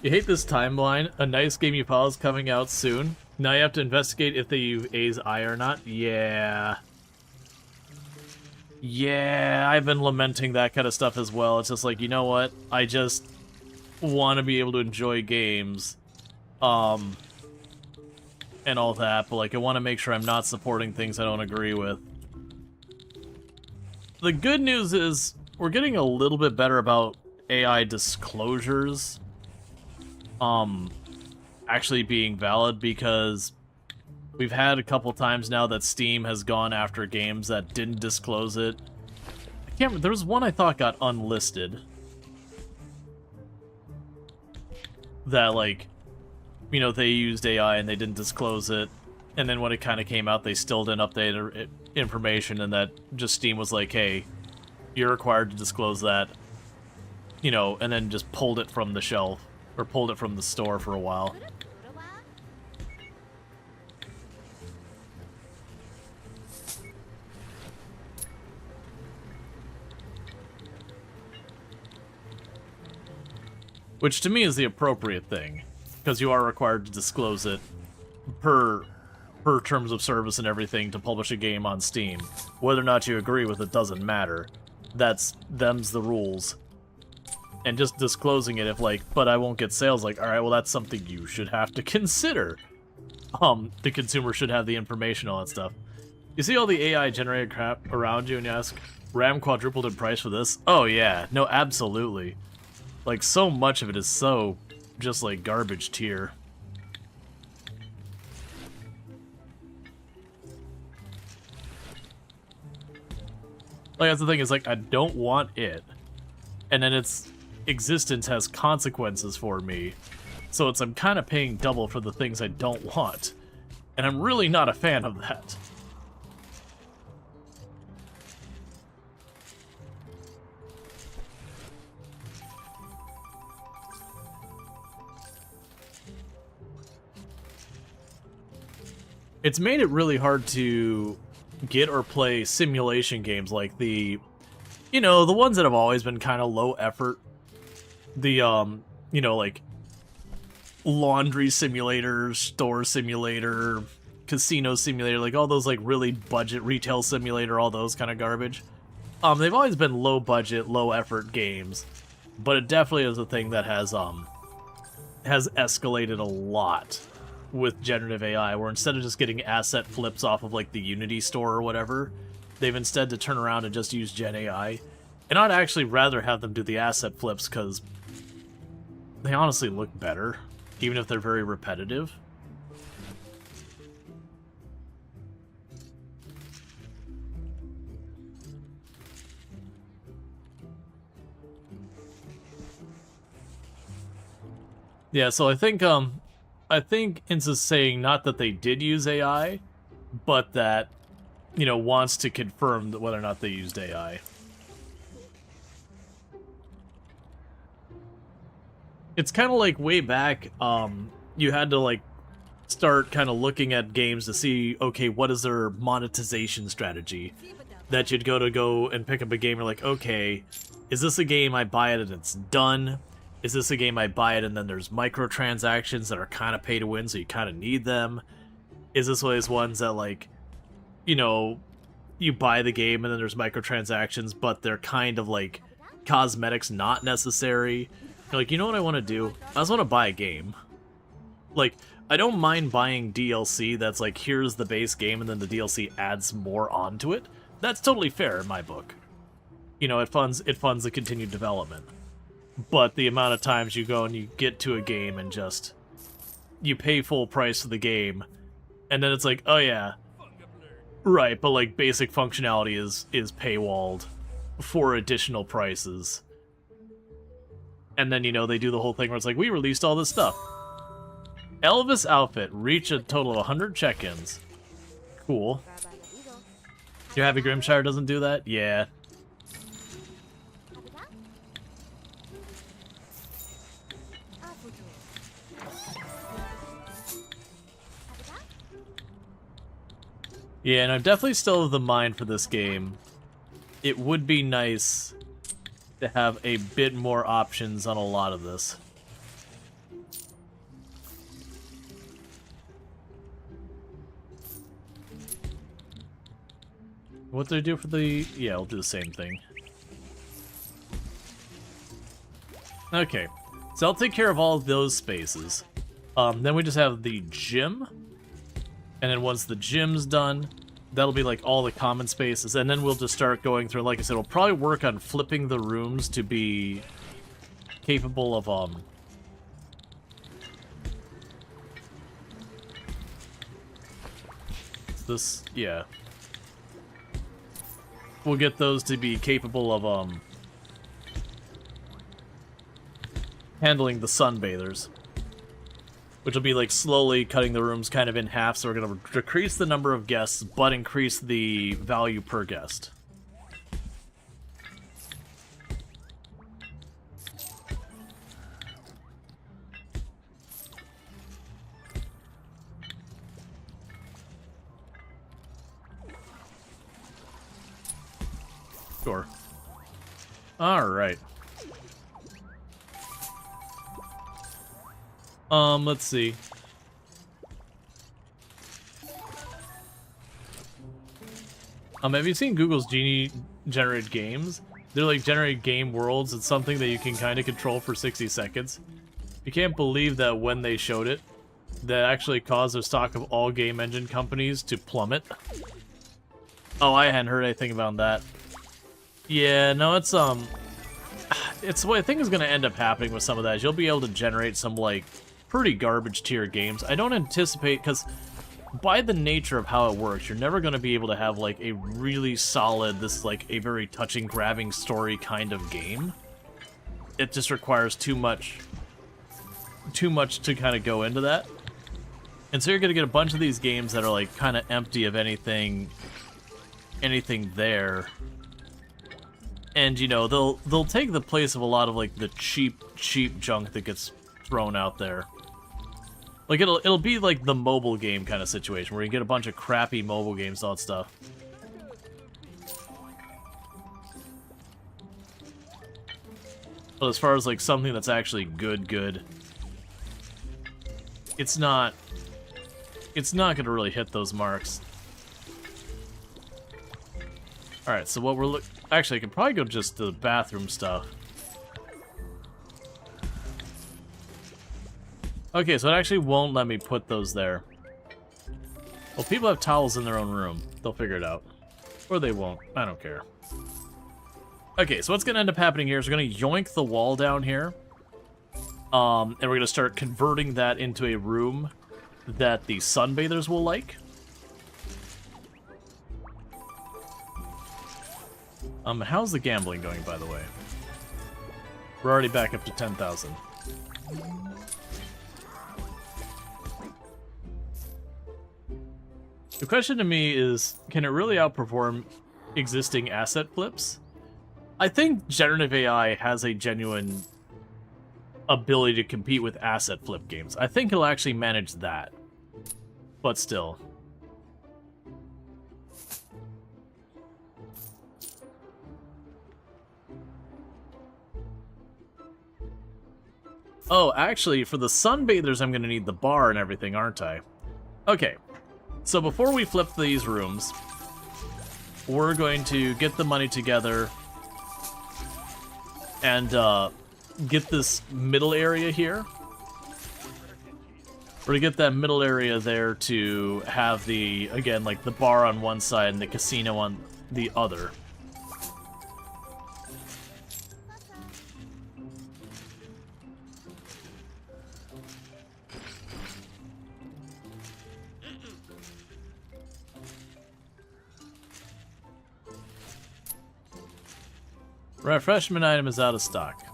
You hate this timeline? A nice game you follow is coming out soon. Now you have to investigate if they use A's eye or not. Yeah. Yeah, I've been lamenting that kind of stuff as well. It's just like, you know what? I just want to be able to enjoy games. And all that, but like I want to make sure I'm not supporting things I don't agree with. The good news is we're getting a little bit better about AI disclosures actually being valid, because we've had a couple times now that Steam has gone after games that didn't disclose it. I can't remember, there was one I thought got unlisted. that, like, you know, they used AI and they didn't disclose it, and then when it kind of came out, they still didn't update information, and that just Steam was like, hey, you're required to disclose that, you know, and then just pulled it from the shelf, or pulled it from the store for a while. Which to me is the appropriate thing, because you are required to disclose it per terms of service and everything to publish a game on Steam. Whether or not you agree with it doesn't matter. Them's the rules. And just disclosing it, if like, but I won't get sales, like, alright, well that's something you should have to consider. The consumer should have the information, all that stuff. You see all the AI generated crap around you and you ask, RAM quadrupled in price for this? Oh yeah, no, absolutely. Like, so much of it is so just like garbage tier. Like, that's the thing, is like, I don't want it. And then its existence has consequences for me. So it's, I'm kind of paying double for the things I don't want. And I'm really not a fan of that. It's made it really hard to get or play simulation games like the, you know, the ones that have always been kind of low effort. The, you know, like laundry simulator, store simulator, casino simulator, like all those like really budget retail simulator, all those kind of garbage. They've always been low budget, low effort games, but it definitely is a thing that has escalated a lot with generative AI, where instead of just getting asset flips off of like the Unity store or whatever, they've instead to turn around and just use Gen AI. And I'd actually rather have them do the asset flips because they honestly look better, even if they're very repetitive. Yeah, so I think Insa's saying not that they did use AI, but that, you know, wants to confirm that whether or not they used AI. It's kind of like way back, you had to, like, start kind of looking at games to see, okay, what is their monetization strategy? That you'd go and pick up a game, you're like, okay, is this a game I buy it and it's done? Is this a game I buy it and then there's microtransactions that are kind of pay to win, so you kind of need them? Is this one of those ones that, like, you know, you buy the game and then there's microtransactions, but they're kind of like cosmetics not necessary? You're like, you know what I want to do? I just want to buy a game. Like, I don't mind buying DLC that's like, here's the base game and then the DLC adds more onto it. That's totally fair in my book. You know, it funds the continued development. But the amount of times you go and you get to a game and just, you pay full price for the game, and then it's like, oh yeah, right, but like basic functionality is paywalled for additional prices. And then, you know, they do the whole thing where it's like, we released all this stuff. Elvis outfit, reach a total of 100 check-ins. Cool. You're happy Grimshire doesn't do that? Yeah. Yeah, and I'm definitely still of the mind for this game. It would be nice to have a bit more options on a lot of this. What do I do for the... Yeah, I'll do the same thing. Okay, so I'll take care of all of those spaces. Then we just have the gym. And then once the gym's done, that'll be like all the common spaces. And then we'll just start going through, like I said, we'll probably work on flipping the rooms to be capable of, this, yeah. We'll get those to be capable of, handling the sunbathers. which will be like slowly cutting the rooms kind of in half. So we're going to decrease the number of guests, but increase the value per guest. Sure. All right. Let's see. Have you seen Google's Genie generated games? They're like generated game worlds. It's something that you can kind of control for 60 seconds. You can't believe that when they showed it, that actually caused the stock of all game engine companies to plummet. Oh, I hadn't heard anything about that. Yeah, no, it's what I think is going to end up happening with some of that is you'll be able to generate some, like, pretty garbage tier games. I don't anticipate, because by the nature of how it works, you're never going to be able to have, like, a really solid, like, a very touching, grabbing story kind of game. It just requires too much to kind of go into that. And so you're going to get a bunch of these games that are, like, kind of empty of anything there. And, you know, they'll take the place of a lot of, like, the cheap junk that gets thrown out there. Like, it'll be like the mobile game kind of situation, where you get a bunch of crappy mobile games and all that stuff. But as far as, like, something that's actually good, it's not gonna really hit those marks. Alright, so what we're actually, I could probably go just to the bathroom stuff. Okay, so it actually won't let me put those there. Well, people have towels in their own room. They'll figure it out. Or they won't. I don't care. Okay, so what's going to end up happening here is we're going to yoink the wall down here. And we're going to start converting that into a room that the sunbathers will like. How's the gambling going, by the way? We're already back up to 10,000. The question to me is, can it really outperform existing asset flips? I think generative AI has a genuine ability to compete with asset flip games. I think it'll actually manage that. But still. Oh, actually, for the sunbathers, I'm going to need the bar and everything, aren't I? Okay. So before we flip these rooms, we're going to get the money together and get this middle area here. We're going to get that middle area there to have the, again, like the bar on one side and the casino on the other. Refreshment item is out of stock.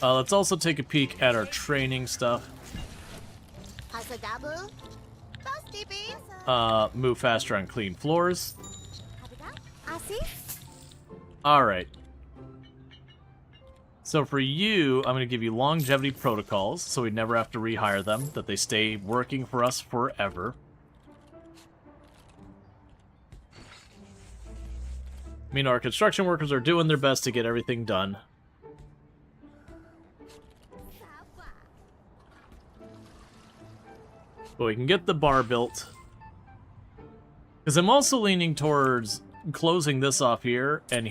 Let's also take a peek at our training stuff. Move faster on clean floors. Alright. So for you, I'm going to give you longevity protocols, so we never have to rehire them, that they stay working for us forever. I mean, our construction workers are doing their best to get everything done. But we can get the bar built. Because I'm also leaning towards closing this off here, and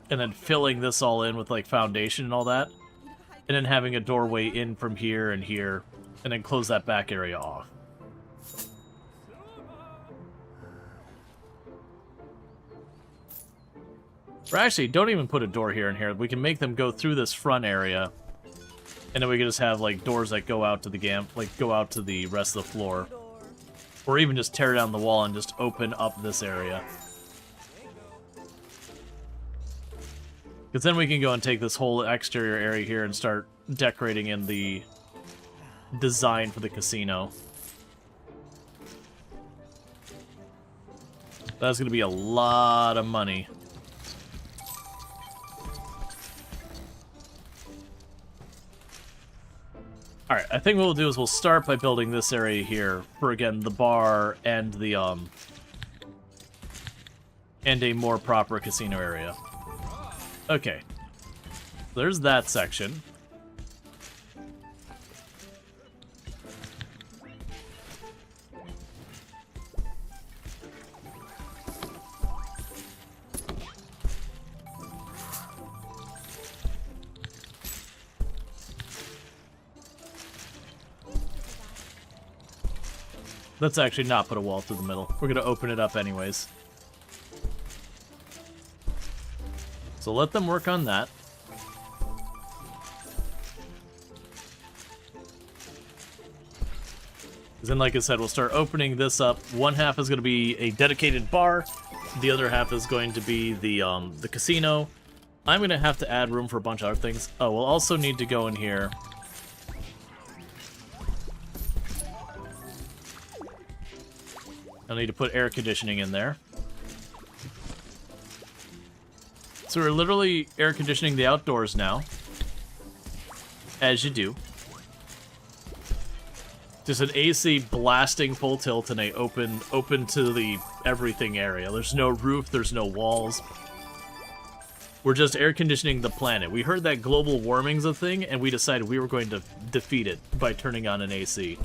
then filling this all in with, like, foundation and all that. And then having a doorway in from here, and then close that back area off. Or actually, don't even put a door here and here. We can make them go through this front area, and then we can just have, like, doors that go out to the go out to the rest of the floor. Or even just tear down the wall and just open up this area. Because then we can go and take this whole exterior area here and start decorating in the designed for the casino. That's going to be a lot of money. Alright, I think what we'll do is we'll start by building this area here for, again, the bar and the, and a more proper casino area. Okay. There's that section. Let's actually not put a wall through the middle. We're gonna open it up anyways. So let them work on that. Then, like I said, we'll start opening this up. One half is gonna be a dedicated bar. The other half is going to be the casino. I'm gonna have to add room for a bunch of other things. Oh, we'll also need to go in here. I'll need to put air conditioning in there. So we're literally air conditioning the outdoors now. As you do. Just an AC blasting full tilt and a open to the everything area. There's no roof, there's no walls. We're just air conditioning the planet. We heard that global warming's a thing, and we decided we were going to defeat it by turning on an AC.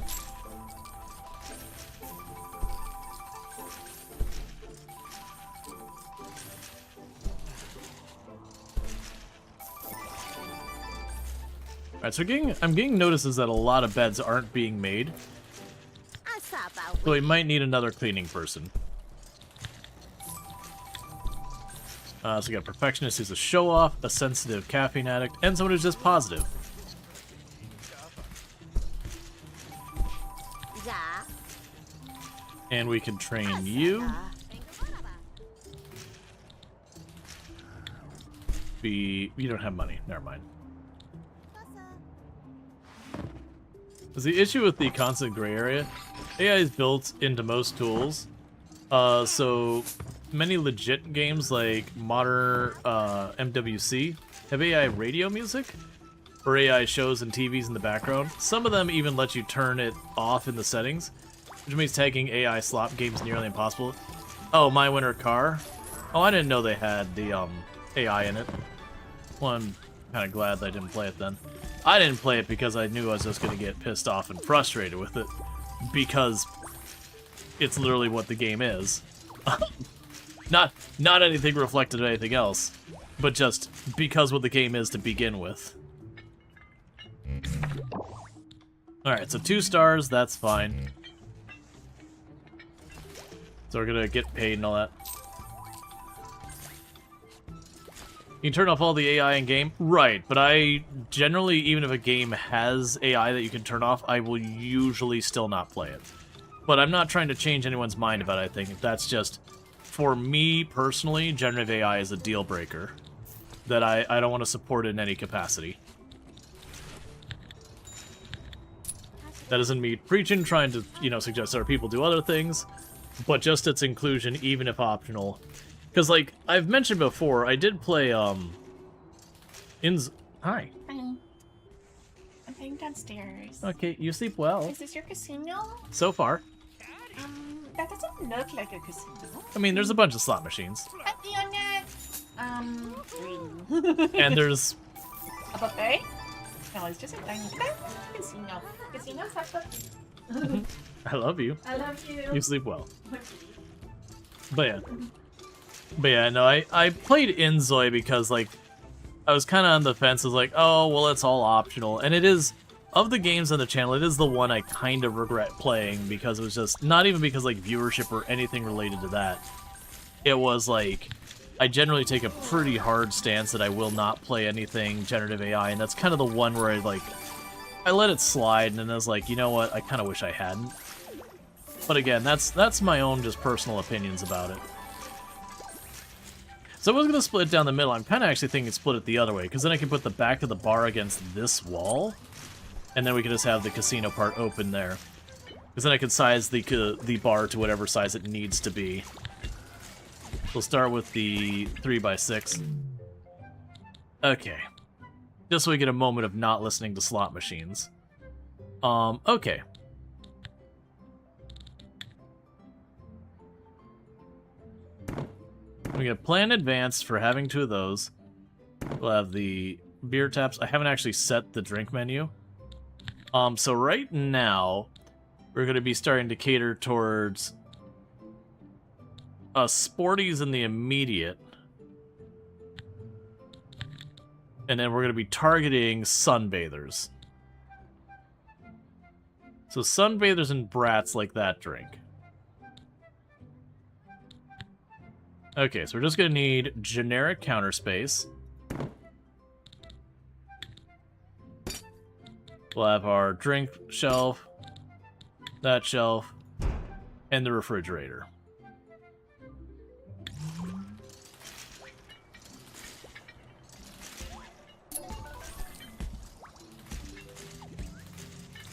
Alright, so I'm getting notices that a lot of beds aren't being made. So we might need another cleaning person. So we got a perfectionist who's a show-off, a sensitive caffeine addict, and someone who's just positive. And we can train you. You don't have money. Never mind. The issue with the constant gray area, AI is built into most tools, so many legit games like modern MWC have AI radio music, or AI shows and TVs in the background. Some of them even let you turn it off in the settings, which makes tagging AI slot games nearly impossible. Oh, My Winter Car? Oh, I didn't know they had the AI in it. Well, I'm kind of glad that I didn't play it then. I didn't play it because I knew I was just going to get pissed off and frustrated with it. Because it's literally what the game is. Not anything reflected on anything else. But just because what the game is to begin with. Alright, so 2 stars, that's fine. So we're going to get paid and all that. You can turn off all the AI in-game? Right, but I generally, even if a game has AI that you can turn off, I will usually still not play it. But I'm not trying to change anyone's mind about it, I think. That's just, for me personally, generative AI is a deal breaker. That I don't want to support it in any capacity. That isn't me preaching, trying to, suggest other people do other things, but just its inclusion, even if optional. Because, like, I've mentioned before, I did play, Hi. Hi. I'm playing downstairs. Okay, you sleep well. Is this your casino? So far. That doesn't look like a casino. I mean, there's a bunch of slot machines. Green. And there's... A buffet? No, it's just a tiny casino. Casinos have buffet. I love you. I love you. You sleep well. But yeah, no, I played Inzoi because, like, I was kind of on the fence. I was like, oh, well, it's all optional. And it is, of the games on the channel, it is the one I kind of regret playing because it was just, not even because, like, viewership or anything related to that. It was, like, I generally take a pretty hard stance that I will not play anything generative AI, and that's kind of the one where I let it slide, and then I was like, you know what, I kind of wish I hadn't. But again, that's my own just personal opinions about it. So I was going to split it down the middle. I'm kind of actually thinking split it the other way, because then I can put the back of the bar against this wall. And then we can just have the casino part open there. Because then I can size the bar to whatever size it needs to be. We'll start with the 3x6. Okay. Just so we get a moment of not listening to slot machines. Okay. We get a plan advanced for having 2 of those. We'll have the beer taps. I haven't actually set the drink menu. So right now, we're going to be starting to cater towards sporties in the immediate. And then we're going to be targeting sunbathers. So sunbathers and brats like that drink. Okay, so we're just going to need generic counter space. We'll have our drink shelf, that shelf, and the refrigerator.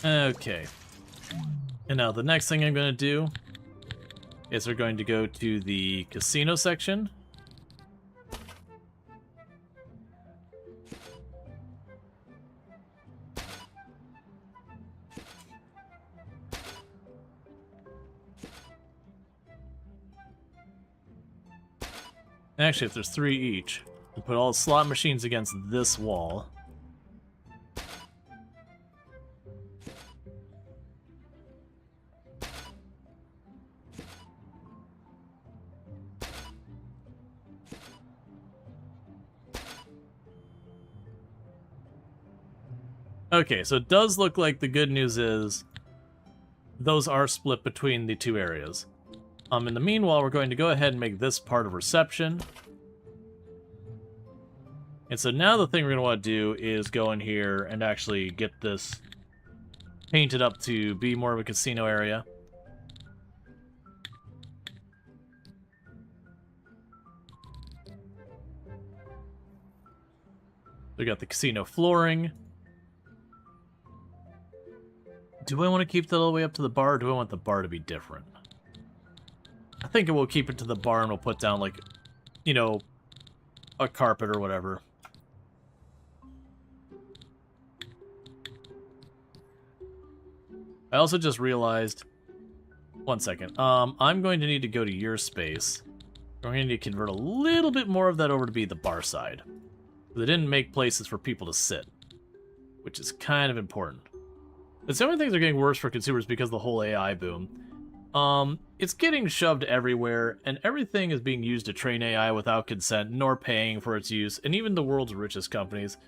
Okay. And now the next thing I'm going to do is we're going to go to the casino section. Actually, if there's 3 each, we'll put all the slot machines against this wall. Okay, so it does look like the good news is those are split between the 2 areas. In the meanwhile, we're going to go ahead and make this part of reception. And so now the thing we're going to want to do is go in here and actually get this painted up to be more of a casino area. We got the casino flooring. Do I want to keep that all the way up to the bar, or do I want the bar to be different? I think we'll keep it to the bar and we'll put down, like, you know, a carpet or whatever. I also just realized... One second. I'm going to need to go to your space. We're going to need to convert a little bit more of that over to be the bar side. They didn't make places for people to sit, which is kind of important. But some of the things are getting worse for consumers because of the whole AI boom. It's getting shoved everywhere, and everything is being used to train AI without consent, nor paying for its use, and even the world's richest companies.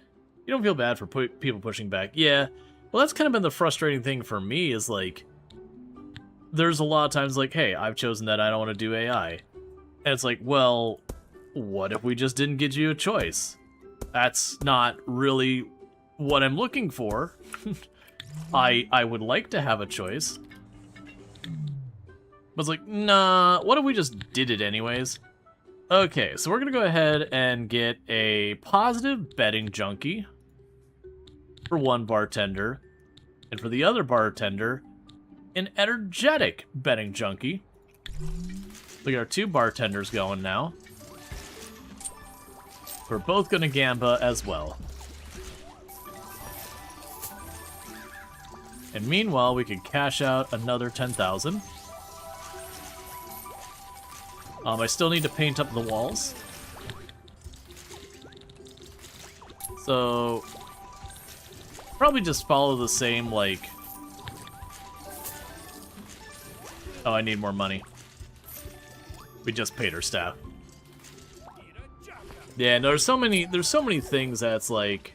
You don't feel bad for people pushing back. Yeah, well, that's kind of been the frustrating thing for me, is like, there's a lot of times like, hey, I've chosen that I don't want to do AI. And it's like, well, what if we just didn't give you a choice? That's not really what I'm looking for. I would like to have a choice. But it's like, nah, what if we just did it anyways? Okay, so we're going to go ahead and get a positive betting junkie for one bartender. And for the other bartender, an energetic betting junkie. We got our 2 bartenders going now. We're both going to gamba as well. And meanwhile, we can cash out another 10,000. I still need to paint up the walls. So, probably just follow the same, like... Oh, I need more money. We just paid our staff. Yeah, no, there's so many things that's like...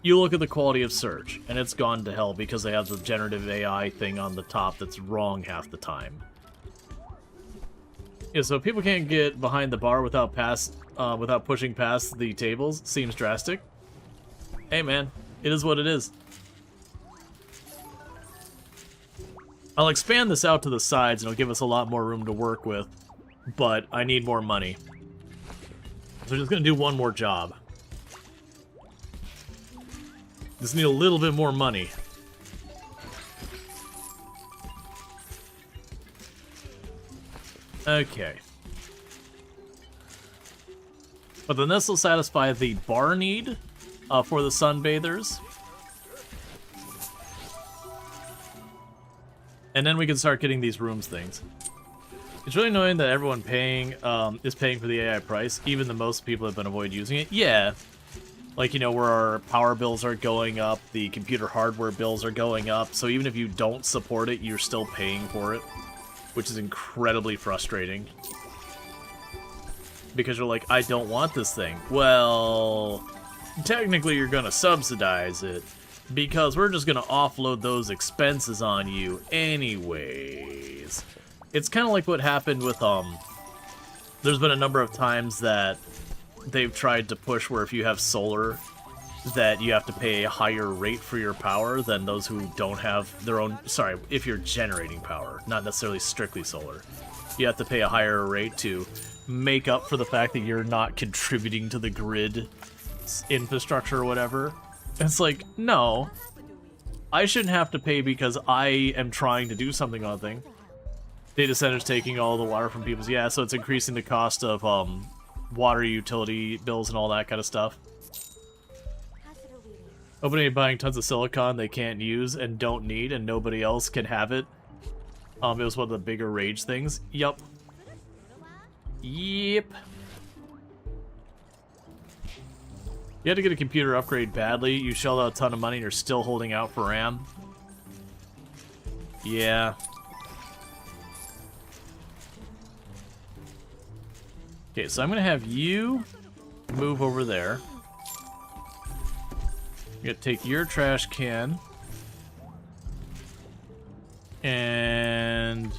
You look at the quality of search, and it's gone to hell because they have the generative AI thing on the top that's wrong half the time. Yeah, so people can't get behind the bar without pushing past the tables. Seems drastic. Hey, man, it is what it is. I'll expand this out to the sides, and it'll give us a lot more room to work with, but I need more money. So I'm just gonna do one more job. Just need a little bit more money. Okay. But then this will satisfy the bar need for the sunbathers. And then we can start getting these rooms things. It's really annoying that everyone is paying for the AI price, even the most people have been avoid using it. Yeah. Like, you know, where our power bills are going up, the computer hardware bills are going up, so even if you don't support it, you're still paying for it, which is incredibly frustrating. Because you're like, I don't want this thing. Well, technically you're gonna subsidize it, because we're just gonna offload those expenses on you anyways. It's kind of like what happened with, there's been a number of times that they've tried to push where if you have solar, that you have to pay a higher rate for your power than those who don't have their own, sorry, if you're generating power, not necessarily strictly solar. You have to pay a higher rate to make up for the fact that you're not contributing to the grid infrastructure or whatever. And it's like, no, I shouldn't have to pay because I am trying to do something on the thing. Data centers taking all the water from people's, yeah, so it's increasing the cost of water utility bills and all that kind of stuff. Opening and buying tons of silicon they can't use and don't need and nobody else can have it. It was one of the bigger rage things. Yup. Yep. You had to get a computer upgrade badly, you shelled out a ton of money and you're still holding out for RAM. Yeah. Okay, so I'm gonna have you move over there. I'm gonna take your trash can. And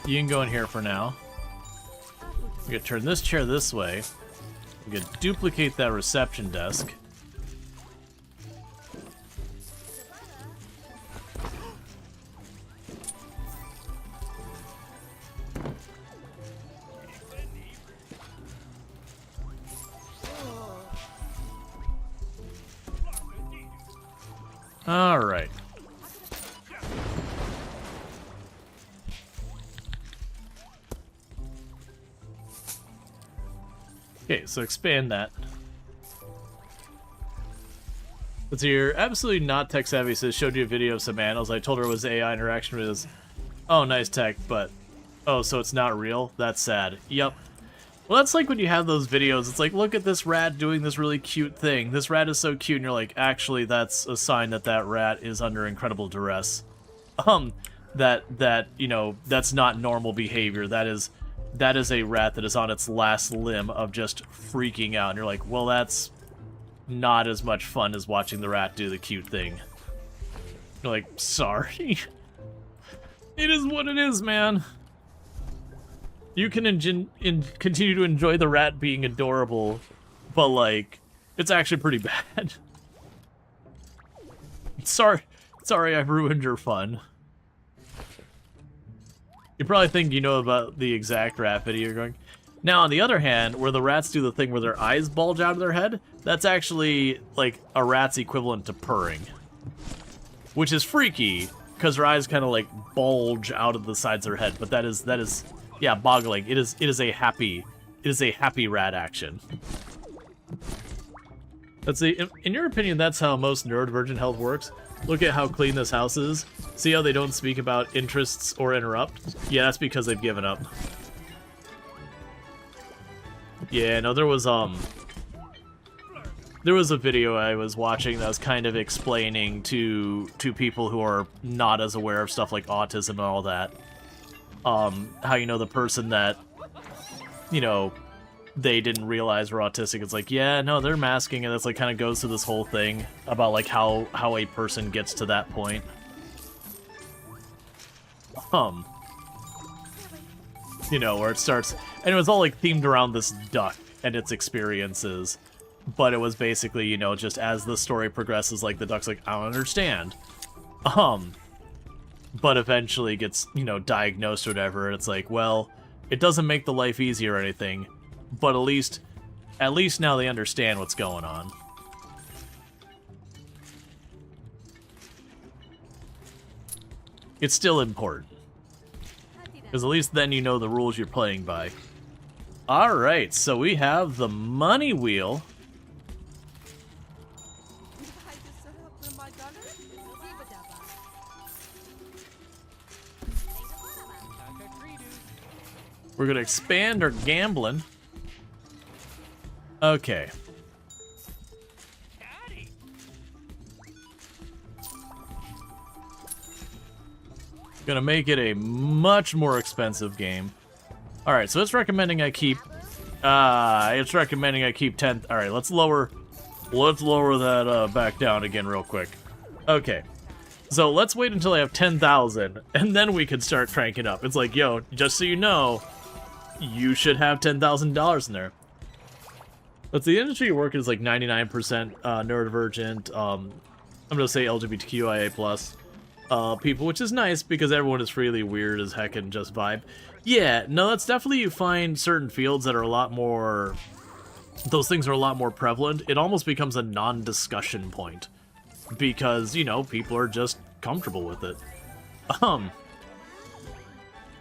you can go in here for now. I'm gonna turn this chair this way. I'm gonna duplicate that reception desk. All right. Okay, so expand that. Let's see, you're absolutely not tech savvy, says showed you a video of some animals. I told her it was AI interaction with his. Oh, nice tech, but oh, so it's not real? That's sad. Yep. Well, that's like when you have those videos, it's like, look at this rat doing this really cute thing. This rat is so cute, and you're like, actually, that's a sign that that rat is under incredible duress. That, you know, that's not normal behavior. That is a rat that is on its last limb of just freaking out. And you're like, well, that's not as much fun as watching the rat do the cute thing. You're like, sorry. It is what it is, man. You can continue to enjoy the rat being adorable, but, like, it's actually pretty bad. Sorry I've ruined your fun. You probably think you know about the exact rat video you're going. Now, on the other hand, where the rats do the thing where their eyes bulge out of their head, that's actually, like, a rat's equivalent to purring. Which is freaky, because their eyes kind of, like, bulge out of the sides of their head, but that is... Yeah, boggling. It is a happy rat action. Let's see. In your opinion, that's how most neurodivergent health works? Look at how clean this house is. See how they don't speak about interests or interrupt? Yeah, that's because they've given up. Yeah, no, there was a video I was watching that was kind of explaining to people who are not as aware of stuff like autism and all that. How, you know, the person that, you know, they didn't realize were autistic, it's like, yeah, no, they're masking, and it's like kind of goes through this whole thing about like how a person gets to that point. You know, where it starts, and it was all like themed around this duck and its experiences, but it was basically, you know, just as the story progresses, like the duck's like, I don't understand. But eventually gets, you know, diagnosed or whatever, and it's like, well, it doesn't make the life easier or anything, but at least now they understand what's going on. it's still important. Because at least then you know the rules you're playing by. Alright, so we have the money wheel. We're gonna expand our gambling. Okay. Gonna make it a much more expensive game. Alright, so it's recommending I keep 10. Alright, let's lower that back down again real quick. Okay. So let's wait until I have 10,000 and then we can start cranking up. It's like, yo, just so you know, you should have $10,000 in there. But the industry you work in is like 99% neurodivergent, I'm gonna say LGBTQIA+ people, which is nice because everyone is freely weird as heck and just vibe. Yeah, no, that's definitely, you find certain fields that are a lot more, those things are a lot more prevalent. It almost becomes a non-discussion point because, you know, people are just comfortable with it.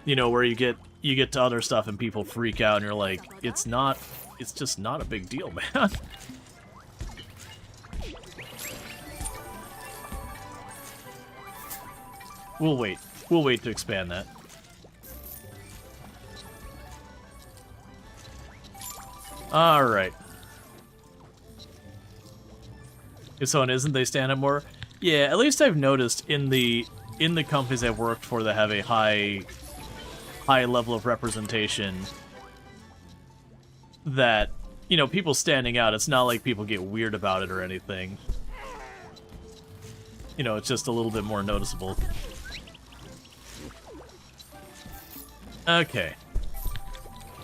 You know, where you get to other stuff and people freak out and you're like, it's just not a big deal, man. We'll wait to expand that. Alright. So, and isn't they stand up more? Yeah, at least I've noticed in the companies I've worked for that have a high level of representation that, you know, people standing out, it's not like people get weird about it or anything. You know, it's just a little bit more noticeable. Okay.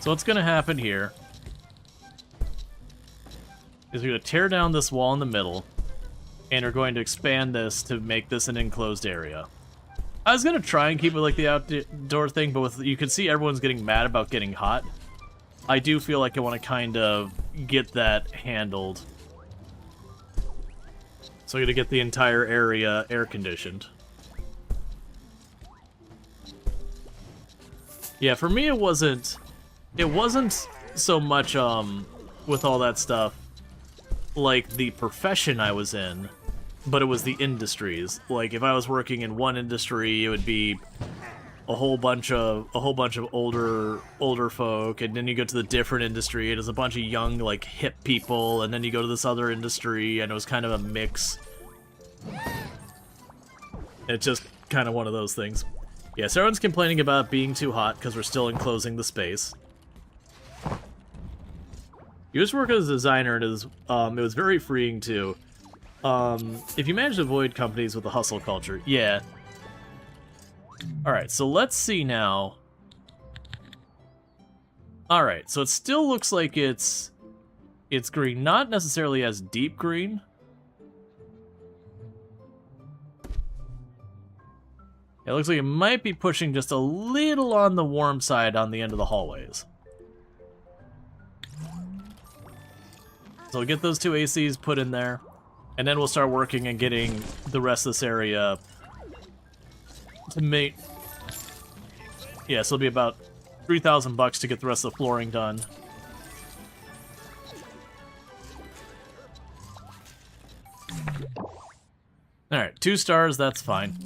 So what's gonna happen here is we're gonna tear down this wall in the middle, and we're going to expand this to make this an enclosed area. I was gonna try and keep it like the outdoor thing, but you can see everyone's getting mad about getting hot. I do feel like I want to kind of get that handled. So I'm gonna get the entire area air conditioned. Yeah, for me it wasn't so much with all that stuff like the profession I was in, but it was the industries. Like if I was working in one industry, it would be a whole bunch of older folk, and then you go to the different industry, it is a bunch of young, like, hip people, and then you go to this other industry, and it was kind of a mix. It's just kind of one of those things. Yeah, so everyone's complaining about being too hot because we're still enclosing the space. You just work as a designer, and it was very freeing too. If you manage to avoid companies with a hustle culture, yeah. Alright, so let's see now. Alright, so it still looks like it's green, not necessarily as deep green. It looks like it might be pushing just a little on the warm side on the end of the hallways. So we'll get those two ACs put in there, and then we'll start working and getting the rest of this area to make... Yeah, so it'll be about $3,000 to get the rest of the flooring done. Alright, 2 stars, that's fine.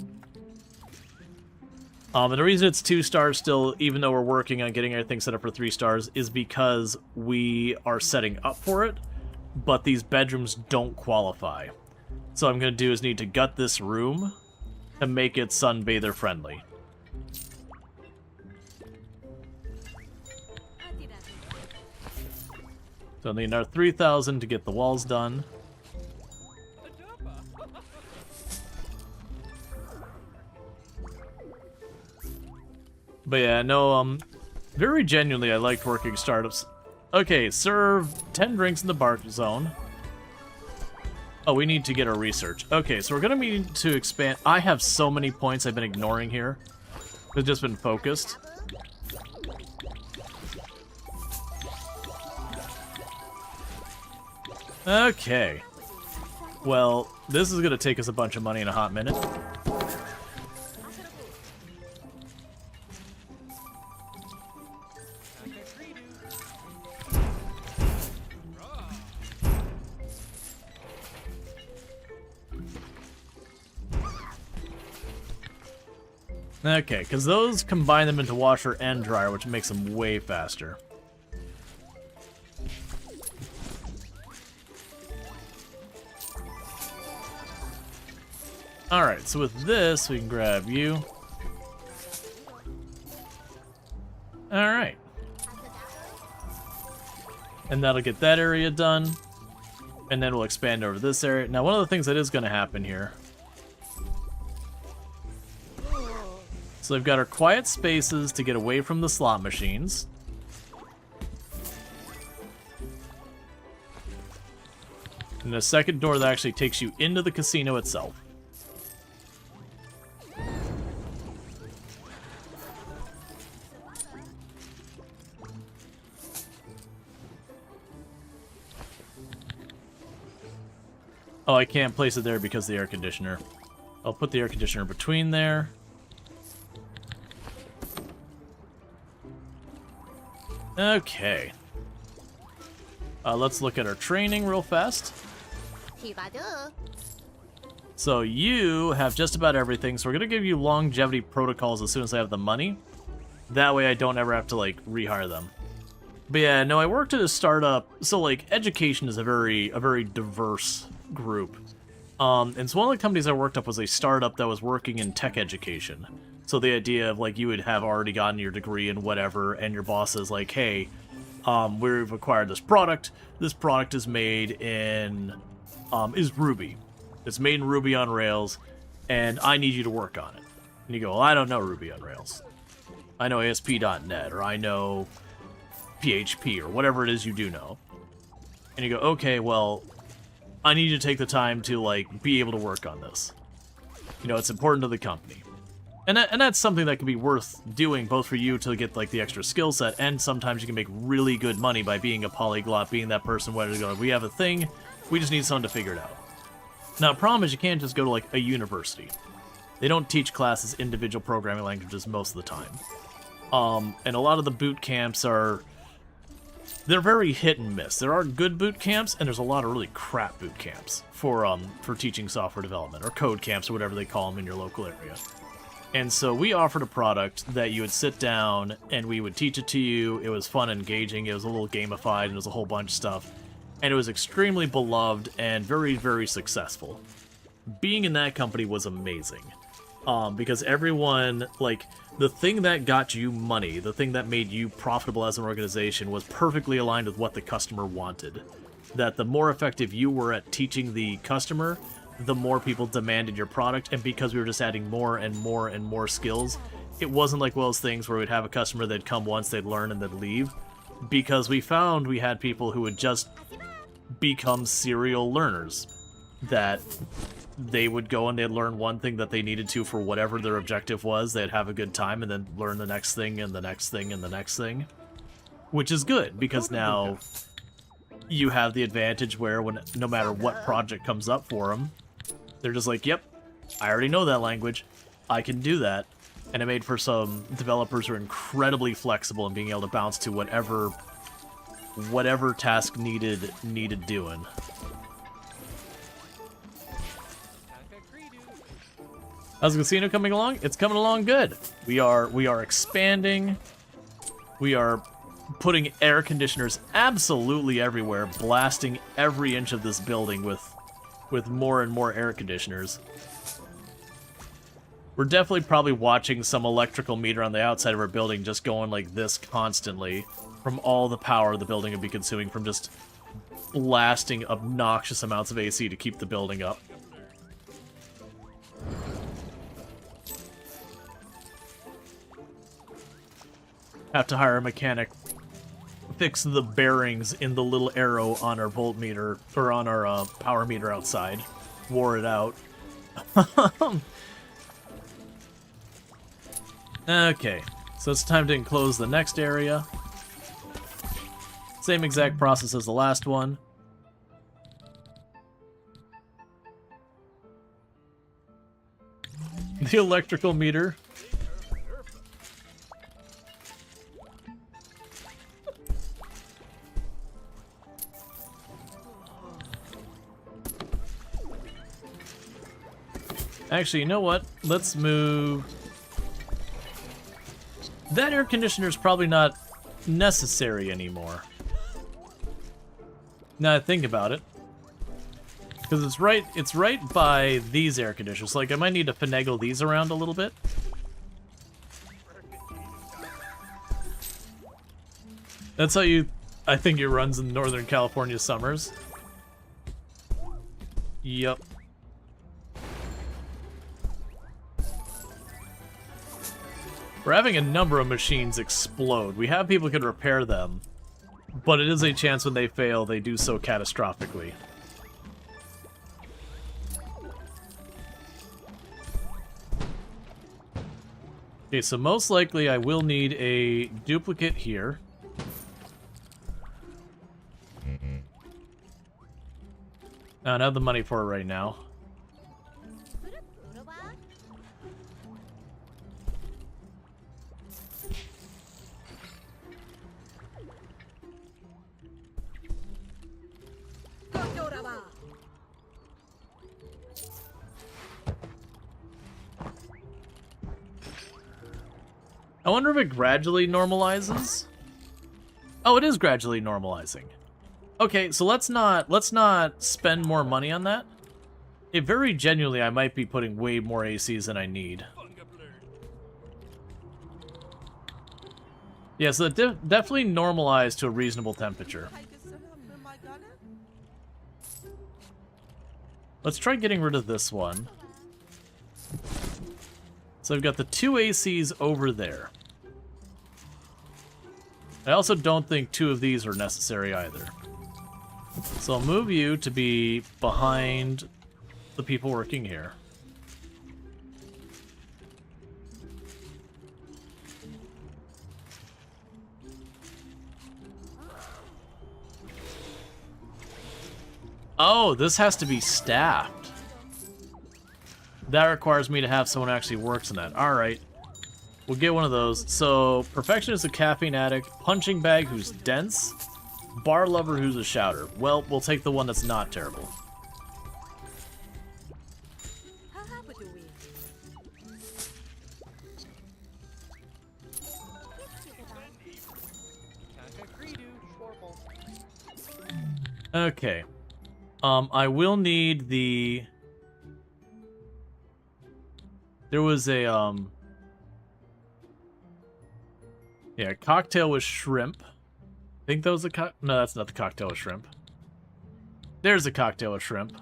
And the reason it's 2 stars still, even though we're working on getting everything set up for 3 stars, is because we are setting up for it, but these bedrooms don't qualify. So what I'm going to do is need to gut this room to make it sunbather friendly. So I need another 3,000 to get the walls done. But yeah, no, very genuinely I liked working startups. Okay, serve 10 drinks in the bar zone. Oh, we need to get our research. Okay, so we're gonna need to expand. I have so many points I've been ignoring here. I've just been focused. Okay. Well, this is gonna take us a bunch of money in a hot minute. Okay, because those combine them into washer and dryer, which makes them way faster. Alright, so with this, we can grab you. Alright. And that'll get that area done. And then we'll expand over this area. Now, one of the things that is going to happen here. So we've got our quiet spaces to get away from the slot machines. And a second door that actually takes you into the casino itself. Oh, I can't place it there because of the air conditioner. I'll put the air conditioner between there. Okay. Let's look at our training real fast. So you have just about everything, so we're going to give you longevity protocols as soon as I have the money. That way I don't ever have to, like, rehire them. But yeah, no, I worked at a startup, so, like, education is a very diverse group. And so one of the companies I worked up was a startup that was working in tech education. So the idea of, like, you would have already gotten your degree in whatever, and your boss is like, hey, we've acquired this product. This product is made in, is Ruby. It's made in Ruby on Rails, and I need you to work on it. And you go, well, I don't know Ruby on Rails. I know ASP.NET, or I know PHP, or whatever it is you do know. And you go, okay, well, I need you to take the time to, like, be able to work on this. You know, it's important to the company. And that's something that can be worth doing, both for you to get, like, the extra skill set, and sometimes you can make really good money by being a polyglot, being that person where you go, we have a thing, we just need someone to figure it out. Now, the problem is you can't just go to, like, a university. They don't teach classes individual programming languages most of the time. And a lot of the boot camps they're very hit and miss. There are good boot camps, and there's a lot of really crap boot camps for teaching software development, or code camps, or whatever they call them in your local area. And so we offered a product that you would sit down, and we would teach it to you. It was fun and engaging. It was a little gamified, and it was a whole bunch of stuff. And it was extremely beloved and very, very successful. Being in that company was amazing. Because everyone, like, the thing that got you money, the thing that made you profitable as an organization was perfectly aligned with what the customer wanted. That the more effective you were at teaching the customer, the more people demanded your product, and because we were just adding more and more and more skills, it wasn't like one of those things where we'd have a customer that'd come once, they'd learn, and they'd leave. Because we found we had people who would just become serial learners. That they would go and they'd learn one thing that they needed to for whatever their objective was, they'd have a good time, and then learn the next thing, and the next thing, and the next thing. Which is good, because now you have the advantage where when no matter what project comes up for them, they're just like, yep, I already know that language. I can do that. And it made for some developers who are incredibly flexible in being able to bounce to whatever task needed doing. How's the casino coming along? It's coming along good. We are expanding. We are putting air conditioners absolutely everywhere, blasting every inch of this building with more and more air conditioners. We're definitely probably watching some electrical meter on the outside of our building just going like this constantly from all the power the building would be consuming from just blasting obnoxious amounts of AC to keep the building up. Have to hire a mechanic. Fix the bearings in the little arrow on our voltmeter, or on our power meter outside. Wore it out. Okay, so it's time to enclose the next area. Same exact process as the last one. The electrical meter. Actually, you know what? Let's move That air conditioner is probably not necessary anymore. Now I think about it. Because it's right by these air conditioners. Like, I might need to finagle these around a little bit. That's how I think it runs in Northern California summers. Yup. We're having a number of machines explode. We have people who can repair them, but it is a chance when they fail, they do so catastrophically. Okay, so most likely I will need a duplicate here. I don't have the money for it right now. I wonder if it gradually normalizes. Oh, it is gradually normalizing. Okay, so let's not spend more money on that. It very genuinely, I might be putting way more ACs than I need. Yeah, so it definitely normalized to a reasonable temperature. Let's try getting rid of this one. So I've got the 2 ACs over there. I also don't think 2 of these are necessary either. So I'll move you to be behind the people working here. Oh, this has to be staffed. That requires me to have someone who actually works in that. Alright. We'll get one of those. So, Perfectionist, a caffeine addict. Punching bag, who's dense. Bar lover, who's a shouter. Well, we'll take the one that's not terrible. Okay. I will need the... There was a, yeah, cocktail with shrimp. I think that was a no, that's not the cocktail with shrimp. There's a cocktail with shrimp.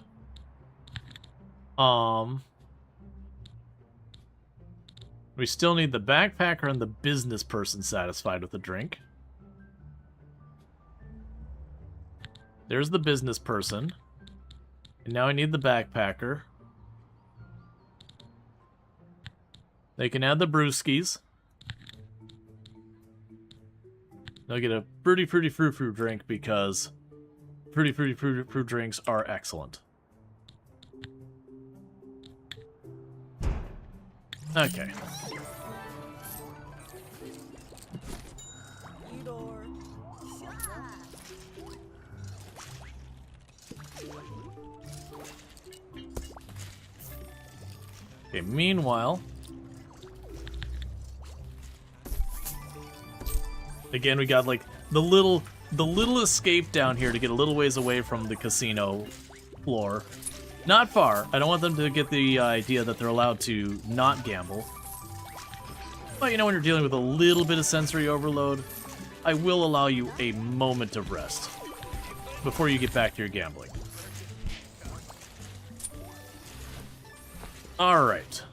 We still need the backpacker and the business person satisfied with the drink. There's the business person. And now I need the backpacker. They can add the brewskis. They'll get a fruity fruit drink because fruity fruit drinks are excellent. Okay. Okay, meanwhile... Again, we got like the little escape down here to get a little ways away from the casino floor. Not far. I don't want them to get the idea that they're allowed to not gamble. But you know, when you're dealing with a little bit of sensory overload, I will allow you a moment of rest before you get back to your gambling. Alright.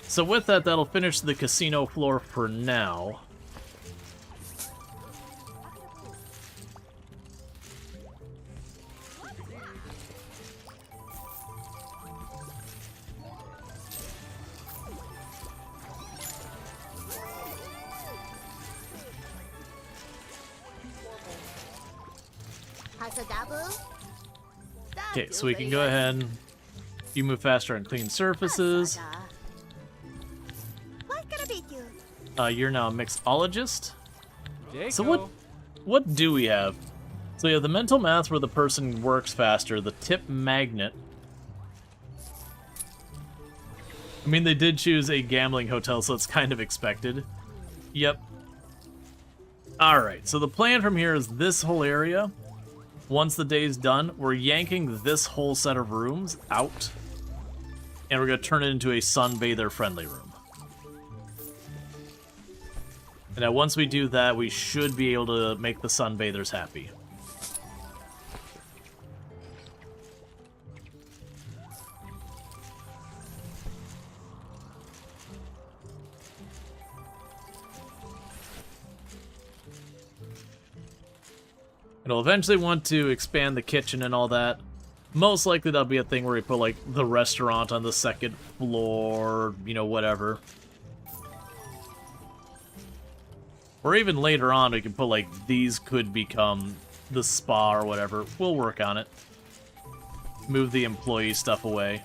So with that, that'll finish the casino floor for now. Okay, so we can go ahead and you move faster on clean surfaces. You're now a mixologist. So what do we have? So you have the mental math where the person works faster, the tip magnet. I mean, they did choose a gambling hotel, so it's kind of expected. Yep. Alright, so the plan from here is this whole area. Once the day's done, we're yanking this whole set of rooms out. And we're going to turn it into a sunbather-friendly room. And now once we do that, we should be able to make the sunbathers happy. And we'll eventually want to expand the kitchen and all that. Most likely that'll be a thing where we put, like, the restaurant on the second floor, you know, whatever. Or even later on, we can put, like, these could become the spa or whatever. We'll work on it. Move the employee stuff away.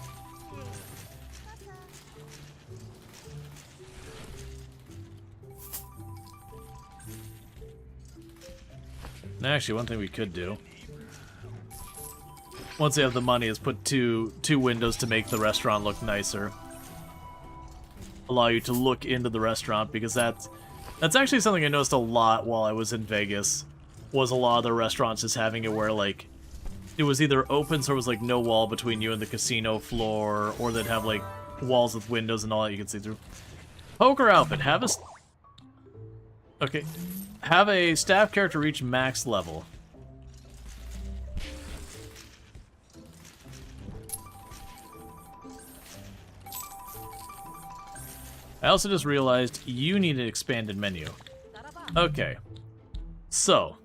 And actually, one thing we could do, once we have the money, is put two windows to make the restaurant look nicer. Allow you to look into the restaurant, because that's actually something I noticed a lot while I was in Vegas, was a lot of the restaurants just having it where, like, it was either open, so there was, like, no wall between you and the casino floor, or they'd have, like, walls with windows and all that you could see through. Poker outfit. Okay. Have a staff character reach max level. I also just realized you need an expanded menu. Okay. So,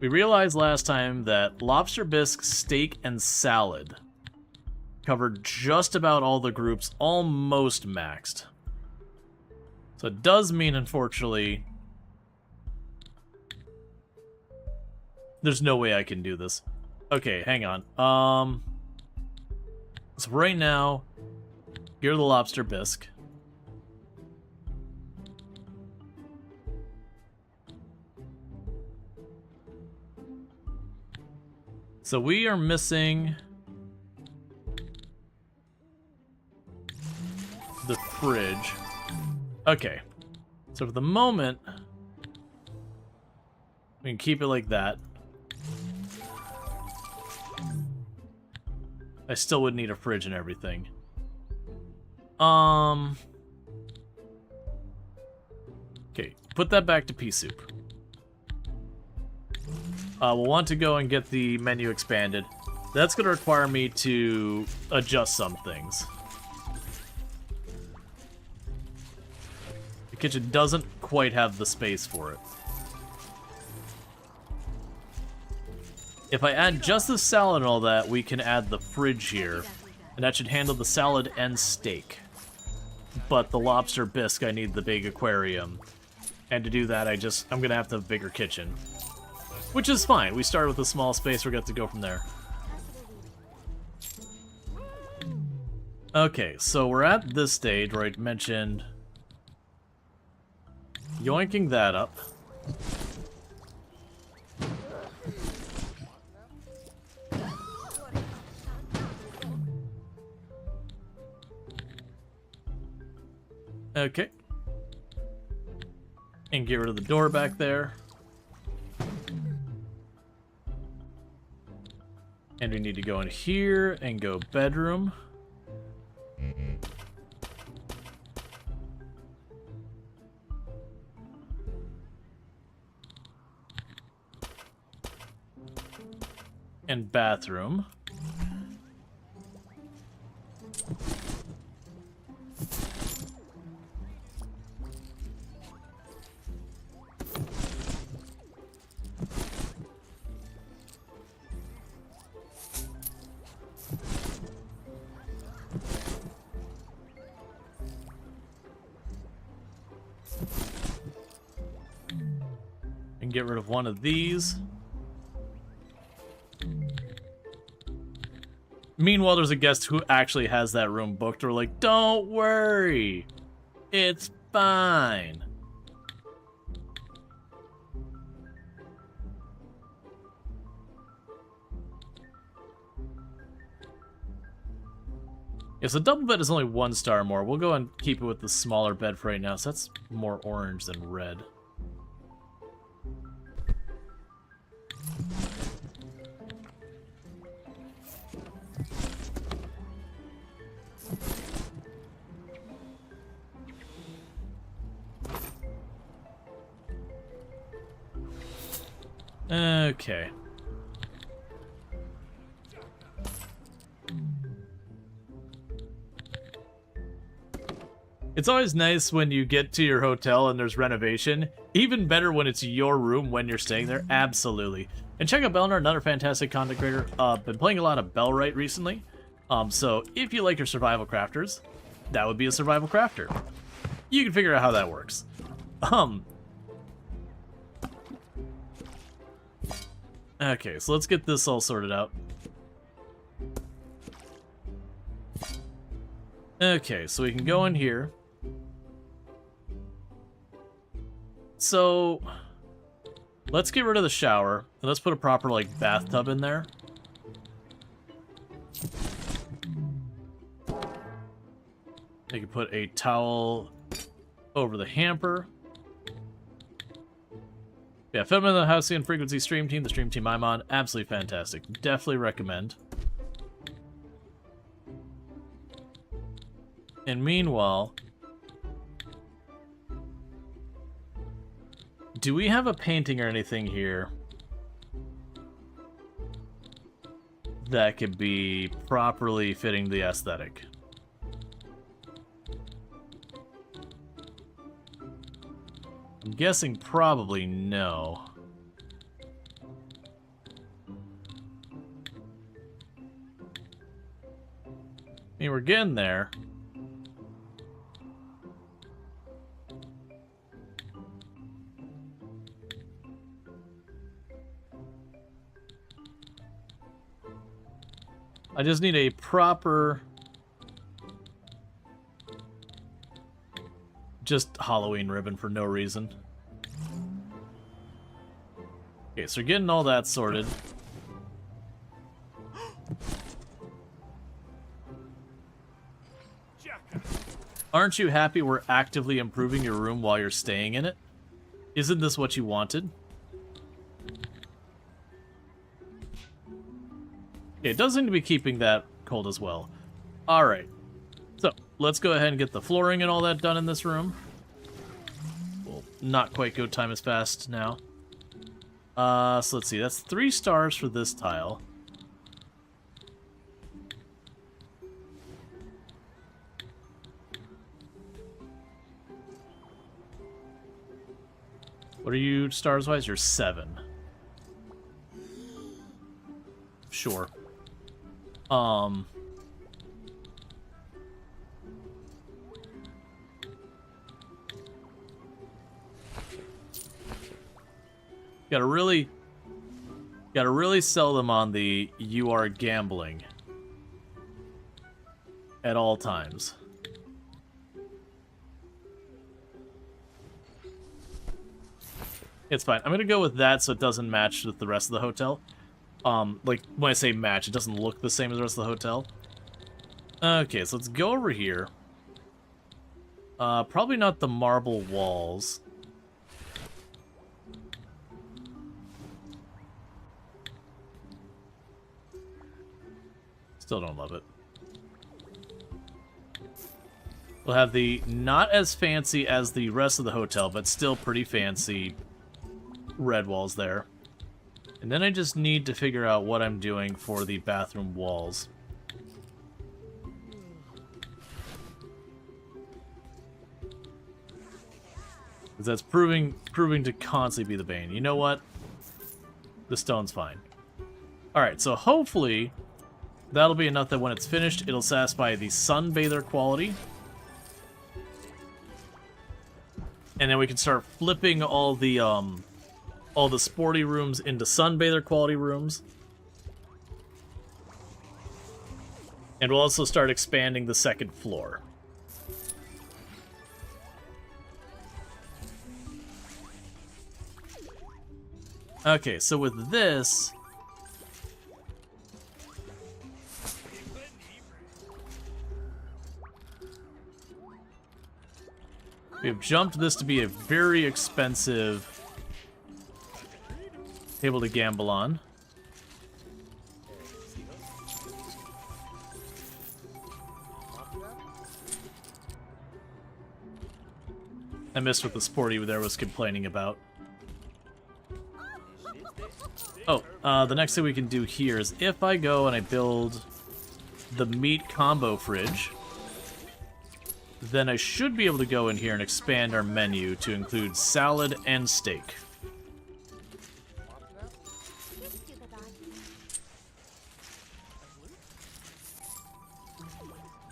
we realized last time that lobster bisque, steak, and salad covered just about all the groups, almost maxed. So it does mean, unfortunately, there's no way I can do this. Okay, hang on. So right now, you're the lobster bisque. So we are missing the fridge. Okay. So for the moment, we can keep it like that. I still would need a fridge and everything. Okay, put that back to pea soup. We'll want to go and get the menu expanded. That's going to require me to adjust some things. The kitchen doesn't quite have the space for it. If I add just the salad and all that, we can add the fridge here. And that should handle the salad and steak. But the lobster bisque, I need the big aquarium. And to do that, I'm going to have to have a bigger kitchen. Which is fine. We started with a small space. We're going to have to go from there. Okay, so we're at this stage where I mentioned yoinking that up. Okay. And get rid of the door back there. And we need to go in here and go bedroom. And bathroom. And get rid of one of these. Meanwhile, there's a guest who actually has that room booked. We're like, don't worry. It's fine. If the double bed is only 1 star more, we'll go and keep it with the smaller bed for right now, so that's more orange than red. Okay. It's always nice when you get to your hotel and there's renovation. Even better when it's your room when you're staying there. Absolutely. And check out Belnar, another fantastic content creator. Been playing a lot of Bellwright recently. So if you like your survival crafters, that would be a survival crafter. You can figure out how that works. Okay, so let's get this all sorted out. Okay, so we can go in here. So let's get rid of the shower and let's put a proper like bathtub in there. You can put a towel over the hamper. Yeah, film in the House and Frequency stream team, the stream team I'm on, absolutely fantastic. Definitely recommend. And meanwhile, do we have a painting or anything here that could be properly fitting the aesthetic? I'm guessing probably no. I mean, we're getting there. I just need a proper... just Halloween ribbon for no reason. Okay, so we're getting all that sorted. Aren't you happy we're actively improving your room while you're staying in it? Isn't this what you wanted? Okay, it does seem to be keeping that cold as well. Alright. So, let's go ahead and get the flooring and all that done in this room. We'll not quite go time as fast now. So let's see, that's 3 stars for this tile. What are you stars-wise? You're 7. Sure. Gotta really sell them on the you are gambling at all times. It's fine. I'm gonna go with that so it doesn't match with the rest of the hotel. Like, when I say match, it doesn't look the same as the rest of the hotel. Okay, so let's go over here. Probably not the marble walls. Still don't love it. We'll have the not as fancy as the rest of the hotel, but still pretty fancy red walls there. And then I just need to figure out what I'm doing for the bathroom walls. Because that's proving to constantly be the bane. You know what? The stone's fine. Alright, so hopefully that'll be enough that when it's finished, it'll satisfy the sunbather quality. And then we can start flipping all the sporty rooms into sunbather quality rooms. And we'll also start expanding the second floor. Okay, so with this... We have jumped this to be a very expensive table to gamble on. I missed what the sporty there was complaining about. Oh, the next thing we can do here is if I go and I build the meat combo fridge, then I should be able to go in here and expand our menu to include salad and steak.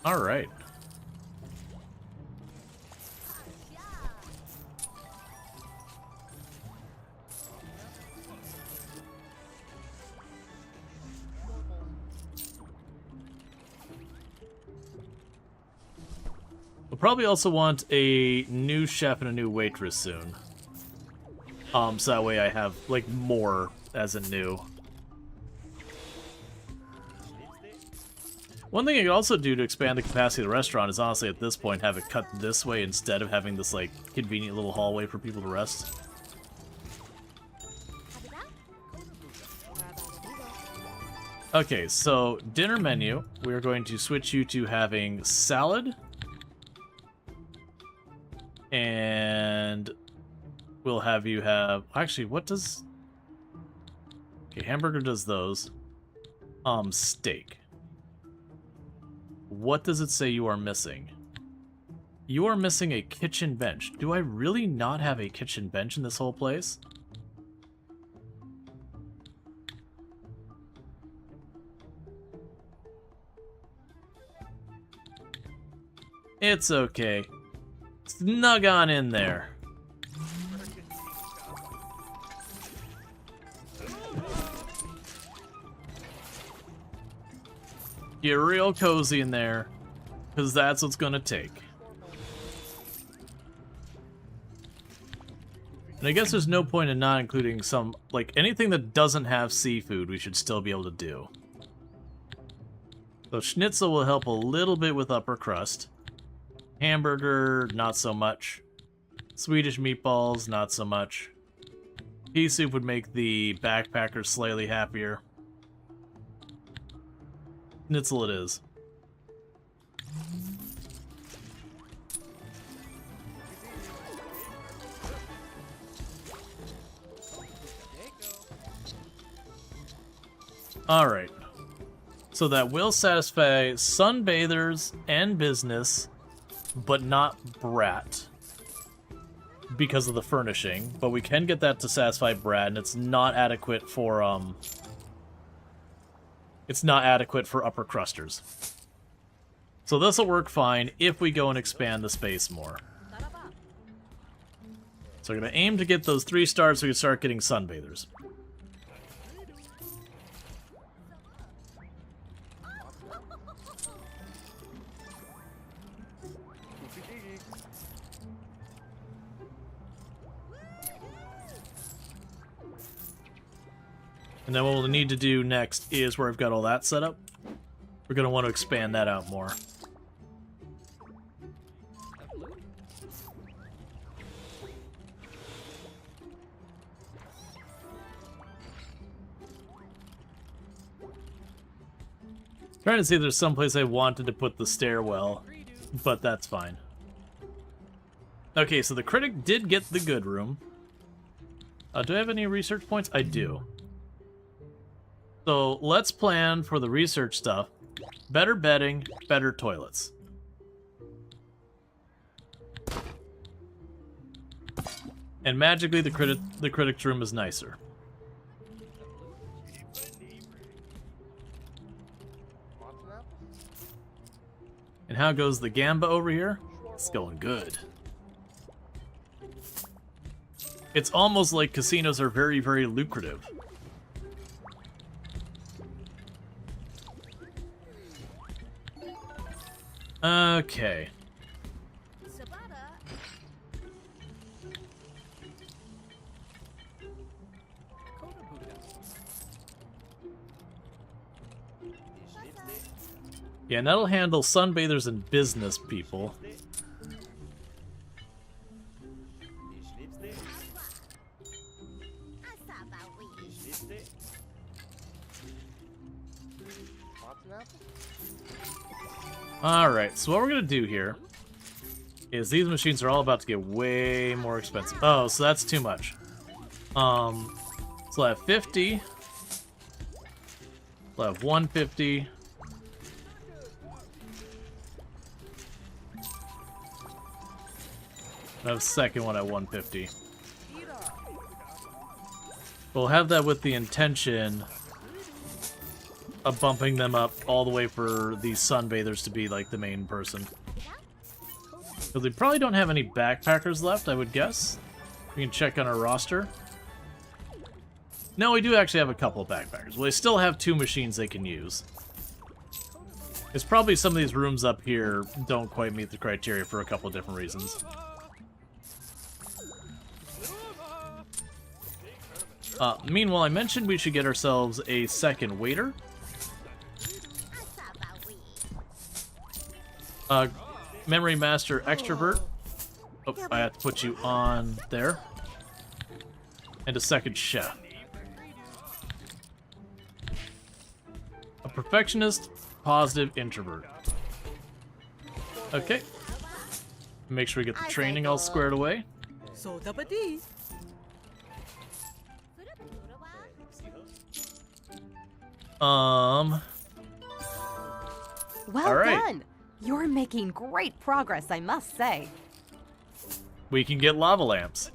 All right. We'll probably also want a new chef and a new waitress soon. So that way I have, like, more as a new. One thing I could also do to expand the capacity of the restaurant is honestly at this point have it cut this way instead of having this, like, convenient little hallway for people to rest. Okay, so dinner menu, we're going to switch you to having salad. And we'll have you have... Actually, what does... Okay, hamburger does those. Steak. What does it say you are missing? You are missing a kitchen bench. Do I really not have a kitchen bench in this whole place? It's okay. Snug on in there. Get real cozy in there, because that's what's gonna take. And I guess there's no point in not including some, like, anything that doesn't have seafood we should still be able to do. So schnitzel will help a little bit with upper crust. Hamburger, not so much. Swedish meatballs, not so much. Pea soup would make the backpackers slightly happier. Schnitzel it is. Alright. So that will satisfy sunbathers and business, but not Brat because of the furnishing. But we can get that to satisfy Brad, and it's not adequate for upper crusters. So this will work fine if we go and expand the space more. So we're gonna aim to get those 3 stars so we can start getting sunbathers. And then what we'll need to do next is where I've got all that set up. We're going to want to expand that out more. Trying to see if there's someplace I wanted to put the stairwell, but that's fine. Okay, so the critic did get the good room. Do I have any research points? I do. So let's plan for the research stuff. Better bedding, better toilets. And magically the critic's room is nicer. And how goes the gamba over here? It's going good. It's almost like casinos are very, very lucrative. Okay. Yeah, and that'll handle sunbathers and business people. Alright, so what we're going to do here is these machines are all about to get way more expensive. Oh, so that's too much. So I have 50. I have 150. I have a second one at 150. We'll have that with the intention of bumping them up all the way for these sunbathers to be like the main person. Because we probably don't have any backpackers left, I would guess. We can check on our roster. No, we do actually have a couple of backpackers. Well, they still have 2 machines they can use. It's probably some of these rooms up here don't quite meet the criteria for a couple of different reasons. Meanwhile, I mentioned we should get ourselves a second waiter. Memory Master Extrovert. Oh, I have to put you on there. And a second chef. A perfectionist, positive introvert. Okay. Make sure we get the training all squared away. Well All right. done. You're making great progress, I must say. We can get lava lamps.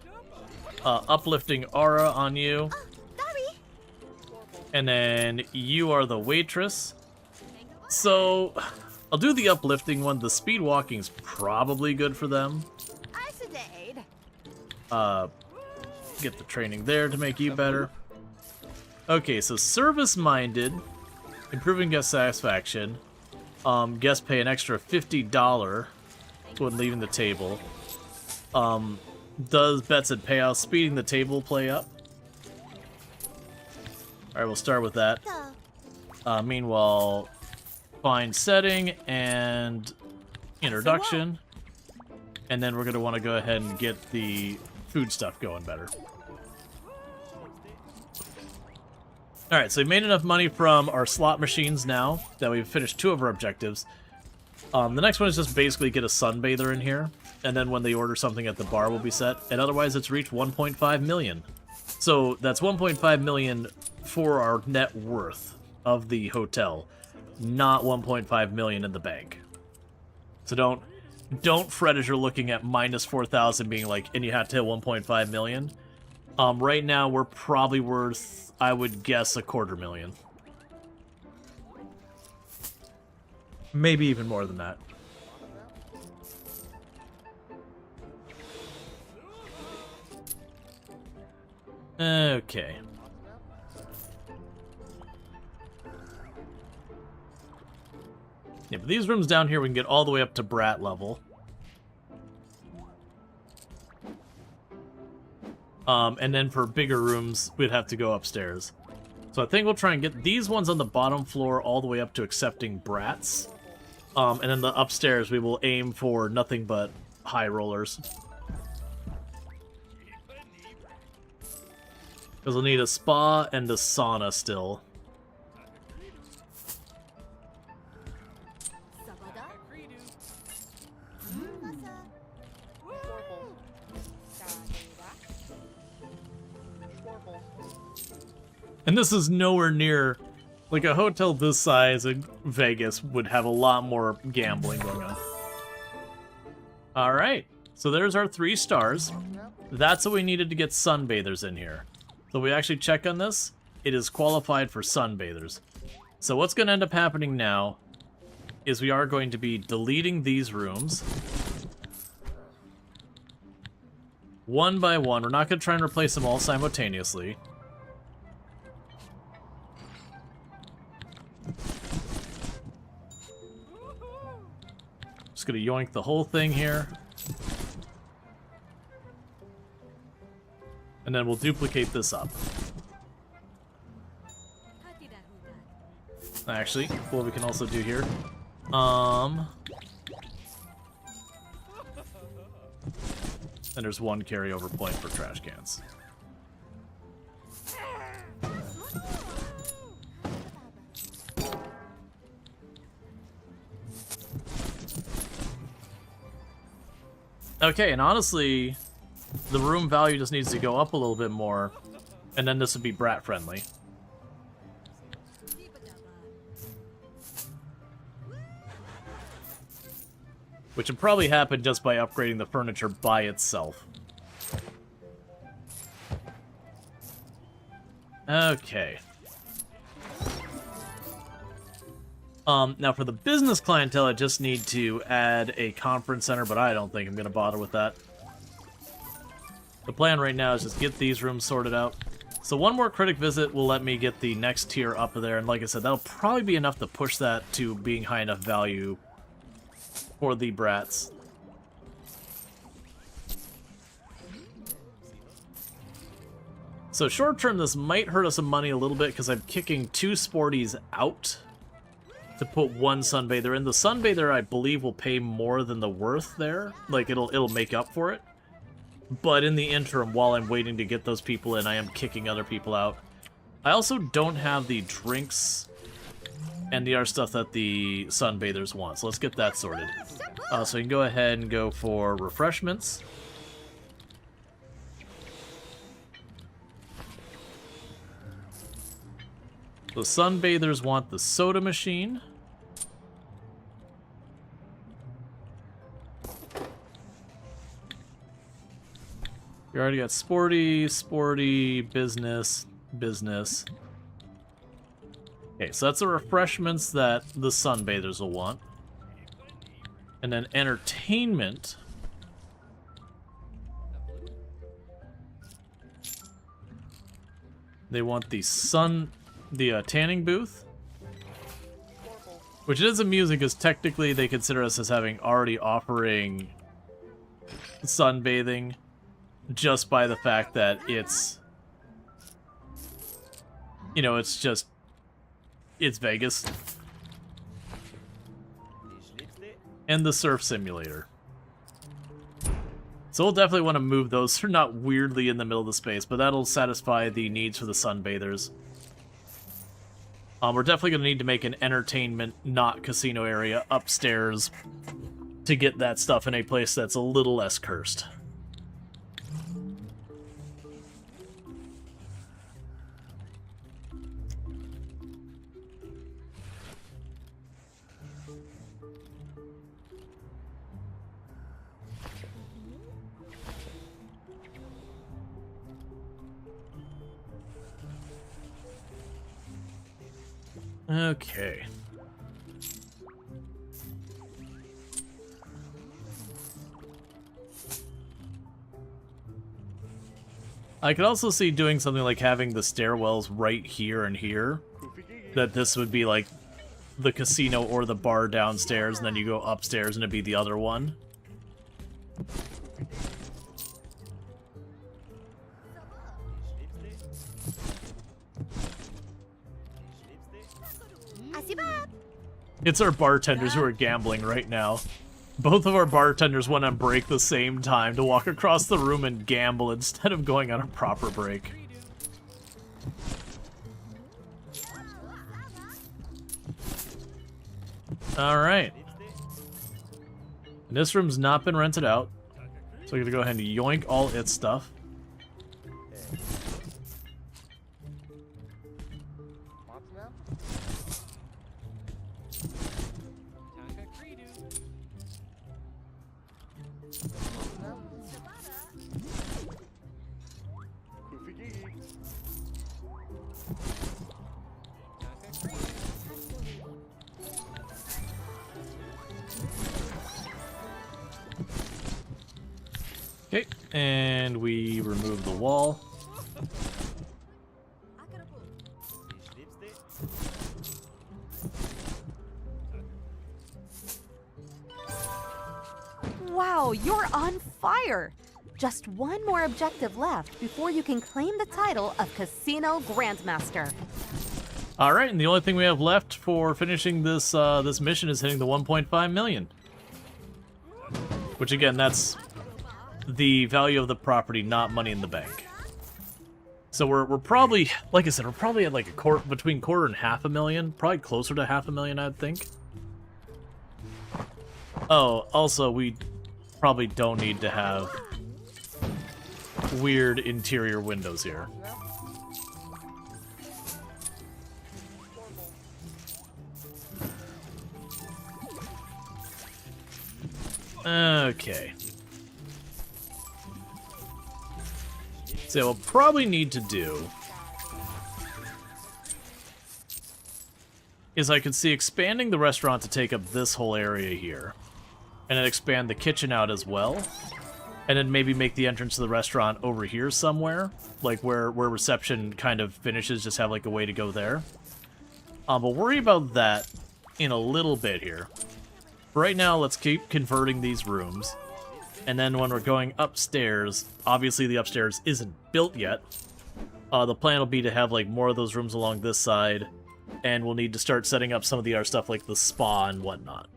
Uplifting aura on you. Sorry. And then you are the waitress. So, I'll do the uplifting one. The speed walking's probably good for them. Get the training there to make you better. Okay, so service-minded, improving guest satisfaction. Guests pay an extra $50 when leaving the table. Does bets and payouts speeding the table play up? Alright, we'll start with that. Meanwhile, find setting and introduction. And then we're going to want to go ahead and get the food stuff going better. Alright, so we made enough money from our slot machines now that we've finished 2 of our objectives. The next one is just basically get a sunbather in here, and then when they order something at the bar will be set, and otherwise it's reached 1.5 million. So that's 1.5 million for our net worth of the hotel, not 1.5 million in the bank. So don't fret as you're looking at minus 4,000 being like, and you have to hit 1.5 million. Right now we're probably worth, I would guess, $250,000. Maybe even more than that. Okay. Yeah, but these rooms down here we can get all the way up to Brat level. And then for bigger rooms, we'd have to go upstairs. So I think we'll try and get these ones on the bottom floor all the way up to accepting brats. And then the upstairs, we will aim for nothing but high rollers. Because we'll need a spa and a sauna still. And this is nowhere near, like a hotel this size in Vegas would have a lot more gambling going on. Alright, so there's our 3 stars. That's what we needed to get sunbathers in here. So we actually check on this. It is qualified for sunbathers. So what's going to end up happening now is we are going to be deleting these rooms. One by one. We're not going to try and replace them all simultaneously. Just gonna yoink the whole thing here. And then we'll duplicate this up. Actually, what we can also do here. And there's 1 carryover point for trash cans. Okay, and honestly, the room value just needs to go up a little bit more, and then this would be brat friendly. Which would probably happen just by upgrading the furniture by itself. Okay. Now for the business clientele, I just need to add a conference center, but I don't think I'm going to bother with that. The plan right now is just get these rooms sorted out. So one more critic visit will let me get the next tier up there, and like I said, that'll probably be enough to push that to being high enough value for the brats. So short term, this might hurt us some money a little bit because I'm kicking 2 sporties out to put 1 sunbather in. The sunbather, I believe, will pay more than the worth there. Like, it'll make up for it. But in the interim, while I'm waiting to get those people in, I am kicking other people out. I also don't have the drinks and the other stuff that the sunbathers want, so let's get that sorted. So you can go ahead and go for refreshments. The sunbathers want the soda machine. You already got sporty, sporty, business, business. Okay, so that's the refreshments that the sunbathers will want. And then entertainment. They want the tanning booth. Which is amusing because technically they consider us as having already offering sunbathing just by the fact that it's, you know, it's Vegas. And the surf simulator. So we'll definitely want to move those. They're not weirdly in the middle of the space, but that'll satisfy the needs for the sunbathers. We're definitely going to need to make an entertainment, not casino area upstairs to get that stuff in a place that's a little less cursed. Okay. I could also see doing something like having the stairwells right here and here. That this would be like the casino or the bar downstairs, and then you go upstairs and it'd be the other one. It's our bartenders who are gambling right now. Both of our bartenders went on break the same time to walk across the room and gamble instead of going on a proper break. Alright. This room's not been rented out, so we're gonna go ahead and yoink all its stuff. Okay, and we remove the wall. Wow, you're on fire! Just one more objective left before you can claim the title of Casino Grandmaster. Alright, and the only thing we have left for finishing this this mission is hitting the 1.5 million. Which again, that's the value of the property, not money in the bank. So we're probably, like I said, we're probably at like between quarter and half a million, probably closer to half a million, I'd think. Oh, also we probably don't need to have weird interior windows here. Okay. So what we'll probably need to do is I could see expanding the restaurant to take up this whole area here. And then expand the kitchen out as well. And then maybe make the entrance to the restaurant over here somewhere. Like where reception kind of finishes, just have like a way to go there. We'll worry about that in a little bit here. Right now, let's keep converting these rooms. And then when we're going upstairs, obviously the upstairs isn't built yet. The plan will be to have like more of those rooms along this side. And we'll need to start setting up some of the other stuff like the spa and whatnot.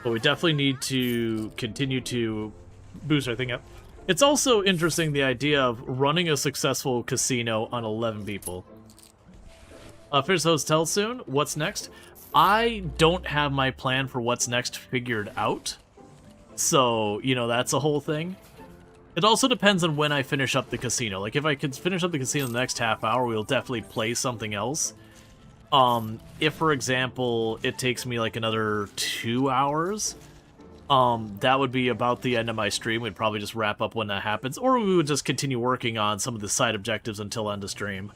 But we definitely need to continue to boost our thing up. It's also interesting, the idea of running a successful casino on 11 people. Finish the hotel soon. What's next? I don't have my plan for what's next figured out. So, you know, that's a whole thing. It also depends on when I finish up the casino. Like, if I could finish up the casino in the next half hour, we'll definitely play something else. If, for example, it takes me, like, another 2 hours, that would be about the end of my stream. We'd probably just wrap up when that happens. Or we would just continue working on some of the side objectives until end of stream.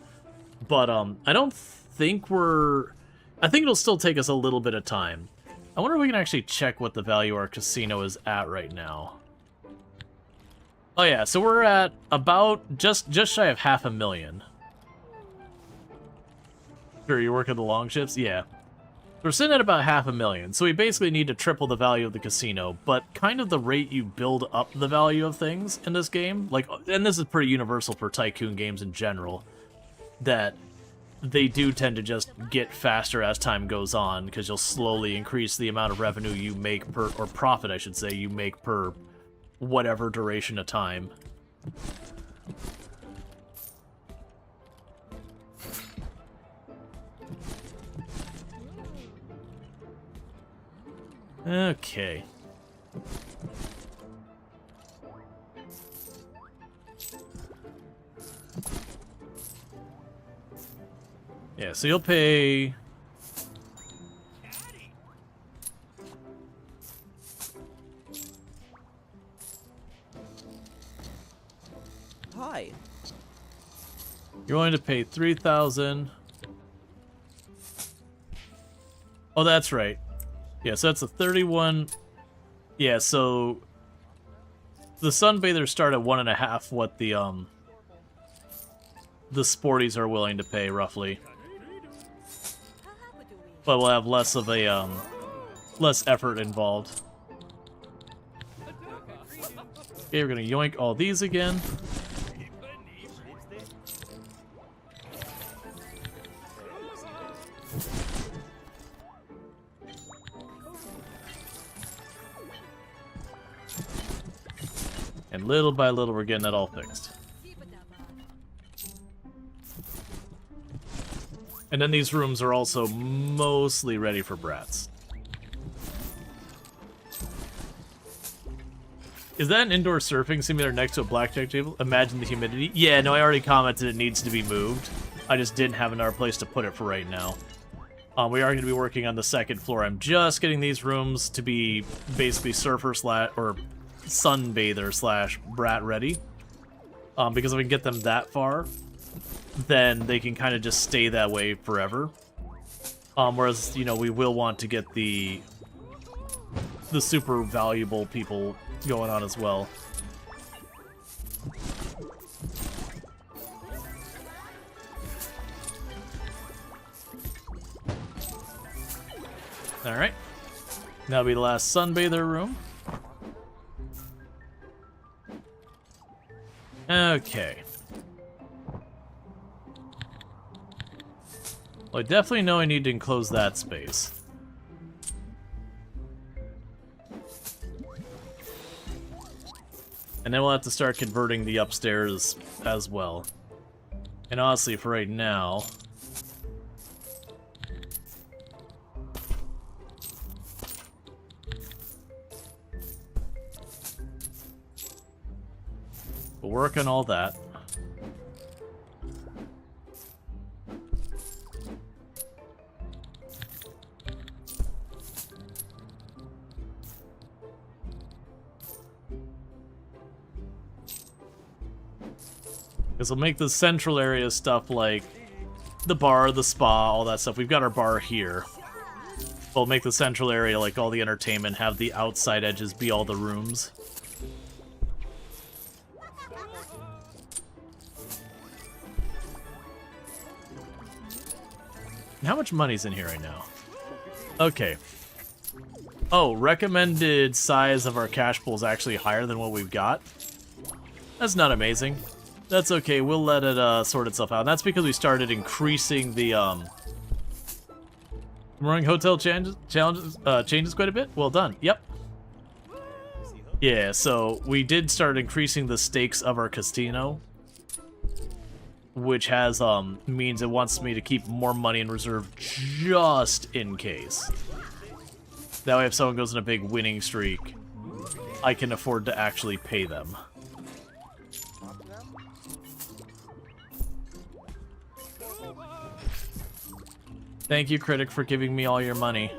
But, I don't think I think it'll still take us a little bit of time. I wonder if we can actually check what the value our casino is at right now. Oh yeah, so we're at about just shy of 500,000. Sure, you're working the long shifts? Yeah. We're sitting at about 500,000, so we basically need to triple the value of the casino, but kind of the rate you build up the value of things in this game, like, and this is pretty universal for Tycoon games in general, that they do tend to just get faster as time goes on, because you'll slowly increase the amount of revenue you make per, or profit, I should say, you make per whatever duration of time. Okay. Yeah, so you'll pay... Hi. You're going to pay 3,000. Oh, that's right. Yeah, so that's a 31. Yeah, so the sunbathers start at 1.5 what the sporties are willing to pay roughly. But we'll have less of a less effort involved. Okay, we're gonna yoink all these again. And little by little, we're getting that all fixed. And then these rooms are also mostly ready for brats. Is that an indoor surfing simulator next to a blackjack table? Imagine the humidity. Yeah, no, I already commented it needs to be moved. I just didn't have another place to put it for right now. We are going to be working on the second floor. I'm just getting these rooms to be basically surfer slash or sunbather slash brat ready. Because if we can get them that far, then they can kind of just stay that way forever. Whereas, you know, we will want to get the super valuable people going on as well. Alright. That'll be the last sunbather room. Okay. Well, I definitely know I need to enclose that space. And then we'll have to start converting the upstairs as well. And honestly, for right now... We'll work on all that. Because we'll make the central area stuff like the bar, the spa, all that stuff. We've got our bar here. We'll make the central area like all the entertainment, have the outside edges be all the rooms. And how much money's in here right now? Okay. Oh, recommended size of our cash pool is actually higher than what we've got. That's not amazing. That's okay, we'll let it sort itself out. And that's because we started increasing the running hotel changes quite a bit. Well done. Yep. Yeah, so we did start increasing the stakes of our casino, which has means it wants me to keep more money in reserve just in case. That way if someone goes on a big winning streak, I can afford to actually pay them. Thank you, Critic, for giving me all your money.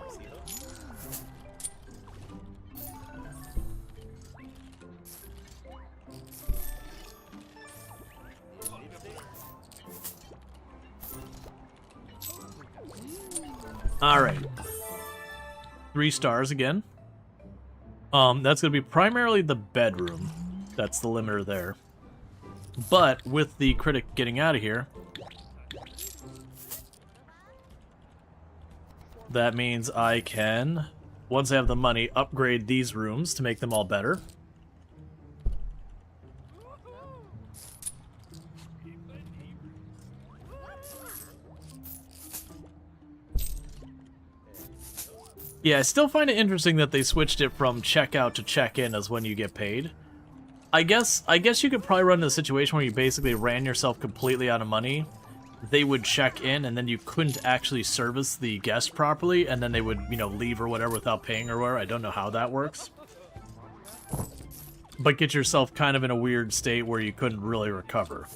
Alright. 3 stars again. That's going to be primarily the bedroom. That's the limiter there. But with the Critic getting out of here, that means I can, once I have the money, upgrade these rooms to make them all better. Yeah, I still find it interesting that they switched it from checkout to check-in as when you get paid. I guess you could probably run into a situation where you basically ran yourself completely out of money. They would check in, and then you couldn't actually service the guest properly, and then they would, you know, leave or whatever without paying or whatever. I don't know how that works. But get yourself kind of in a weird state where you couldn't really recover.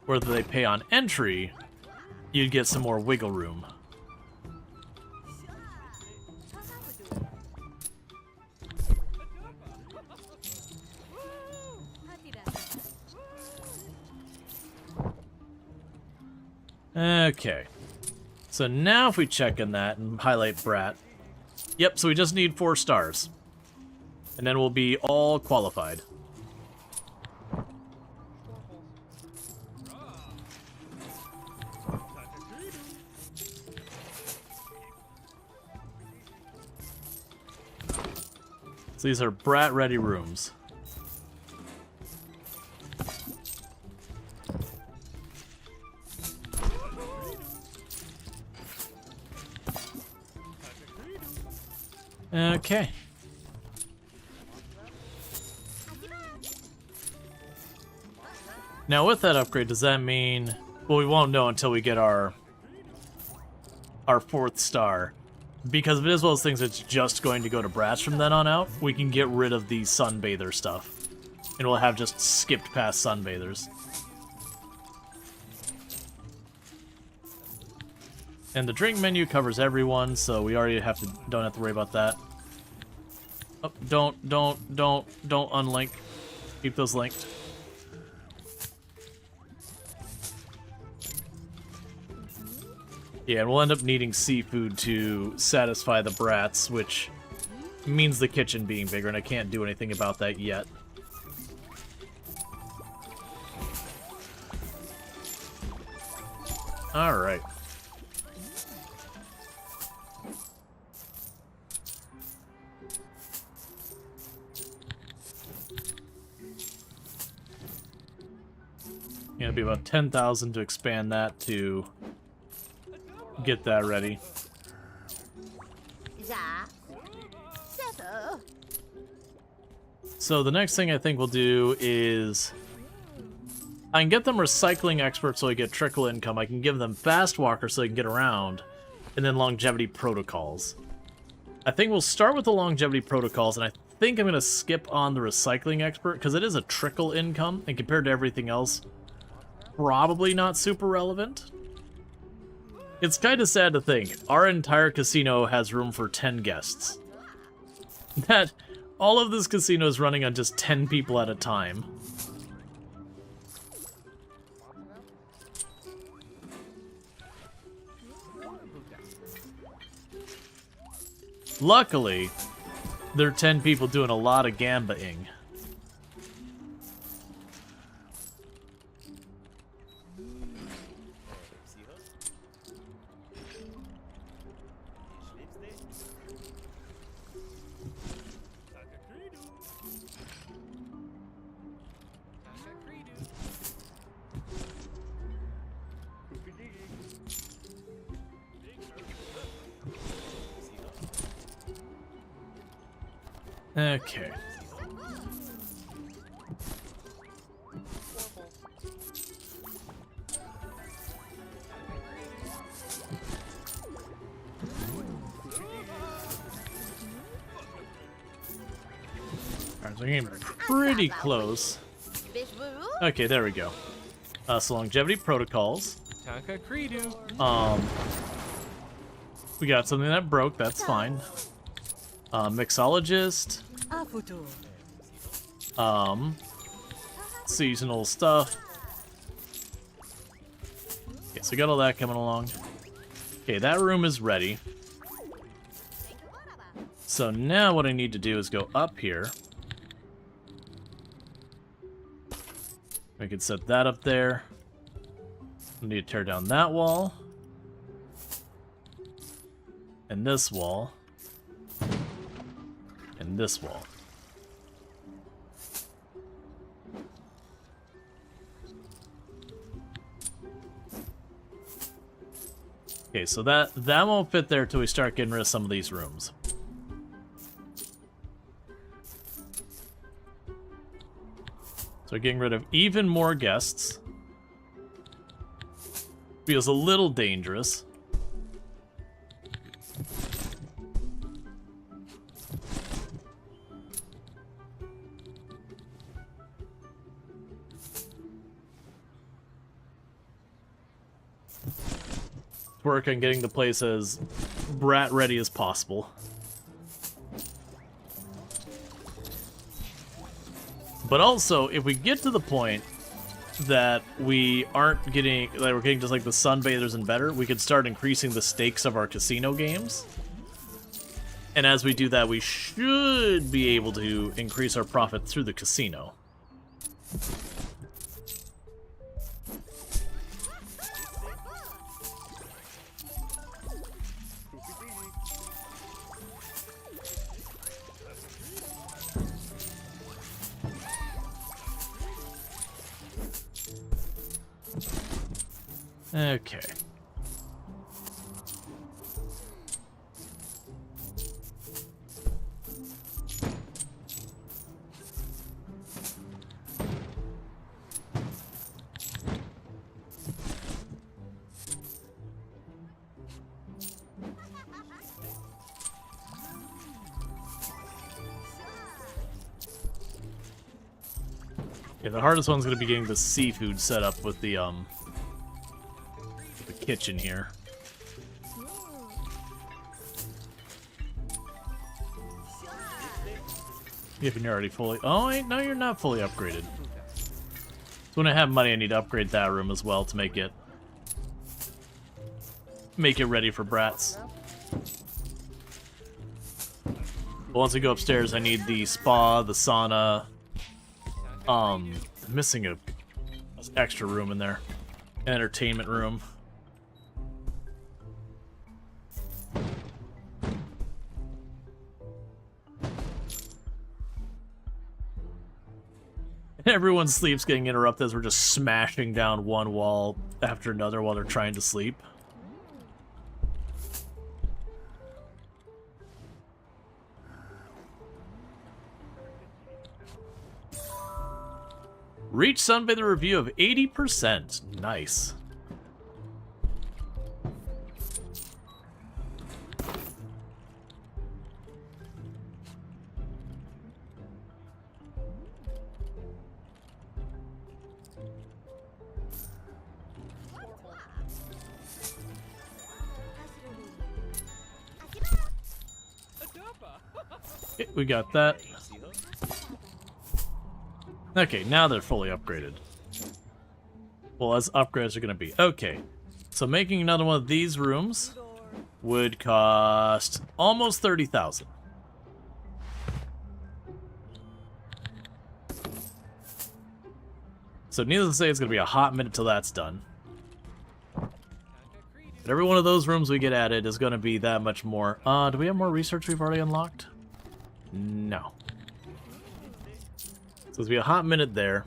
Whether they pay on entry, you'd get some more wiggle room. Okay. So now if we check in that and highlight Brat. Yep, so we just need 4 stars. And then we'll be all qualified. So these are Brat ready rooms. Okay. Now with that upgrade, does that mean... Well, we won't know until we get our 4th star. Because if it is one of those things that's just going to go to Brats from then on out, we can get rid of the Sunbather stuff. And we'll have just skipped past Sunbathers. And the drink menu covers everyone, so we already don't have to worry about that. Oh, don't unlink. Keep those linked. Yeah, and we'll end up needing seafood to satisfy the Brats, which means the kitchen being bigger, and I can't do anything about that yet. Alright. It'll be about 10,000 to expand that to get that ready. So the next thing I think we'll do is I can get them recycling experts so I get trickle income. I can give them fast walkers so they can get around, and then longevity protocols. I think we'll start with the longevity protocols, and I think I'm going to skip on the recycling expert because it is a trickle income, and compared to everything else, probably not super relevant. It's kind of sad to think our entire casino has room for 10 guests. That all of this casino is running on just 10 people at a time. Luckily, there are 10 people doing a lot of gambaing. Okay. Alright, so we're getting pretty close. Bish Woo? Okay, there we go. So longevity protocols. Tanka Credo. We got something that broke, that's fine. Mixologist. Seasonal stuff. Okay, so we got all that coming along. Okay, that room is ready. So now what I need to do is go up here. We can set that up there. I need to tear down that wall. And this wall. And this wall. Okay, so that won't fit there till we start getting rid of some of these rooms. So getting rid of even more guests. Feels a little dangerous. Work on getting the place as brat ready as possible. But also, if we get to the point that we aren't getting, that we're getting just like the sunbathers and better, we could start increasing the stakes of our casino games. And as we do that, we should be able to increase our profit through the casino. Okay. Yeah, the hardest one's gonna be getting the seafood set up with the kitchen here. If you're already fully... Oh, wait, no, you're not fully upgraded. So when I have money, I need to upgrade that room as well to make it ready for brats. But once we go upstairs, I need the spa, the sauna. I'm missing a extra room in there. An entertainment room. Everyone's sleep's getting interrupted as we're just smashing down one wall after another while they're trying to sleep. Reach Sunbather review of 80%. Nice. Okay, we got that. Okay, now they're fully upgraded. Well, as upgrades are going to be. Okay, so making another one of these rooms would cost almost 30,000. So needless to say, it's going to be a hot minute till that's done. But every one of those rooms we get added is going to be that much more. Do we have more research we've already unlocked? No. So it's going to be a hot minute there.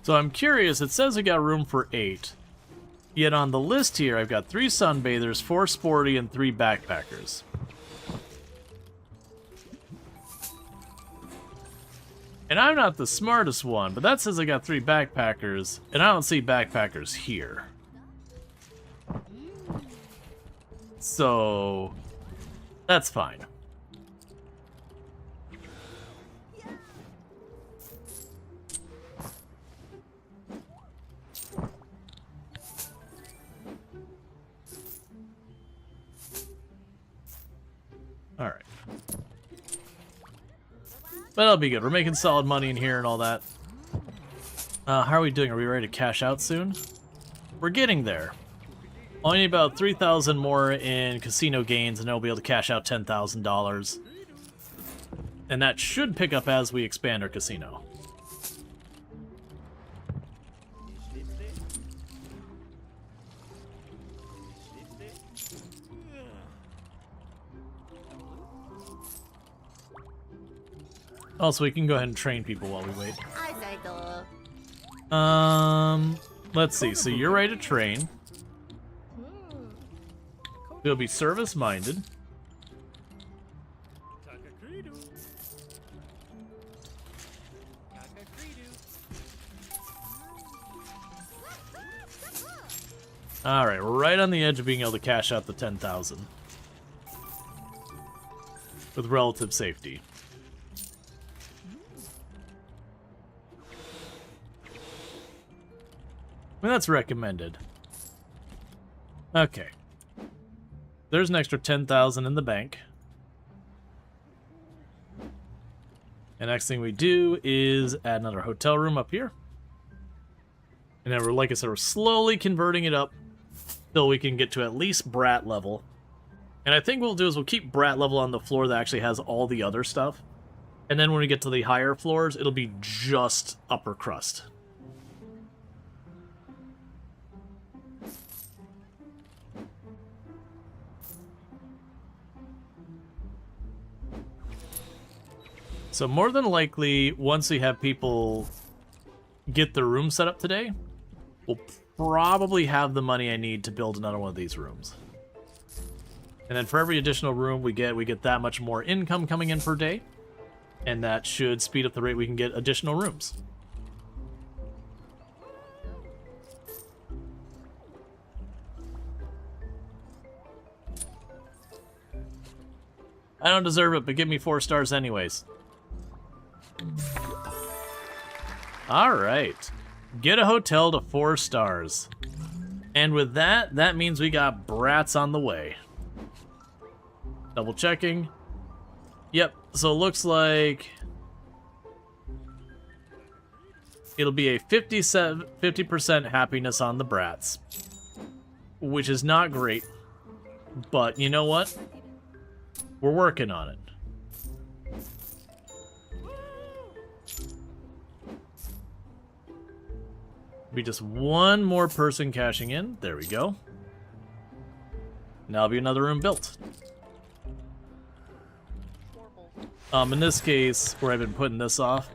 So I'm curious, it says I got room for 8. Yet on the list here, I've got 3 sunbathers, 4 sporty, and 3 backpackers. And I'm not the smartest one, but that says I got 3 backpackers, and I don't see backpackers here. So, that's fine. Alright. But that'll be good. We're making solid money in here and all that. How are we doing? Are we ready to cash out soon? We're getting there. Only need about 3,000 more in casino gains, and then we'll be able to cash out $10,000. And that should pick up as we expand our casino. Also, we can go ahead and train people while we wait. Let's see. So you're ready to train. You'll be service-minded. Alright, we're right on the edge of being able to cash out the 10,000. With relative safety. I mean, that's recommended. Okay. There's an extra 10,000 in the bank. And next thing we do is add another hotel room up here. And then we're, like I said, we're slowly converting it up till we can get to at least brat level. And I think what we'll do is we'll keep brat level on the floor that actually has all the other stuff. And then when we get to the higher floors, it'll be just upper crust. So more than likely, once we have people get the room set up today, we'll probably have the money I need to build another one of these rooms. And then for every additional room we get that much more income coming in per day. And that should speed up the rate we can get additional rooms. I don't deserve it, but give me 4 stars anyways. Alright. Get a hotel to 4 stars. And with that, that means we got brats on the way. Double checking. Yep, so it looks like it'll be a 50% happiness on the brats. Which is not great. But you know what? We're working on it. Be just one more person cashing in. There we go. Now there'll be another room built. In this case, where I've been putting this off,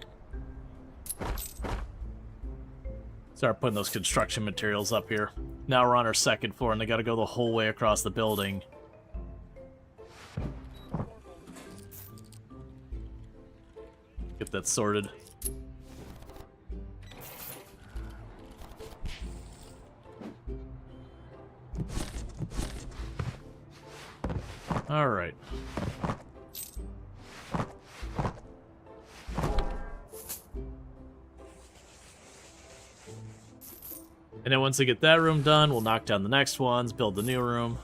start putting those construction materials up here. Now we're on our 2nd floor, and they got to go the whole way across the building. Get that sorted. All right. And then once we get that room done, we'll knock down the next ones, build the new room.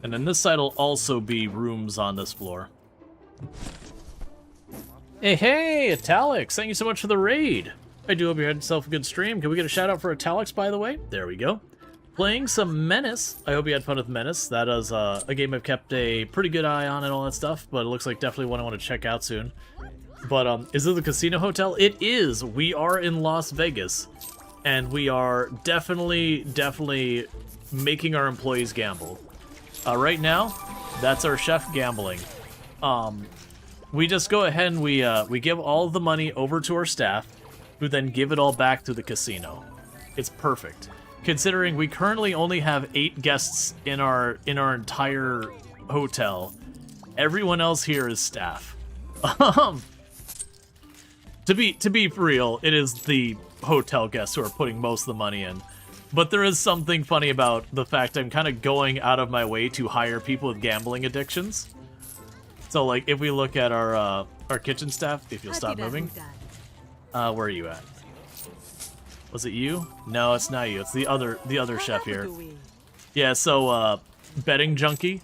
And then this side will also be rooms on this floor. Hey, Italics! Thank you so much for the raid! I do hope you had yourself a good stream. Can we get a shout out for Italics, by the way? There we go. Playing some Menace. I hope you had fun with Menace. That is a game I've kept a pretty good eye on and all that stuff, but it looks like definitely one I want to check out soon. But is it the casino hotel? It is! We are in Las Vegas, and we are definitely making our employees gamble. Right now, that's our chef gambling. We just go ahead and we give all of the money over to our staff, who then give it all back to the casino. It's perfect. Considering we currently only have 8 guests in our entire hotel. Everyone else here is staff. To be real, it is the hotel guests who are putting most of the money in. But there is something funny about the fact I'm kind of going out of my way to hire people with gambling addictions. So, like, if we look at our kitchen staff, if you'll stop moving. Where are you at? Was it you? No, it's not you. It's the other chef here. Yeah, so, betting junkie.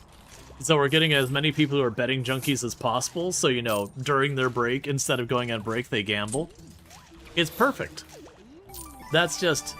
So we're getting as many people who are betting junkies as possible, so, you know, during their break, instead of going on break, they gamble. It's perfect. That's just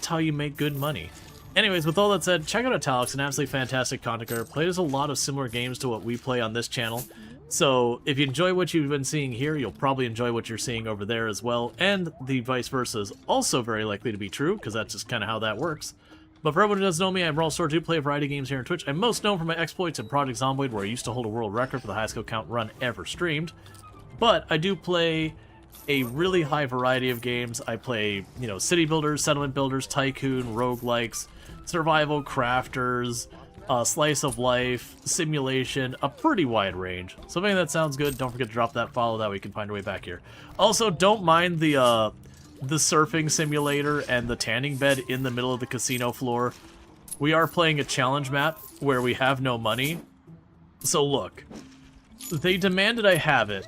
how you make good money. Anyways, with all that said, check out Italics, an absolutely fantastic content creator. Plays a lot of similar games to what we play on this channel. So if you enjoy what you've been seeing here, you'll probably enjoy what you're seeing over there as well. And the vice versa is also very likely to be true, because that's just kind of how that works. But for everyone who doesn't know me, I'm Rual, Storge, play a variety of games here on Twitch. I'm most known for my exploits in Project Zomboid, where I used to hold a world record for the highest kill count run ever streamed. But I do play a really high variety of games. I play, you know, city builders, settlement builders, tycoon, roguelikes, survival, crafters, slice of life, simulation, a pretty wide range. So if any of that sounds good, don't forget to drop that follow, that way we can find our way back here. Also, don't mind the surfing simulator and the tanning bed in the middle of the casino floor. We are playing a challenge map where we have no money. So look, they demanded I have it,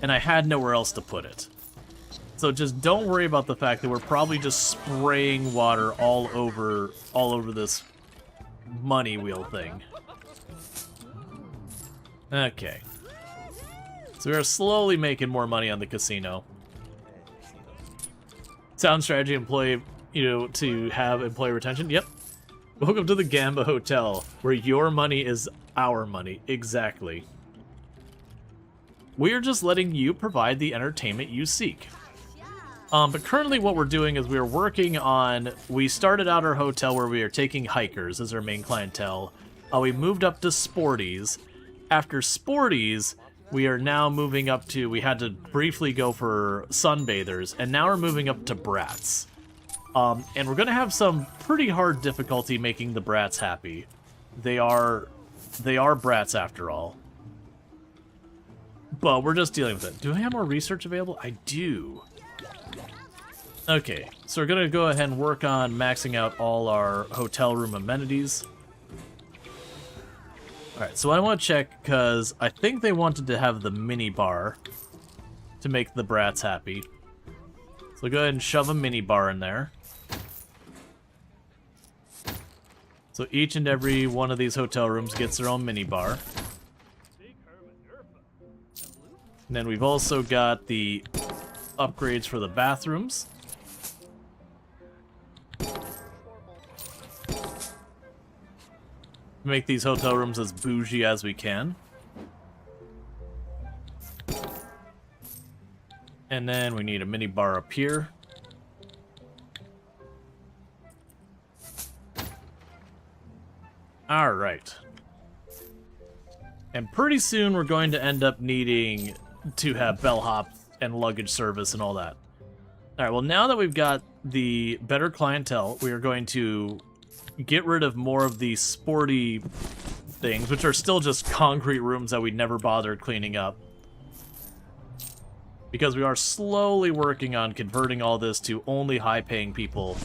and I had nowhere else to put it. So just don't worry about the fact that we're probably just spraying water all over this money wheel thing. Okay. So we are slowly making more money on the casino. Sound strategy employee, you know, to have employee retention. Yep. Welcome to the Gamba Hotel, where your money is our money. Exactly. We are just letting you provide the entertainment you seek. But currently what we're doing is we're working on... We started out our hotel where we are taking hikers as our main clientele. We moved up to Sporties. After Sporties, we are now moving up to... We had to briefly go for sunbathers, and now we're moving up to brats. And we're going to have some pretty hard difficulty making the brats happy. They are brats after all. But we're just dealing with it. Do I have more research available? I do. Okay, so we're gonna go ahead and work on maxing out all our hotel room amenities. Alright, so I want to check, because I think they wanted to have the mini bar to make the brats happy. So go ahead and shove a mini bar in there. So each and every one of these hotel rooms gets their own mini bar. And then we've also got the upgrades for the bathrooms. Make these hotel rooms as bougie as we can. And then we need a mini bar up here. Alright. And pretty soon we're going to end up needing to have bellhop and luggage service and all that. Alright, well now that we've got the better clientele, we are going to get rid of more of these sporty things, which are still just concrete rooms that we never bothered cleaning up. Because we are slowly working on converting all this to only high-paying people.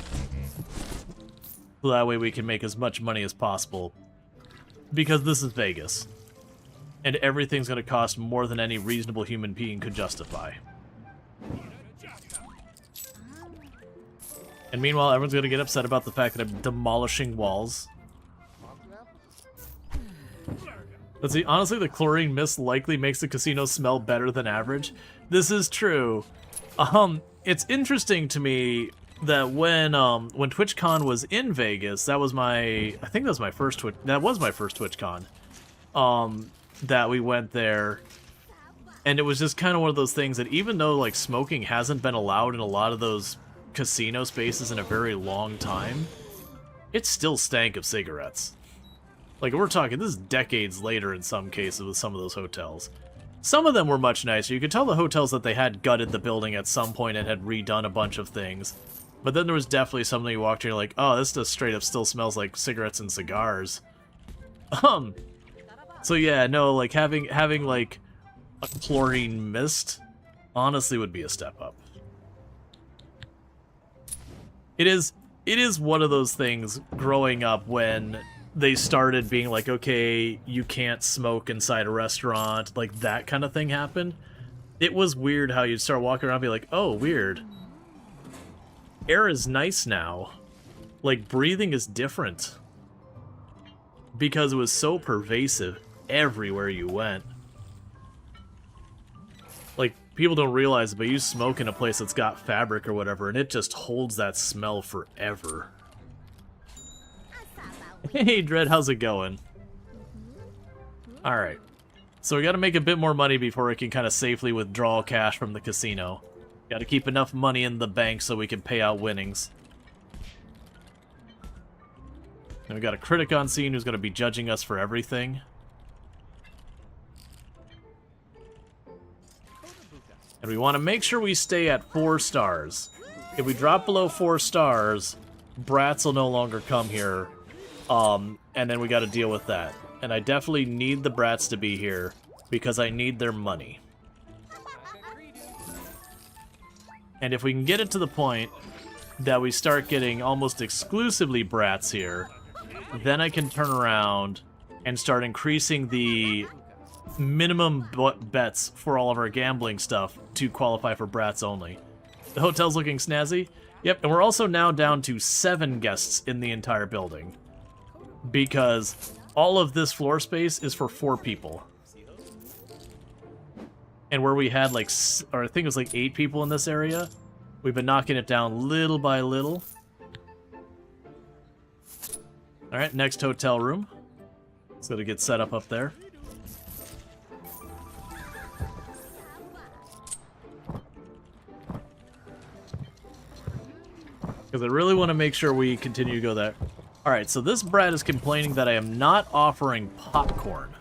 So that way we can make as much money as possible. Because this is Vegas. And everything's going to cost more than any reasonable human being could justify. And meanwhile, everyone's gonna get upset about the fact that I'm demolishing walls. Let's see, honestly, the chlorine mist likely makes the casino smell better than average. This is true. It's interesting to me that when TwitchCon was in Vegas, that was my first TwitchCon. That we went there, and it was just kind of one of those things that even though like smoking hasn't been allowed in a lot of those casino spaces in a very long time, it still stank of cigarettes. Like, we're talking, this is decades later in some cases with some of those hotels. Some of them were much nicer. You could tell the hotels that they had gutted the building at some point and had redone a bunch of things. But then there was definitely something you walked in, you're like, oh, this just straight up still smells like cigarettes and cigars. So yeah, no, like, having like, a chlorine mist, honestly would be a step up. It is one of those things growing up when they started being like, okay, you can't smoke inside a restaurant, like that kind of thing happened. It was weird how you'd start walking around and be like, oh, weird. Air is nice now. Like, breathing is different. Because it was so pervasive everywhere you went. Like, people don't realize it, but you smoke in a place that's got fabric or whatever, and it just holds that smell forever. Hey, Dread, how's it going? Alright. So we gotta make a bit more money before we can kind of safely withdraw cash from the casino. Gotta keep enough money in the bank so we can pay out winnings. And we got a critic on scene who's gonna be judging us for everything. And we want to make sure we stay at 4 stars. If we drop below 4 stars, brats will no longer come here. And then we got to deal with that. And I definitely need the brats to be here because I need their money. And if we can get it to the point that we start getting almost exclusively brats here, then I can turn around and start increasing the minimum bets for all of our gambling stuff to qualify for brats only. The hotel's looking snazzy. Yep, and we're also now down to 7 guests in the entire building. Because all of this floor space is for 4 people. And where we had like, or I think it was like 8 people in this area, we've been knocking it down little by little. Alright, next hotel room. So to get set up there. Because I really want to make sure we continue to go there. Alright, so this brat is complaining that I am not offering popcorn.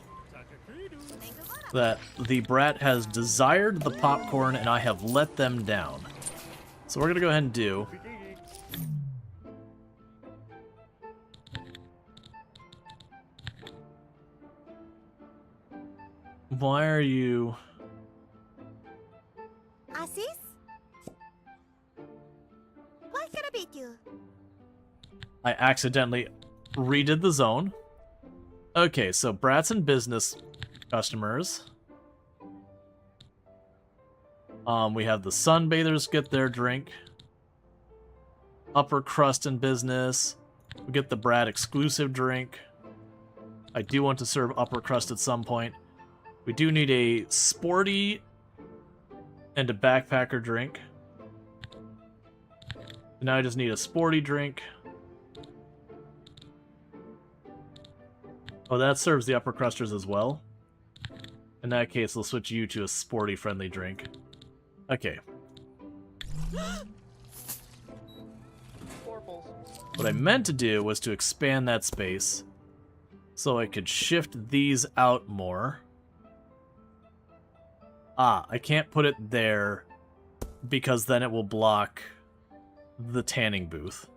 That the brat has desired the popcorn and I have let them down. So we're going to go ahead and do. Why are you... Assis? What can I beat you? I accidentally redid the zone. Okay, so brats and business customers. We have the sunbathers get their drink. Upper crust and business. We get the brat exclusive drink. I do want to serve upper crust at some point. We do need a sporty and a backpacker drink. Now I just need a sporty drink. Oh, that serves the upper crusters as well. In that case, we'll switch you to a sporty friendly drink. Okay. What I meant to do was to expand that space so I could shift these out more. Ah, I can't put it there because then it will block the tanning booth.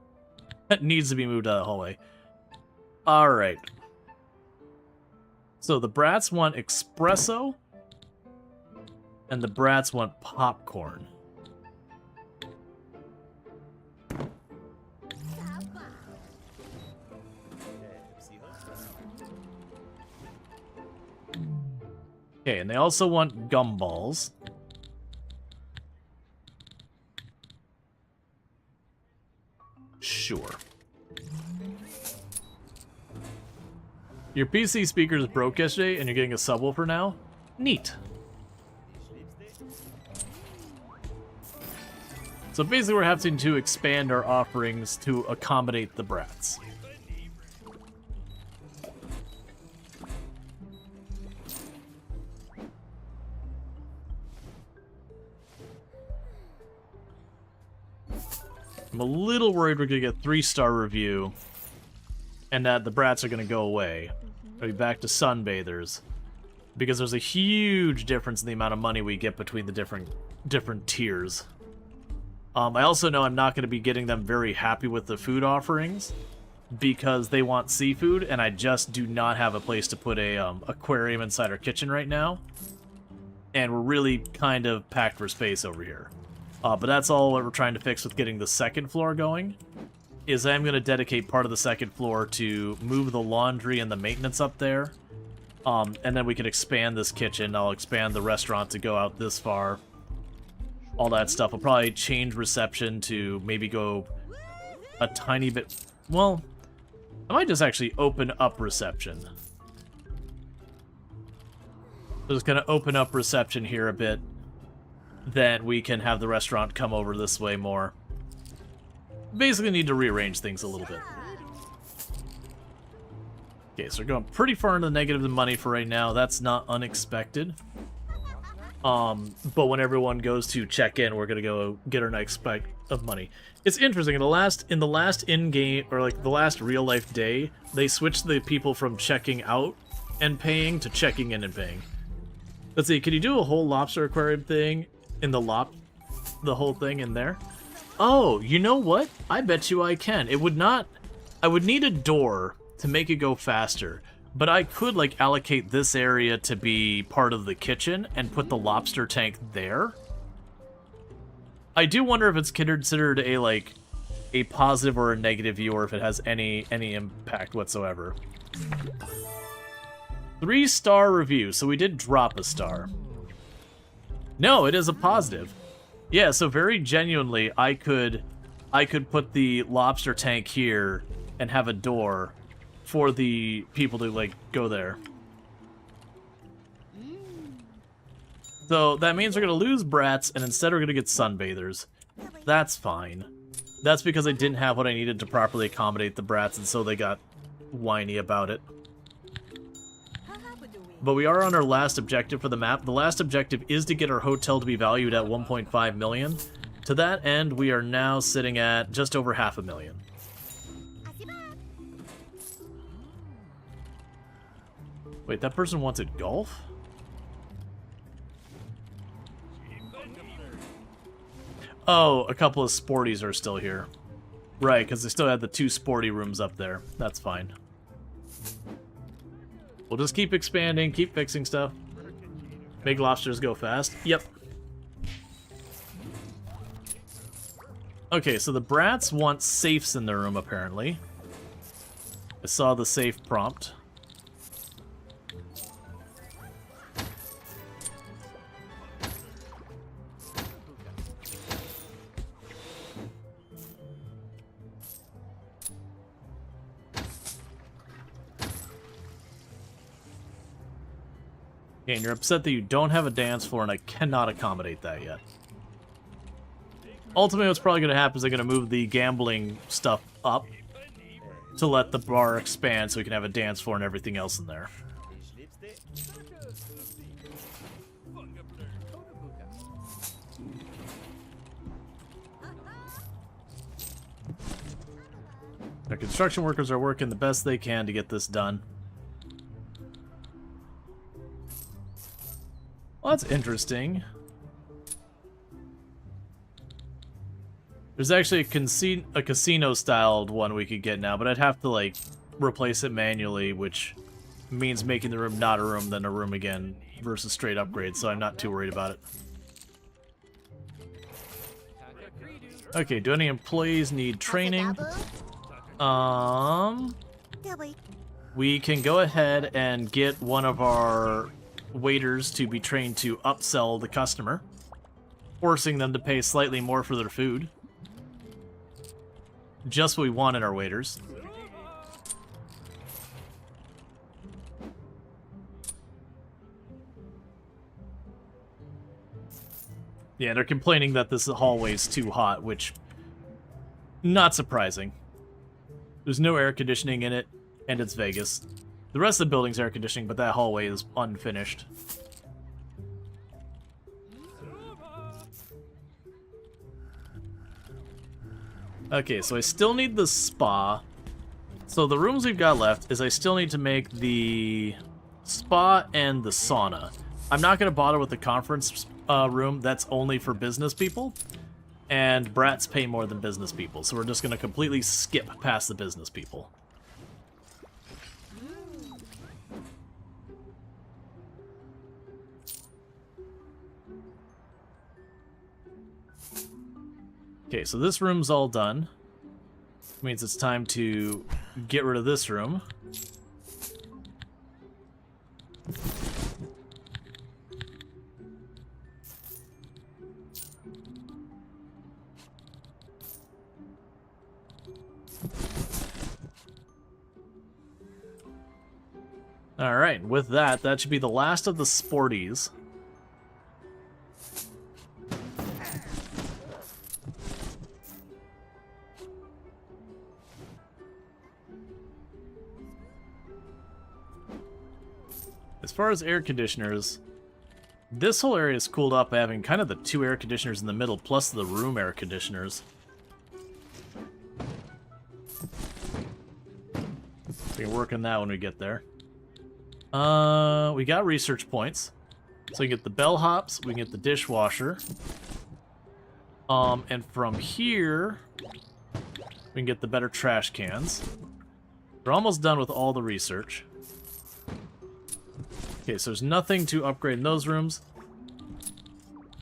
That needs to be moved out of the hallway. Alright. So the brats want espresso, and the brats want popcorn. Okay, and they also want gumballs. Sure. Your PC speakers broke yesterday and you're getting a subwoofer now? Neat. So basically we're having to expand our offerings to accommodate the brats. I'm a little worried we're going to get 3-star review and that the brats are going to go away. We'll be back to sunbathers. Because there's a huge difference in the amount of money we get between the different tiers. I also know I'm not going to be getting them very happy with the food offerings because they want seafood, and I just do not have a place to put a aquarium inside our kitchen right now. And we're really kind of packed for space over here. But that's all what we're trying to fix with getting the second floor going, is I'm going to dedicate part of the second floor to move the laundry and the maintenance up there. And then we can expand this kitchen. I'll expand the restaurant to go out this far. All that stuff. I'll probably change reception to maybe go a tiny bit... Well, I might just actually open up reception. Just going to open up reception here a bit. Then we can have the restaurant come over this way more. Basically need to rearrange things a little bit. Okay, so we're going pretty far into the negative in money for right now. That's not unexpected. But when everyone goes to check in, we're gonna go get our next spike of money. It's interesting, in the last in-game, or like the last real-life day, they switched the people from checking out and paying to checking in and paying. Let's see, can you do a whole lobster aquarium thing in the whole thing in there? Oh, you know what? I bet you I can. It would not... I would need a door to make it go faster, but I could, like, allocate this area to be part of the kitchen and put the lobster tank there. I do wonder if it's considered a, like, a positive or a negative view, or if it has any impact whatsoever. 3-star review, so we did drop a star. No, it is a positive. Yeah, so very genuinely, I could put the lobster tank here and have a door for the people to, like, go there. So that means we're going to lose brats, and instead we're going to get sunbathers. That's fine. That's because I didn't have what I needed to properly accommodate the brats, and so they got whiny about it. But we are on our last objective for the map. The last objective is to get our hotel to be valued at 1.5 million. To that end, we are now sitting at just over $500,000. Wait, that person wanted golf? Oh, a couple of sporties are still here. Right, because they still had the 2 sporty rooms up there. That's fine. We'll just keep expanding, keep fixing stuff. Make lobsters go fast. Yep. Okay, so the brats want safes in their room, apparently. I saw the safe prompt. Okay, and you're upset that you don't have a dance floor, and I cannot accommodate that yet. Ultimately, what's probably going to happen is they're going to move the gambling stuff up to let the bar expand so we can have a dance floor and everything else in there. The construction workers are working the best they can to get this done. Well, that's interesting. There's actually a casino-styled one we could get now, but I'd have to, like, replace it manually, which means making the room not a room, then a room again, versus straight upgrade, so I'm not too worried about it. Okay, do any employees need training? We can go ahead and get one of our waiters to be trained to upsell the customer, forcing them to pay slightly more for their food. Just what we want in our waiters. Yeah, they're complaining that this hallway is too hot, which... not surprising. There's no air conditioning in it, and it's Vegas. The rest of the building's air conditioning, but that hallway is unfinished. Okay, so I still need the spa. So the rooms we've got left is I still need to make the spa and the sauna. I'm not going to bother with the conference room. That's only for business people. And brats pay more than business people, so we're just going to completely skip past the business people. Okay, so this room's all done. Means it's time to get rid of this room. Alright, with that, that should be the last of the sporties. As far as air conditioners, this whole area is cooled up by having kind of the 2 air conditioners in the middle, plus the room air conditioners. We can work on that when we get there. We got research points. So we can get the bellhops, we can get the dishwasher. And from here, we can get the better trash cans. We're almost done with all the research. Okay, so there's nothing to upgrade in those rooms.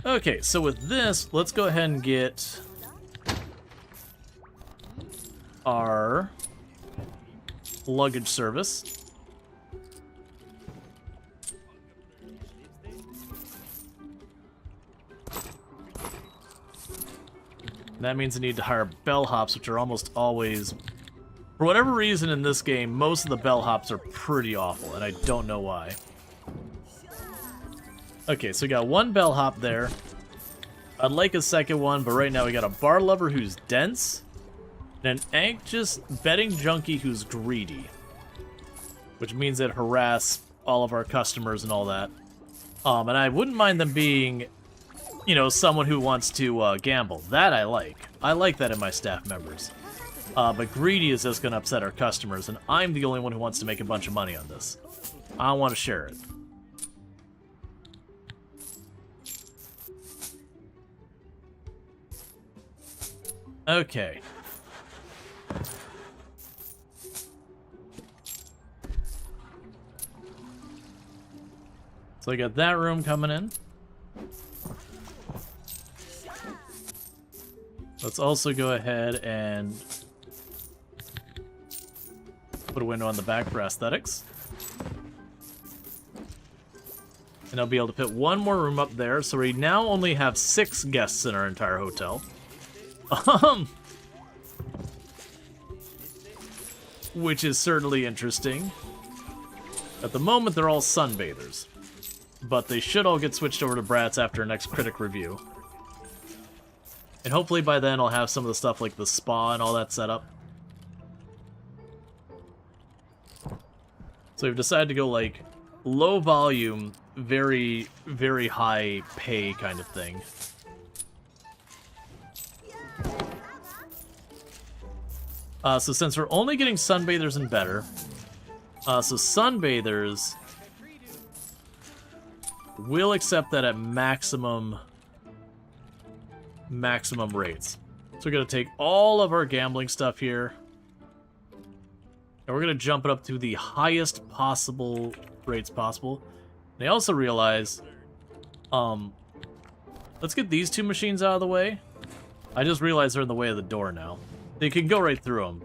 Okay, so with this, let's go ahead and get our luggage service. That means I need to hire bellhops, which are almost always... For whatever reason in this game, most of the bellhops are pretty awful, and I don't know why. Okay, so we got 1 bellhop there. I'd like a second one, but right now we got a bar lover who's dense, and an anxious betting junkie who's greedy. Which means it harass all of our customers and all that. And I wouldn't mind them being, you know, someone who wants to gamble. That I like. I like that in my staff members. But greedy is just going to upset our customers, and I'm the only one who wants to make a bunch of money on this. I want to share it. Okay. So I got that room coming in. Let's also go ahead and put a window on the back for aesthetics. And I'll be able to put 1 more room up there, so we now only have 6 guests in our entire hotel. Which is certainly interesting. At the moment, they're all sunbathers. But they should all get switched over to brats after our next critic review. And hopefully by then I'll have some of the stuff like the spa and all that set up. So we've decided to go like low volume, very, very high pay kind of thing. So since we're only getting sunbathers and better, so sunbathers will accept that at maximum rates. So we're going to take all of our gambling stuff here, and we're going to jump it up to the highest possible rates possible. And I also realize, let's get these 2 machines out of the way. I just realized they're in the way of the door now. They can go right through them.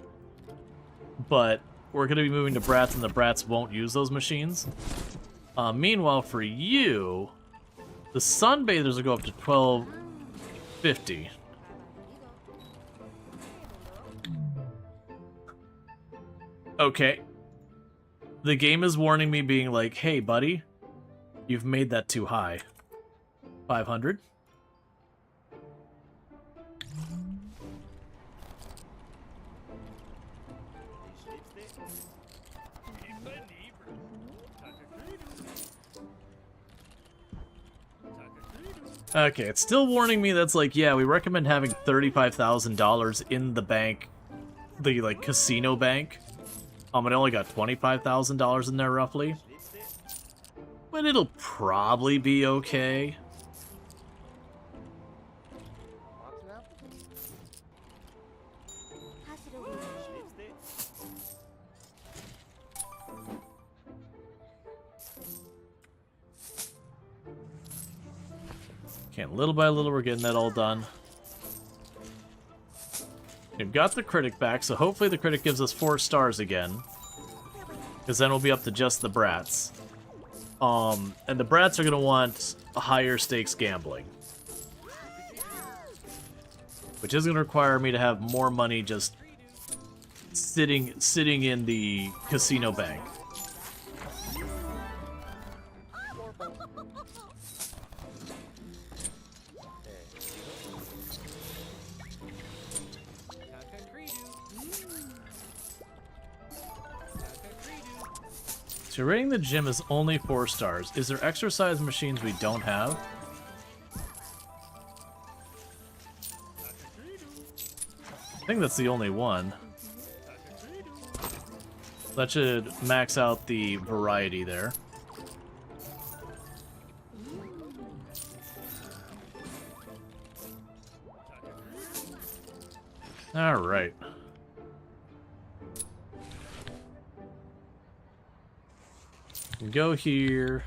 But we're going to be moving to brats, and the brats won't use those machines. Meanwhile, for you, the sunbathers will go up to $12.50. Okay. The game is warning me, being like, hey, buddy, you've made that too high. 500. Okay, it's still warning me that's like, yeah, we recommend having $35,000 in the bank, the, like, casino bank. It only got $25,000 in there, roughly. But it'll probably be okay. Okay, little by little, we're getting that all done. We've got the critic back, so hopefully the critic gives us 4 stars again. Because then we'll be up to just the brats. And the brats are going to want a higher stakes gambling. Which is going to require me to have more money just sitting in the casino bank. So rating the gym is only 4 stars. Is there exercise machines we don't have? I think that's the only one. That should max out the variety there. All right. Go here.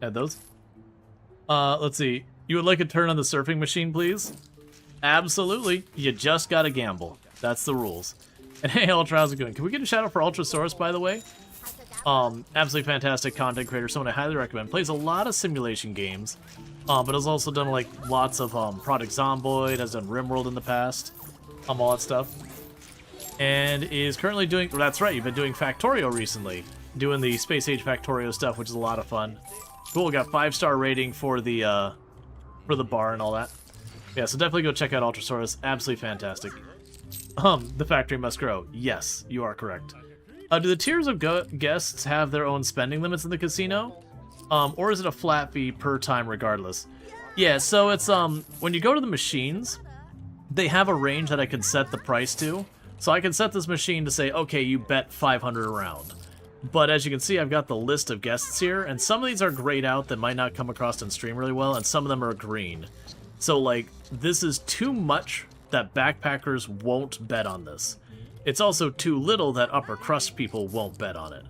Add those. Let's see. You would like a turn on the surfing machine, please? Absolutely. You just gotta gamble. That's the rules. And hey, Ultra, how's it going? Can we get a shout out for Ultrasaurus, by the way? Absolutely fantastic content creator, someone I highly recommend. Plays a lot of simulation games, but has also done like lots of Project Zomboid, has done RimWorld in the past, all that stuff. And is currently doing, well, that's right, you've been doing Factorio recently. Doing the Space Age Factorio stuff, which is a lot of fun. Cool, got 5-star rating for the bar and all that. Yeah, so definitely go check out Ultrasaurus. Absolutely fantastic. The factory must grow. Yes, you are correct. Do the tiers of guests have their own spending limits in the casino? Or is it a flat fee per time regardless? Yeah, so it's, when you go to the machines, they have a range that I can set the price to. So I can set this machine to say, okay, you bet 500 a round. But as you can see, I've got the list of guests here, and some of these are grayed out that might not come across in stream really well, and some of them are green. So, like, this is too much that backpackers won't bet on this. It's also too little that upper crust people won't bet on it.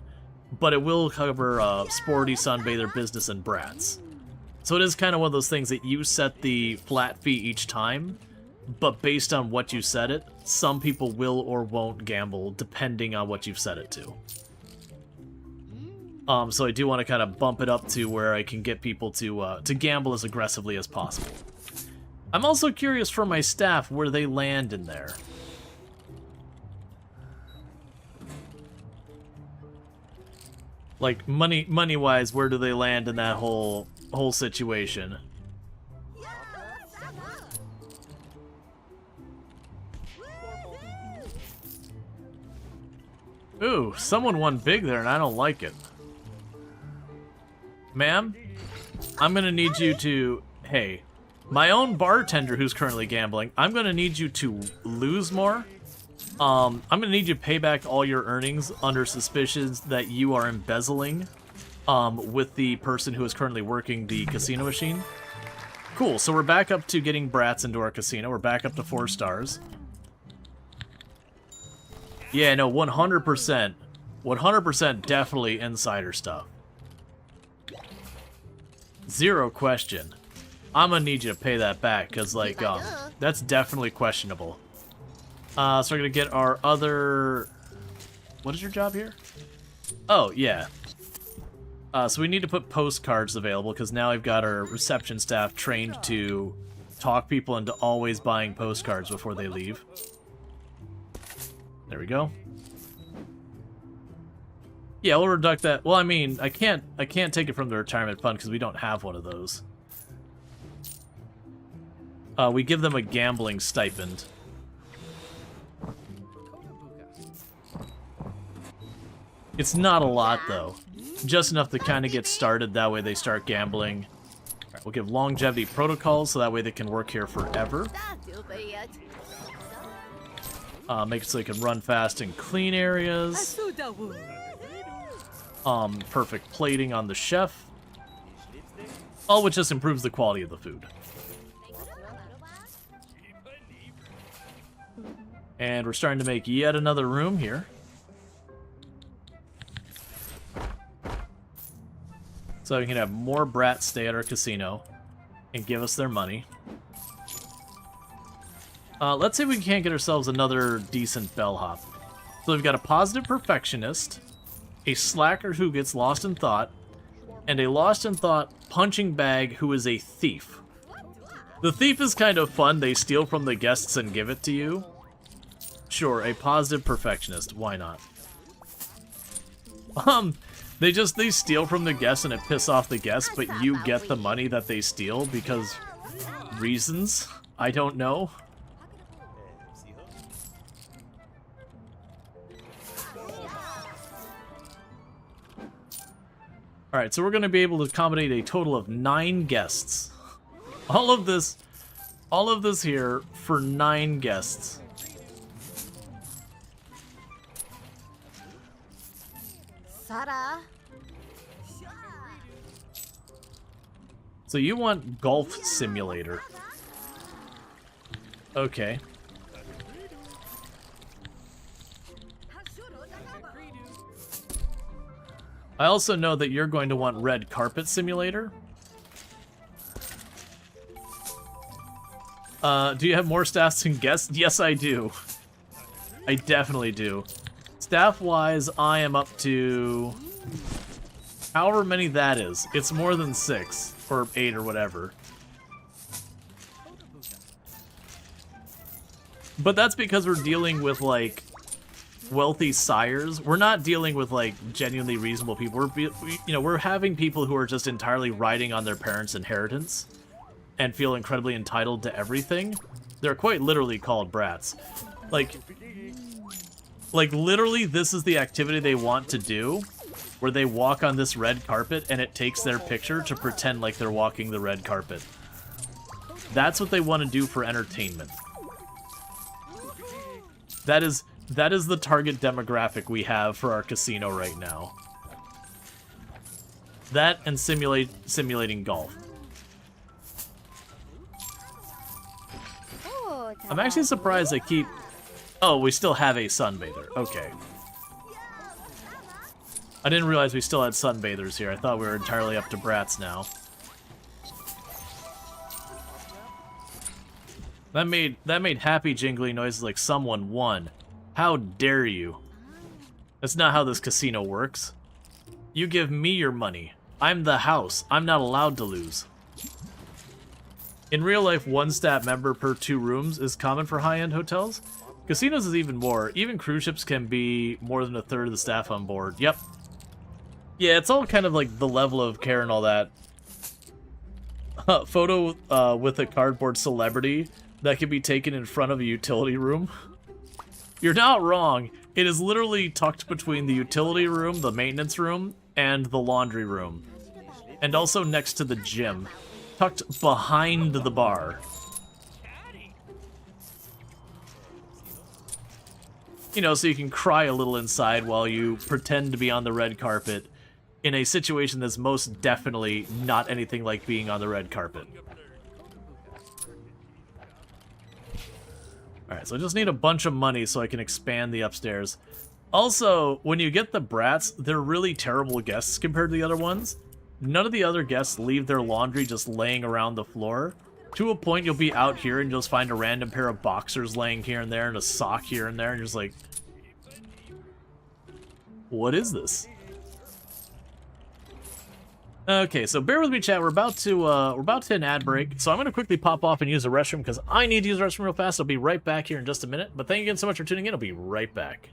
But it will cover sporty, sunbather, business, and brats. So it is kind of one of those things that you set the flat fee each time, but based on what you set it, some people will or won't gamble depending on what you've set it to. So I do want to kind of bump it up to where I can get people to gamble as aggressively as possible. I'm also curious for my staff where they land in there. Like money-wise, where do they land in that whole situation? Ooh, someone won big there, and I don't like it. Ma'am, I'm gonna need you to... Hey, my own bartender who's currently gambling, I'm gonna need you to lose more. I'm gonna need you to pay back all your earnings under suspicions that you are embezzling with the person who is currently working the casino machine. Cool, so we're back up to getting brats into our casino. We're back up to 4 stars. Yeah, no, 100%. 100% definitely insider stuff. Zero question. I'm gonna need you to pay that back, because, like, that's definitely questionable. So we're gonna get our other... What is your job here? Oh, yeah. So we need to put postcards available, because now I've got our reception staff trained to talk people into always buying postcards before they leave. There we go. Yeah, we'll deduct that. Well, I mean, I can't take it from the retirement fund because we don't have one of those. We give them a gambling stipend. It's not a lot, though. Just enough to kind of get started. That way they start gambling. All right, we'll give longevity protocols so that way they can work here forever. Make it so they can run fast in clean areas. Perfect plating on the chef. All which just improves the quality of the food. And we're starting to make yet another room here. So we can have more brats stay at our casino and give us their money. Let's see if we can't get ourselves another decent bellhop. So we've got a positive perfectionist, a slacker who gets lost in thought, and a lost in thought punching bag who is a thief. The thief is kind of fun. They steal from the guests and give it to you. Sure, a positive perfectionist. Why not? They steal from the guests and it pisses off the guests, but you get the money that they steal because reasons? I don't know. Alright, so we're going to be able to accommodate a total of 9 guests. All of this here for 9 guests. So you want golf simulator. Okay. I also know that you're going to want red carpet simulator. Do you have more staffs than guests? Yes, I do. I definitely do. Staff-wise, I am up to however many that is. It's more than 6 or 8 or whatever. But that's because we're dealing with, like, wealthy sires. We're not dealing with, like, genuinely reasonable people. We're having people who are just entirely riding on their parents' inheritance and feel incredibly entitled to everything. They're quite literally called brats. Like, literally, this is the activity they want to do, where they walk on this red carpet and it takes their picture to pretend like they're walking the red carpet. That's what they want to do for entertainment. That is the target demographic we have for our casino right now. That and simulating golf. I'm actually surprised they keep... Oh, we still have a sunbather. Okay. I didn't realize we still had sunbathers here. I thought we were entirely up to brats now. That made happy jingly noises like someone won. How dare you? That's not how this casino works. You give me your money. I'm the house. I'm not allowed to lose. In real life, 1 staff member per 2 rooms is common for high-end hotels. Casinos is even more. Even cruise ships can be more than 1/3 of the staff on board. Yep. Yeah, it's all kind of like the level of care and all that. Photo with a cardboard celebrity that can be taken in front of a utility room. You're not wrong. It is literally tucked between the utility room, the maintenance room, and the laundry room. And also next to the gym. Tucked behind the bar. You know, so you can cry a little inside while you pretend to be on the red carpet in a situation that's most definitely not anything like being on the red carpet. Alright, so I just need a bunch of money so I can expand the upstairs. Also, when you get the brats, they're really terrible guests compared to the other ones. None of the other guests leave their laundry just laying around the floor. To a point, you'll be out here and you'll just find a random pair of boxers laying here and there and a sock here and there, and you're just like, what is this? Okay, so bear with me, chat. We're about to hit an ad break, so I'm gonna quickly pop off and use the restroom because I need to use the restroom real fast. I'll be right back here in just a minute. But thank you again so much for tuning in. I'll be right back.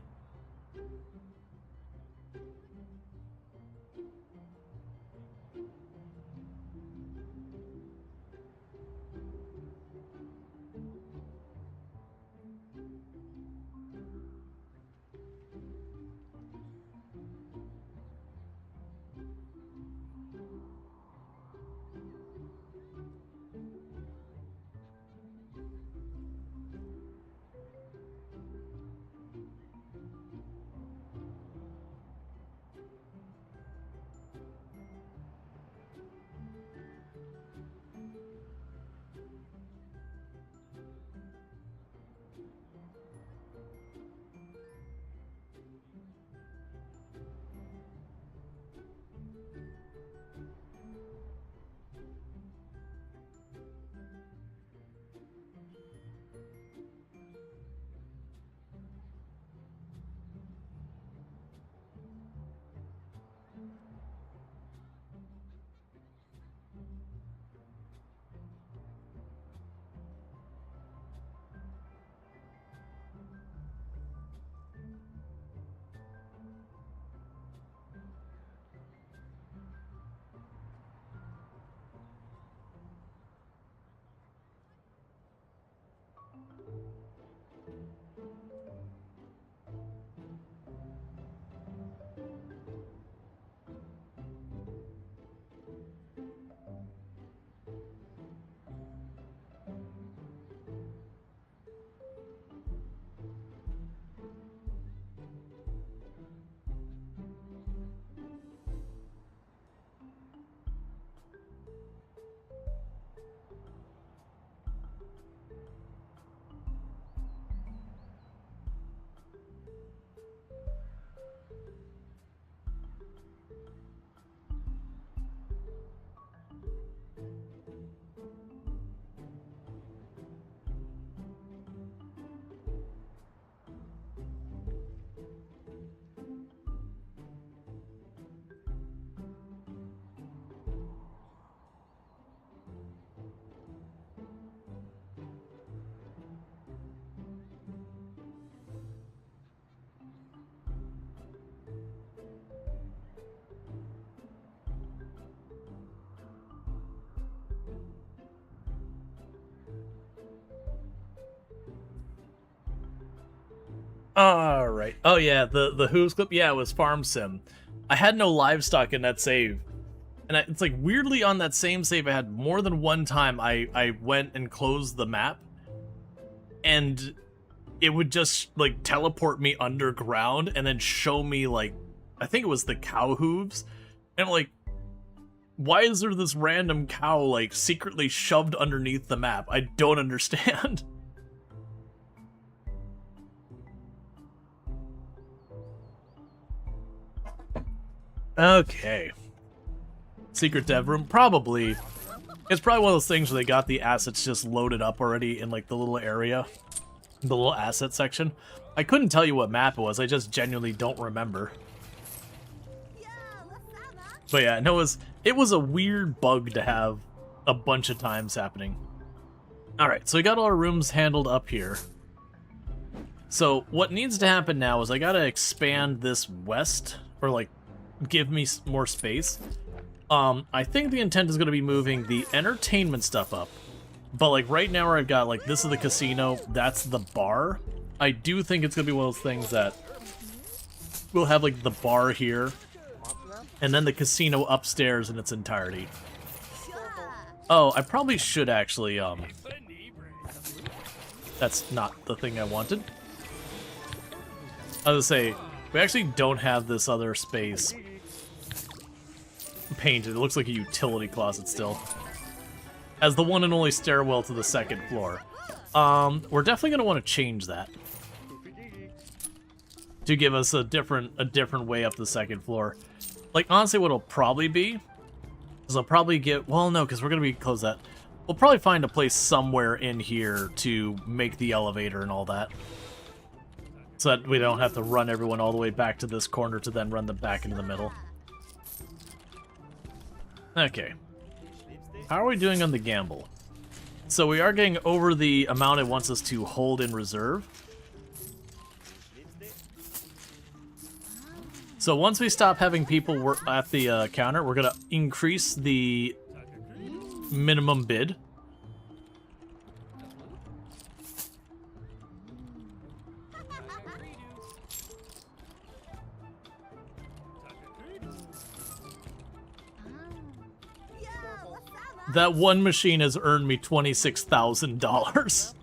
All right. Oh yeah, the Hooves clip. Yeah, it was Farm Sim. I had no livestock in that save, and it's like weirdly on that same save I had more than one time I went and closed the map, and it would just like teleport me underground and then show me like I think it was the cow hooves, and I'm like, why is there this random cow like secretly shoved underneath the map? I don't understand. Okay. Secret dev room? Probably. It's probably one of those things where they got the assets just loaded up already in like the little area. The little asset section. I couldn't tell you what map it was, I just genuinely don't remember. But yeah, no, it was a weird bug to have a bunch of times happening. Alright, so we got all our rooms handled up here. So what needs to happen now is I gotta expand this west, or like give me more space. I think the intent is going to be moving the entertainment stuff up. But like right now where I've got like this is the casino, that's the bar. I do think it's going to be one of those things that we'll have like the bar here and then the casino upstairs in its entirety. Oh, I probably should actually that's not the thing I wanted. I was gonna say we actually don't have this other space painted. It looks like a utility closet still. As the one and only stairwell to the second floor. We're definitely going to want to change that. To give us a different way up the second floor. Like, honestly, what it'll probably be is I'll probably get... Well, no, because we're going to be close that. We'll probably find a place somewhere in here to make the elevator and all that. So that we don't have to run everyone all the way back to this corner to then run them back into the middle. Okay. How are we doing on the gamble? So we are getting over the amount it wants us to hold in reserve. So once we stop having people work at the counter, we're going to increase the minimum bid. That one machine has earned me $26,000.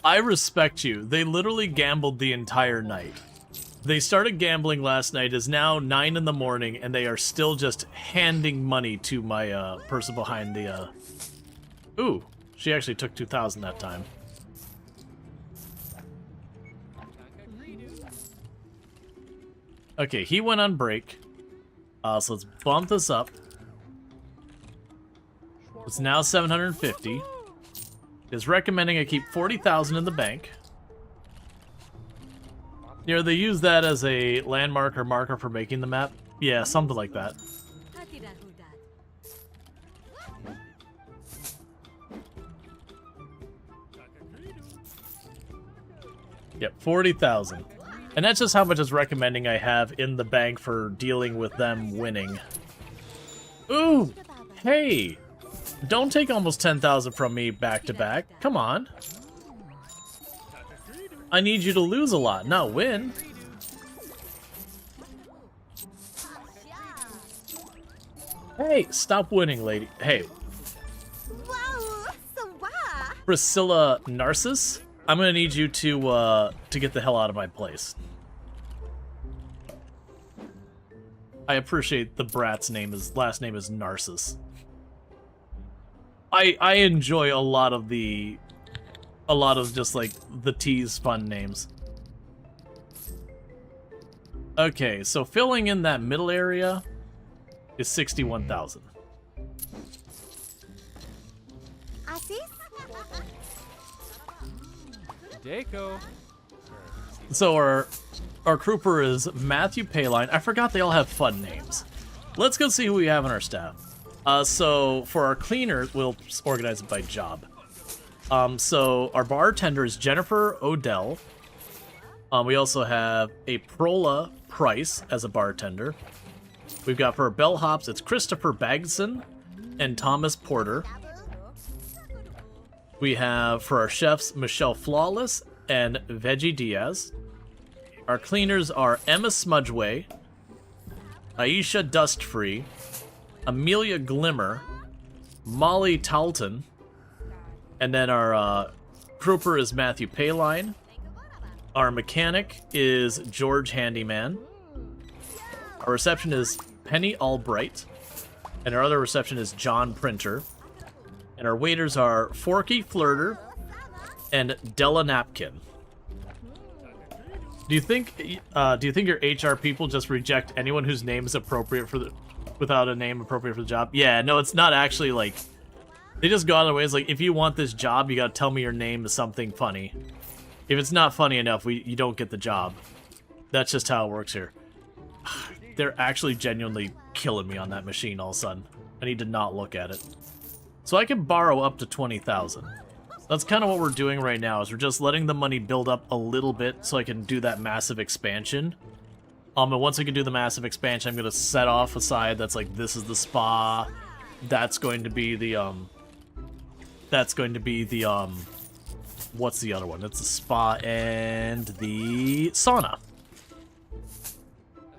I respect you. They literally gambled the entire night. They started gambling last night. It's now 9 in the morning, and they are still just handing money to my person behind the... Ooh, she actually took 2,000 that time. Okay, he went on break. So let's bump this up. It's now 750. It's recommending I keep 40,000 in the bank. You know, they use that as a landmark or marker for making the map. Yeah, something like that. Yep, 40,000. And that's just how much it's recommending I have in the bank for dealing with them winning. Ooh! Hey! Don't take almost 10,000 from me back to back. Come on. I need you to lose a lot, not win. Hey, stop winning, lady. Hey. Priscilla Narcissus? I'm gonna need you to get the hell out of my place. I appreciate the brat's last name is Narcissus. I enjoy a lot of just like the T's fun names. Okay, so filling in that middle area is 61,000. Deco. So our Crooper is Matthew Payline. I forgot they all have fun names. Let's go see who we have on our staff. So for our cleaners, we'll organize it by job. So our bartender is Jennifer Odell. We also have a Prola Price as a bartender. We've got for our bellhops, it's Christopher Bagson and Thomas Porter. We have, for our chefs, Michelle Flawless and Veggie Diaz. Our cleaners are Emma Smudgeway, Aisha Dustfree, Amelia Glimmer, Molly Talton, and then our Crooper is Matthew Payline. Our mechanic is George Handyman. Our reception is Penny Albright. And our other reception is John Printer. And our waiters are Forky Flirter and Della Napkin. Do you think your HR people just reject anyone whose name is appropriate for the without a name appropriate for the job? Yeah, no, it's not actually like they just go out of their ways. Like, if you want this job, you gotta tell me your name is something funny. If it's not funny enough, you don't get the job. That's just how it works here. They're actually genuinely killing me on that machine all of a sudden. I need to not look at it. So I can borrow up to 20,000. That's kind of what we're doing right now, is we're just letting the money build up a little bit so I can do that massive expansion. And once I can do the massive expansion, I'm going to set off a side that's like, this is the spa. That's going to be the, what's the other one? It's the spa and the sauna.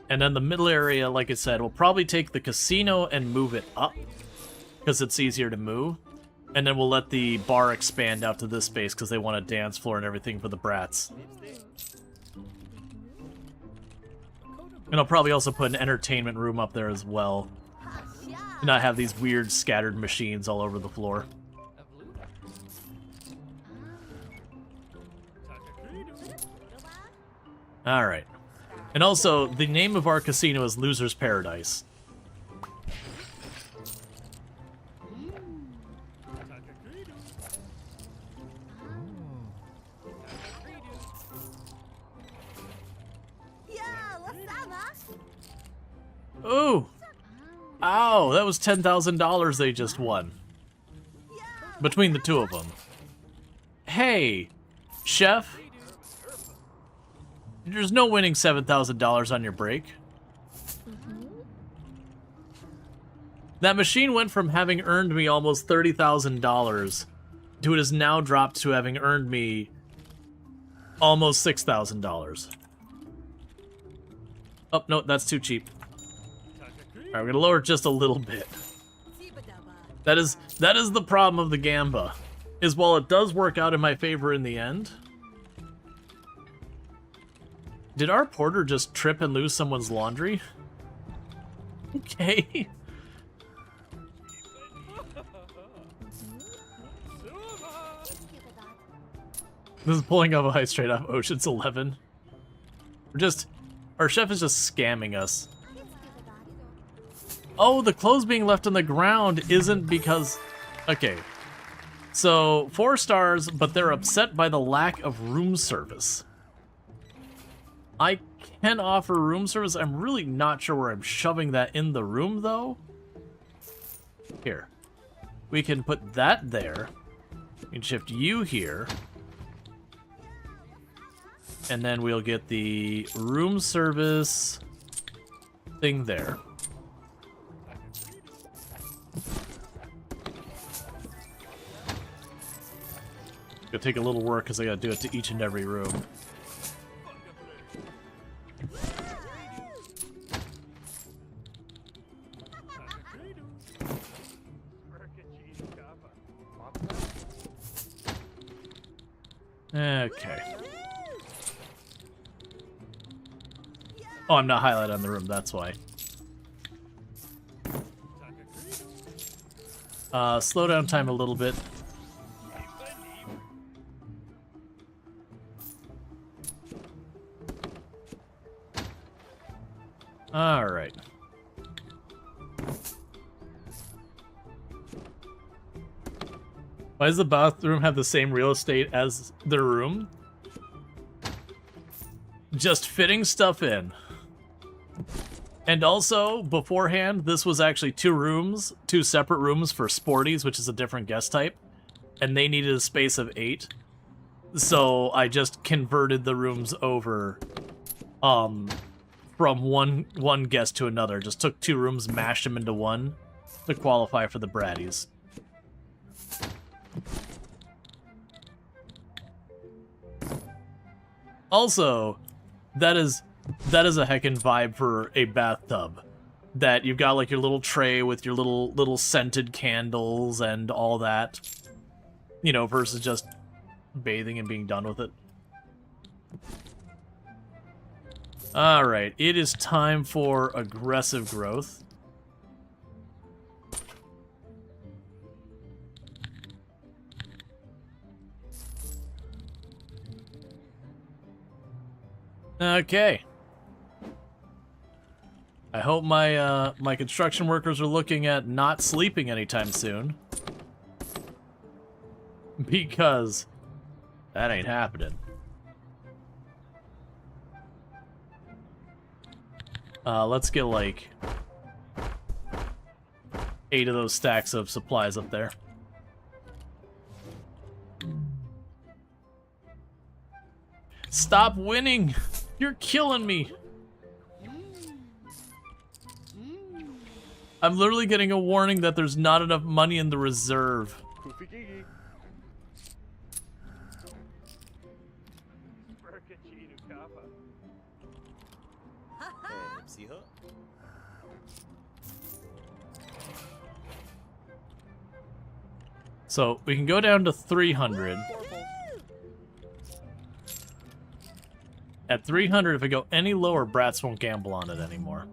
And then the middle area, like I said, we'll probably take the casino and move it up, because it's easier to move. And then we'll let the bar expand out to this space, because they want a dance floor and everything for the brats. And I'll probably also put an entertainment room up there as well. And not have these weird scattered machines all over the floor. Alright. And also, the name of our casino is Loser's Paradise. Ooh! Ow, that was $10,000 they just won. Between the two of them. Hey, chef. There's no winning $7,000 on your break. That machine went from having earned me almost $30,000 to it has now dropped to having earned me almost $6,000. Oh, no, that's too cheap. Alright, we're gonna lower it just a little bit. That is the problem of the Gamba. Is while it does work out in my favor in the end... Did our porter just trip and lose someone's laundry? Okay. This is pulling up a high straight off Ocean's 11. Our chef is just scamming us. Oh, the clothes being left on the ground isn't because... Okay. So, 4 stars, but they're upset by the lack of room service. I can offer room service. I'm really not sure where I'm shoving that in the room, though. Here. We can put that there. We can shift you here. And then we'll get the room service thing there. It'll take a little work because I gotta do it to each and every room. Okay. Oh, I'm not highlighted on the room, that's why. Slow down time a little bit. Alright. Why does the bathroom have the same real estate as the room? Just fitting stuff in. And also, beforehand, this was actually 2 separate rooms for Sporties, which is a different guest type. And they needed a space of 8. So I just converted the rooms over from one guest to another. Just took 2 rooms, mashed them into one to qualify for the Braddies. Also, that is a heckin' vibe for a bathtub. That you've got like your little tray with your little scented candles and all that. You know, versus just bathing and being done with it. Alright, it is time for aggressive growth. Okay. I hope my my construction workers are looking at not sleeping anytime soon. Because that ain't happening. Let's get like 8 of those stacks of supplies up there. Stop winning! You're killing me! I'm literally getting a warning that there's not enough money in the reserve. So we can go down to 300. At 300, if I go any lower, brats won't gamble on it anymore.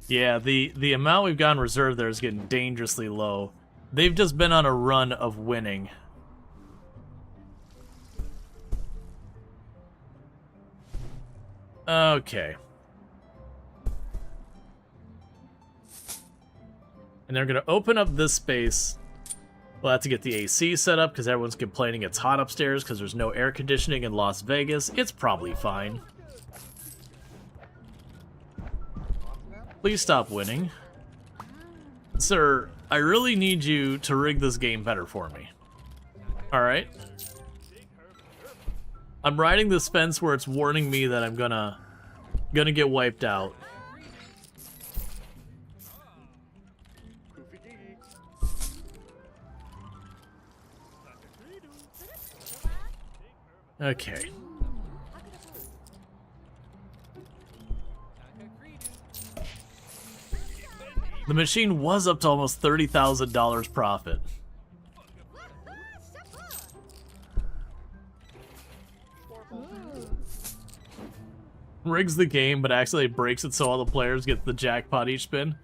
Yeah, the amount we've got in reserve there is getting dangerously low. They've just been on a run of winning. Okay. And they're going to open up this space. We'll have to get the AC set up because everyone's complaining it's hot upstairs because there's no air conditioning in Las Vegas. It's probably fine. Please stop winning. Sir, I really need you to rig this game better for me. Alright? I'm riding this fence where it's warning me that I'm gonna get wiped out. Okay. The machine was up to almost $30,000 profit. Rigs the game, but actually breaks it so all the players get the jackpot each spin.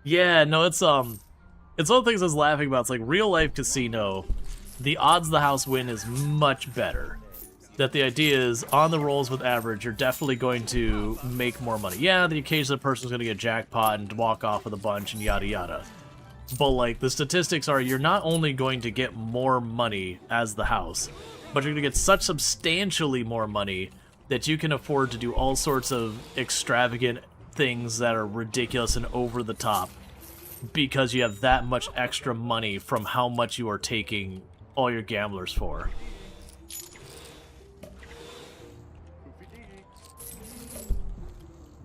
Yeah, no, it's one of the things I was laughing about. It's like real life casino. The odds the house win is much better. That the idea is, on the rolls with average, you're definitely going to make more money. Yeah, the occasional person's going to get jackpot and walk off with a bunch and yada yada. But, like, the statistics are you're not only going to get more money as the house, but you're going to get such substantially more money that you can afford to do all sorts of extravagant things that are ridiculous and over the top because you have that much extra money from how much you are taking all your gamblers for.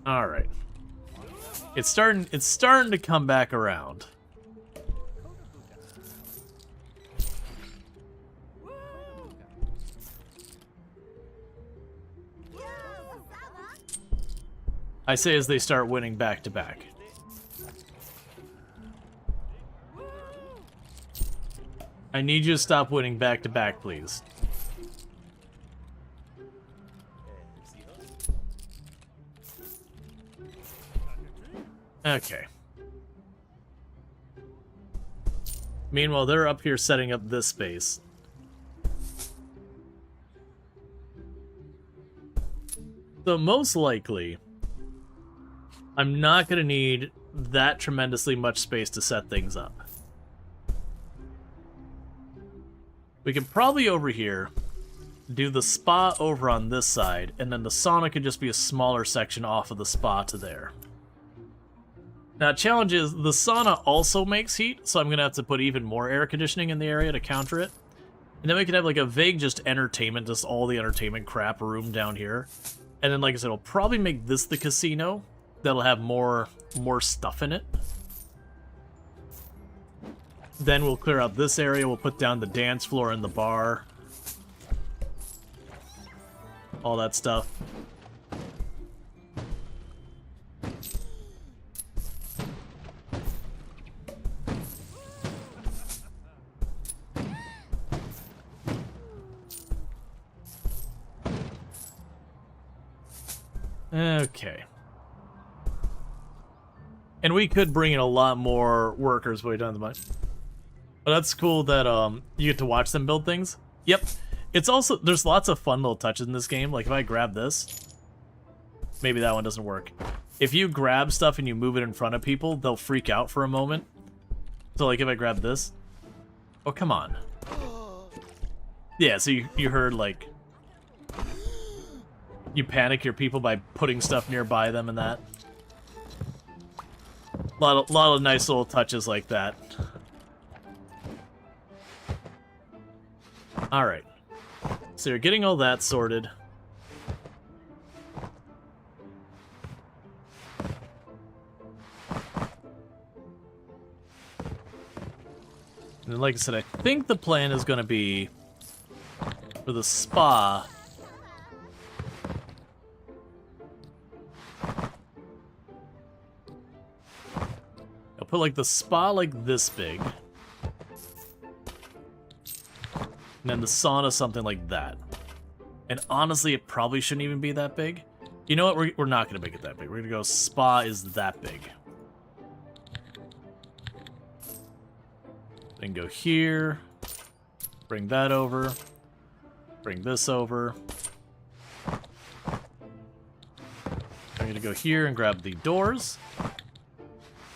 All right. It's starting to come back around. I say as they start winning back to back. I need you to stop winning back to back, please. Okay. Meanwhile, they're up here setting up this space. So most likely, I'm not going to need that tremendously much space to set things up. We can probably over here do the spa over on this side, and then the sauna could just be a smaller section off of the spa to there. Now, challenge is, the sauna also makes heat, so I'm going to have to put even more air conditioning in the area to counter it. And then we can have like a vague just entertainment, just all the entertainment crap room down here. And then, like I said, we'll probably make this the casino. That'll have more stuff in it. Then we'll clear out this area. We'll put down the dance floor and the bar. All that stuff. Okay. And we could bring in a lot more workers, but we don't have the money. But that's cool that you get to watch them build things. Yep. It's also, there's lots of fun little touches in this game. Like if I grab this, maybe that one doesn't work. If you grab stuff and you move it in front of people, they'll freak out for a moment. So like if I grab this, oh come on. Yeah, so you heard like, you panic your people by putting stuff nearby them and that. Lot of nice little touches like that. Alright. So you're getting all that sorted. And like I said, I think the plan is going to be for the spa. I'll put like the spa like this big. And then the sauna something like that. And honestly, it probably shouldn't even be that big. You know what? We're not going to make it that big. We're going to go spa is that big. Then go here. Bring that over. Bring this over. I'm going to go here and grab the doors.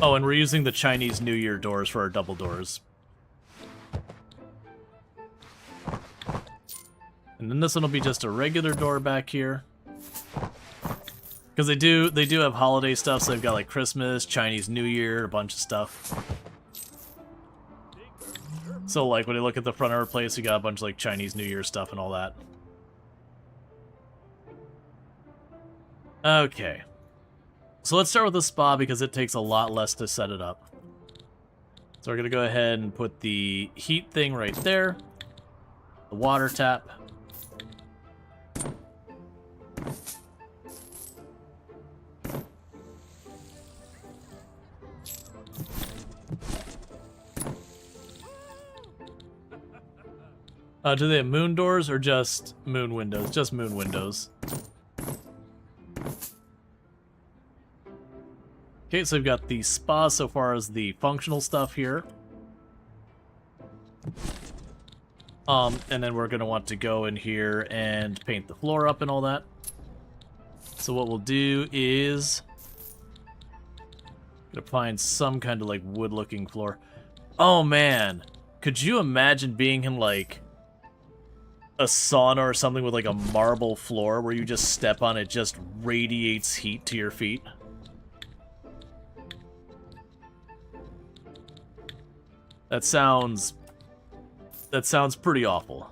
Oh, and we're using the Chinese New Year doors for our double doors. And then this one will be just a regular door back here. Because they do have holiday stuff, so they've got like Christmas, Chinese New Year, a bunch of stuff. So like when you look at the front of our place, we got a bunch of like Chinese New Year stuff and all that. Okay. So let's start with the spa because it takes a lot less to set it up. So we're going to go ahead and put the heat thing right there. The water tap. Do they have moon doors or just moon windows? Just moon windows. Okay, so we've got the spa so far as the functional stuff here. And then we're going to want to go in here and paint the floor up and all that. So what we'll do is gonna find some kind of like wood-looking floor. Oh man, could you imagine being in like a sauna or something with like a marble floor where you just step on it, just radiates heat to your feet? That sounds pretty awful.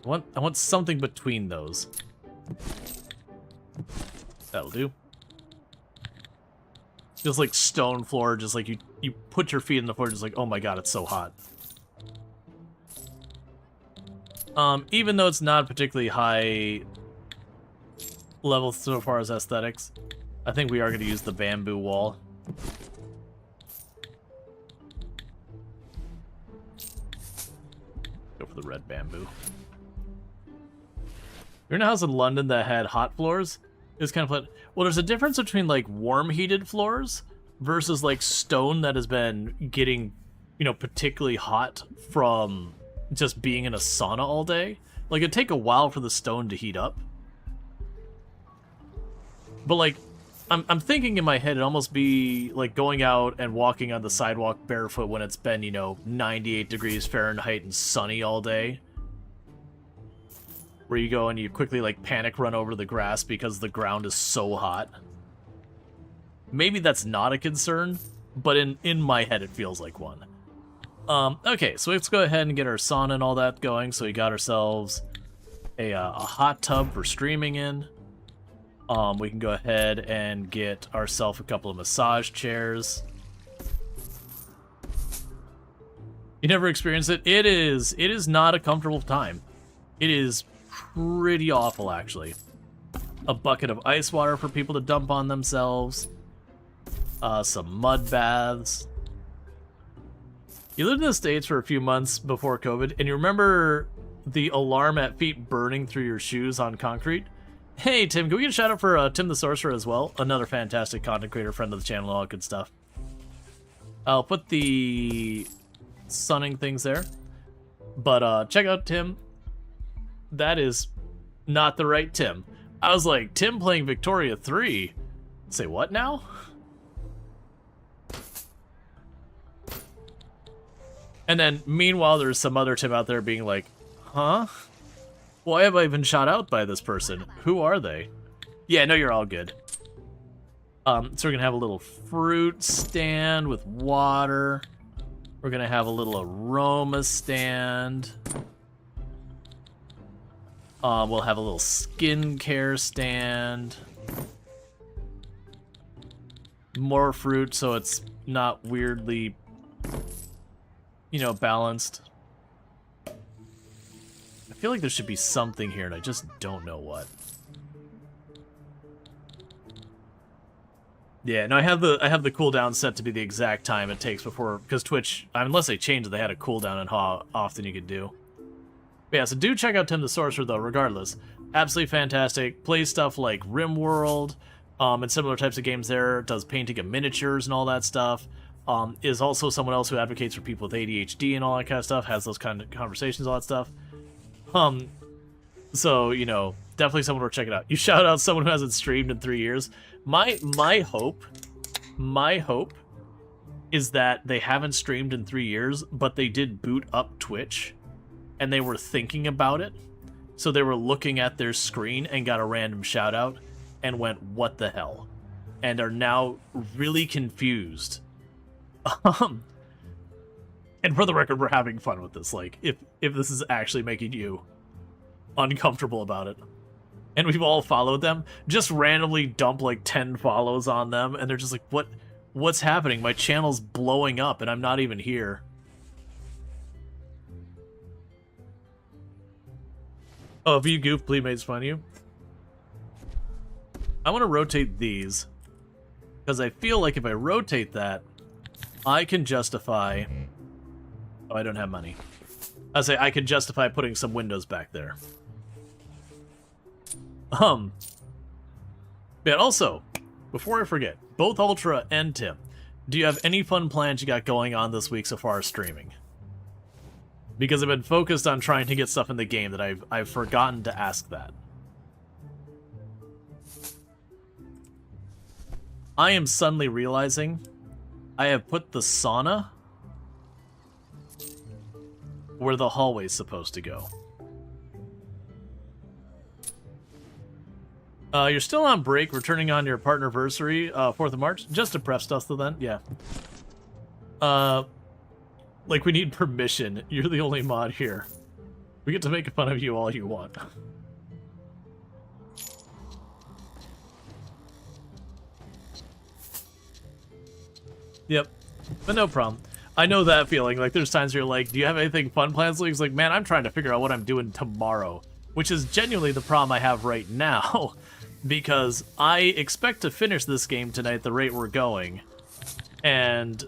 I want something between those. That'll do. Just like stone floor, just like you put your feet in the floor, just like, oh my god, it's so hot. Even though it's not particularly high level so far as aesthetics, I think we are going to use the bamboo wall. Go for the red bamboo. You're in a house in London that had hot floors? It was kind of like, well, there's a difference between like warm heated floors versus like stone that has been getting, you know, particularly hot from just being in a sauna all day. Like, it'd take a while for the stone to heat up. But like, I'm thinking in my head it'd almost be like going out and walking on the sidewalk barefoot when it's been, you know, 98 degrees Fahrenheit and sunny all day. Where you go and you quickly like panic run over the grass because the ground is so hot. Maybe that's not a concern, but in my head it feels like one. Okay, so let's go ahead and get our sauna and all that going. So we got ourselves a hot tub for streaming in. We can go ahead and get ourselves a couple of massage chairs. You never experienced it? It is not a comfortable time. It is pretty awful, actually. A bucket of ice water for people to dump on themselves. Some mud baths. You lived in the States for a few months before COVID, and you remember the alarm at feet burning through your shoes on concrete? Hey, Tim, can we get a shout out for Tim the Sorcerer as well? Another fantastic content creator, friend of the channel, all good stuff. I'll put the sunning things there. But check out Tim. That is not the right Tim. I was like, Tim playing Victoria 3. Say what now? And then, meanwhile, there's some other Tim out there being like, huh? Why have I been shot out by this person? Who are they? Yeah, no, you're all good. So we're gonna have a little fruit stand with water. We're gonna have a little aroma stand. We'll have a little skincare stand. More fruit so it's not weirdly, you know, balanced. I feel like there should be something here and I just don't know what. Yeah, no, I have the cooldown set to be the exact time it takes before, because Twitch, unless they changed it, they had a cooldown on how often you could do. But yeah, so do check out Tim the Sorcerer though, regardless. Absolutely fantastic. Plays stuff like RimWorld, and similar types of games there. Does painting of miniatures and all that stuff. Is also someone else who advocates for people with ADHD and all that kind of stuff. Has those kind of conversations, all that stuff. So, you know, definitely someone worth checking out. You shout out someone who hasn't streamed in 3 years. My hope is that they haven't streamed in 3 years, but they did boot up Twitch, and they were thinking about it. So they were looking at their screen and got a random shout out and went, what the hell? And are now really confused. And for the record, we're having fun with this. Like, if this is actually making you uncomfortable about it. And we've all followed them, just randomly dump like 10 follows on them, and they're just like, what's happening? My channel's blowing up and I'm not even here. Oh, if you goof, please makes fun of you. I want to rotate these, because I feel like if I rotate that, I can justify... Oh, I don't have money. I say I can justify putting some windows back there. But also, before I forget, both Ultra and Tim, do you have any fun plans you got going on this week so far as streaming? Because I've been focused on trying to get stuff in the game that I've forgotten to ask that. I am suddenly realizing I have put the sauna where the hallway's supposed to go. You're still on break, returning on your partnerversary, 4th of March. Just to prep stuff, though, then? Yeah. Like, we need permission. You're the only mod here. We get to make fun of you all you want. Yep. But no problem. I know that feeling. Like, there's times where you're like, do you have anything fun plans? Like, it's like, man, I'm trying to figure out what I'm doing tomorrow. Which is genuinely the problem I have right now. Because I expect to finish this game tonight at the rate we're going. And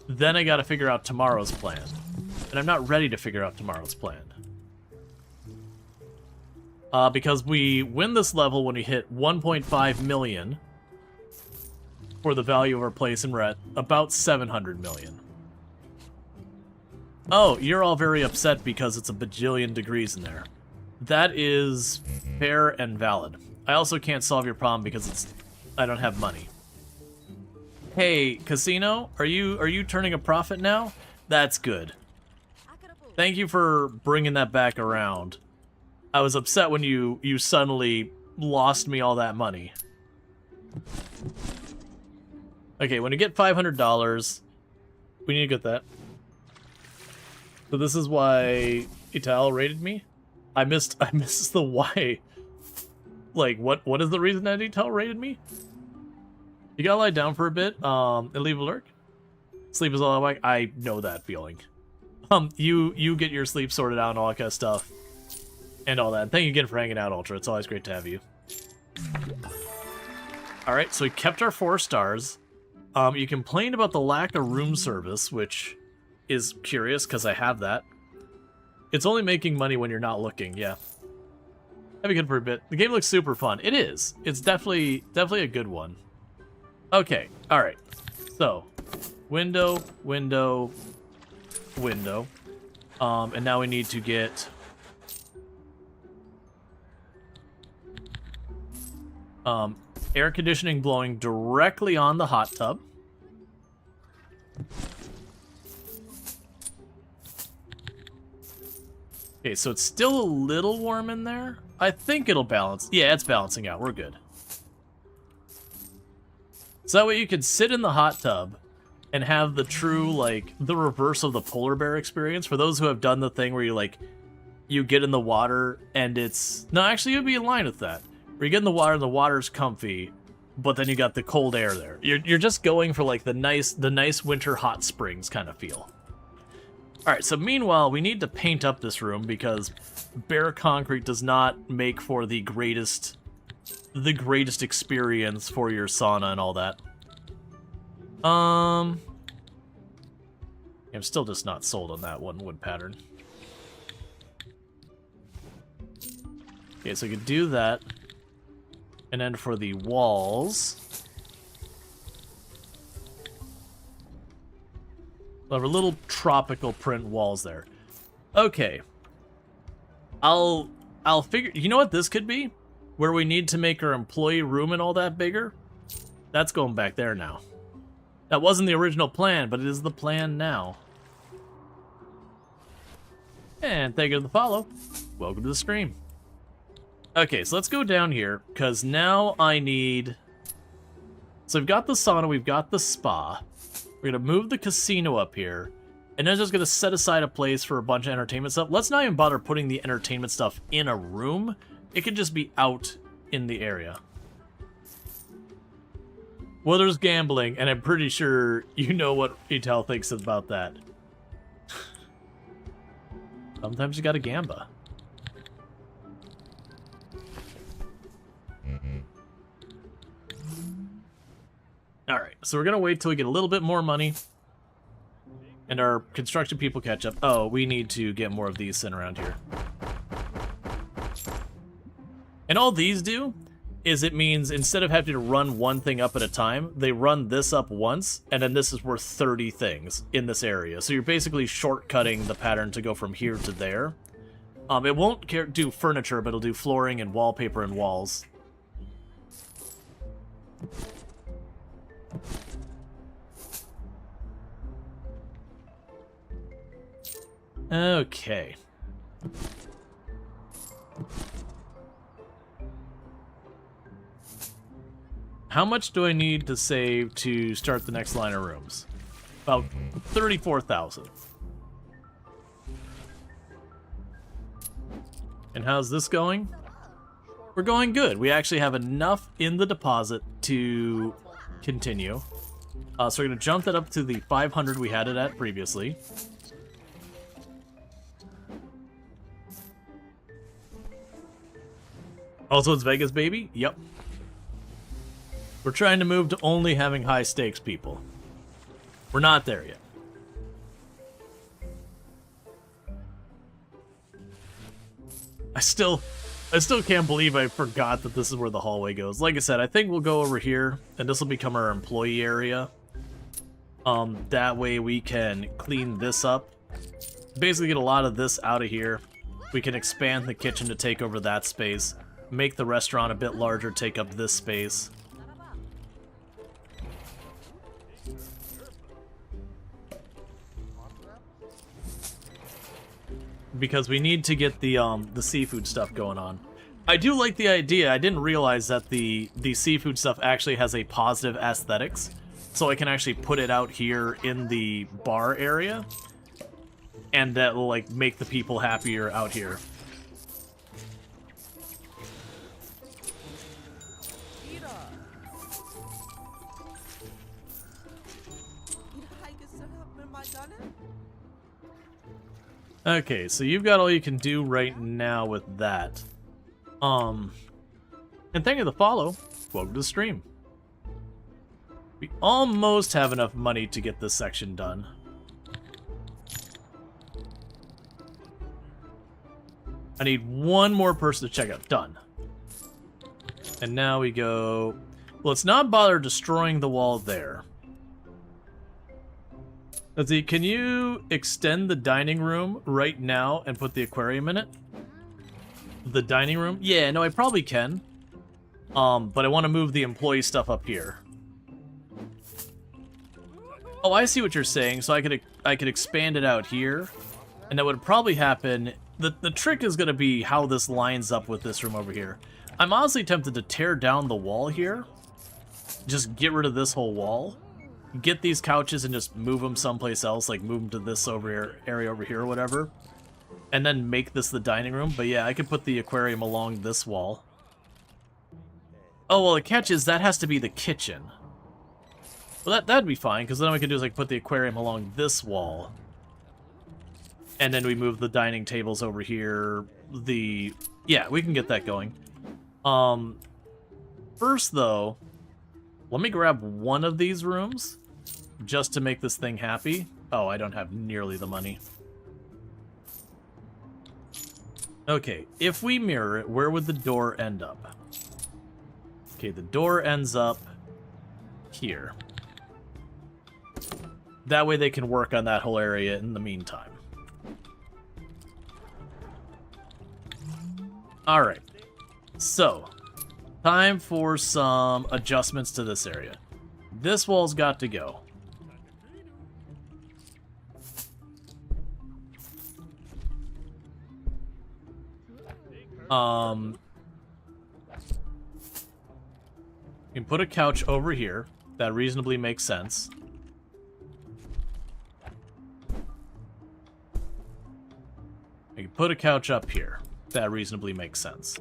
then I gotta figure out tomorrow's plan. And I'm not ready to figure out tomorrow's plan. Because we win this level when we hit 1.5 million for the value of our place, and we're at about 700 million. Oh, you're all very upset because it's a bajillion degrees in there. That is fair and valid. I also can't solve your problem because I don't have money. Hey, Casino, are you turning a profit now? That's good. Thank you for bringing that back around. I was upset when you suddenly lost me all that money. Okay, when you get $500, we need to get that. So this is why Ital rated me. I missed the why. Like, what is the reason that Intel rated me? You gotta lie down for a bit, and leave a lurk. Sleep is all I like. I know that feeling. You get your sleep sorted out and all that kind of stuff. And all that. Thank you again for hanging out, Ultra. It's always great to have you. Alright, so we kept our 4 stars. You complained about the lack of room service, which is curious, because I have that. It's only making money when you're not looking, yeah. That'd be good for a bit. The game looks super fun. It is. It's definitely a good one. Okay, alright. So, window, window, window. And now we need to get... air conditioning blowing directly on the hot tub. Okay, so it's still a little warm in there. I think it'll balance. Yeah, it's balancing out. We're good. So that way you can sit in the hot tub and have the true, like, the reverse of the polar bear experience. For those who have done the thing where you, like, you get in the water and it's... No, actually, you'd be in line with that. Where you get in the water and the water's comfy, but then you got the cold air there. You're just going for, like, the nice winter hot springs kind of feel. Alright, so meanwhile, we need to paint up this room because bare concrete does not make for the greatest experience for your sauna and all that. I'm still just not sold on that one wood pattern. Okay, so we could do that. And then for the walls, we'll have a little tropical print walls there. Okay. I'll figure... You know what this could be? Where we need to make our employee room and all that bigger? That's going back there now. That wasn't the original plan, but it is the plan now. And thank you for the follow. Welcome to the stream. Okay, so let's go down here, because now I need... So we've got the sauna, we've got the spa. We're going to move the casino up here, and then just going to set aside a place for a bunch of entertainment stuff. Let's not even bother putting the entertainment stuff in a room. It could just be out in the area. Well, there's gambling, and I'm pretty sure you know what Intel thinks about that. Sometimes you gotta gamba. Alright, so we're gonna wait till we get a little bit more money. And our construction people catch up. Oh, we need to get more of these sent around here. And all these do is it means instead of having to run one thing up at a time, they run this up once, and then this is worth 30 things in this area. So you're basically shortcutting the pattern to go from here to there. It won't do furniture, but it'll do flooring and wallpaper and walls. Okay. How much do I need to save to start the next line of rooms? About 34,000. And how's this going? We're going good. We actually have enough in the deposit to continue. So we're going to jump that up to the 500 we had it at previously. Also, it's Vegas, baby? Yep. We're trying to move to only having high stakes people. We're not there yet. I still can't believe I forgot that this is where the hallway goes. Like I said, I think we'll go over here, and this will become our employee area. That way we can clean this up. Basically get a lot of this out of here. We can expand the kitchen to take over that space. Make the restaurant a bit larger, take up this space. Because we need to get the seafood stuff going on. I do like the idea. I didn't realize that the seafood stuff actually has a positive aesthetics. So I can actually put it out here in the bar area. And that will, like, make the people happier out here. Okay, so you've got all you can do right now with that. And thank you for the follow. Welcome to the stream. We almost have enough money to get this section done. I need one more person to check out. Done. And now we go... Let's not bother destroying the wall there. Let's see, can you extend the dining room right now and put the aquarium in it? The dining room? Yeah, no, I probably can. But I want to move the employee stuff up here. Oh, I see what you're saying. So I could expand it out here, and that would probably happen. The trick is going to be how this lines up with this room over here. I'm honestly tempted to tear down the wall here. Just get rid of this whole wall. Get these couches and just move them someplace else, like move them to this over here, area over here or whatever. And then make this the dining room. But yeah, I could put the aquarium along this wall. Oh, well, the catch is that has to be the kitchen. Well, that'd be fine, because then what we could do is like put the aquarium along this wall. And then we move the dining tables over here. Yeah, we can get that going. First, though, let me grab one of these rooms just to make this thing happy. Oh, I don't have nearly the money. Okay, if we mirror it, where would the door end up? Okay, the door ends up here. That way they can work on that whole area in the meantime. Alright, so time for some adjustments to this area. This wall's got to go. You can put a couch over here. That reasonably makes sense. You can put a couch up here. That reasonably makes sense.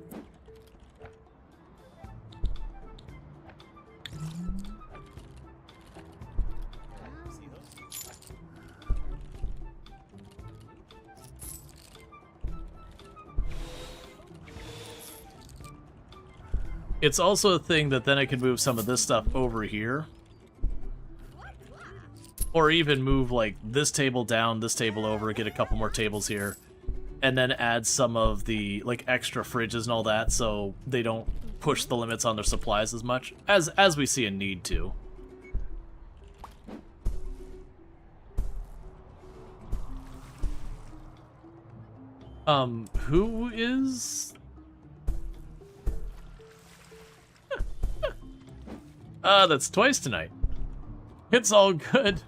It's also a thing that then I can move some of this stuff over here. Or even move, like, this table down, this table over, get a couple more tables here. And then add some of the, like, extra fridges and all that so they don't push the limits on their supplies as much. As we see a need to. Who is... that's twice tonight. It's all good.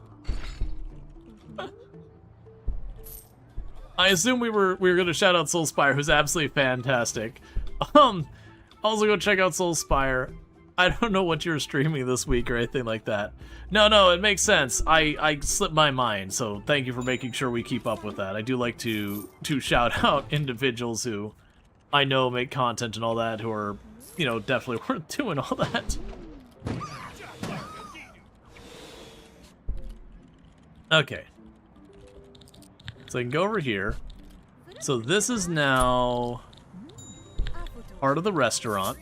I assume we were gonna shout out Soulspire, who's absolutely fantastic. Also go check out Soulspire. I don't know what you're streaming this week or anything like that. No, it makes sense. I slipped my mind, so thank you for making sure we keep up with that. I do like to shout out individuals who I know make content and all that, who are, you know, definitely worth doing all that. Okay. So I can go over here. So this is now part of the restaurant.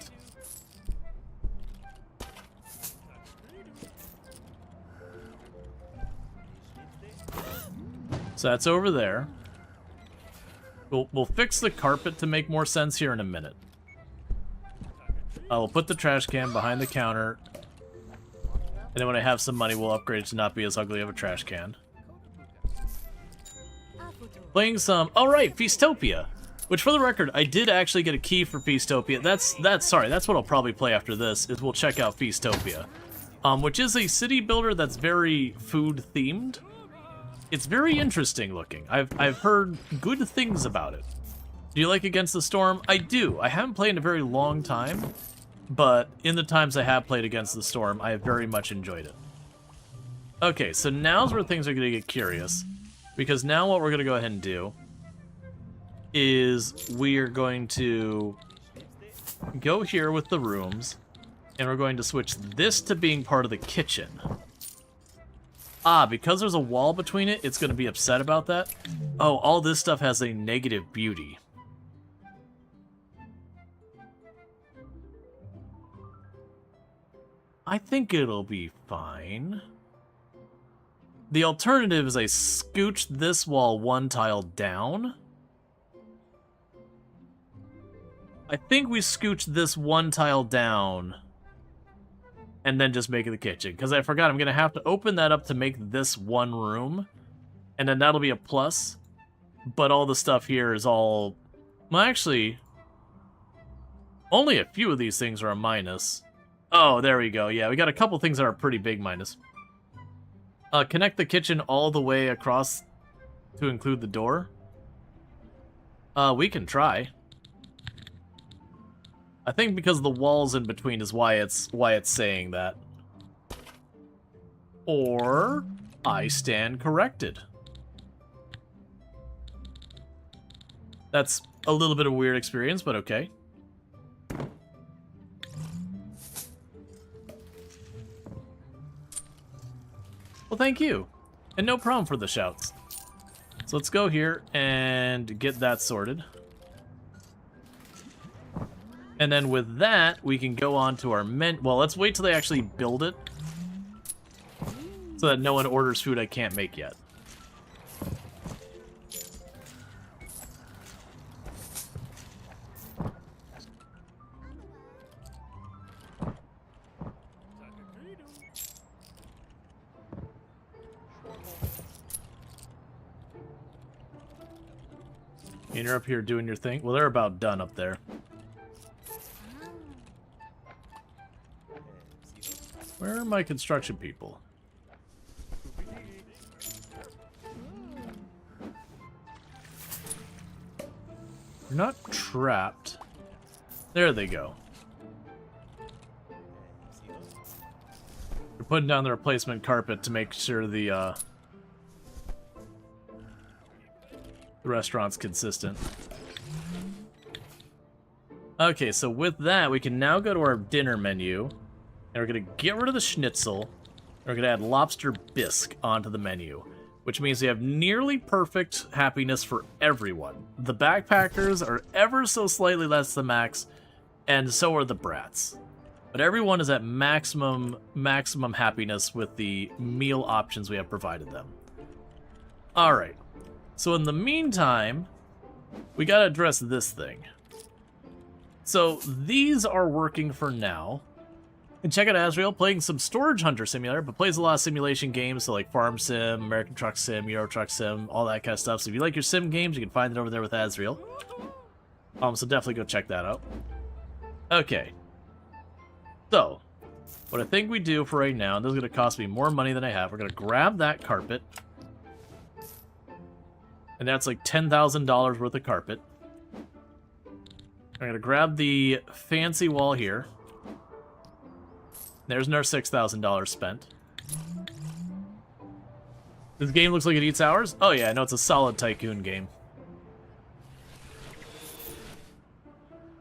So that's over there. We'll fix the carpet to make more sense here in a minute. We'll put the trash can behind the counter. And then when I have some money, we'll upgrade it to not be as ugly of a trash can. Playing some... Oh, right, Feastopia. Which, for the record, I did actually get a key for Feastopia. That's what I'll probably play after this, is we'll check out Feastopia. Which is a city builder that's very food-themed. It's very interesting looking. I've heard good things about it. Do you like Against the Storm? I do. I haven't played in a very long time, but in the times I have played Against the Storm, I have very much enjoyed it. Okay, so now's where things are going to get curious, because now what we're going to go ahead and do is we're going to go here with the rooms, and we're going to switch this to being part of the kitchen. Ah, because there's a wall between it, it's going to be upset about that. Oh, all this stuff has a negative beauty. I think it'll be fine. The alternative is I scooch this wall one tile down. I think we scooch this one tile down and then just make it the kitchen. Because I forgot I'm going to have to open that up to make this one room. And then that'll be a plus. But all the stuff here is all... Well, actually, only a few of these things are a minus. Oh, there we go. Yeah, we got a couple things that are pretty big minus. Connect the kitchen all the way across to include the door. We can try. I think because the walls in between is why it's saying that. Or I stand corrected. That's a little bit of a weird experience, but okay. Well, thank you. And no problem for the shouts. So let's go here and get that sorted. And then with that, we can go on to our menu. Well, let's wait till they actually build it. So that no one orders food I can't make yet. And you're up here doing your thing. Well, they're about done up there. Where are my construction people? You're not trapped. There they go. They're putting down the replacement carpet to make sure the restaurant's consistent. Okay, so with that, we can now go to our dinner menu. And we're going to get rid of the schnitzel. And we're going to add lobster bisque onto the menu. Which means we have nearly perfect happiness for everyone. The backpackers are ever so slightly less than max. And so are the brats. But everyone is at maximum happiness with the meal options we have provided them. Alright. So in the meantime, we got to address this thing. So these are working for now. And check out Azrael playing some Storge Hunter Simulator, but plays a lot of simulation games, so like Farm Sim, American Truck Sim, Euro Truck Sim, all that kind of stuff. So if you like your sim games, you can find it over there with Azrael. So definitely go check that out. Okay. So, what I think we do for right now, and this is going to cost me more money than I have, we're going to grab that carpet. And that's like $10,000 worth of carpet. I'm going to grab the fancy wall here. There's another $6,000 spent. This game looks like it eats hours? Oh yeah, no, it's a solid tycoon game.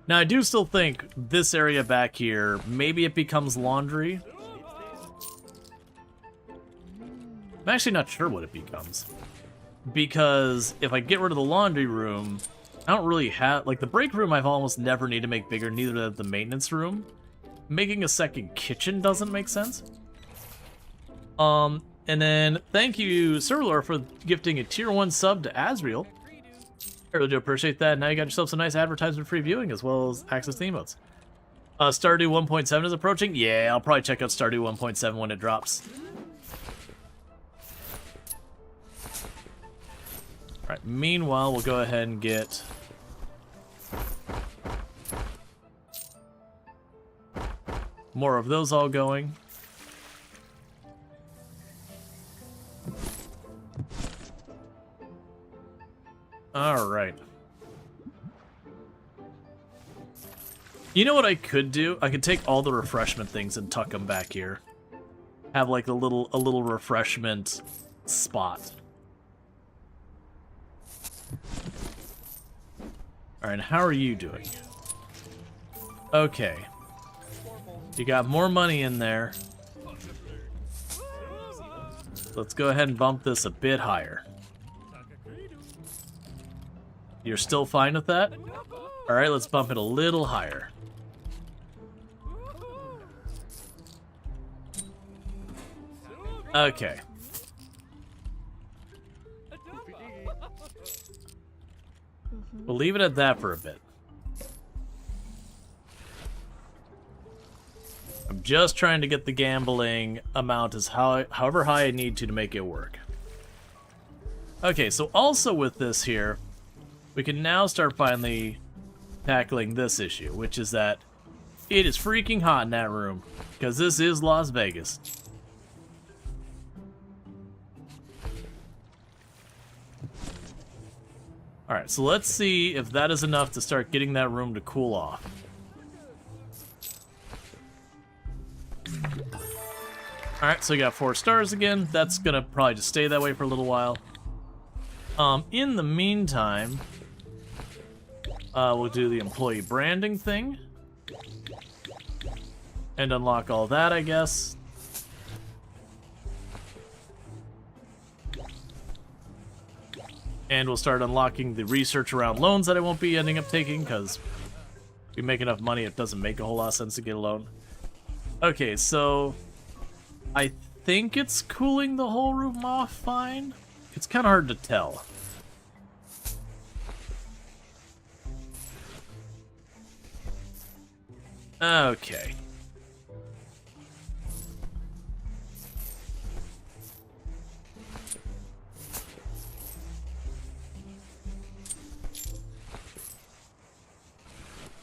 Now I do still think this area back here, maybe it becomes laundry. I'm actually not sure what it becomes. Because if I get rid of the laundry room, I don't really have... Like, the break room I've almost never need to make bigger, neither does the maintenance room. Making a second kitchen doesn't make sense. And then thank you, Sirlor, for gifting a tier 1 sub to Azrael. I really do appreciate that. Now you got yourself some nice advertisement free viewing as well as access to emotes. Stardew 1.7 is approaching? Yeah, I'll probably check out Stardew 1.7 when it drops. Alright, meanwhile, we'll go ahead and get... more of those all going. Alright. You know what I could do? I could take all the refreshment things and tuck them back here. Have like a little refreshment spot. Alright, how are you doing? Okay. You got more money in there. Let's go ahead and bump this a bit higher. You're still fine with that? Alright, let's bump it a little higher. Okay. We'll leave it at that for a bit. I'm just trying to get the gambling amount as however high I need to make it work. Okay, so also with this here, we can now start finally tackling this issue, which is that it is freaking hot in that room, because this is Las Vegas. Alright, so let's see if that is enough to start getting that room to cool off. Alright, so we got 4 stars again. That's gonna probably just stay that way for a little while. In the meantime, we'll do the employee branding thing. And unlock all that, I guess. And we'll start unlocking the research around loans that I won't be ending up taking, because if we make enough money, it doesn't make a whole lot of sense to get a loan. Okay, so I think it's cooling the whole room off fine. It's kind of hard to tell. Okay.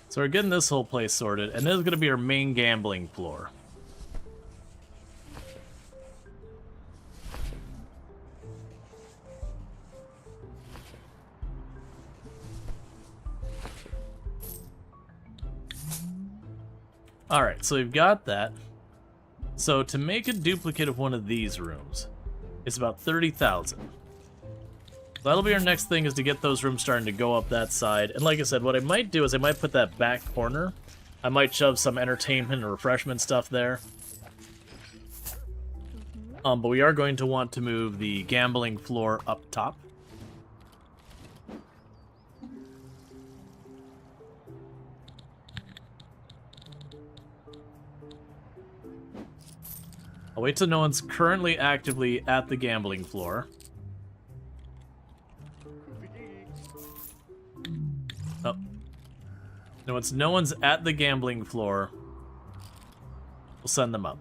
So we're getting this whole place sorted, and this is going to be our main gambling floor. Alright, so we've got that. So to make a duplicate of one of these rooms, it's about 30,000. That'll be our next thing, is to get those rooms starting to go up that side. And like I said, what I might do is I might put that back corner. I might shove some entertainment and refreshment stuff there. But we are going to want to move the gambling floor up top. I'll wait till no one's currently actively at the gambling floor. Oh. No one's at the gambling floor. We'll send them up.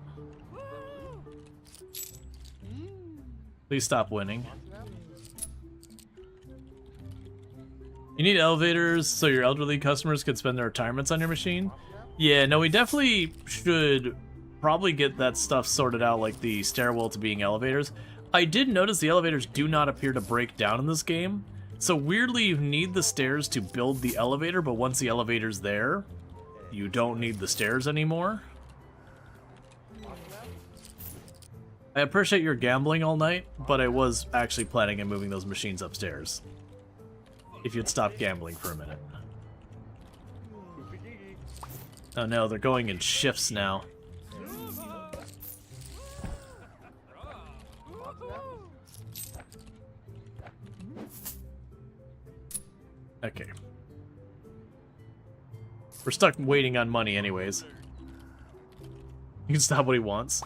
Please stop winning. You need elevators so your elderly customers can spend their retirements on your machine? Yeah, no, we definitely should probably get that stuff sorted out, like the stairwell to being elevators. I did notice the elevators do not appear to break down in this game. So weirdly, you need the stairs to build the elevator, but once the elevator's there, you don't need the stairs anymore. I appreciate your gambling all night, but I was actually planning on moving those machines upstairs. If you'd stop gambling for a minute. Oh no, they're going in shifts now. Okay. We're stuck waiting on money anyways. He can stop what he wants.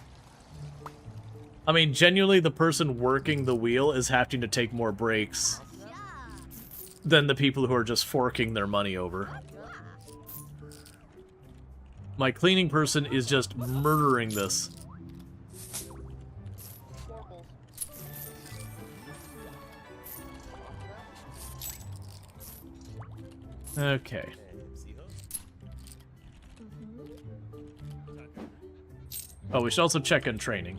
I mean, genuinely, the person working the wheel is having to take more breaks than the people who are just forking their money over. My cleaning person is just murdering this. Okay. Oh, we should also check on training.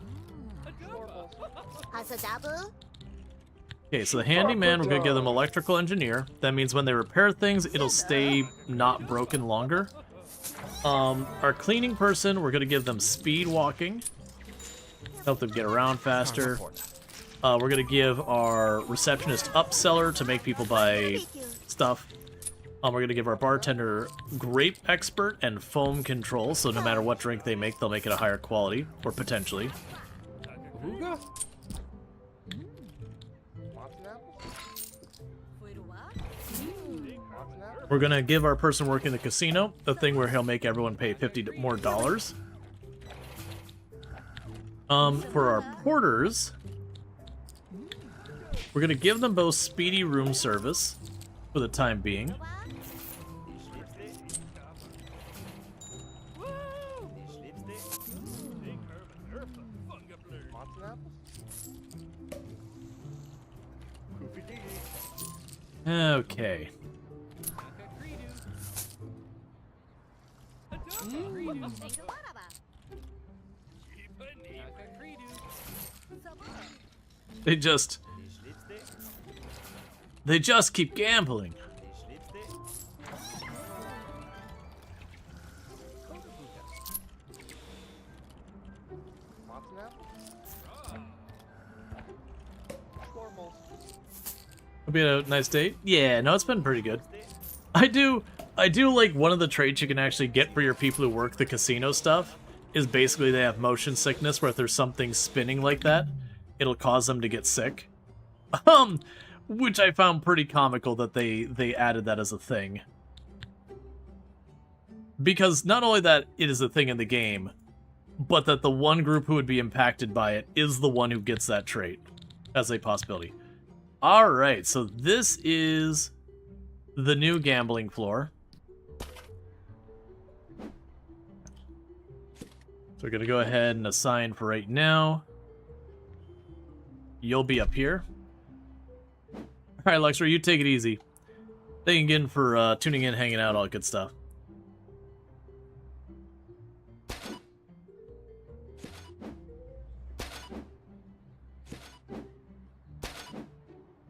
Okay, so the handyman, we're gonna give them electrical engineer. That means when they repair things, it'll stay not broken longer. Our cleaning person, we're gonna give them speed walking. Help them get around faster. We're gonna give our receptionist upseller to make people buy stuff. We're going to give our bartender grape expert and foam control, so no matter what drink they make, they'll make it a higher quality, or potentially. We're gonna give our person working the casino the thing where he'll make everyone pay $50 more. For our porters, we're gonna give them both speedy room service for the time being. Okay. They just keep gambling. It'll be a nice date. Yeah, no, it's been pretty good. I do like one of the traits you can actually get for your people who work the casino stuff is basically they have motion sickness, where if there's something spinning like that, it'll cause them to get sick. Which I found pretty comical that they added that as a thing. Because not only that it is a thing in the game, but that the one group who would be impacted by it is the one who gets that trait as a possibility. Alright, so this is the new gambling floor. So we're going to go ahead and assign for right now. You'll be up here. Alright, Luxor, you take it easy. Thank you again for tuning in, hanging out, all that good stuff.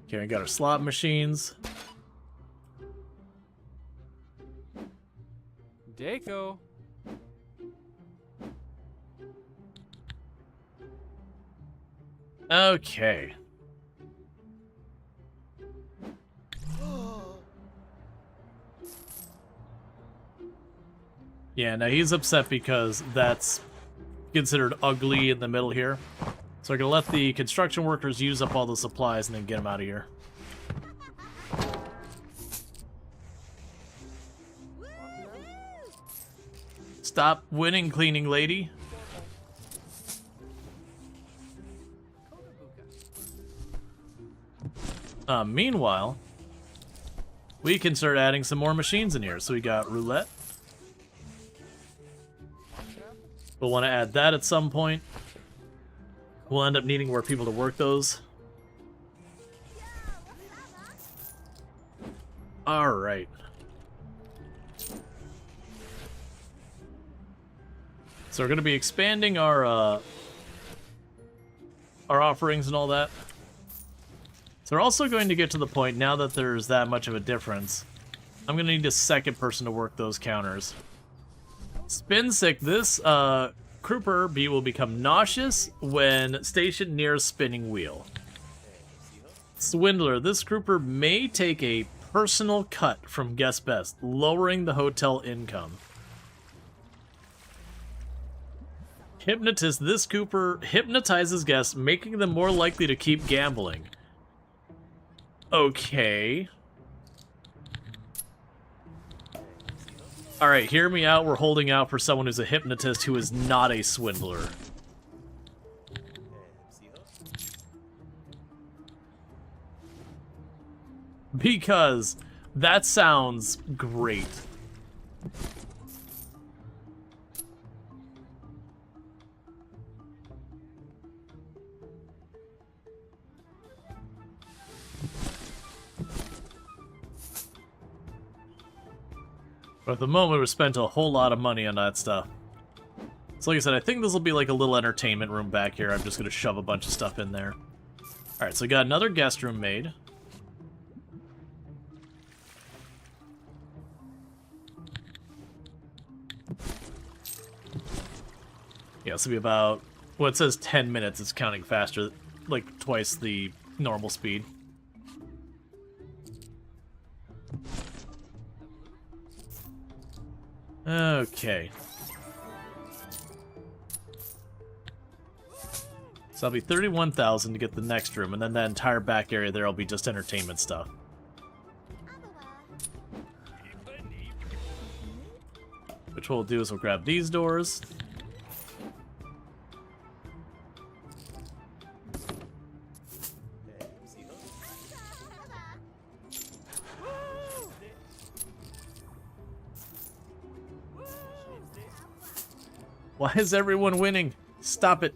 Okay, we got our slot machines. Deco. Okay. Yeah, now he's upset because that's considered ugly in the middle here. So we're going to let the construction workers use up all the supplies and then get them out of here. Stop winning, cleaning lady. Meanwhile, we can start adding some more machines in here. So we got roulette. We'll want to add that at some point. We'll end up needing more people to work those. Alright. So we're going to be expanding our offerings and all that. So we're also going to get to the point, now that there's that much of a difference, I'm going to need a second person to work those counters. Spin sick, this Crooper bee will become nauseous when stationed near a spinning wheel. Swindler, this Crooper may take a personal cut from guest best, lowering the hotel income. Hypnotist, this Cooper hypnotizes guests, making them more likely to keep gambling. Okay. Alright, hear me out. We're holding out for someone who's a hypnotist who is not a swindler. Because that sounds great. But at the moment, we spent a whole lot of money on that stuff. So like I said, I think this will be like a little entertainment room back here. I'm just going to shove a bunch of stuff in there. Alright, so we got another guest room made. Yeah, this will be about... Well, it says 10 minutes. It's counting faster. Like, twice the normal speed. Okay. So that'll be 31,000 to get the next room, and then that entire back area there will be just entertainment stuff. Which what we'll do is we'll grab these doors. Why is everyone winning? Stop it.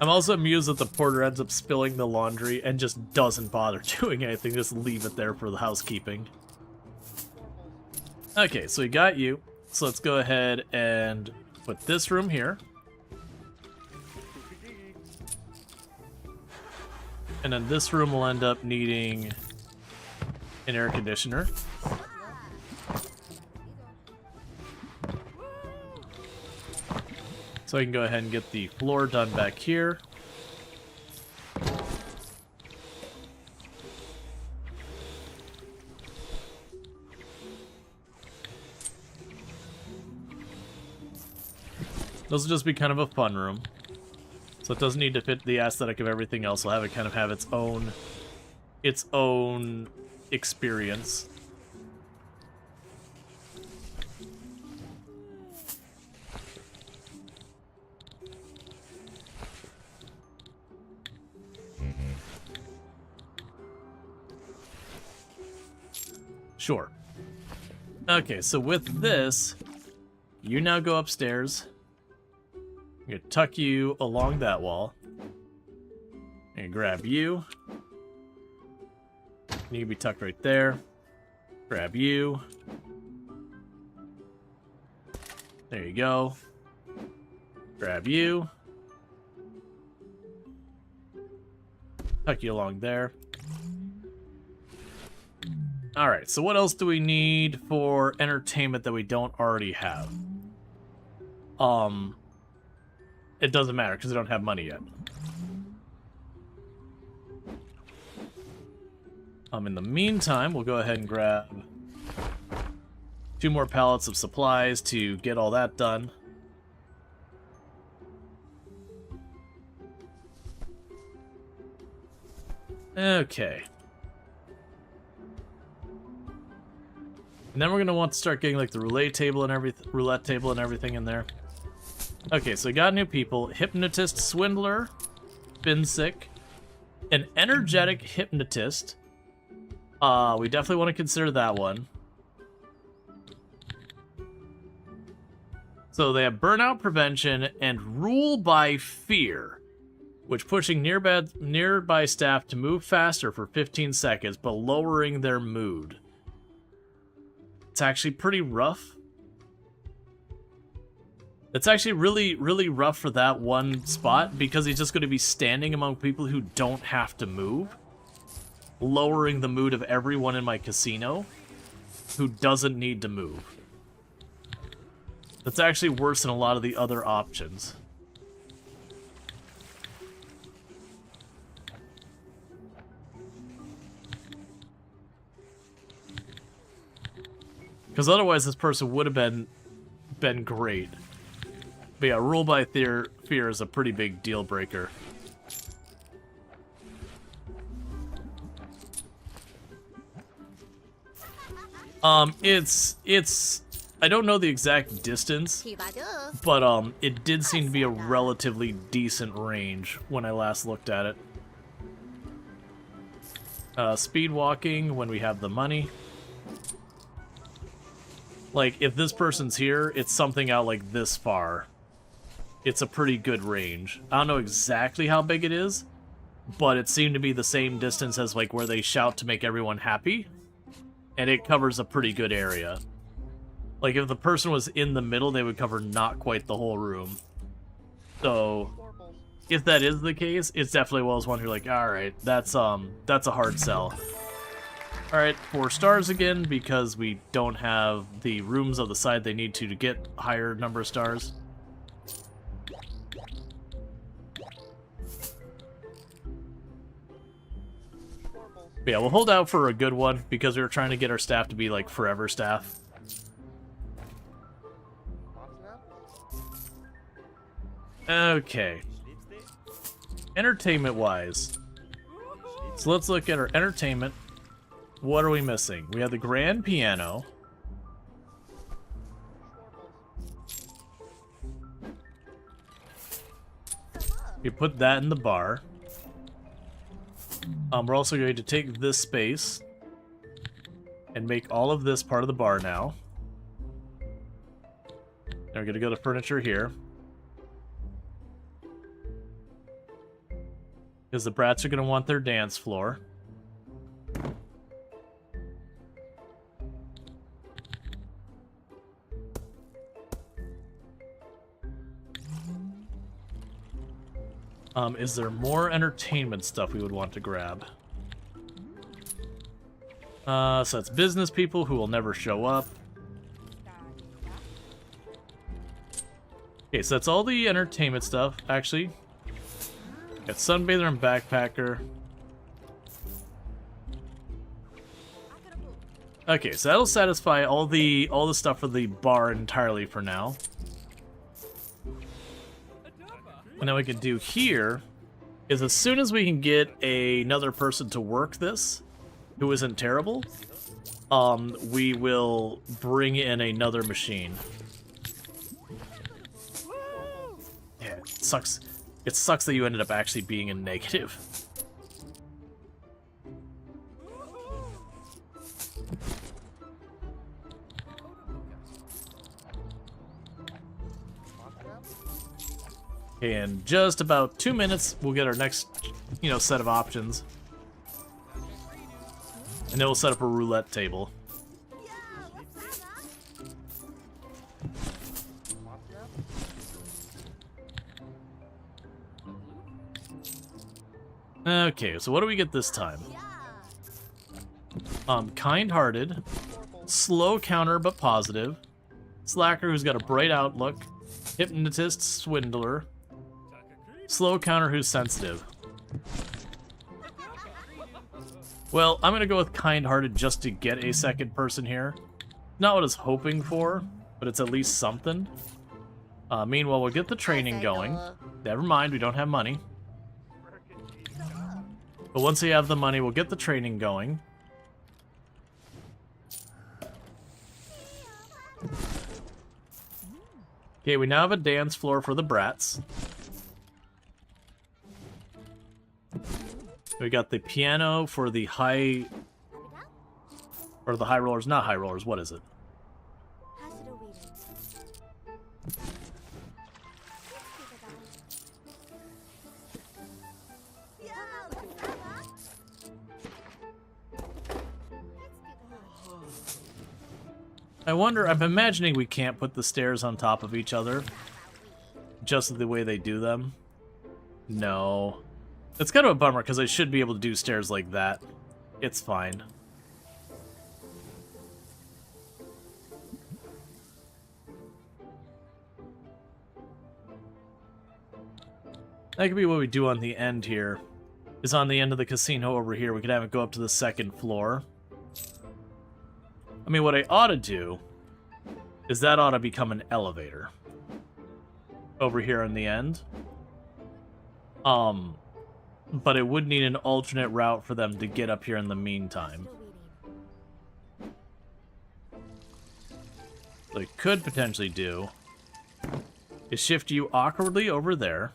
I'm also amused that the porter ends up spilling the laundry and just doesn't bother doing anything, just leave it there for the housekeeping. Okay, so we got you. So let's go ahead and put this room here. And then this room will end up needing an air conditioner. So I can go ahead and get the floor done back here. This will just be kind of a fun room. So it doesn't need to fit the aesthetic of everything else. We'll have it kind of have its own experience. Sure. Okay, so with this, you now go upstairs. I'm gonna tuck you along that wall. I'm gonna grab you. You can be tucked right there. Grab you. There you go. Grab you. Tuck you along there. Alright, so what else do we need for entertainment that we don't already have? It doesn't matter because we don't have money yet. In the meantime, we'll go ahead and grab 2 more pallets of supplies to get all that done. Okay. And then we're gonna want to start getting like the roulette table and everything in there. Okay, so we got new people: hypnotist, swindler, Finsick, an energetic hypnotist. We definitely want to consider that one. So they have burnout prevention and rule by fear, which pushing nearby staff to move faster for 15 seconds, but lowering their mood. It's actually pretty rough. It's actually really, really rough for that one spot because he's just going to be standing among people who don't have to move, lowering the mood of everyone in my casino who doesn't need to move. That's actually worse than a lot of the other options. Because otherwise this person would have been great. But yeah, rule by fear is a pretty big deal breaker. It's I don't know the exact distance, but it did seem to be a relatively decent range when I last looked at it. Speed walking when we have the money. Like, if this person's here, it's something out like this far. It's a pretty good range. I don't know exactly how big it is, but it seemed to be the same distance as like where they shout to make everyone happy. And it covers a pretty good area. Like, if the person was in the middle, they would cover not quite the whole room. So, if that is the case, it's definitely one of those ones you're like, alright, that's a hard sell. Alright, 4 stars again, because we don't have the rooms on the side they need to get higher number of stars. But yeah, we'll hold out for a good one, because we were trying to get our staff to be, like, forever staff. Okay. Entertainment-wise. So let's look at our entertainment. What are we missing? We have the grand piano. We put that in the bar. We're also going to take this space and make all of this part of the bar now. Now we're going to go to furniture here. Because the brats are going to want their dance floor. Is there more entertainment stuff we would want to grab? So that's business people who will never show up. Okay, so that's all the entertainment stuff, actually. Got Sunbather and Backpacker. Okay, so that'll satisfy all the stuff for the bar entirely for now. And then we can do here is as soon as we can get another person to work this, who isn't terrible, we will bring in another machine. Yeah, it sucks. It sucks that you ended up actually being in negative. In just about 2 minutes, we'll get our next, set of options. And then we'll set up a roulette table. Okay, so what do we get this time? Kind-hearted, slow counter but positive, slacker who's got a bright outlook, hypnotist, swindler, slow counter who's sensitive. Well, I'm gonna go with kind-hearted just to get a second person here. Not what I was hoping for, but it's at least something. Meanwhile, we'll get the training going. Never mind, we don't have money. But once we have the money, we'll get the training going. Okay, we now have a dance floor for the brats. We got the piano for the high... Or the high rollers, not high rollers, what is it? I wonder, I'm imagining we can't put the stairs on top of each other. Just the way they do them. No. It's kind of a bummer, because I should be able to do stairs like that. It's fine. That could be what we do on the end here. Is on the end of the casino over here, we could have it go up to the second floor. I mean, what I ought to do is that ought to become an elevator. Over here on the end. But it would need an alternate route for them to get up here in the meantime. What I could potentially do is shift you awkwardly over there.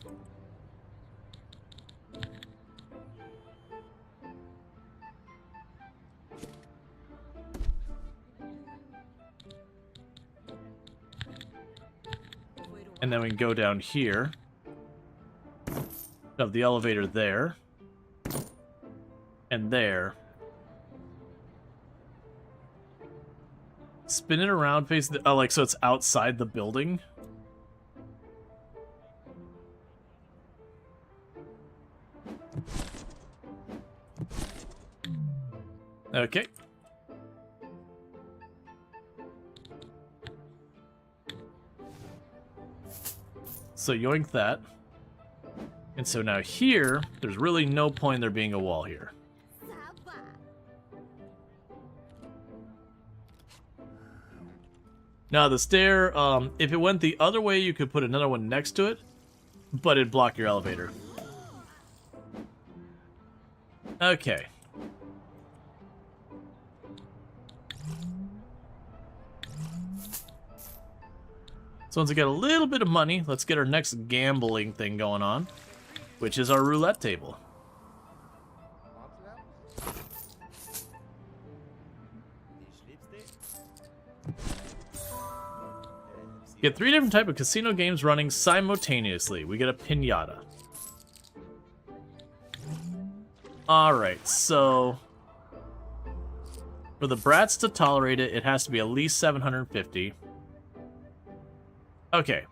And then we can go down here. Have the elevator there. And there. Spin it around, face the... Oh, like, so it's outside the building? Okay. So yoink that. And so now here, there's really no point in there being a wall here. Now the stair, if it went the other way, you could put another one next to it. but it'd block your elevator. Okay. So once we get a little bit of money, let's get our next gambling thing going on, which is our roulette table. Get 3 different type of casino games running simultaneously. We get a piñata. Alright, so for the brats to tolerate it, it has to be at least 750. Okay.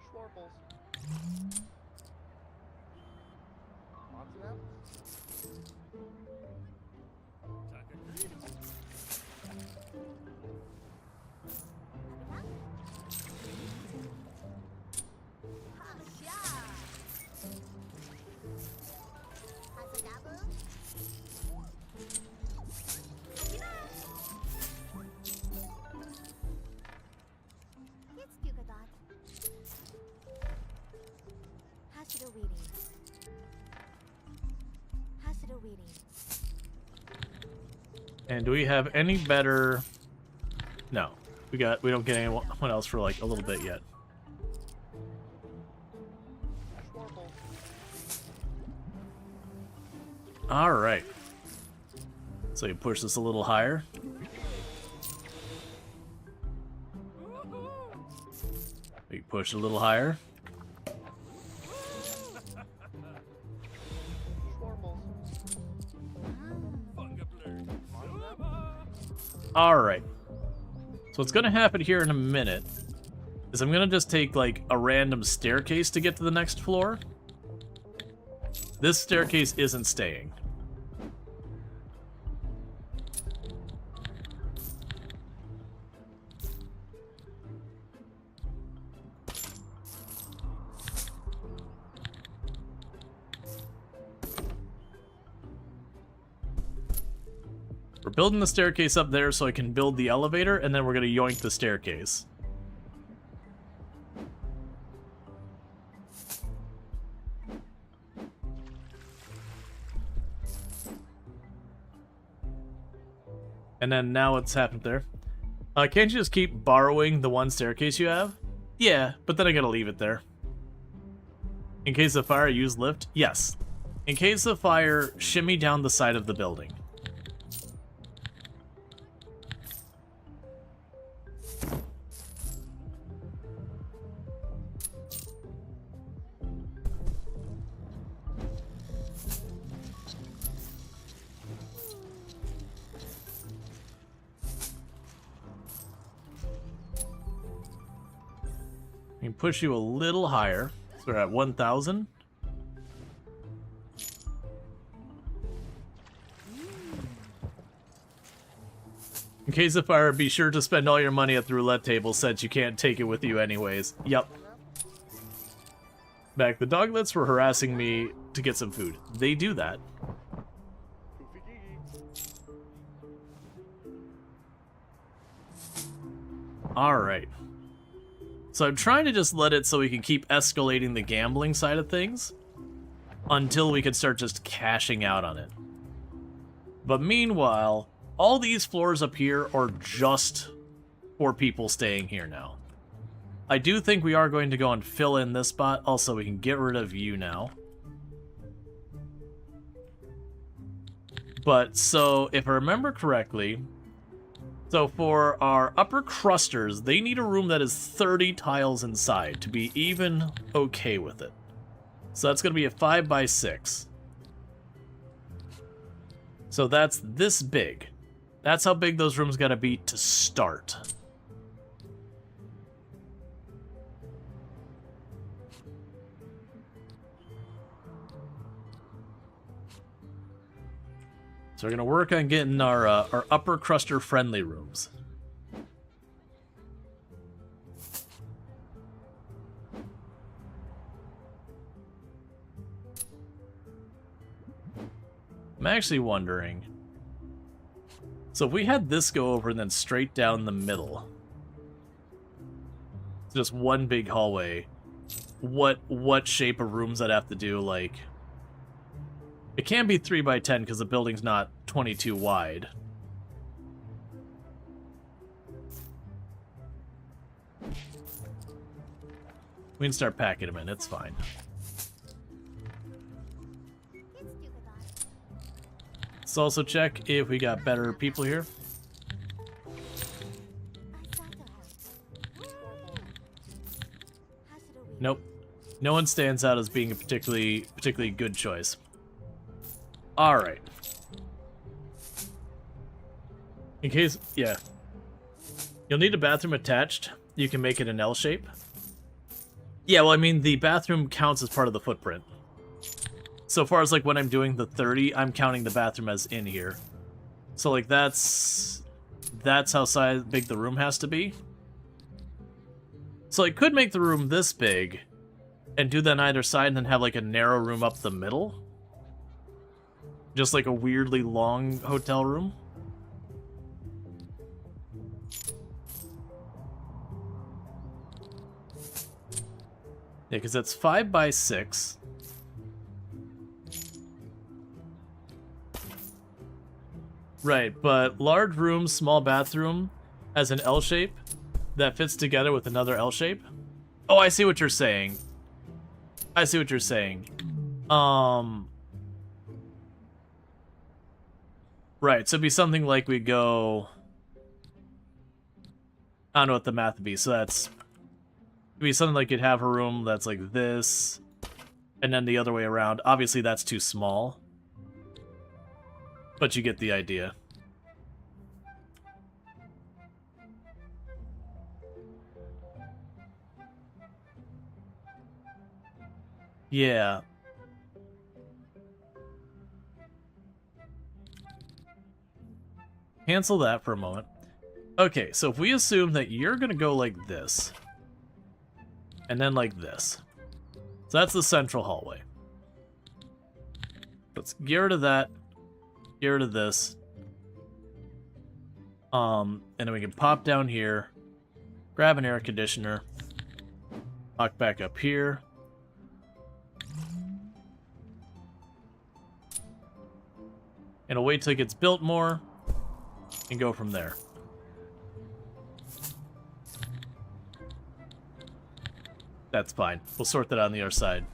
And do we have any better? No. We don't get anyone else for like a little bit yet. All right. So you push this a little higher. We push a little higher. Alright. So what's going to happen here in a minute is I'm going to just take, like, a random staircase to get to the next floor. This staircase isn't staying. We're building the staircase up there so I can build the elevator, and then we're going to yoink the staircase. And then now what's happened there? Can't you just keep borrowing the one staircase you have? Yeah, but then I gotta leave it there. In case of fire, use lift? Yes. In case of fire, shimmy down the side of the building. I can push you a little higher. So we're at 1,000. In case of fire, be sure to spend all your money at the roulette table since you can't take it with you anyways. Yup. Back, the doglets were harassing me to get some food. They do that. Alright. So I'm trying to just let it so we can keep escalating the gambling side of things until we can start just cashing out on it. But meanwhile, all these floors up here are just for people staying here now. I do think we are going to go and fill in this spot. Also, we can get rid of you now. But, so, if I remember correctly, so for our upper crusters, they need a room that is 30 tiles inside to be even okay with it. So that's going to be a 5x6. So that's this big. That's how big those rooms got to be to start. So we're going to work on getting our upper cruster friendly rooms. I'm actually wondering, so if we had this go over and then straight down the middle, just one big hallway, what shape of rooms I'd have to do. Like, it can be 3 by 10 because the building's not 22 wide. We can start packing them in. It's fine. Let's also check if we got better people here. Nope. No one stands out as being a particularly good choice. All right. In case, yeah. You'll need a bathroom attached. You can make it an L shape. Yeah, well, I mean, the bathroom counts as part of the footprint. So far as, like, when I'm doing the 30, I'm counting the bathroom as in here. So, like, that's how big the room has to be. So I could make the room this big and do that on either side and then have, like, a narrow room up the middle. Just like a weirdly long hotel room. Yeah, because that's 5 by 6. Right, but large room, small bathroom as an L shape that fits together with another L shape. Oh, I see what you're saying. I see what you're saying. Right, so it'd be something like we go... I don't know what the math would be, so that's... It'd be something like you'd have a room that's like this, and then the other way around. Obviously, that's too small. But you get the idea. Yeah. Cancel that for a moment. Okay, so if we assume that you're gonna go like this, and then like this. So that's the central hallway. Let's get rid of that. Get rid of this. And then we can pop down here, grab an air conditioner, walk back up here. And I'll wait till it gets built more and go from there. That's fine. We'll sort that on the other side.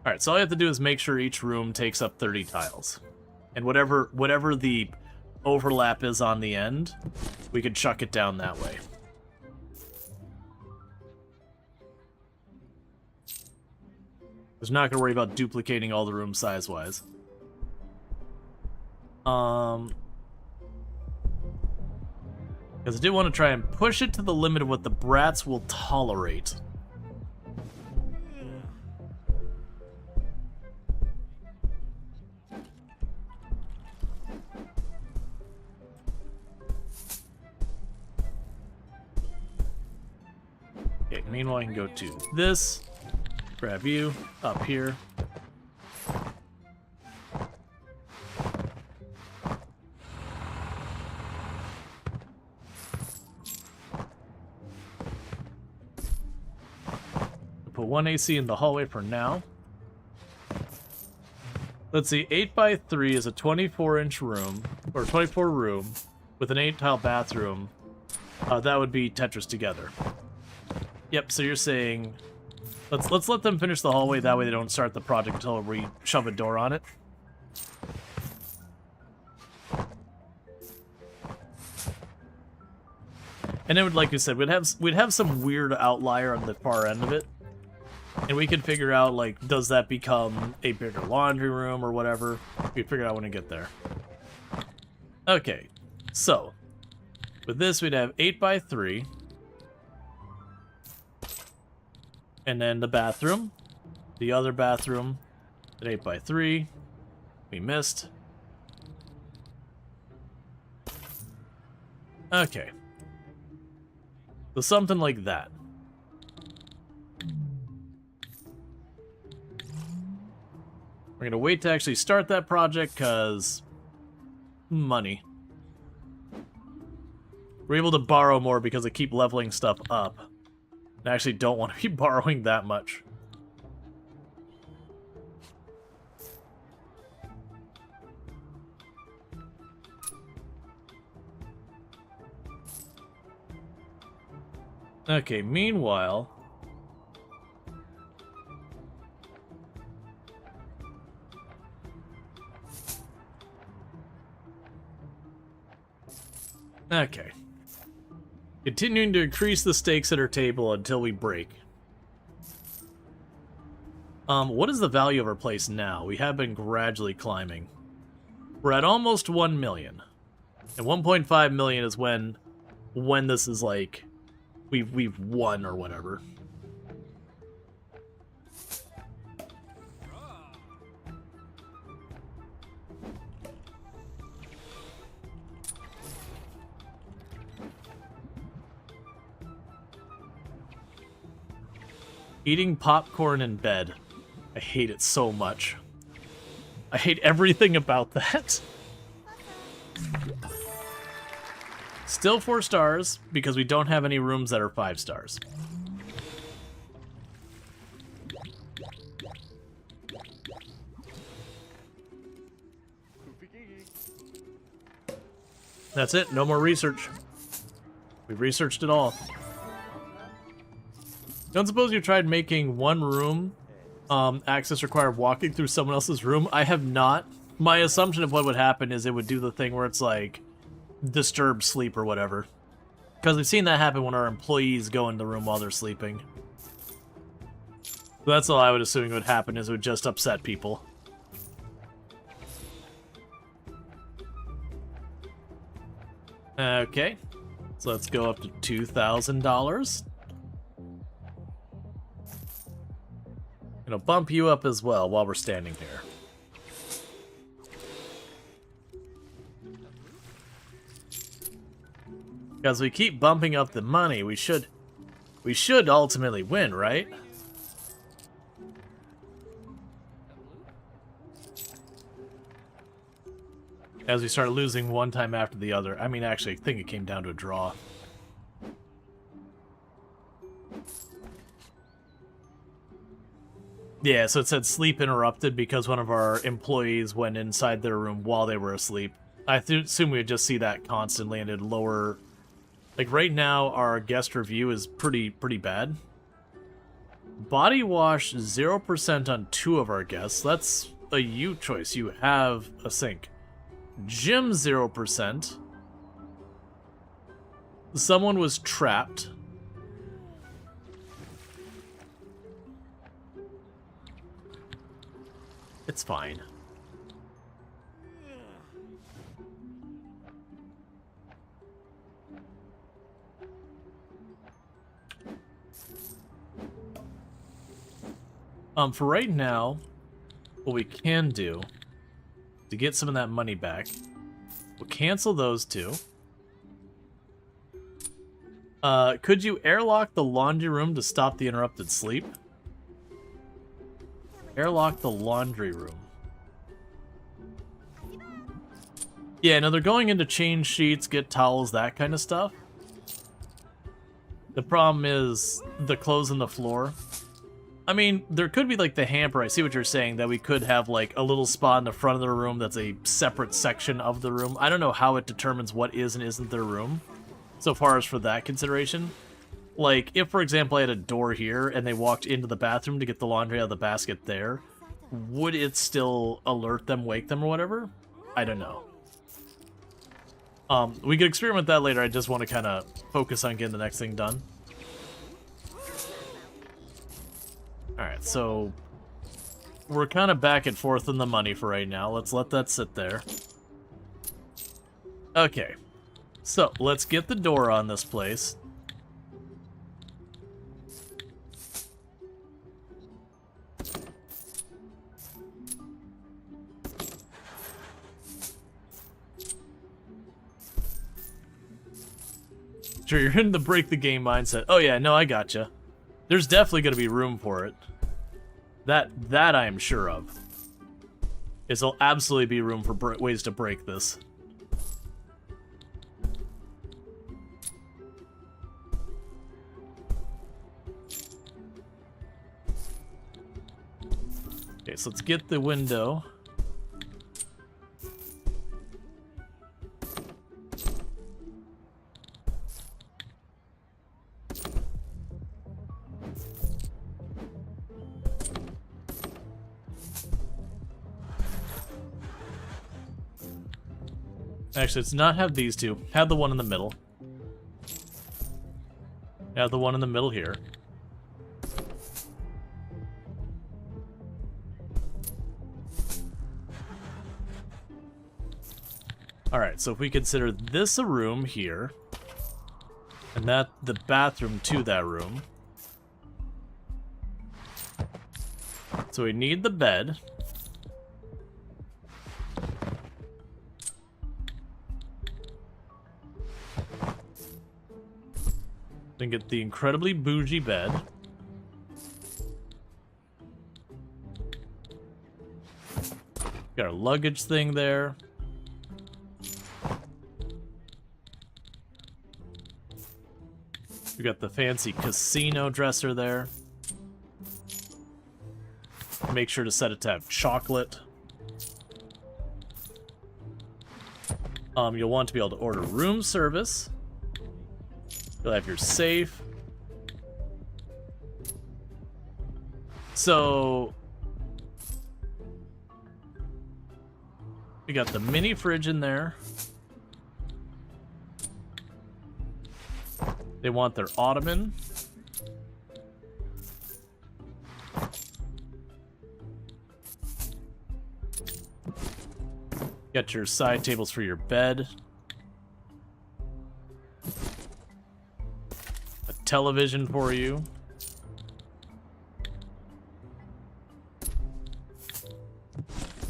Alright, so all you have to do is make sure each room takes up 30 tiles. And whatever the overlap is on the end, we could chuck it down that way. There's not going to worry about duplicating all the rooms size-wise. Because I did want to try and push it to the limit of what the brats will tolerate. Okay, meanwhile I can go to this, grab you, up here. Put one AC in the hallway for now. Let's see, 8 by 3 is a 24-inch room, or 24 room, with an 8-tile bathroom. That would be Tetris together. Yep, so you're saying... Let's let them finish the hallway, that way they don't start the project until we shove a door on it. And then, like you said, we'd have some weird outlier on the far end of it. And we could figure out, like, does that become a bigger laundry room or whatever? We figure out when we get there. Okay, so with this we'd have 8 by 3. And then the bathroom. The other bathroom at 8 by 3. We missed. Okay. So something like that. We're gonna wait to actually start that project, because money. We're able to borrow more because I keep leveling stuff up. I actually don't want to be borrowing that much. Okay, meanwhile... Okay. Continuing to increase the stakes at our table until we break. What is the value of our place now? We have been gradually climbing. We're at almost 1 million. And 1.5 million is when this is like we've won or whatever. Eating popcorn in bed. I hate it so much. I hate everything about that. Still 4 stars, because we don't have any rooms that are 5 stars. That's it, no more research. We've researched it all. Don't suppose you tried making one room access required walking through someone else's room? I have not. My assumption of what would happen is it would do the thing where it's like disturb sleep or whatever. Because we've seen that happen when our employees go in the room while they're sleeping. So that's all I would assume would happen, is it would just upset people. Okay. So let's go up to $2,000. Gonna bump you up as well while we're standing here. Because we keep bumping up the money, we should ultimately win, right? As we start losing one time after the other. I mean, actually, I think it came down to a draw. Yeah, so it said sleep interrupted because one of our employees went inside their room while they were asleep. I assume we would just see that constantly and it'd lower... Like, right now, our guest review is pretty bad. Body wash, 0% on 2 of our guests. That's a you choice. You have a sink. Gym, 0%. Someone was trapped. It's fine. For right now, what we can do to get some of that money back, we'll cancel those 2. Could you airlock the laundry room to stop the interrupted sleep? Airlock the laundry room. Yeah, no, they're going in to change sheets, get towels, that kind of stuff. The problem is the clothes on the floor. I mean, there could be, like, the hamper. I see what you're saying, that we could have, like, a little spot in the front of the room that's a separate section of the room. I don't know how it determines what is and isn't their room, so far as for that consideration. Like, if, for example, I had a door here, and they walked into the bathroom to get the laundry out of the basket there, would it still alert them, wake them, or whatever? I don't know. We could experiment with that later. I just want to kind of focus on getting the next thing done. Alright, so we're kind of back and forth on the money for right now. Let's let that sit there. Okay, so let's get the door on this place. Sure, you're in the break the game mindset. Oh yeah, no, I gotcha. There's definitely going to be room for it. That I am sure of. There'll absolutely be room for ways to break this. Okay, so let's get the window. Actually, let's not have these two. Have the one in the middle. Have the one in the middle here. Alright, so if we consider this a room here, and that the bathroom to that room. So we need the bed. Then get the incredibly bougie bed. Got our luggage thing there. We got the fancy casino dresser there. Make sure to set it to have chocolate. You'll want to be able to order room service. You'll have your safe. So we got the mini fridge in there. They want their ottoman. Got your side tables for your bed. A television for you.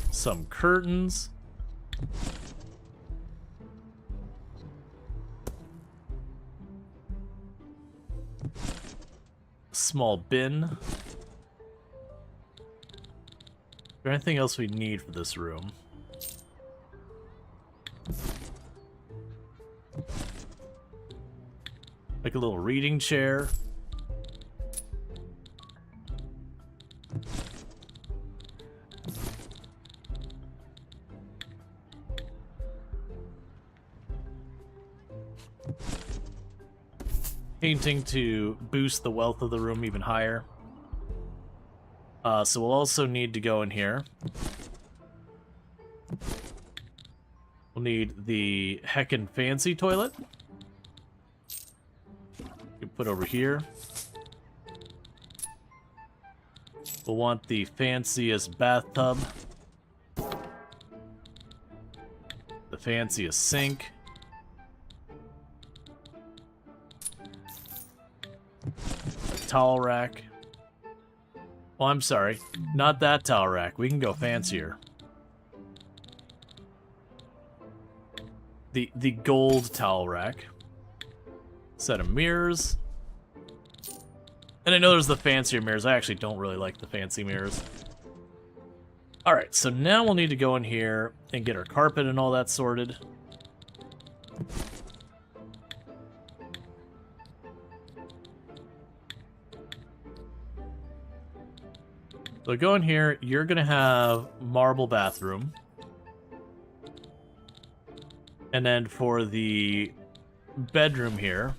Some curtains. Small bin. Is there anything else we need for this room? Like a little reading chair. Painting to boost the wealth of the room even higher. So we'll also need to go in here. We'll need the heckin' fancy toilet. You put over here. We'll want the fanciest bathtub. The fanciest sink. Towel rack. Oh, I'm sorry. Not that towel rack. We can go fancier. The gold towel rack. Set of mirrors. And I know there's the fancier mirrors. I actually don't really like the fancy mirrors. Alright, so now we'll need to go in here and get our carpet and all that sorted. So go in here, you're gonna have marble bathroom. And then for the bedroom here,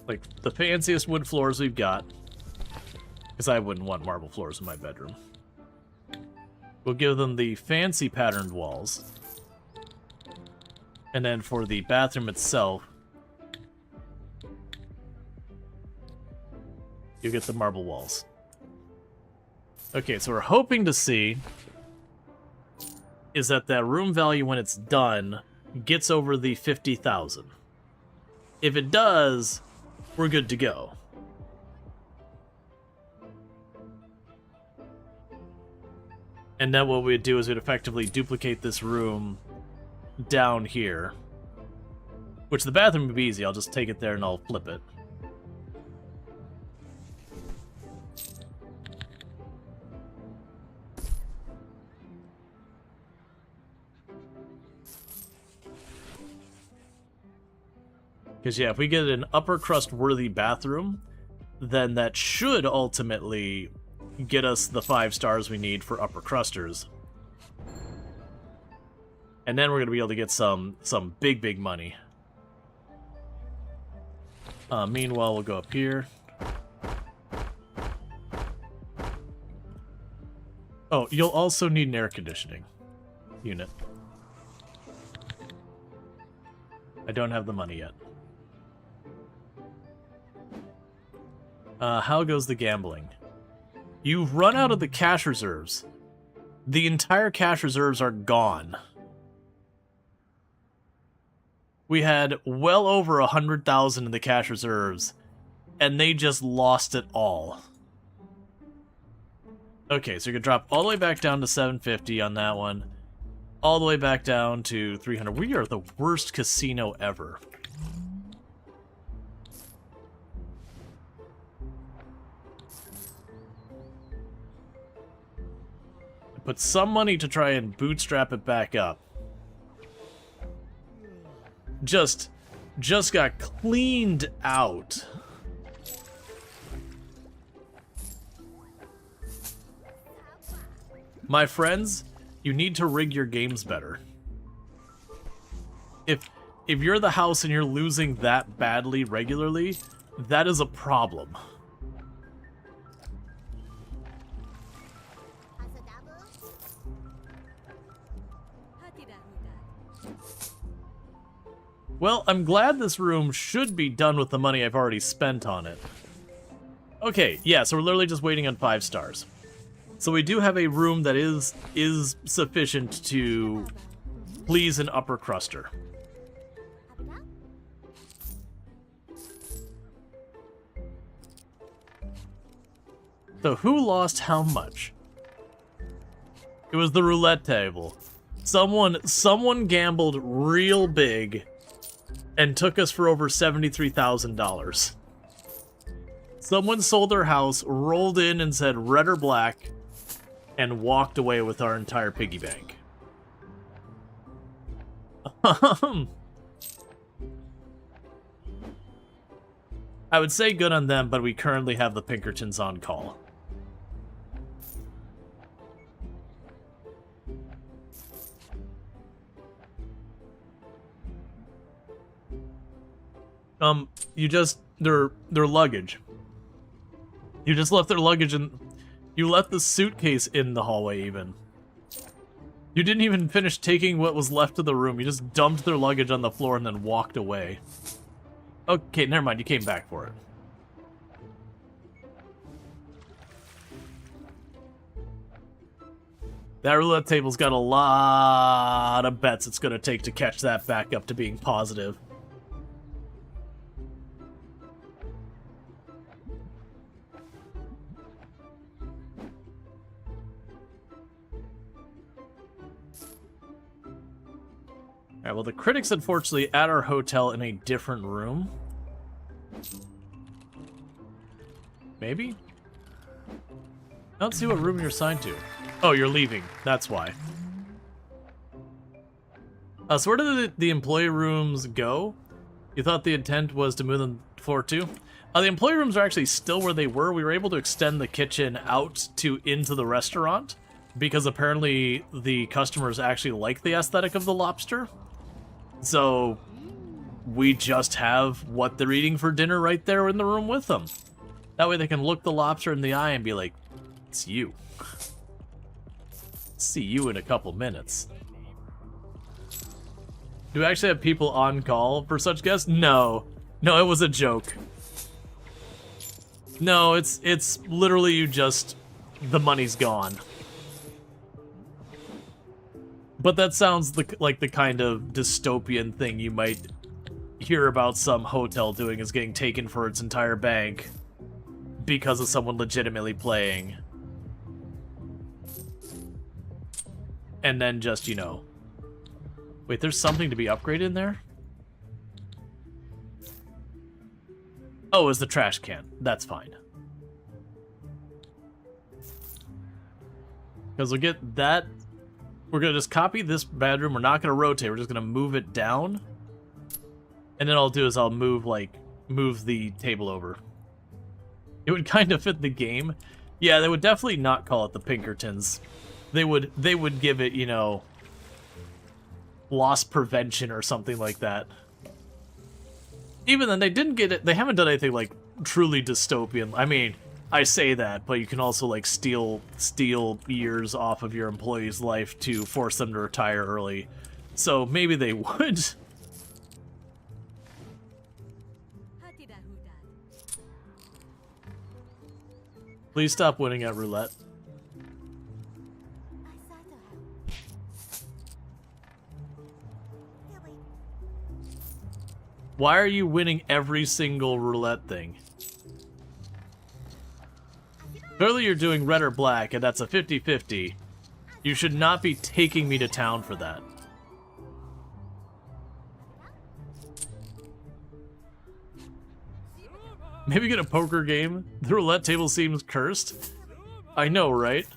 like the fanciest wood floors we've got. Because I wouldn't want marble floors in my bedroom. We'll give them the fancy patterned walls. And then for the bathroom itself, you get the marble walls. Okay, so we're hoping to see is that room value when it's done gets over the 50,000. If it does, we're good to go. And then what we'd do is we'd effectively duplicate this room down here. Which the bathroom would be easy. I'll just take it there and I'll flip it. Because, yeah, if we get an upper crust worthy bathroom, then that should ultimately get us the 5 stars we need for upper crusters. And then we're going to be able to get some big money. Meanwhile, we'll go up here. Oh, you'll also need an air conditioning unit. I don't have the money yet. How goes the gambling? You've run out of the cash reserves. The entire cash reserves are gone. We had well over 100,000 in the cash reserves, and they just lost it all. Okay, so you're gonna drop all the way back down to 750 on that one, all the way back down to 300. We are the worst casino ever. Put some money to try and bootstrap it back up. Just got cleaned out. My friends, you need to rig your games better. If you're the house and you're losing that badly regularly, that is a problem. Well, I'm glad this room should be done with the money I've already spent on it. Okay, yeah, so we're literally just waiting on 5 stars. So we do have a room that is sufficient to please an upper cruster. So who lost how much? It was the roulette table. Someone gambled real big and took us for over $73,000. Someone sold their house, rolled in and said red or black, and walked away with our entire piggy bank. I would say good on them, but we currently have the Pinkertons on call. Their luggage. You just left their luggage and you left the suitcase in the hallway even. You didn't even finish taking what was left of the room. You just dumped their luggage on the floor and then walked away. Okay, never mind. You came back for it. That roulette table's got a lot of bets it's going to take to catch that back up to being positive. Alright, well, the critic's unfortunately at our hotel in a different room. Maybe? I don't see what room you're assigned to. Oh, you're leaving. That's why. So where did the employee rooms go? You thought the intent was to move them to floor 2? The employee rooms are actually still where they were. We were able to extend the kitchen out into the restaurant because apparently the customers actually like the aesthetic of the lobster. So we just have what they're eating for dinner right there in the room with them. That way they can look the lobster in the eye and be like, it's you. See you in a couple minutes. Do we actually have people on call for such guests? No. No, it was a joke. No, it's literally you just... the money's gone. But that sounds like the kind of dystopian thing you might hear about some hotel doing, is getting taken for its entire bank because of someone legitimately playing. and then just, you know... Wait, there's something to be upgraded in there? Oh, it's the trash can. That's fine. Because we'll get that. We're going to just copy this bedroom. We're not going to rotate. We're just going to move it down. And then all I'll do is I'll move the table over. It would kind of fit the game. Yeah, they would definitely not call it the Pinkertons. They would give it, you know, loss prevention or something like that. Even then, they didn't get it. They haven't done anything like truly dystopian. I mean, I say that, but you can also like steal years off of your employee's life to force them to retire early. So maybe they would. Please stop winning at roulette. Why are you winning every single roulette thing? Clearly you're doing red or black, and that's a 50-50. You should not be taking me to town for that. Maybe get a poker game? The roulette table seems cursed. I know, right?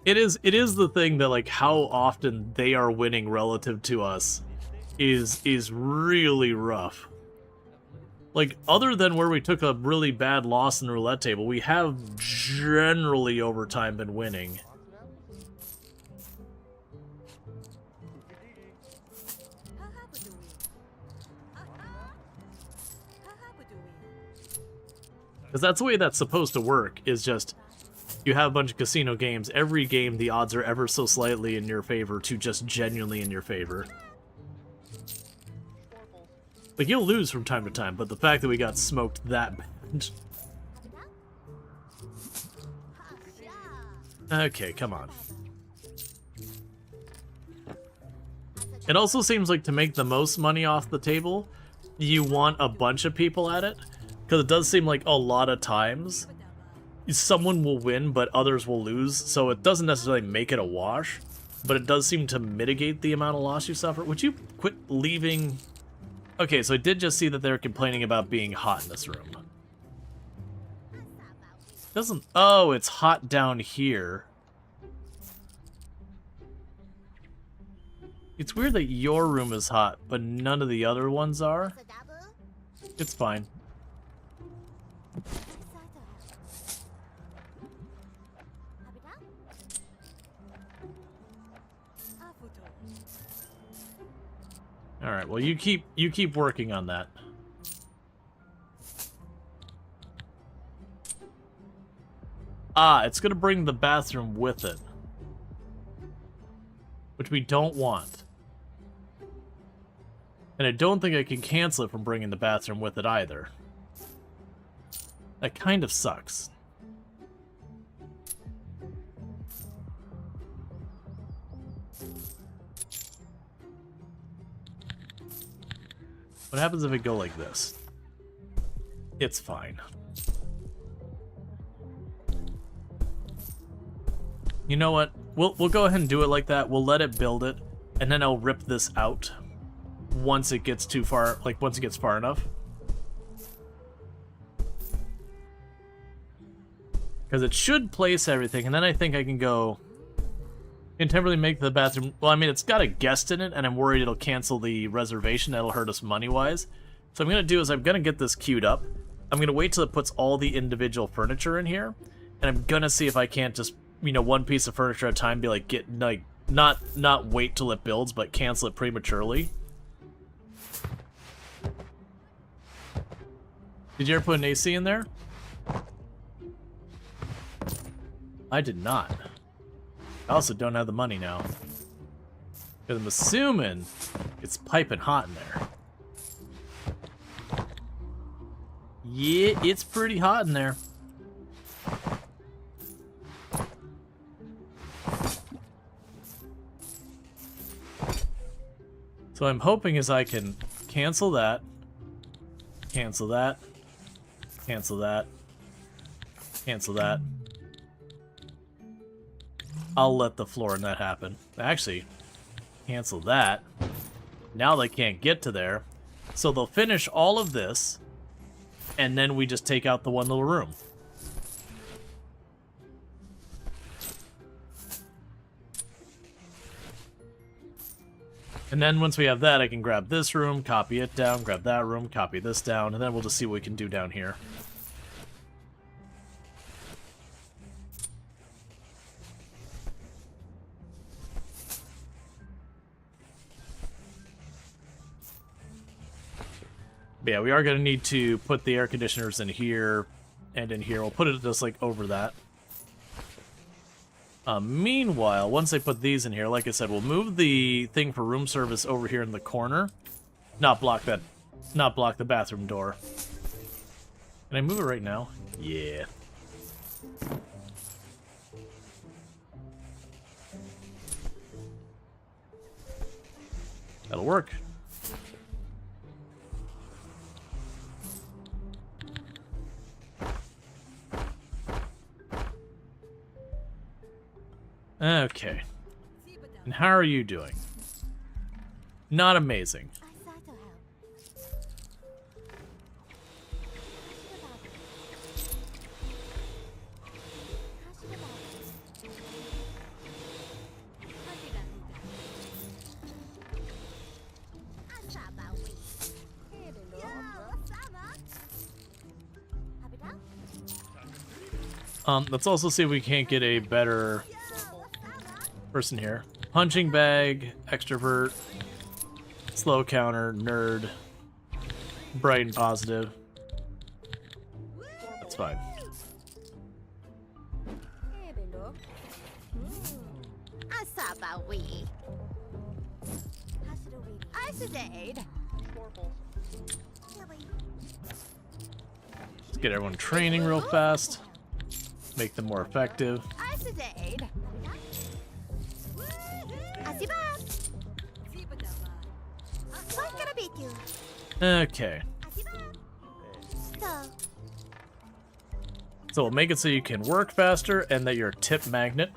It is the thing that, like, how often they are winning relative to us is really rough. Like, other than where we took a really bad loss in the roulette table, we have generally over time been winning. Because that's the way that's supposed to work, is just, you have a bunch of casino games, every game the odds are ever so slightly in your favor to just genuinely in your favor. Like, you'll lose from time to time, but the fact that we got smoked that bad... Okay, come on. It also seems like to make the most money off the table, you want a bunch of people at it. Because it does seem like a lot of times, someone will win, but others will lose. So it doesn't necessarily make it a wash, but it does seem to mitigate the amount of loss you suffer. Would you quit leaving... Okay, so I did just see that they're complaining about being hot in this room. Doesn't... Oh, it's hot down here. It's weird that your room is hot, but none of the other ones are. It's fine. All right, well, you keep working on that. Ah, it's gonna bring the bathroom with it, which we don't want. And I don't think I can cancel it from bringing the bathroom with it either. That kind of sucks. What happens if it go like this? It's fine. You know what? We'll go ahead and do it like that. We'll let it build it, and then I'll rip this out once it gets too far, like once it gets far enough. Because it should place everything, and then I think I can go and temporarily make the bathroom... Well, I mean, it's got a guest in it, and I'm worried it'll cancel the reservation. That'll hurt us money-wise. So what I'm going to do is I'm going to get this queued up. I'm going to wait till it puts all the individual furniture in here, and I'm going to see if I can't just, you know, one piece of furniture at a time, be like, not wait till it builds, but cancel it prematurely. Did you ever put an AC in there? I did not. I also don't have the money now. Because I'm assuming it's piping hot in there. Yeah, it's pretty hot in there. So I'm hoping is I can cancel that, cancel that, cancel that, cancel that. I'll let the floor in that happen. Actually, cancel that. Now they can't get to there. So they'll finish all of this, and then we just take out the one little room. And then once we have that, I can grab this room, copy it down, grab that room, copy this down, and then we'll just see what we can do down here. But yeah, we are going to need to put the air conditioners in here and in here. We'll put it just like over that. Meanwhile, once I put these in here, like I said, we'll move the thing for room service over here in the corner. Not block the bathroom door. Can I move it right now? Yeah. That'll work. Okay. And how are you doing? Not amazing. Let's also see if we can't get a better person here. Punching bag, extrovert, slow counter, nerd, bright and positive. That's fine. Let's get everyone training real fast. Make them more effective. Okay. So we'll make it so you can work faster and that you're a tip magnet.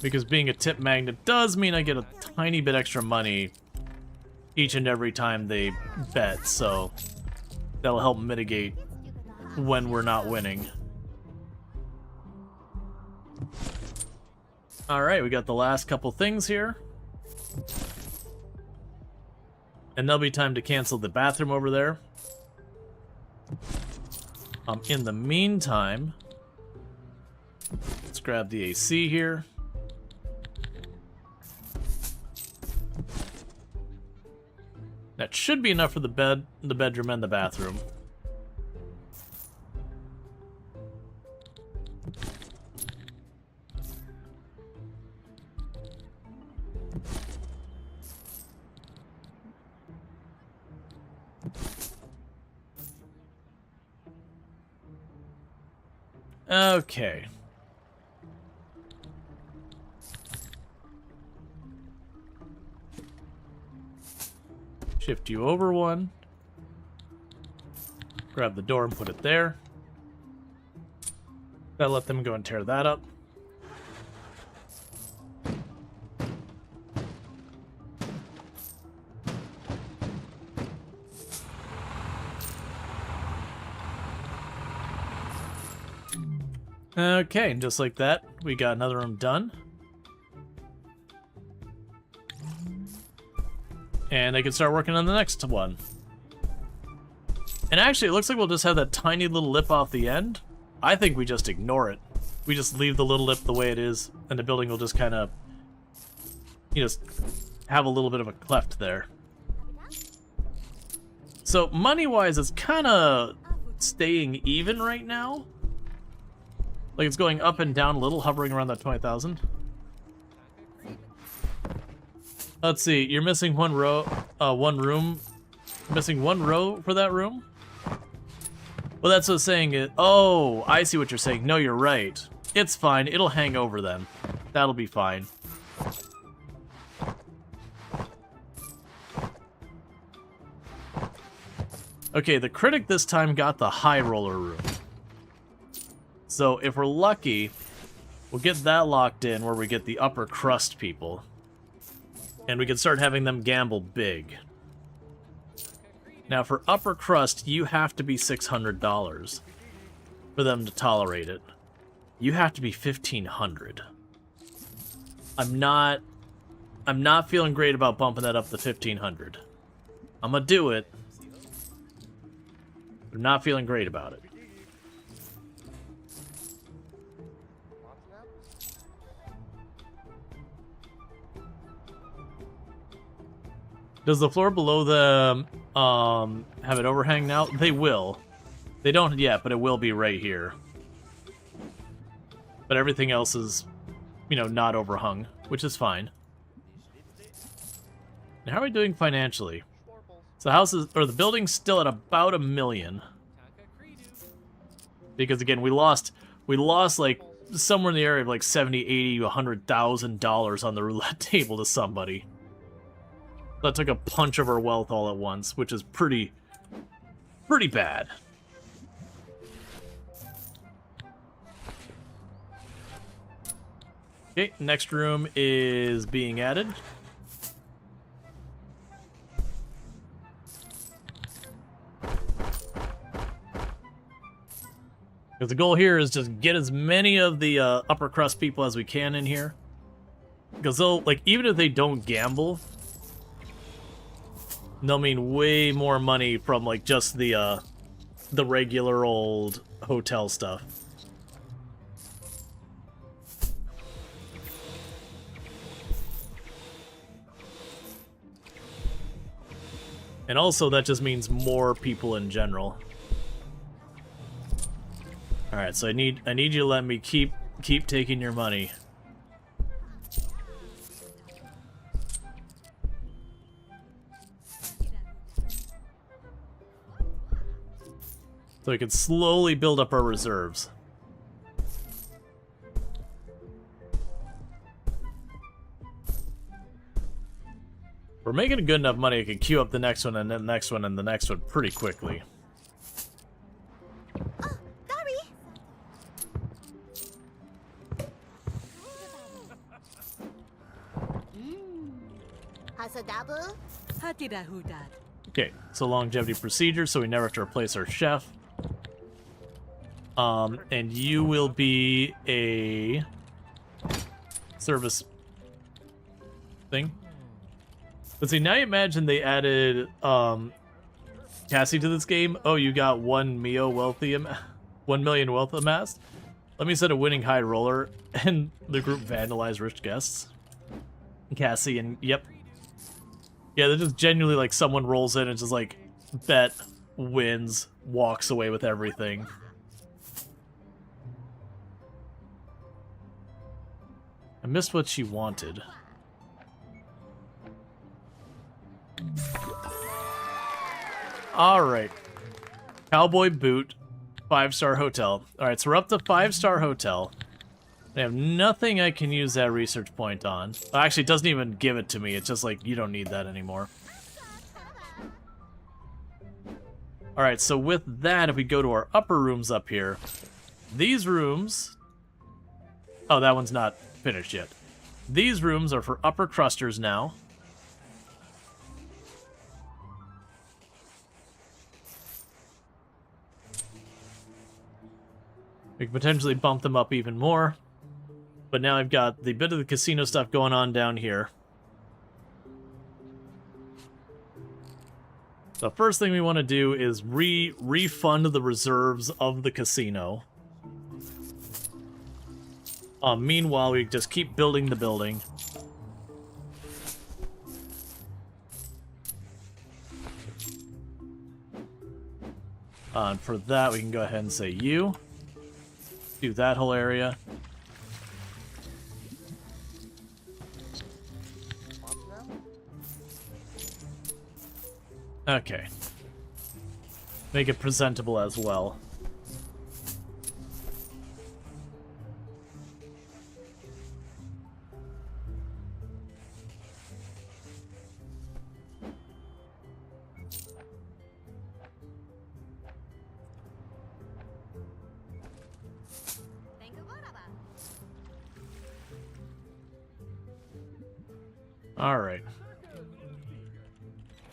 Because being a tip magnet does mean I get a tiny bit extra money each and every time they bet, so that'll help mitigate when we're not winning. Alright, we got the last couple things here. And there'll be time to cancel the bathroom over there. In the meantime, let's grab the AC here. That should be enough for the bed, the bedroom, and the bathroom. Okay. Shift you over one. Grab the door and put it there. That'll let them go and tear that up. Okay, and just like that, we got another room done. And they can start working on the next one. And actually, it looks like we'll just have that tiny little lip off the end. I think we just ignore it. We just leave the little lip the way it is, and the building will just kind of, you know, have a little bit of a cleft there. So money-wise, it's kind of staying even right now. Like it's going up and down a little, hovering around that 20,000. Let's see, you're missing one row, one room. Missing one row for that room? Well, that's what it's saying. Oh, I see what you're saying. No, you're right. It's fine. It'll hang over then. That'll be fine. Okay, the critic this time got the high roller room. So if we're lucky, We'll get that locked in where we get the upper crust people. And we can start having them gamble big. Now, for upper crust, you have to be $600 for them to tolerate it. You have to be $1,500. I'm not feeling great about bumping that up to $1,500. I'm gonna do it. I'm not feeling great about it. Does the floor below them have an overhang now? They will. They don't yet, but it will be right here. But everything else is, you know, not overhung, which is fine. Now, how are we doing financially? So the house is, or the building's still at about $1 million. Because again, we lost like somewhere in the area of like $70, $80, $100,000 on the roulette table to somebody. That took a punch of our wealth all at once, which is pretty bad. Okay, next room is being added. Because the goal here is just get as many of the upper crust people as we can in here. Because they'll, like, even if they don't gamble, they'll mean way more money from, like, just the regular old hotel stuff. And also, that just means more people in general. All right, so I need you to let me keep taking your money. So we can slowly build up our reserves. We're making good enough money I can queue up the next one and then the next one and the next one pretty quickly. Oh, sorry. Hasadabu? Okay, so longevity procedure, so we never have to replace our chef. And you will be a service thing. But see, now you imagine they added Cassie to this game. Oh, you got 1 million wealth amassed. Let me set a winning high roller, and the group vandalize rich guests. Cassie and yep. Yeah, they're just genuinely like someone rolls in and just like bet, wins, walks away with everything. I missed what she wanted. Alright. Cowboy boot. 5-star hotel. Alright, so we're up to 5-star hotel. I have nothing I can use that research point on. Actually, it doesn't even give it to me. It's just like, you don't need that anymore. Alright, so with that, if we go to our upper rooms up here, these rooms... Oh, that one's not finished yet. These rooms are for upper crusters now. We can potentially bump them up even more. But now I've got the bit of the casino stuff going on down here. The first thing we want to do is refund the reserves of the casino. Meanwhile, we just keep building the building. And for that, we can go ahead and say you. Do that whole area. Okay. Make it presentable as well. Alright.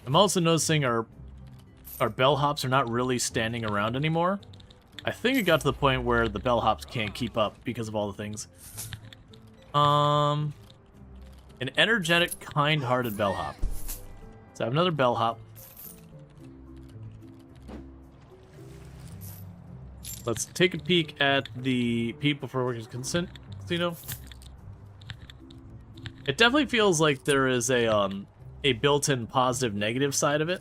I'm also noticing our bellhops are not really standing around anymore. I think it got to the point where the bellhops can't keep up because of all the things. An energetic, kind-hearted bellhop. So I have another bellhop. Let's take a peek at the people for workers' consent casino. It definitely feels like there is a built-in positive-negative side of it,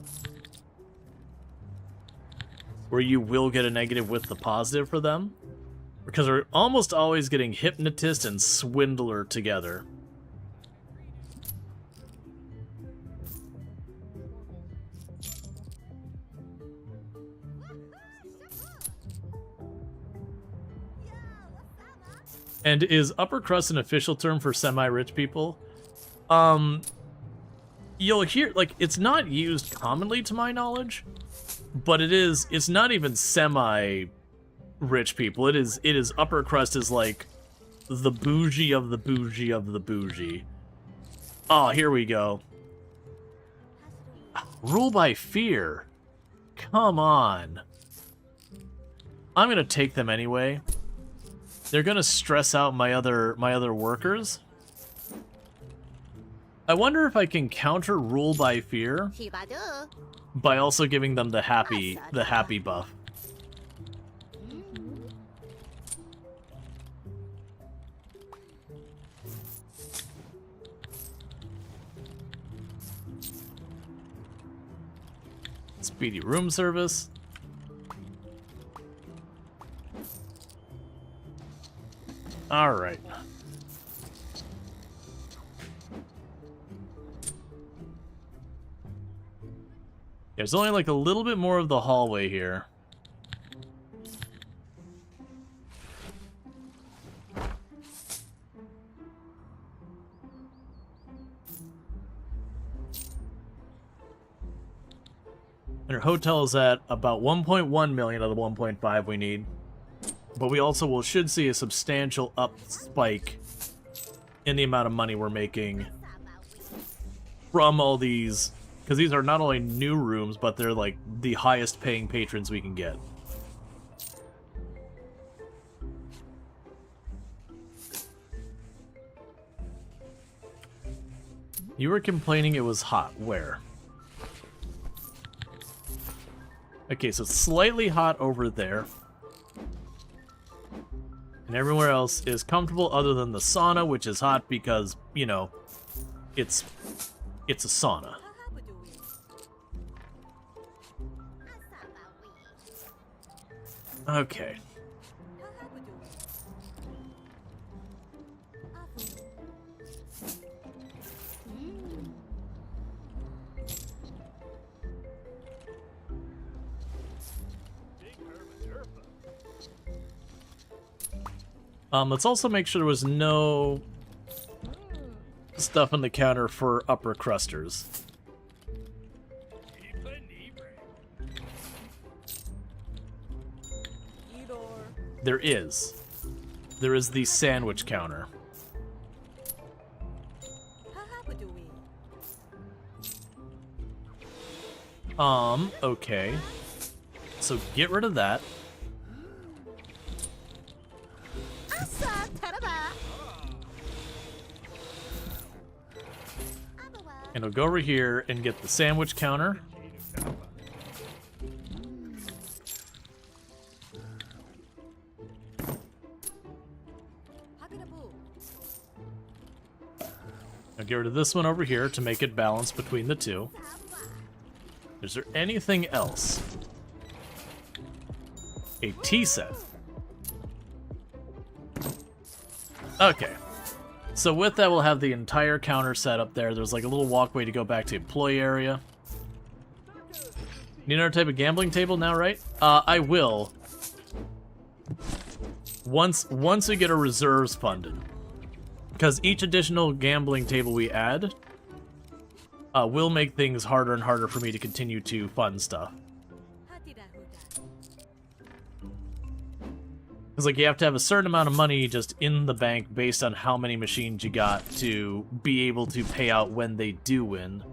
where you will get a negative with the positive for them, because we're almost always getting hypnotist and swindler together. And is upper crust an official term for semi-rich people? You'll hear, like, it's not used commonly to my knowledge, but it's not even semi-rich people. It is upper crust is like the bougie of the bougie of the bougie. Oh, here we go. Rule by fear. Come on. I'm gonna take them anyway. They're gonna stress out my other workers. I wonder if I can counter rule by fear by also giving them the happy buff. Speedy room service. All right. There's only like a little bit more of the hallway here. And our hotel is at about 1.1 million of the 1.5 we need. But we also should see a substantial up spike in the amount of money we're making from all these, because these are not only new rooms, but they're like the highest paying patrons we can get. You were complaining it was hot. Where? Okay, so it's slightly hot over there. And everywhere else is comfortable other than the sauna, which is hot because, you know, it's a sauna. Okay. Let's also make sure there was no stuff on the counter for upper crusters. There is. There is the sandwich counter. Okay. So get rid of that. And we'll go over here and get the sandwich counter. I'll get rid of this one over here to make it balanced between the two. Is there anything else? A tea set. Okay. So with that, we'll have the entire counter set up there. There's like a little walkway to go back to the employee area. Need another type of gambling table now, right? I will. Once we get our reserves funded. Because each additional gambling table we add will make things harder and harder for me to continue to fund stuff. It's like you have to have a certain amount of money just in the bank based on how many machines you got to be able to pay out when they do win.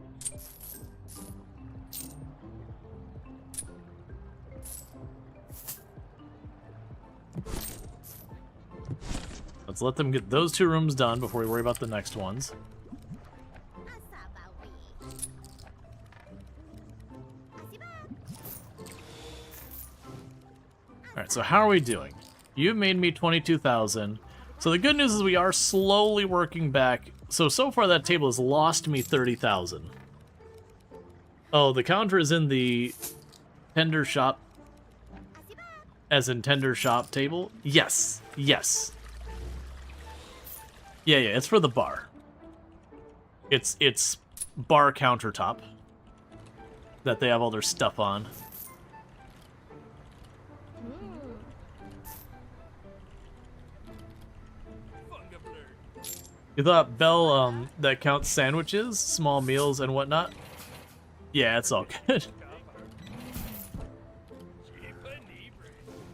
Let's let them get those 2 rooms done before we worry about the next ones. Alright, so how are we doing? You've made me 22,000. So the good news is we are slowly working back. So far that table has lost me 30,000. Oh, the counter is in the tender shop. As in tender shop table? Yes. Yes. Yeah, it's for the bar. It's bar countertop that they have all their stuff on. You thought Bell, that counts sandwiches, small meals, and whatnot? Yeah, it's all good.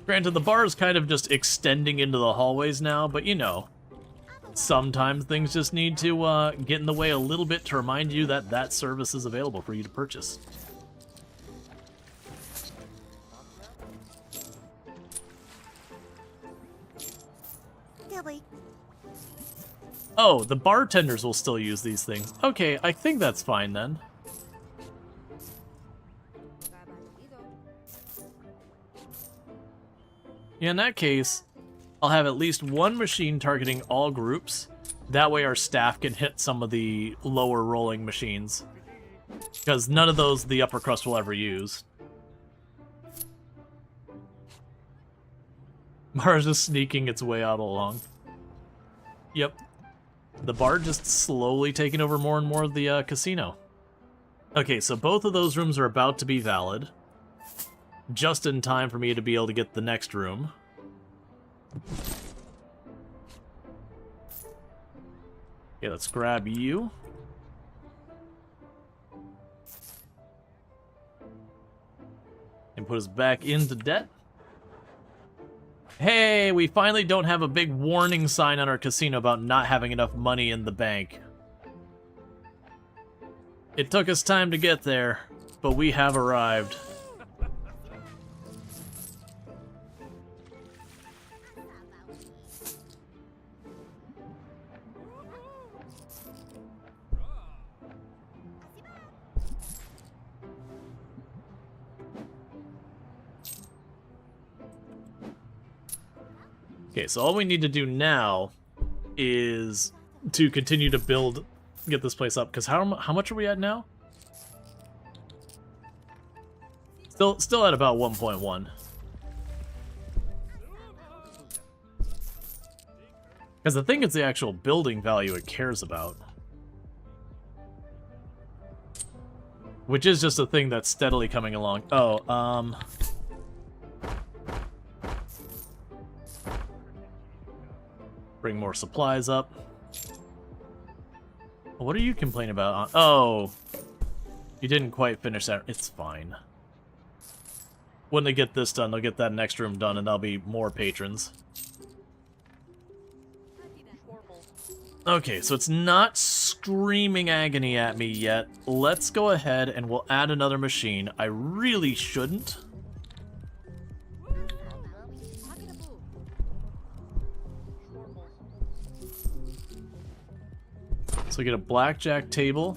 Granted, the bar is kind of just extending into the hallways now, but you know, sometimes things just need to get in the way a little bit to remind you that that service is available for you to purchase. Dilly. Oh, the bartenders will still use these things. Okay, I think that's fine then. Yeah, in that case, I'll have at least one machine targeting all groups. That way our staff can hit some of the lower rolling machines. Because none of those the upper crust will ever use. Mara's just sneaking its way out along. Yep. The bar just slowly taking over more and more of the casino. Okay, so both of those rooms are about to be valid. Just in time for me to be able to get the next room. Okay, let's grab you. And put us back into debt. Hey, we finally don't have a big warning sign on our casino about not having enough money in the bank. It took us time to get there, but we have arrived. Okay, so all we need to do now is to continue to build, get this place up. Because how much are we at now? Still at about 1.1. Because I think it's the actual building value it cares about. Which is just a thing that's steadily coming along. Oh, bring more supplies up. What are you complaining about? Oh, you didn't quite finish that. It's fine. When they get this done, they'll get that next room done, and there'll be more patrons. Okay, so it's not screaming agony at me yet. Let's go ahead and we'll add another machine. I really shouldn't. So get a blackjack table.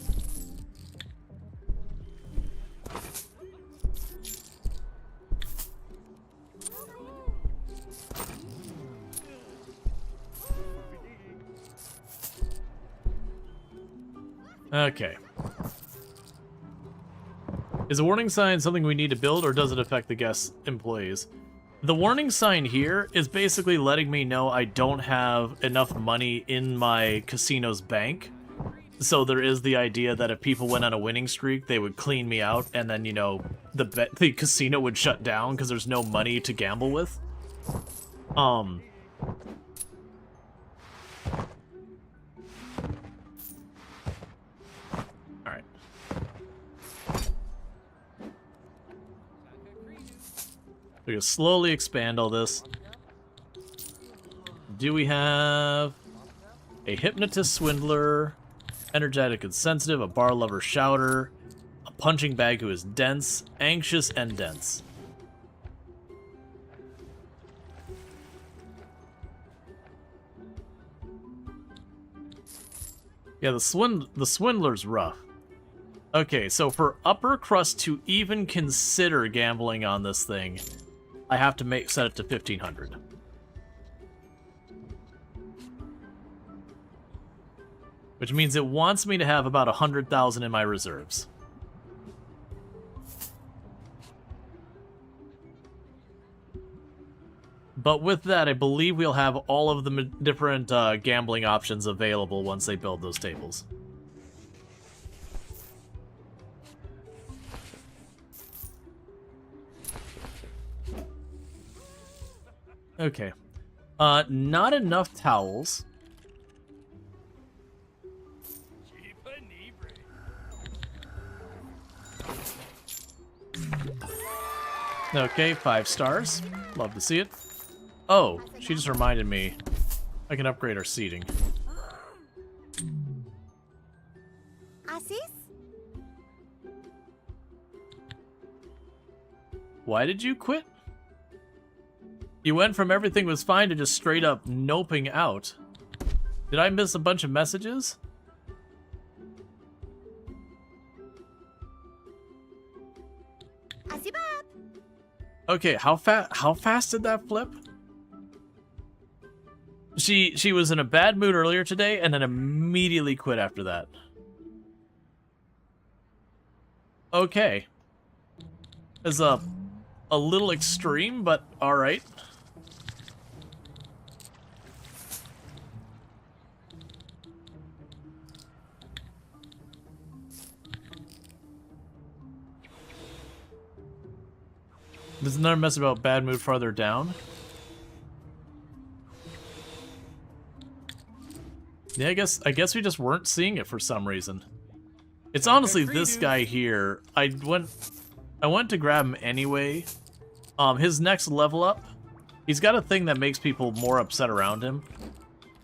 Okay. Is a warning sign something we need to build, or does it affect the guest employees? The warning sign here is basically letting me know I don't have enough money in my casino's bank. So there is the idea that if people went on a winning streak, they would clean me out, and then, you know, the casino would shut down because there's no money to gamble with. Alright. We can slowly expand all this. do we have a hypnotist swindler, energetic and sensitive, a bar lover shouter, a punching bag who is dense, anxious, and dense. Yeah, the swindler's rough. Okay, so for upper crust to even consider gambling on this thing, I have to set it to 1,500. Which means it wants me to have about 100,000 in my reserves. But with that, I believe we'll have all of the different gambling options available once they build those tables. Okay. Not enough towels. Okay, 5 stars. Love to see it. Oh, she just reminded me. I can upgrade our seating. Asís? Why did you quit? You went from everything was fine to just straight up noping out. Did I miss a bunch of messages? Así va. Okay, how fast did that flip? She was in a bad mood earlier today and then immediately quit after that. Okay. Is a little extreme, but all right. There's another message about bad mood farther down. Yeah, I guess we just weren't seeing it for some reason. It's honestly this guy here. I went to grab him anyway. His next level up, he's got a thing that makes people more upset around him.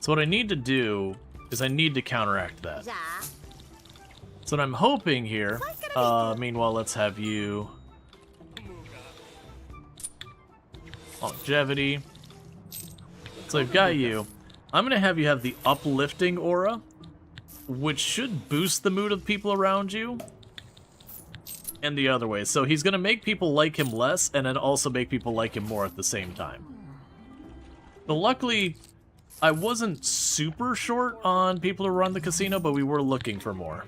So what I need to do is I need to counteract that. Ya. So what I'm hoping here, meanwhile, let's have you longevity. So I've got you. I'm gonna have you have the uplifting aura, which should boost the mood of people around you. And the other way. So he's gonna make people like him less, and then also make people like him more at the same time. But luckily, I wasn't super short on people who run the casino, but we were looking for more.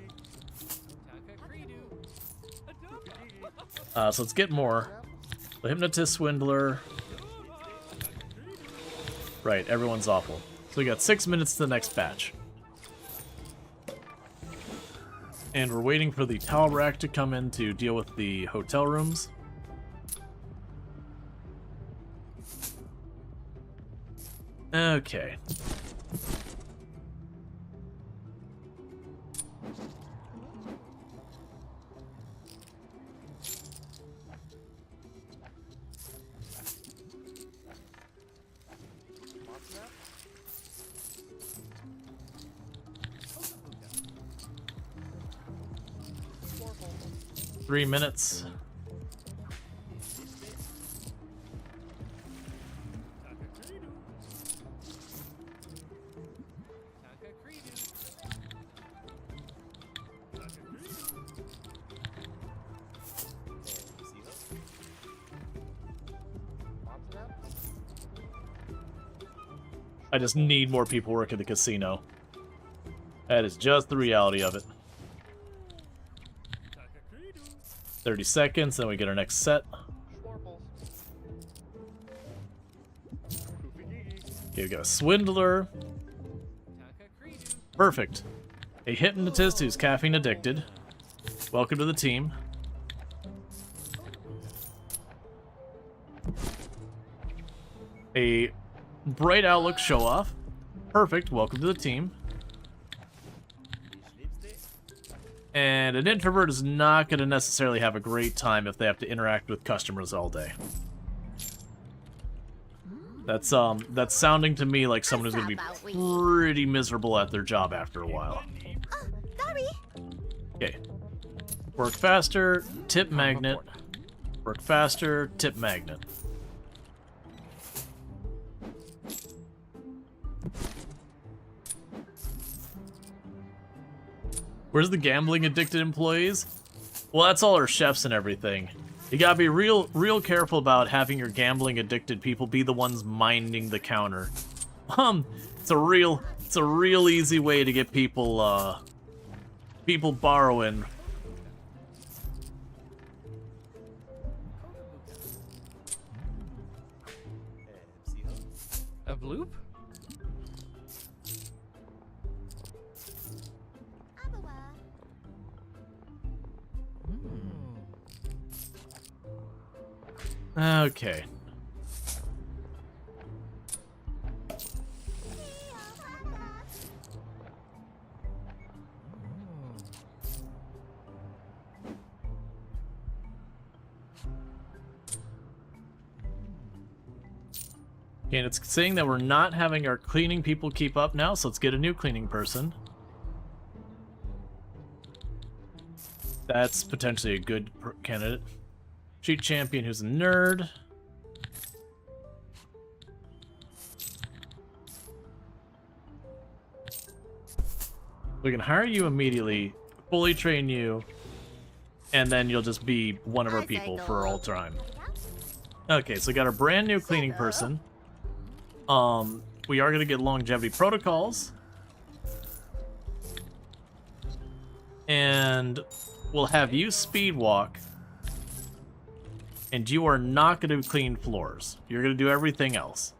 So let's get more. The hypnotist swindler. Right, everyone's awful. So we got 6 minutes to the next batch. And we're waiting for the towel rack to come in to deal with the hotel rooms. Okay. Three minutes. I just need more people work at the casino. That is just the reality of it. 30 seconds, then we get our next set. Okay, we got a swindler. Perfect. A hypnotist who's caffeine addicted. Welcome to the team. A bright outlook show off. Perfect. Welcome to the team. And an introvert is not going to necessarily have a great time if they have to interact with customers all day. That's sounding to me like someone who's gonna be pretty miserable at their job after a while. Sorry. Okay. Work faster, tip magnet. Work faster, tip magnet. Where's the gambling addicted employees? Well, that's all our chefs and everything. You gotta be real careful about having your gambling addicted people be the ones minding the counter. It's a real easy way to get people people borrowing. A bloop? Okay. And it's saying that we're not having our cleaning people keep up now, so let's get a new cleaning person. That's potentially a good candidate. Cheat champion who's a nerd. We can hire you immediately, fully train you, and then you'll just be one of our people for all time. Okay, so we got our brand new cleaning person. We are going to get longevity protocols. And we'll have you speed walk. And you are not going to clean floors. You're going to do everything else.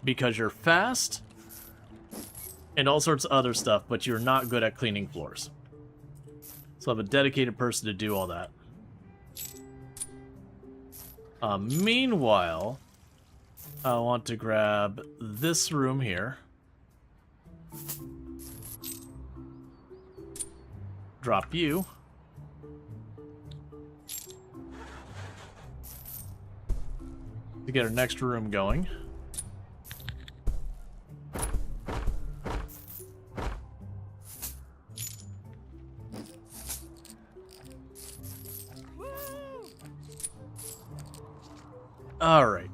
Because you're fast and all sorts of other stuff, but you're not good at cleaning floors. So I have a dedicated person to do all that. Meanwhile, I want to grab this room here. Drop you. To get our next room going. All right.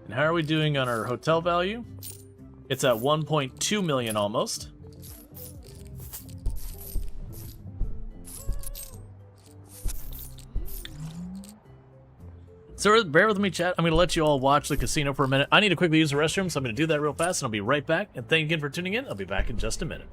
And how are we doing on our hotel value? It's at 1.2 million almost. So bear with me, chat. I'm going to let you all watch the casino for a minute. I need to quickly use the restroom, so I'm going to do that real fast, and I'll be right back. And thank you again for tuning in. I'll be back in just a minute.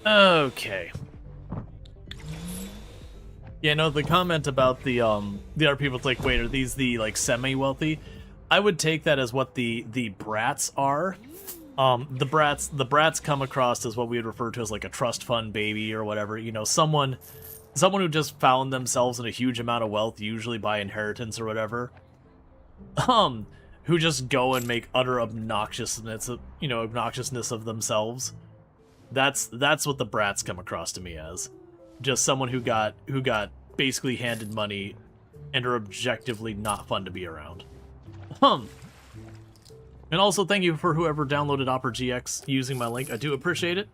Okay. Yeah, no, the comment about the other people, it's like, wait, are these the like semi-wealthy? I would take that as what the brats are. The brats come across as what we would refer to as like a trust fund baby or whatever. You know, someone who just found themselves in a huge amount of wealth, usually by inheritance or whatever. Who just go and make utter obnoxiousness of themselves. That's what the brats come across to me as. Just someone who got basically handed money and are objectively not fun to be around. And also thank you for whoever downloaded Opera GX using my link. I do appreciate it.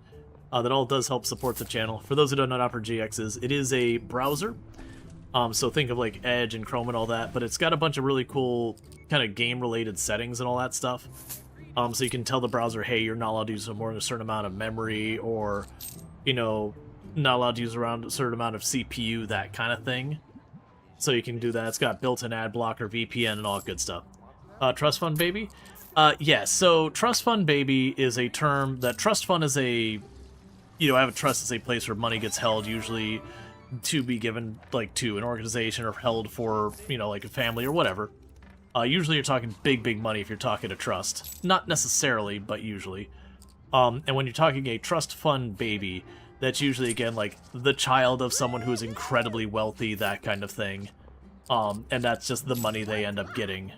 That all does help support the channel. For those who don't know what Opera GX is, it is a browser So think of like Edge and Chrome and all that, but it's got a bunch of really cool kind of game-related settings and all that stuff. So you can tell the browser, hey, you're not allowed to use more than a certain amount of memory, or, you know, not allowed to use around a certain amount of CPU, that kind of thing. So you can do that. It's got built-in ad blocker, VPN, and all good stuff. Trust fund baby? Yes, so trust fund baby is a term that trust fund is a, you know, I have a trust as a place where money gets held, usually to be given, like, to an organization or held for, you know, like a family or whatever. Usually you're talking big money if you're talking a trust. Not necessarily, but usually. And when you're talking a trust fund baby, that's usually, again, like, the child of someone who is incredibly wealthy, that kind of thing. And that's just the money they end up getting.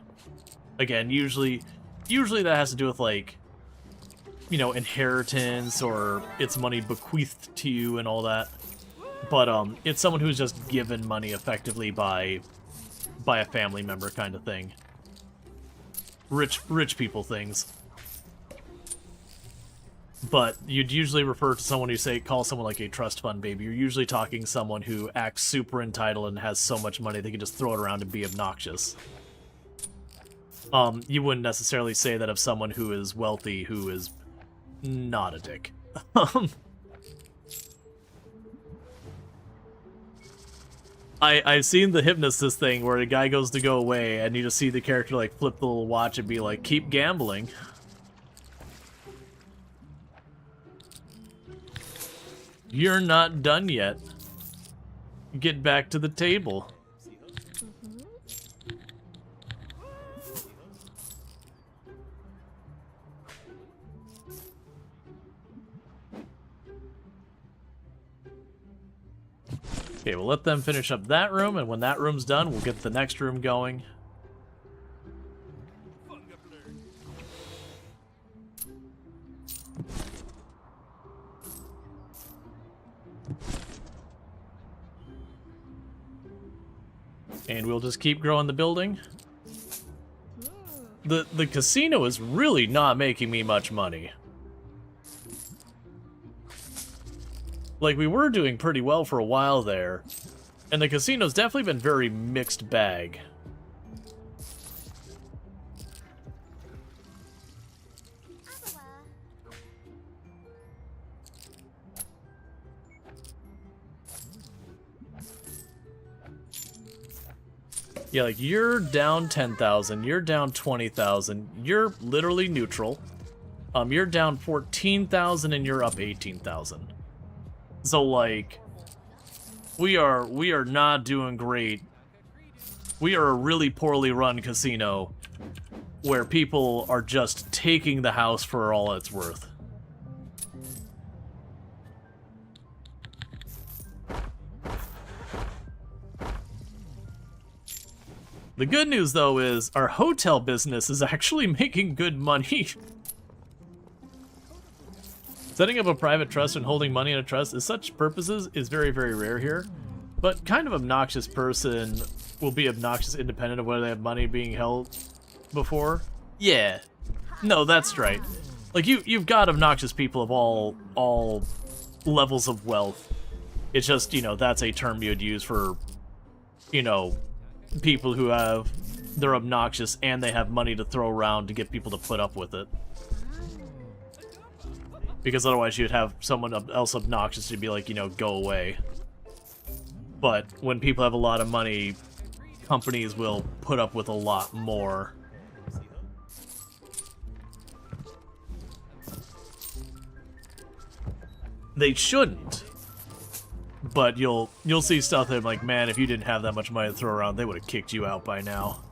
Again, usually that has to do with, like, you know, inheritance, or it's money bequeathed to you and all that. But, it's someone who's just given money effectively by a family member kind of thing. Rich people things. But you'd usually refer to someone who call someone like a trust fund baby. You're usually talking someone who acts super entitled and has so much money they can just throw it around and be obnoxious. You wouldn't necessarily say that of someone who is wealthy who is not a dick. I've seen the Hypnosis thing where a guy goes to go away and you just see the character like flip the little watch and be like, keep gambling. You're not done yet. Get back to the table. Okay, we'll let them finish up that room, and when that room's done, we'll get the next room going. And we'll just keep growing the building. The casino is really not making me much money. Like, we were doing pretty well for a while there, and the casino's definitely been very mixed bag. Yeah, like, you're down 10,000, you're down 20,000, you're literally neutral. You're down 14,000 and you're up 18,000. So, like, we are not doing great. We are a really poorly run casino where people are just taking the house for all it's worth. The good news, though, is our hotel business is actually making good money. Setting up a private trust and holding money in a trust is such purposes is very, very rare here. But kind of obnoxious person will be obnoxious independent of whether they have money being held before. Yeah. No, that's right. Like, you've got obnoxious people of all levels of wealth. It's just, you know, that's a term you'd use for, you know, people who they're obnoxious and they have money to throw around to get people to put up with it. Because otherwise you'd have someone else obnoxious to be like, you know, go away. But when people have a lot of money, companies will put up with a lot more. They shouldn't. But you'll see stuff that, like, man, if you didn't have that much money to throw around, they would have kicked you out by now.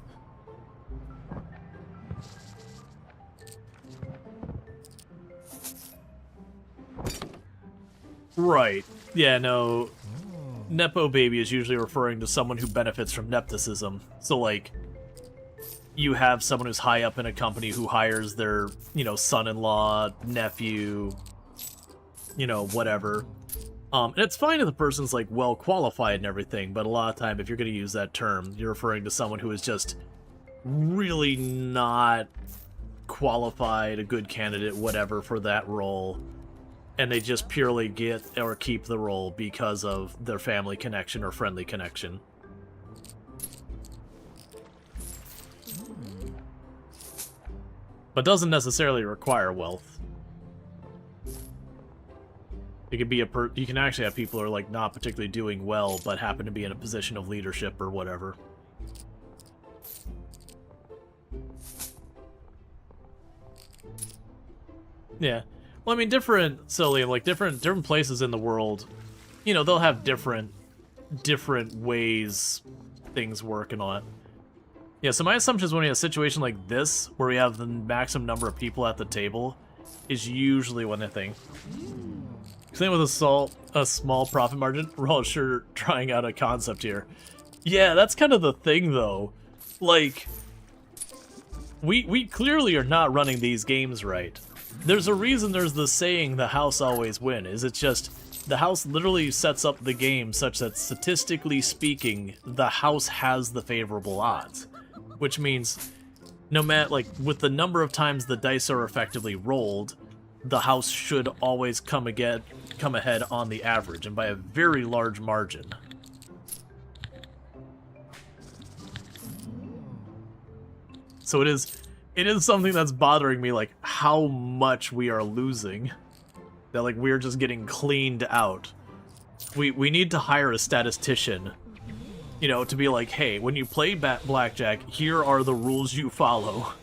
Right. Yeah, no. Nepo baby is usually referring to someone who benefits from nepotism. So, like, you have someone who's high up in a company who hires their, you know, son-in-law, nephew, you know, whatever. And it's fine if the person's, like, well-qualified and everything, but a lot of time, if you're going to use that term, you're referring to someone who is just really not qualified, a good candidate, whatever, for that role. And they just purely get or keep the role because of their family connection or friendly connection. but doesn't necessarily require wealth. It could be you can actually have people who are like not particularly doing well, but happen to be in a position of leadership or whatever. Yeah. Well, I mean, different places in the world, you know, they'll have different ways things work and all that. Yeah, so my assumption is when we have a situation like this, where we have the maximum number of people at the table, is usually when a thing. Same with a small profit margin. We're all sure trying out a concept here. Yeah, that's kind of the thing, though. Like, we clearly are not running these games right. There's a reason there's the saying, the house always wins. It's just, the house literally sets up the game such that, statistically speaking, the house has the favorable odds. Which means, no matter, like, with the number of times the dice are effectively rolled, the house should always come ahead on the average, and by a very large margin. So it is something that's bothering me, like, how much we are losing. That, like, we're just getting cleaned out. We need to hire a statistician, you know, to be like, hey, when you play blackjack, here are the rules you follow.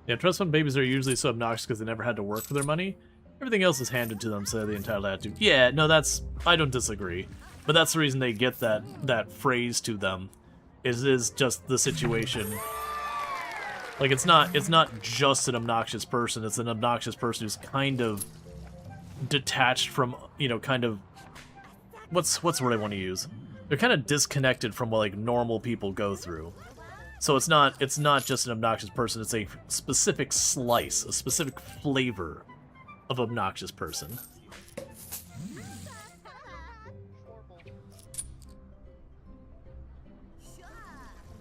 Yeah, trust fund babies are usually so obnoxious because they never had to work for their money. Everything else is handed to them, so they entitled attitude. Yeah, no, I don't disagree. But that's the reason they get that phrase to them. Is just the situation. Like, it's not just an obnoxious person, it's an obnoxious person who's kind of detached from, you know, kind of, what's the word I want to use? They're kind of disconnected from what, like, normal people go through. So it's not just an obnoxious person, it's a specific slice, a specific flavor of obnoxious person.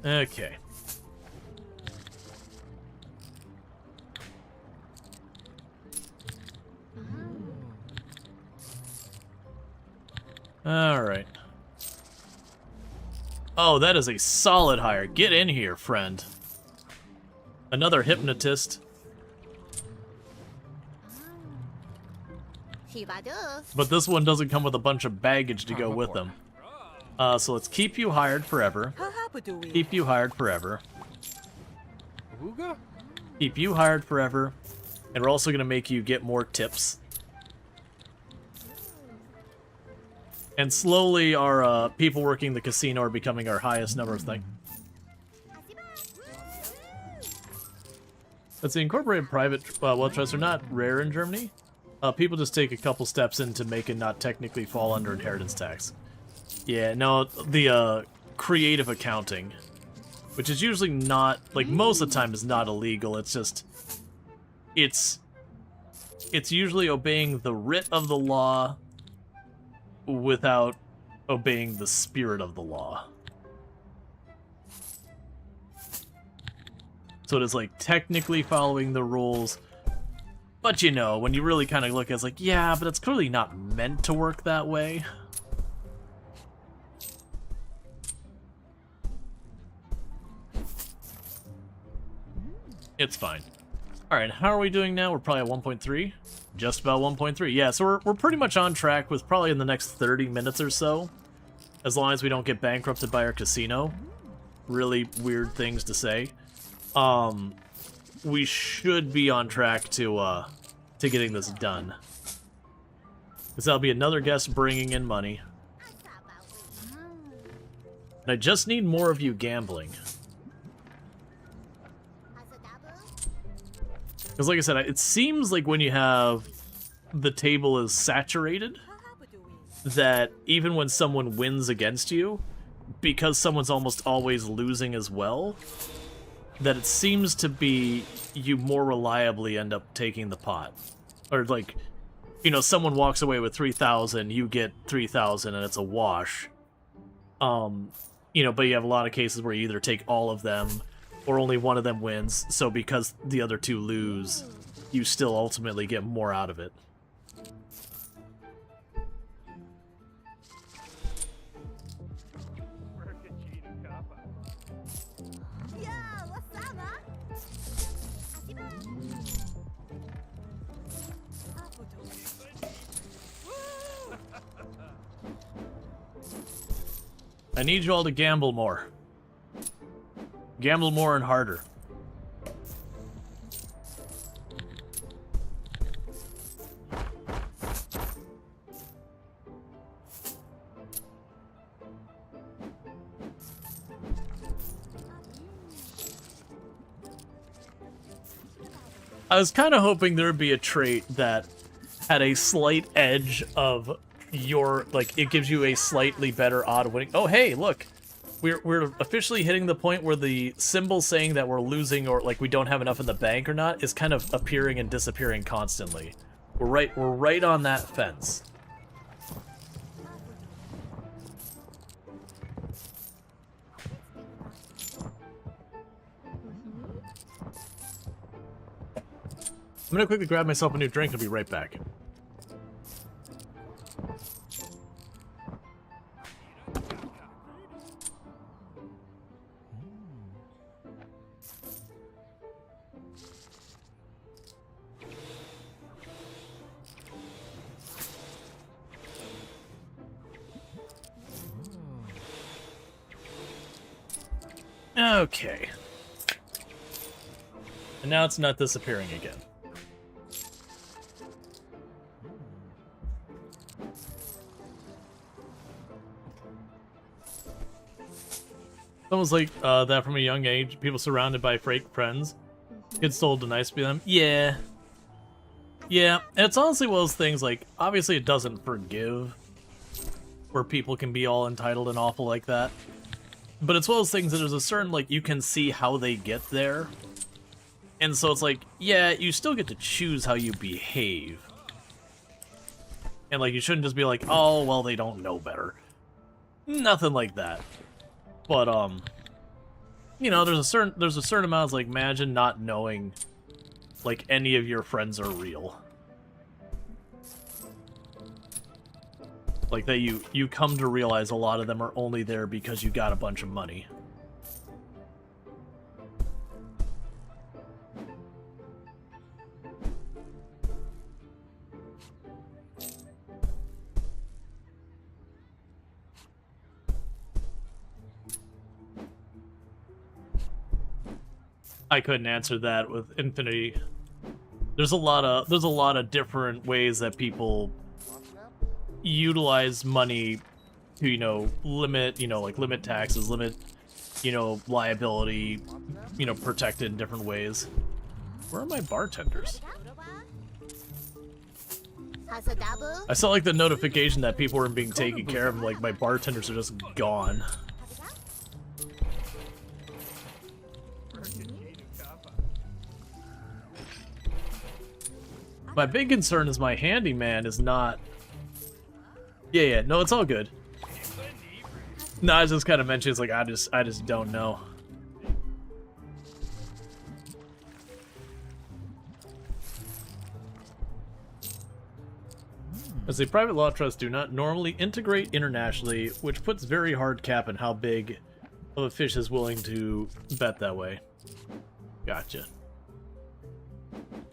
Okay. Alright. Oh, that is a solid hire. Get in here, friend. Another hypnotist. But this one doesn't come with a bunch of baggage to go with them. So let's keep you hired forever. Keep you hired forever. Keep you hired forever. And we're also going to make you get more tips. And slowly our people working the casino are becoming our highest number of things. Let's see, incorporated private wealth trusts are not rare in Germany. People just take a couple steps in to make it not technically fall under inheritance tax. Yeah, no, the creative accounting, which is usually not, like, most of the time is not illegal, it's just, it's usually obeying the writ of the law without obeying the spirit of the law. So it is, like, technically following the rules, but, you know, when you really kind of look at it, it's like, yeah, but it's clearly not meant to work that way. It's fine. Alright, how are we doing now? We're probably at 1.3? Just about 1.3. Yeah, so we're pretty much on track with probably in the next 30 minutes or so. As long as we don't get bankrupted by our casino. Really weird things to say. We should be on track to getting this done. Because that'll be another guest bringing in money. And I just need more of you gambling. Because like I said, it seems like when you have the table is saturated, that even when someone wins against you, because someone's almost always losing as well, that it seems to be you more reliably end up taking the pot. Or like, you know, someone walks away with 3,000, you get 3,000 and it's a wash. You know, but you have a lot of cases where you either take all of them or only one of them wins, so because the other two lose, you still ultimately get more out of it. I need you all to gamble more. Gamble more and harder. I was kind of hoping there would be a trait that had a slight edge of your, like, it gives you a slightly better odd winning. Oh, hey, look. We're officially hitting the point where the symbol saying that we're losing or, like, we don't have enough in the bank or not is kind of appearing and disappearing constantly. We're right on that fence. I'm gonna quickly grab myself a new drink and be right back. Okay. And now it's not disappearing again. Someone's like, that from a young age, people surrounded by fake friends. Kids told to nice to be them. Yeah. Yeah, and it's honestly one of those things, like, obviously it doesn't forgive where people can be all entitled and awful like that. But it's one of those things that there's a certain, like, you can see how they get there. And so it's like, yeah, you still get to choose how you behave. And, like, you shouldn't just be like, oh, well, they don't know better. Nothing like that. But, you know, there's a certain amount of, like, imagine not knowing, like, any of your friends are real. Like, that you come to realize a lot of them are only there because you got a bunch of money. I couldn't answer that with Infinity. There's a lot of different ways that people utilize money to, you know, limit, like limit taxes, limit, liability, protect it in different ways. Where are my bartenders? I saw like the notification that people weren't being taken care of, like my bartenders are just gone. My big concern is my handyman is not... Yeah, no, it's all good. No, I was just kind of mentioning, it's like, I just don't know. As a private law trust do not normally integrate internationally, which puts very hard cap on how big of a fish is willing to bet that way. Gotcha.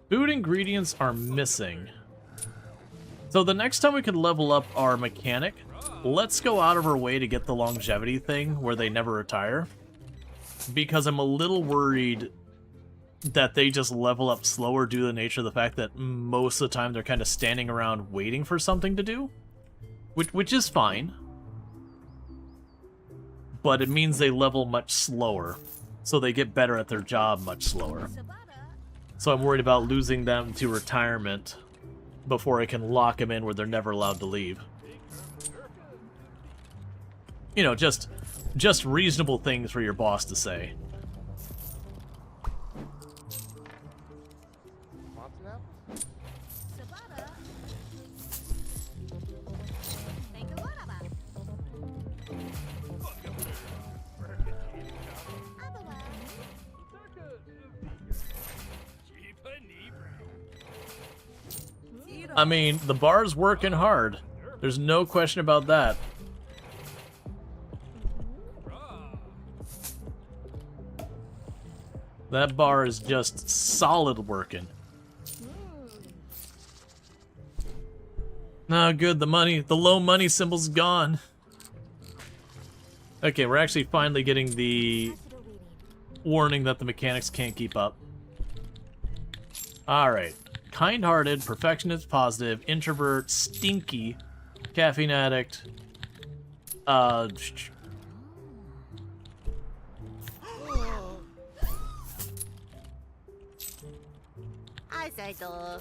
Food ingredients are missing. So the next time we could level up our mechanic, let's go out of our way to get the longevity thing where they never retire. Because I'm a little worried that they just level up slower due to the nature of the fact that most of the time they're kind of standing around waiting for something to do. Which is fine. But it means they level much slower. So they get better at their job much slower. So I'm worried about losing them to retirement before I can lock them in where they're never allowed to leave. You know, just reasonable things for your boss to say. I mean, the bar's working hard. There's no question about that. That bar is just solid working. Oh, good. The low money symbol's gone. Okay, we're actually finally getting the warning that the mechanics can't keep up. Alright. Kind-hearted, perfectionist, positive, introvert, stinky, caffeine addict. I say so.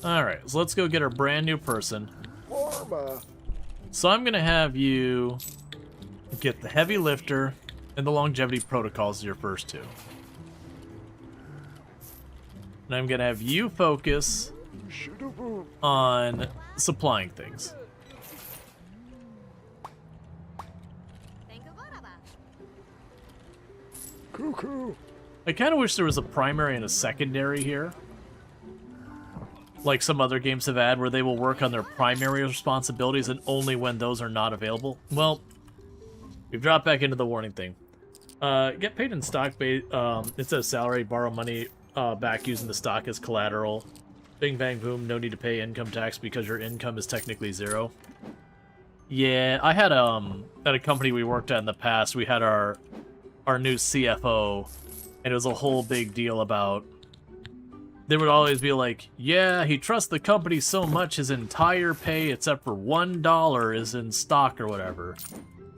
Alright, so let's go get our brand new person. Pharma. So I'm gonna have you get the heavy lifter and the longevity protocols as your first two. And I'm gonna have you focus Shoo-doo-boo. on supplying things. Cuckoo. I kind of wish there was a primary and a secondary here. Like some other games have had, where they will work on their primary responsibilities and only when those are not available. Well, we've dropped back into the warning thing. Get paid in stock, it says salary, borrow money back using the stock as collateral. Bing, bang, boom, no need to pay income tax because your income is technically zero. Yeah, I had at a company we worked at in the past, we had our new CFO, and it was a whole big deal about, they would always be like, yeah, he trusts the company so much his entire pay except for $1 is in stock or whatever.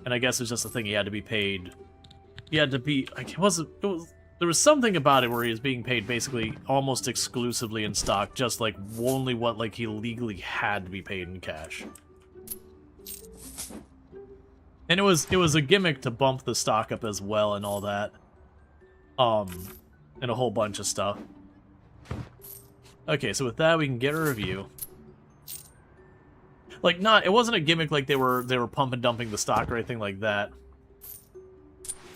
And I guess it's just a thing, he had to be paid. He had to be, like, there was something about it where he was being paid basically almost exclusively in stock, just like only what like he legally had to be paid in cash. And it was a gimmick to bump the stock up as well and all that. And a whole bunch of stuff. Okay, so with that we can get a review. Like it wasn't a gimmick like they were pump and dumping the stock or anything like that.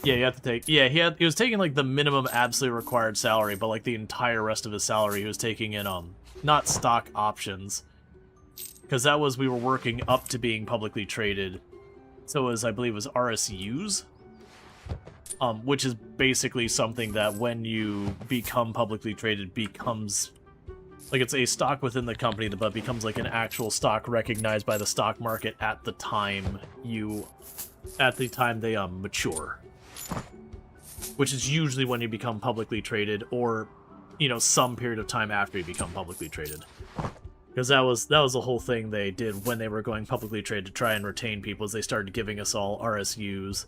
Yeah, you have to take, yeah, he was taking like the minimum absolutely required salary, but like the entire rest of his salary he was taking in not stock options. Because that was, we were working up to being publicly traded. So it was, I believe it was RSUs. Which is basically something that when you become publicly traded becomes, like, it's a stock within the company, but becomes like an actual stock recognized by the stock market at the time they mature. Which is usually when you become publicly traded, or, you know, some period of time after you become publicly traded. Because that was the whole thing they did when they were going publicly traded to try and retain people, is they started giving us all RSUs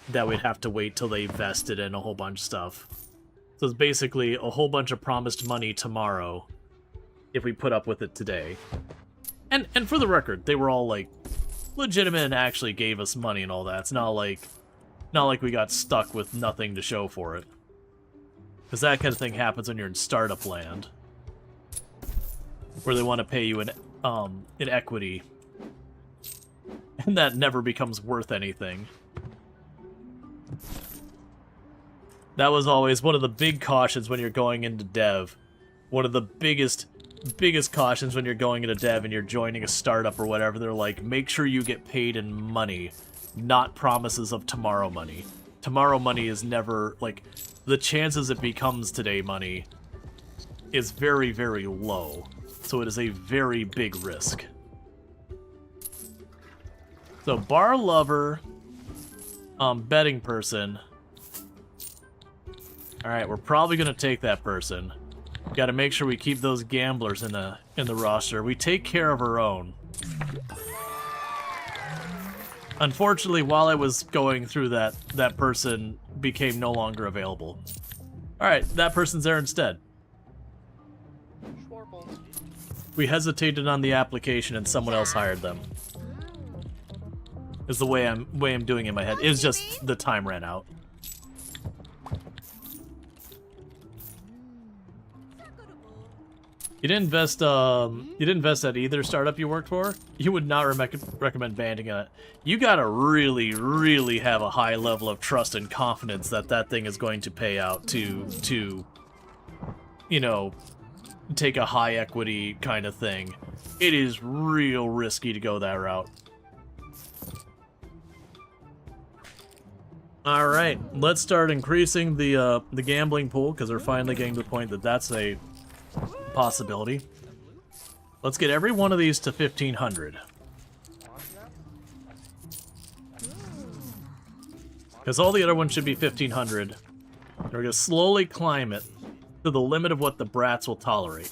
that we'd have to wait till they vested in a whole bunch of stuff. So it's basically a whole bunch of promised money tomorrow if we put up with it today. And for the record, they were all like legitimate and actually gave us money and all that. It's not like we got stuck with nothing to show for it. Because that kind of thing happens when you're in startup land, where they want to pay you in equity, and that never becomes worth anything. That was always one of the big cautions when you're going into dev. One of the biggest cautions when you're going into dev and you're joining a startup or whatever. They're like, make sure you get paid in money, not promises of tomorrow money. Tomorrow money is never, like, the chances it becomes today money is very, very low. So it is a very big risk. So bar lover, betting person. Alright, we're probably gonna take that person. Gotta make sure we keep those gamblers in the roster. We take care of our own. Unfortunately, while I was going through that person became no longer available. Alright, that person's there instead. We hesitated on the application and someone else hired them. Is the way I'm doing it in my head. It was just the time ran out. You didn't invest at either startup you worked for? You would not recommend banding it. You gotta really, really have a high level of trust and confidence that that thing is going to pay out to you know, take a high equity kind of thing. It is real risky to go that route. Alright, let's start increasing the gambling pool, because we're finally getting to the point that that's a possibility. Let's get every one of these to 1,500. Because all the other ones should be 1,500. We're going to slowly climb it to the limit of what the brats will tolerate.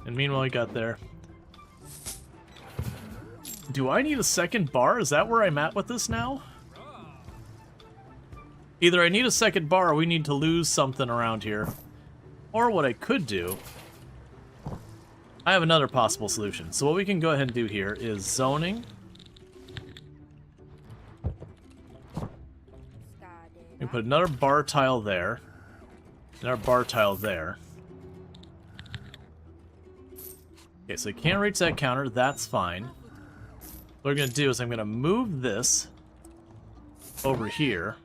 And meanwhile, we got there. Do I need a second bar? Is that where I'm at with this now? Either I need a second bar or we need to lose something around here. Or what I could do... I have another possible solution. So what we can go ahead and do here is zoning. We put another bar tile there. Another bar tile there. Okay, so I can't reach that counter. That's fine. What we're going to do is I'm going to move this over here.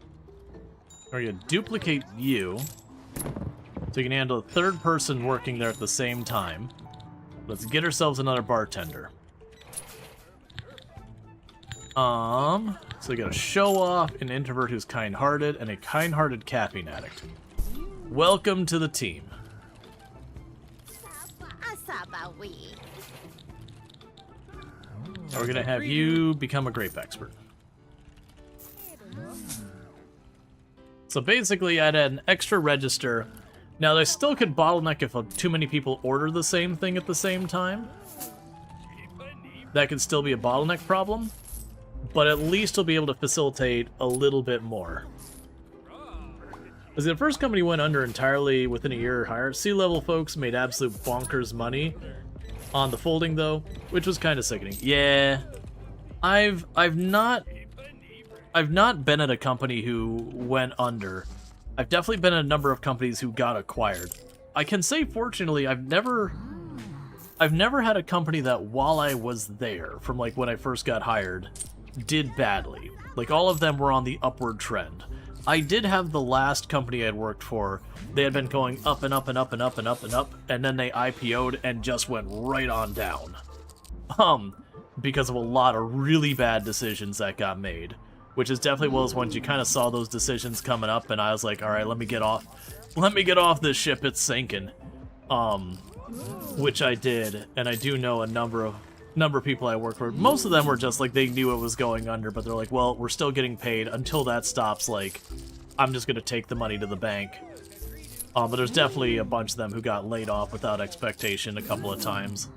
We're going to duplicate you. So you can handle a third person working there at the same time. Let's get ourselves another bartender. So we got a show off, an introvert who's kind-hearted, and a kind-hearted caffeine addict. Welcome to the team. We're gonna have you become a grape expert. So basically, I'd add an extra register. Now, they still could bottleneck if too many people order the same thing at the same time. That could still be a bottleneck problem, but at least we'll be able to facilitate a little bit more. As the first company went under entirely within a year or higher, C-level folks made absolute bonkers money on the folding, though, which was kind of sickening. Yeah, I've not been at a company who went under. I've definitely been at a number of companies who got acquired. I can say, fortunately, I've never had a company that, while I was there, from like when I first got hired, did badly. Like, all of them were on the upward trend. I did have the last company I'd worked for. They had been going up and up and up and up and up and up, and then they IPO'd and just went right on down. Because of a lot of really bad decisions that got made. Which is definitely one of those ones you kind of saw those decisions coming up, and I was like, alright, let me get off this ship, it's sinking. Which I did, and I do know a number of people I work for. Most of them were just like, they knew it was going under, but they're like, well, we're still getting paid. Until that stops, like, I'm just gonna take the money to the bank. But there's definitely a bunch of them who got laid off without expectation a couple of times.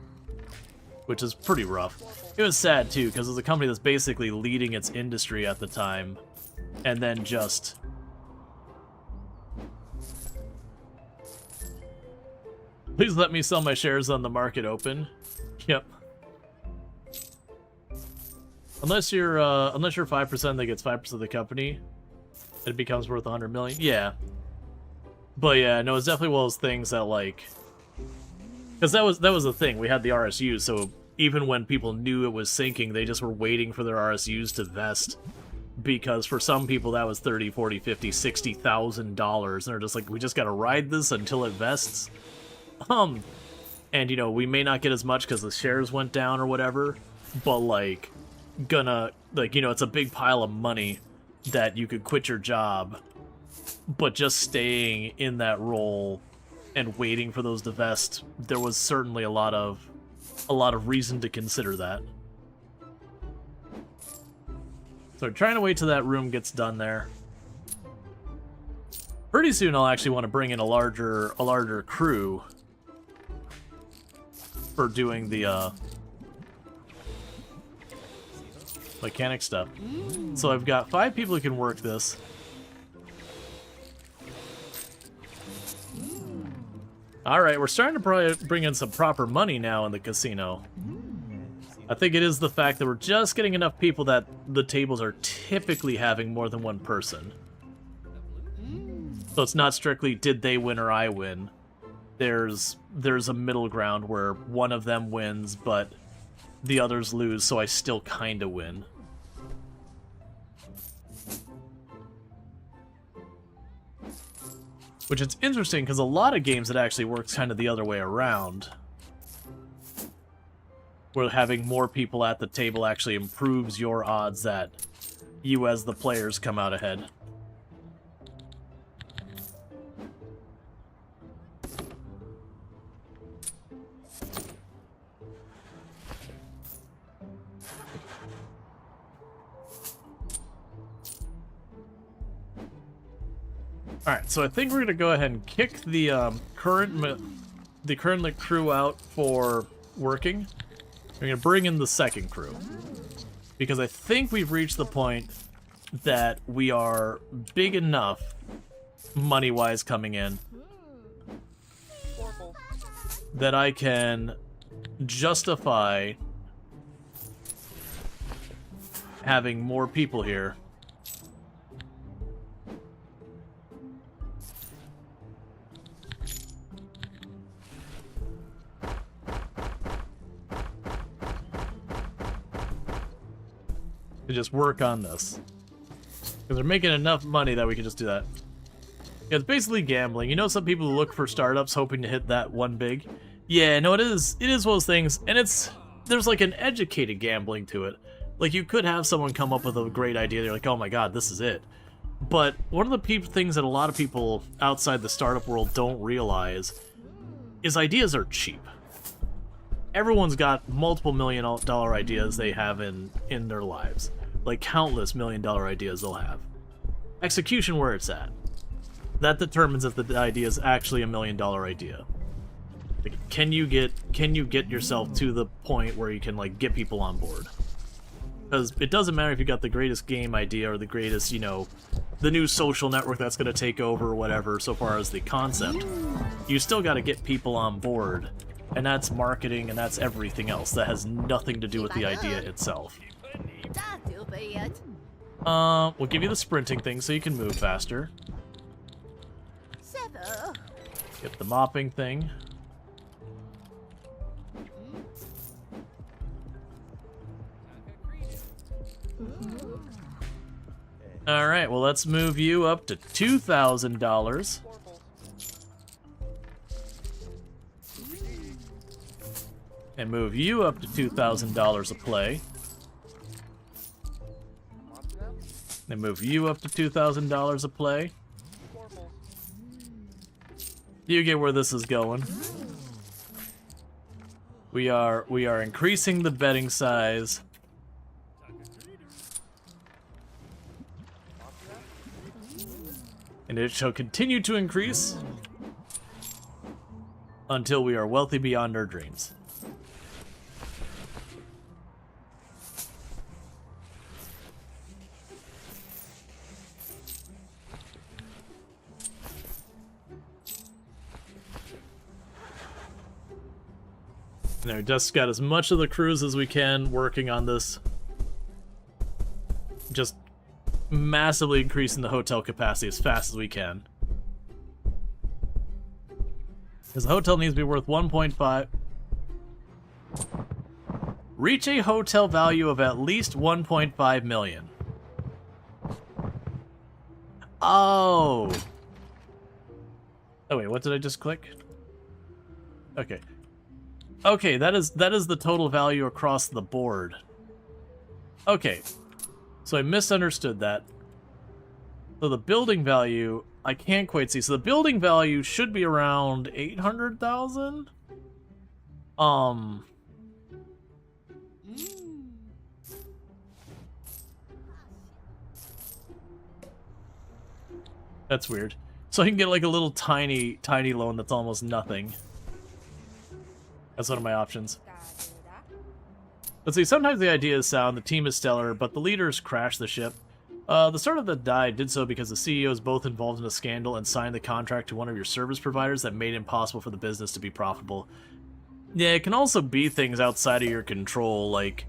Which is pretty rough. It was sad, too, because it was a company that's basically leading its industry at the time, and then just... Please let me sell my shares on the market open. Yep. Unless you're 5% that gets 5% of the company, it becomes worth 100 million. Yeah. But yeah, no, it's definitely one of those things that, like... Because that was the thing, we had the RSUs, so even when people knew it was sinking, they just were waiting for their RSUs to vest. Because for some people that was $30, $40, $50, $60,000, and they're just like, we just gotta ride this until it vests. And you know, we may not get as much because the shares went down or whatever, but like, you know, it's a big pile of money that you could quit your job, but just staying in that role and waiting for those to vest, there was certainly a lot of reason to consider that. So we're trying to wait till that room gets done there. Pretty soon I'll actually want to bring in a larger crew for doing the mechanic stuff. So I've got 5 people who can work this. Alright, we're starting to probably bring in some proper money now in the casino. I think it is the fact that we're just getting enough people that the tables are typically having more than one person. So it's not strictly, did they win or I win? There's a middle ground where one of them wins, but the others lose, so I still kinda win. Which is interesting, because a lot of games it actually works kind of the other way around. Where having more people at the table actually improves your odds that you as the players come out ahead. Alright, so I think we're gonna go ahead and kick the current crew out for working. We're gonna bring in the second crew. Because I think we've reached the point that we are big enough, money-wise coming in, that I can justify having more people here. To just work on this. Because they're making enough money that we can just do that. Yeah, it's basically gambling. You know, some people look for startups hoping to hit that one big. Yeah, no, it is one of those things, and there's like an educated gambling to it. Like, you could have someone come up with a great idea, they're like, oh my god, this is it. But one of the things that a lot of people outside the startup world don't realize is ideas are cheap. Everyone's got multiple $1 million ideas they have in their lives. Like, countless $1 million ideas they'll have. Execution where it's at. That determines if the idea is actually a $1 million idea. Like, can you get yourself to the point where you can, like, get people on board? Because it doesn't matter if you got the greatest game idea or the greatest, you know, the new social network that's going to take over or whatever, so far as the concept. You still got to get people on board. And that's marketing and that's everything else. That has nothing to do with the idea itself. We'll give you the sprinting thing so you can move faster. Get the mopping thing. Alright, well, let's move you up to $2,000. And move you up to $2,000 a play. And move you up to $2,000 a play. You get where this is going. We are increasing the betting size. And it shall continue to increase until we are wealthy beyond our dreams. Now, we just got as much of the crews as we can working on this. Just massively increasing the hotel capacity as fast as we can. Because the hotel needs to be worth 1.5. Reach a hotel value of at least 1.5 million. Oh. Oh wait, what did I just click? Okay. Okay, that is the total value across the board. Okay. So I misunderstood that. So the building value, I can't quite see. So the building value should be around 800,000. That's weird. So I can get like a little tiny loan that's almost nothing. That's one of my options. Let's see, sometimes the idea is sound, the team is stellar, but the leaders crash the ship. The startup that died did so because the CEO is both involved in a scandal and signed the contract to one of your service providers that made it impossible for the business to be profitable. Yeah, it can also be things outside of your control, like...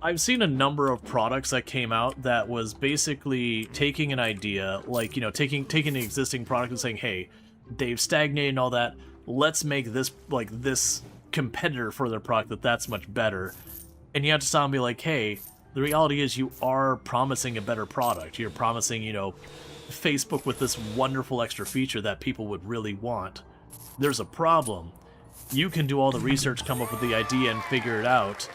I've seen a number of products that came out that was basically taking an idea, like, you know, taking an existing product and saying, hey, they've stagnated and all that, let's make this, like, this competitor for their product that's much better. And you have to stop and be like, hey, the reality is you are promising a better product. You're promising, you know, Facebook with this wonderful extra feature that people would really want. There's a problem. You can do all the research, come up with the idea, and figure it out.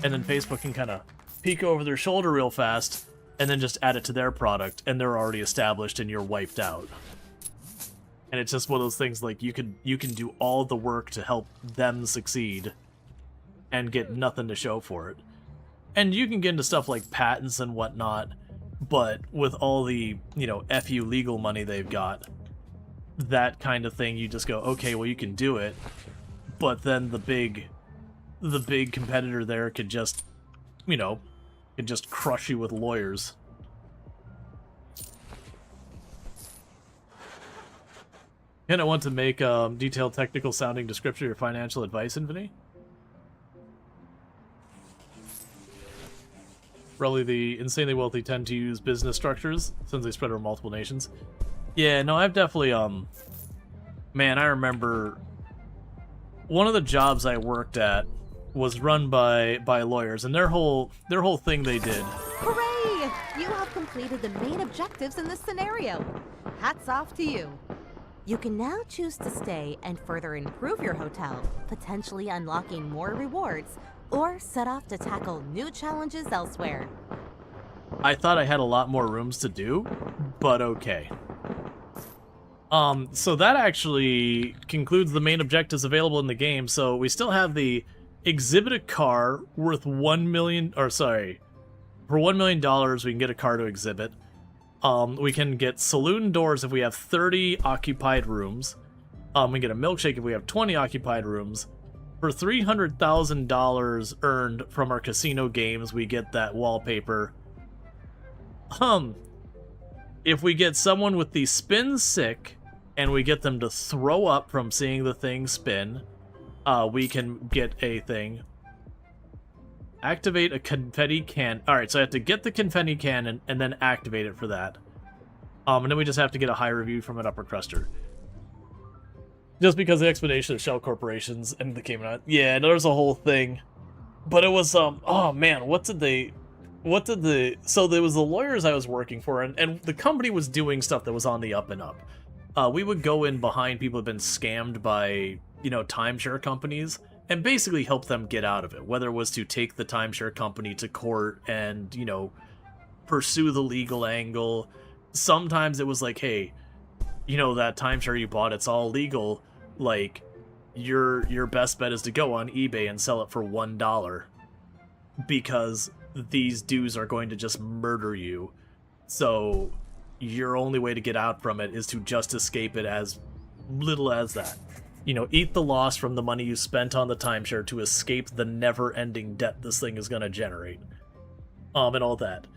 And then Facebook can kind of peek over their shoulder real fast and then just add it to their product, and they're already established and you're wiped out. And it's just one of those things, like, you can do all the work to help them succeed and get nothing to show for it. And you can get into stuff like patents and whatnot, but with all the, you know, FU legal money they've got, that kind of thing, you just go, okay, well, you can do it, but then the big competitor there could just, you know, could just crush you with lawyers. And I want to make detailed technical sounding description of your financial advice, Infinity. Probably the insanely wealthy tend to use business structures since they spread over multiple nations. Yeah, no, I've definitely, man, I remember one of the jobs I worked at was run by lawyers, and their whole thing they did. Hooray! You have completed the main objectives in this scenario. Hats off to you. You can now choose to stay and further improve your hotel, potentially unlocking more rewards, or set off to tackle new challenges elsewhere. I thought I had a lot more rooms to do, but okay. So that actually concludes the main objectives available in the game. So we still have the exhibit a car worth $1 million, or sorry, for $1 million we can get a car to exhibit. We can get saloon doors if we have 30 occupied rooms. We get a milkshake if we have 20 occupied rooms. For $300,000 earned from our casino games, we get that wallpaper. If we get someone with the spin sick, and we get them to throw up from seeing the thing spin, we can get a thing. Activate a confetti can. Alright, so I have to get the confetti cannon and then activate it for that. And then we just have to get a high review from an upper cruster. Just because the explanation of shell corporations and the came out. Yeah, there's a whole thing. But it was, oh man, so there was the lawyers I was working for, and the company was doing stuff that was on the up and up. We would go in behind people who have been scammed by, you know, timeshare companies, and basically help them get out of it, whether it was to take the timeshare company to court and, you know, pursue the legal angle. Sometimes it was like, hey, you know, that timeshare you bought, it's all legal, like, your best bet is to go on eBay and sell it for $1, because these dudes are going to just murder you. So your only way to get out from it is to just escape it as little as that. You know, eat the loss from the money you spent on the timeshare to escape the never-ending debt this thing is going to generate. And all that.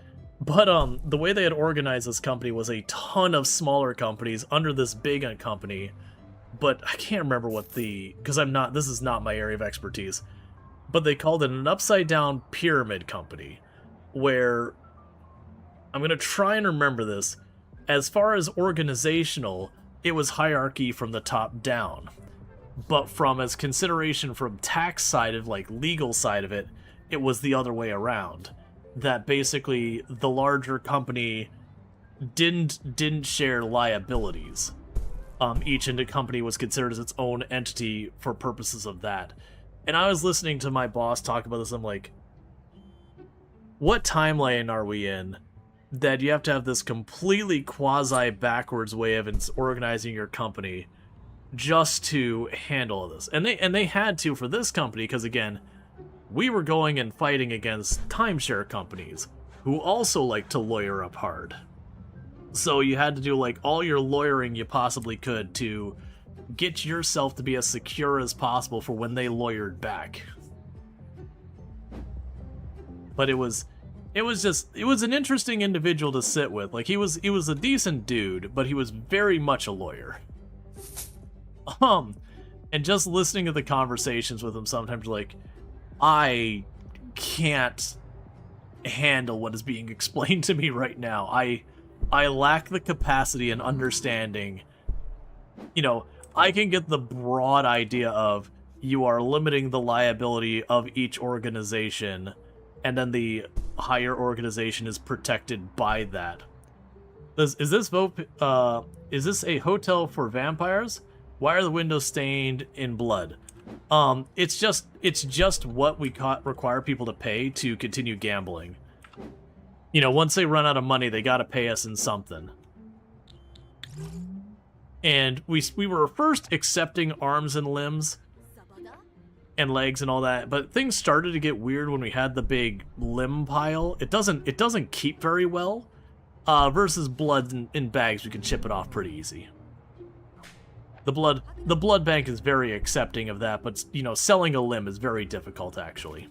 But, the way they had organized this company was a ton of smaller companies under this big company. But I can't remember what because this is not my area of expertise. But they called it an upside-down pyramid company. Where, I'm going to try and remember this. As far as organizational, it was hierarchy from the top down. But from as consideration from tax side of, like, legal side of it, it was the other way around. That basically the larger company didn't share liabilities. Each company was considered as its own entity for purposes of that. And I was listening to my boss talk about this, I'm like, what timeline are we in that you have to have this completely quasi-backwards way of organizing your company just to handle this? And they had to for this company, because again, we were going and fighting against timeshare companies who also like to lawyer up hard. So you had to do like all your lawyering you possibly could to get yourself to be as secure as possible for when they lawyered back. But it was an interesting individual to sit with. Like he was a decent dude, but he was very much a lawyer. And just listening to the conversations with him sometimes, like, I can't handle what is being explained to me right now. I lack the capacity and understanding. You know, I can get the broad idea of you are limiting the liability of each organization, and then the higher organization is protected by that. Is this a hotel for vampires? Why are the windows stained in blood? It's just what we require people to pay to continue gambling. You know, once they run out of money, they gotta pay us in something. And we were first accepting arms and limbs and legs and all that, but things started to get weird when we had the big limb pile. It doesn't keep very well, versus blood in bags, we can chip it off pretty easy. The blood bank is very accepting of that, but you know, selling a limb is very difficult actually.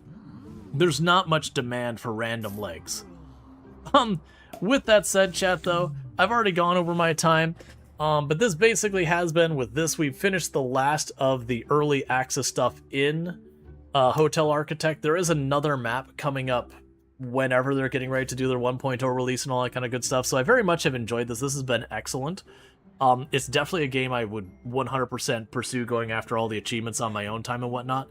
There's not much demand for random legs. With that said, chat though, I've already gone over my time. But this basically has been, with this, we've finished the last of the early access stuff in Hotel Architect. There is another map coming up whenever they're getting ready to do their 1.0 release and all that kind of good stuff. So I very much have enjoyed this. This has been excellent. It's definitely a game I would 100% pursue going after all the achievements on my own time and whatnot.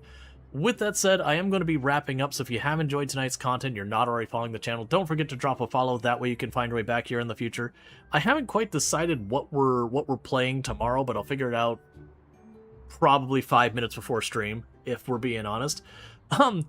With that said, I am going to be wrapping up, so if you have enjoyed tonight's content, you're not already following the channel, don't forget to drop a follow, that way you can find your way back here in the future. I haven't quite decided what we're playing tomorrow, but I'll figure it out probably 5 minutes before stream, if we're being honest. But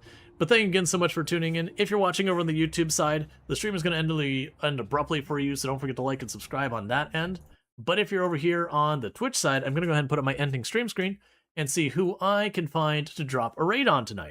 thank you again so much for tuning in. If you're watching over on the YouTube side, the stream is going to end abruptly for you, so don't forget to like and subscribe on that end. But if you're over here on the Twitch side, I'm going to go ahead and put up my ending stream screen and see who I can find to drop a raid on tonight.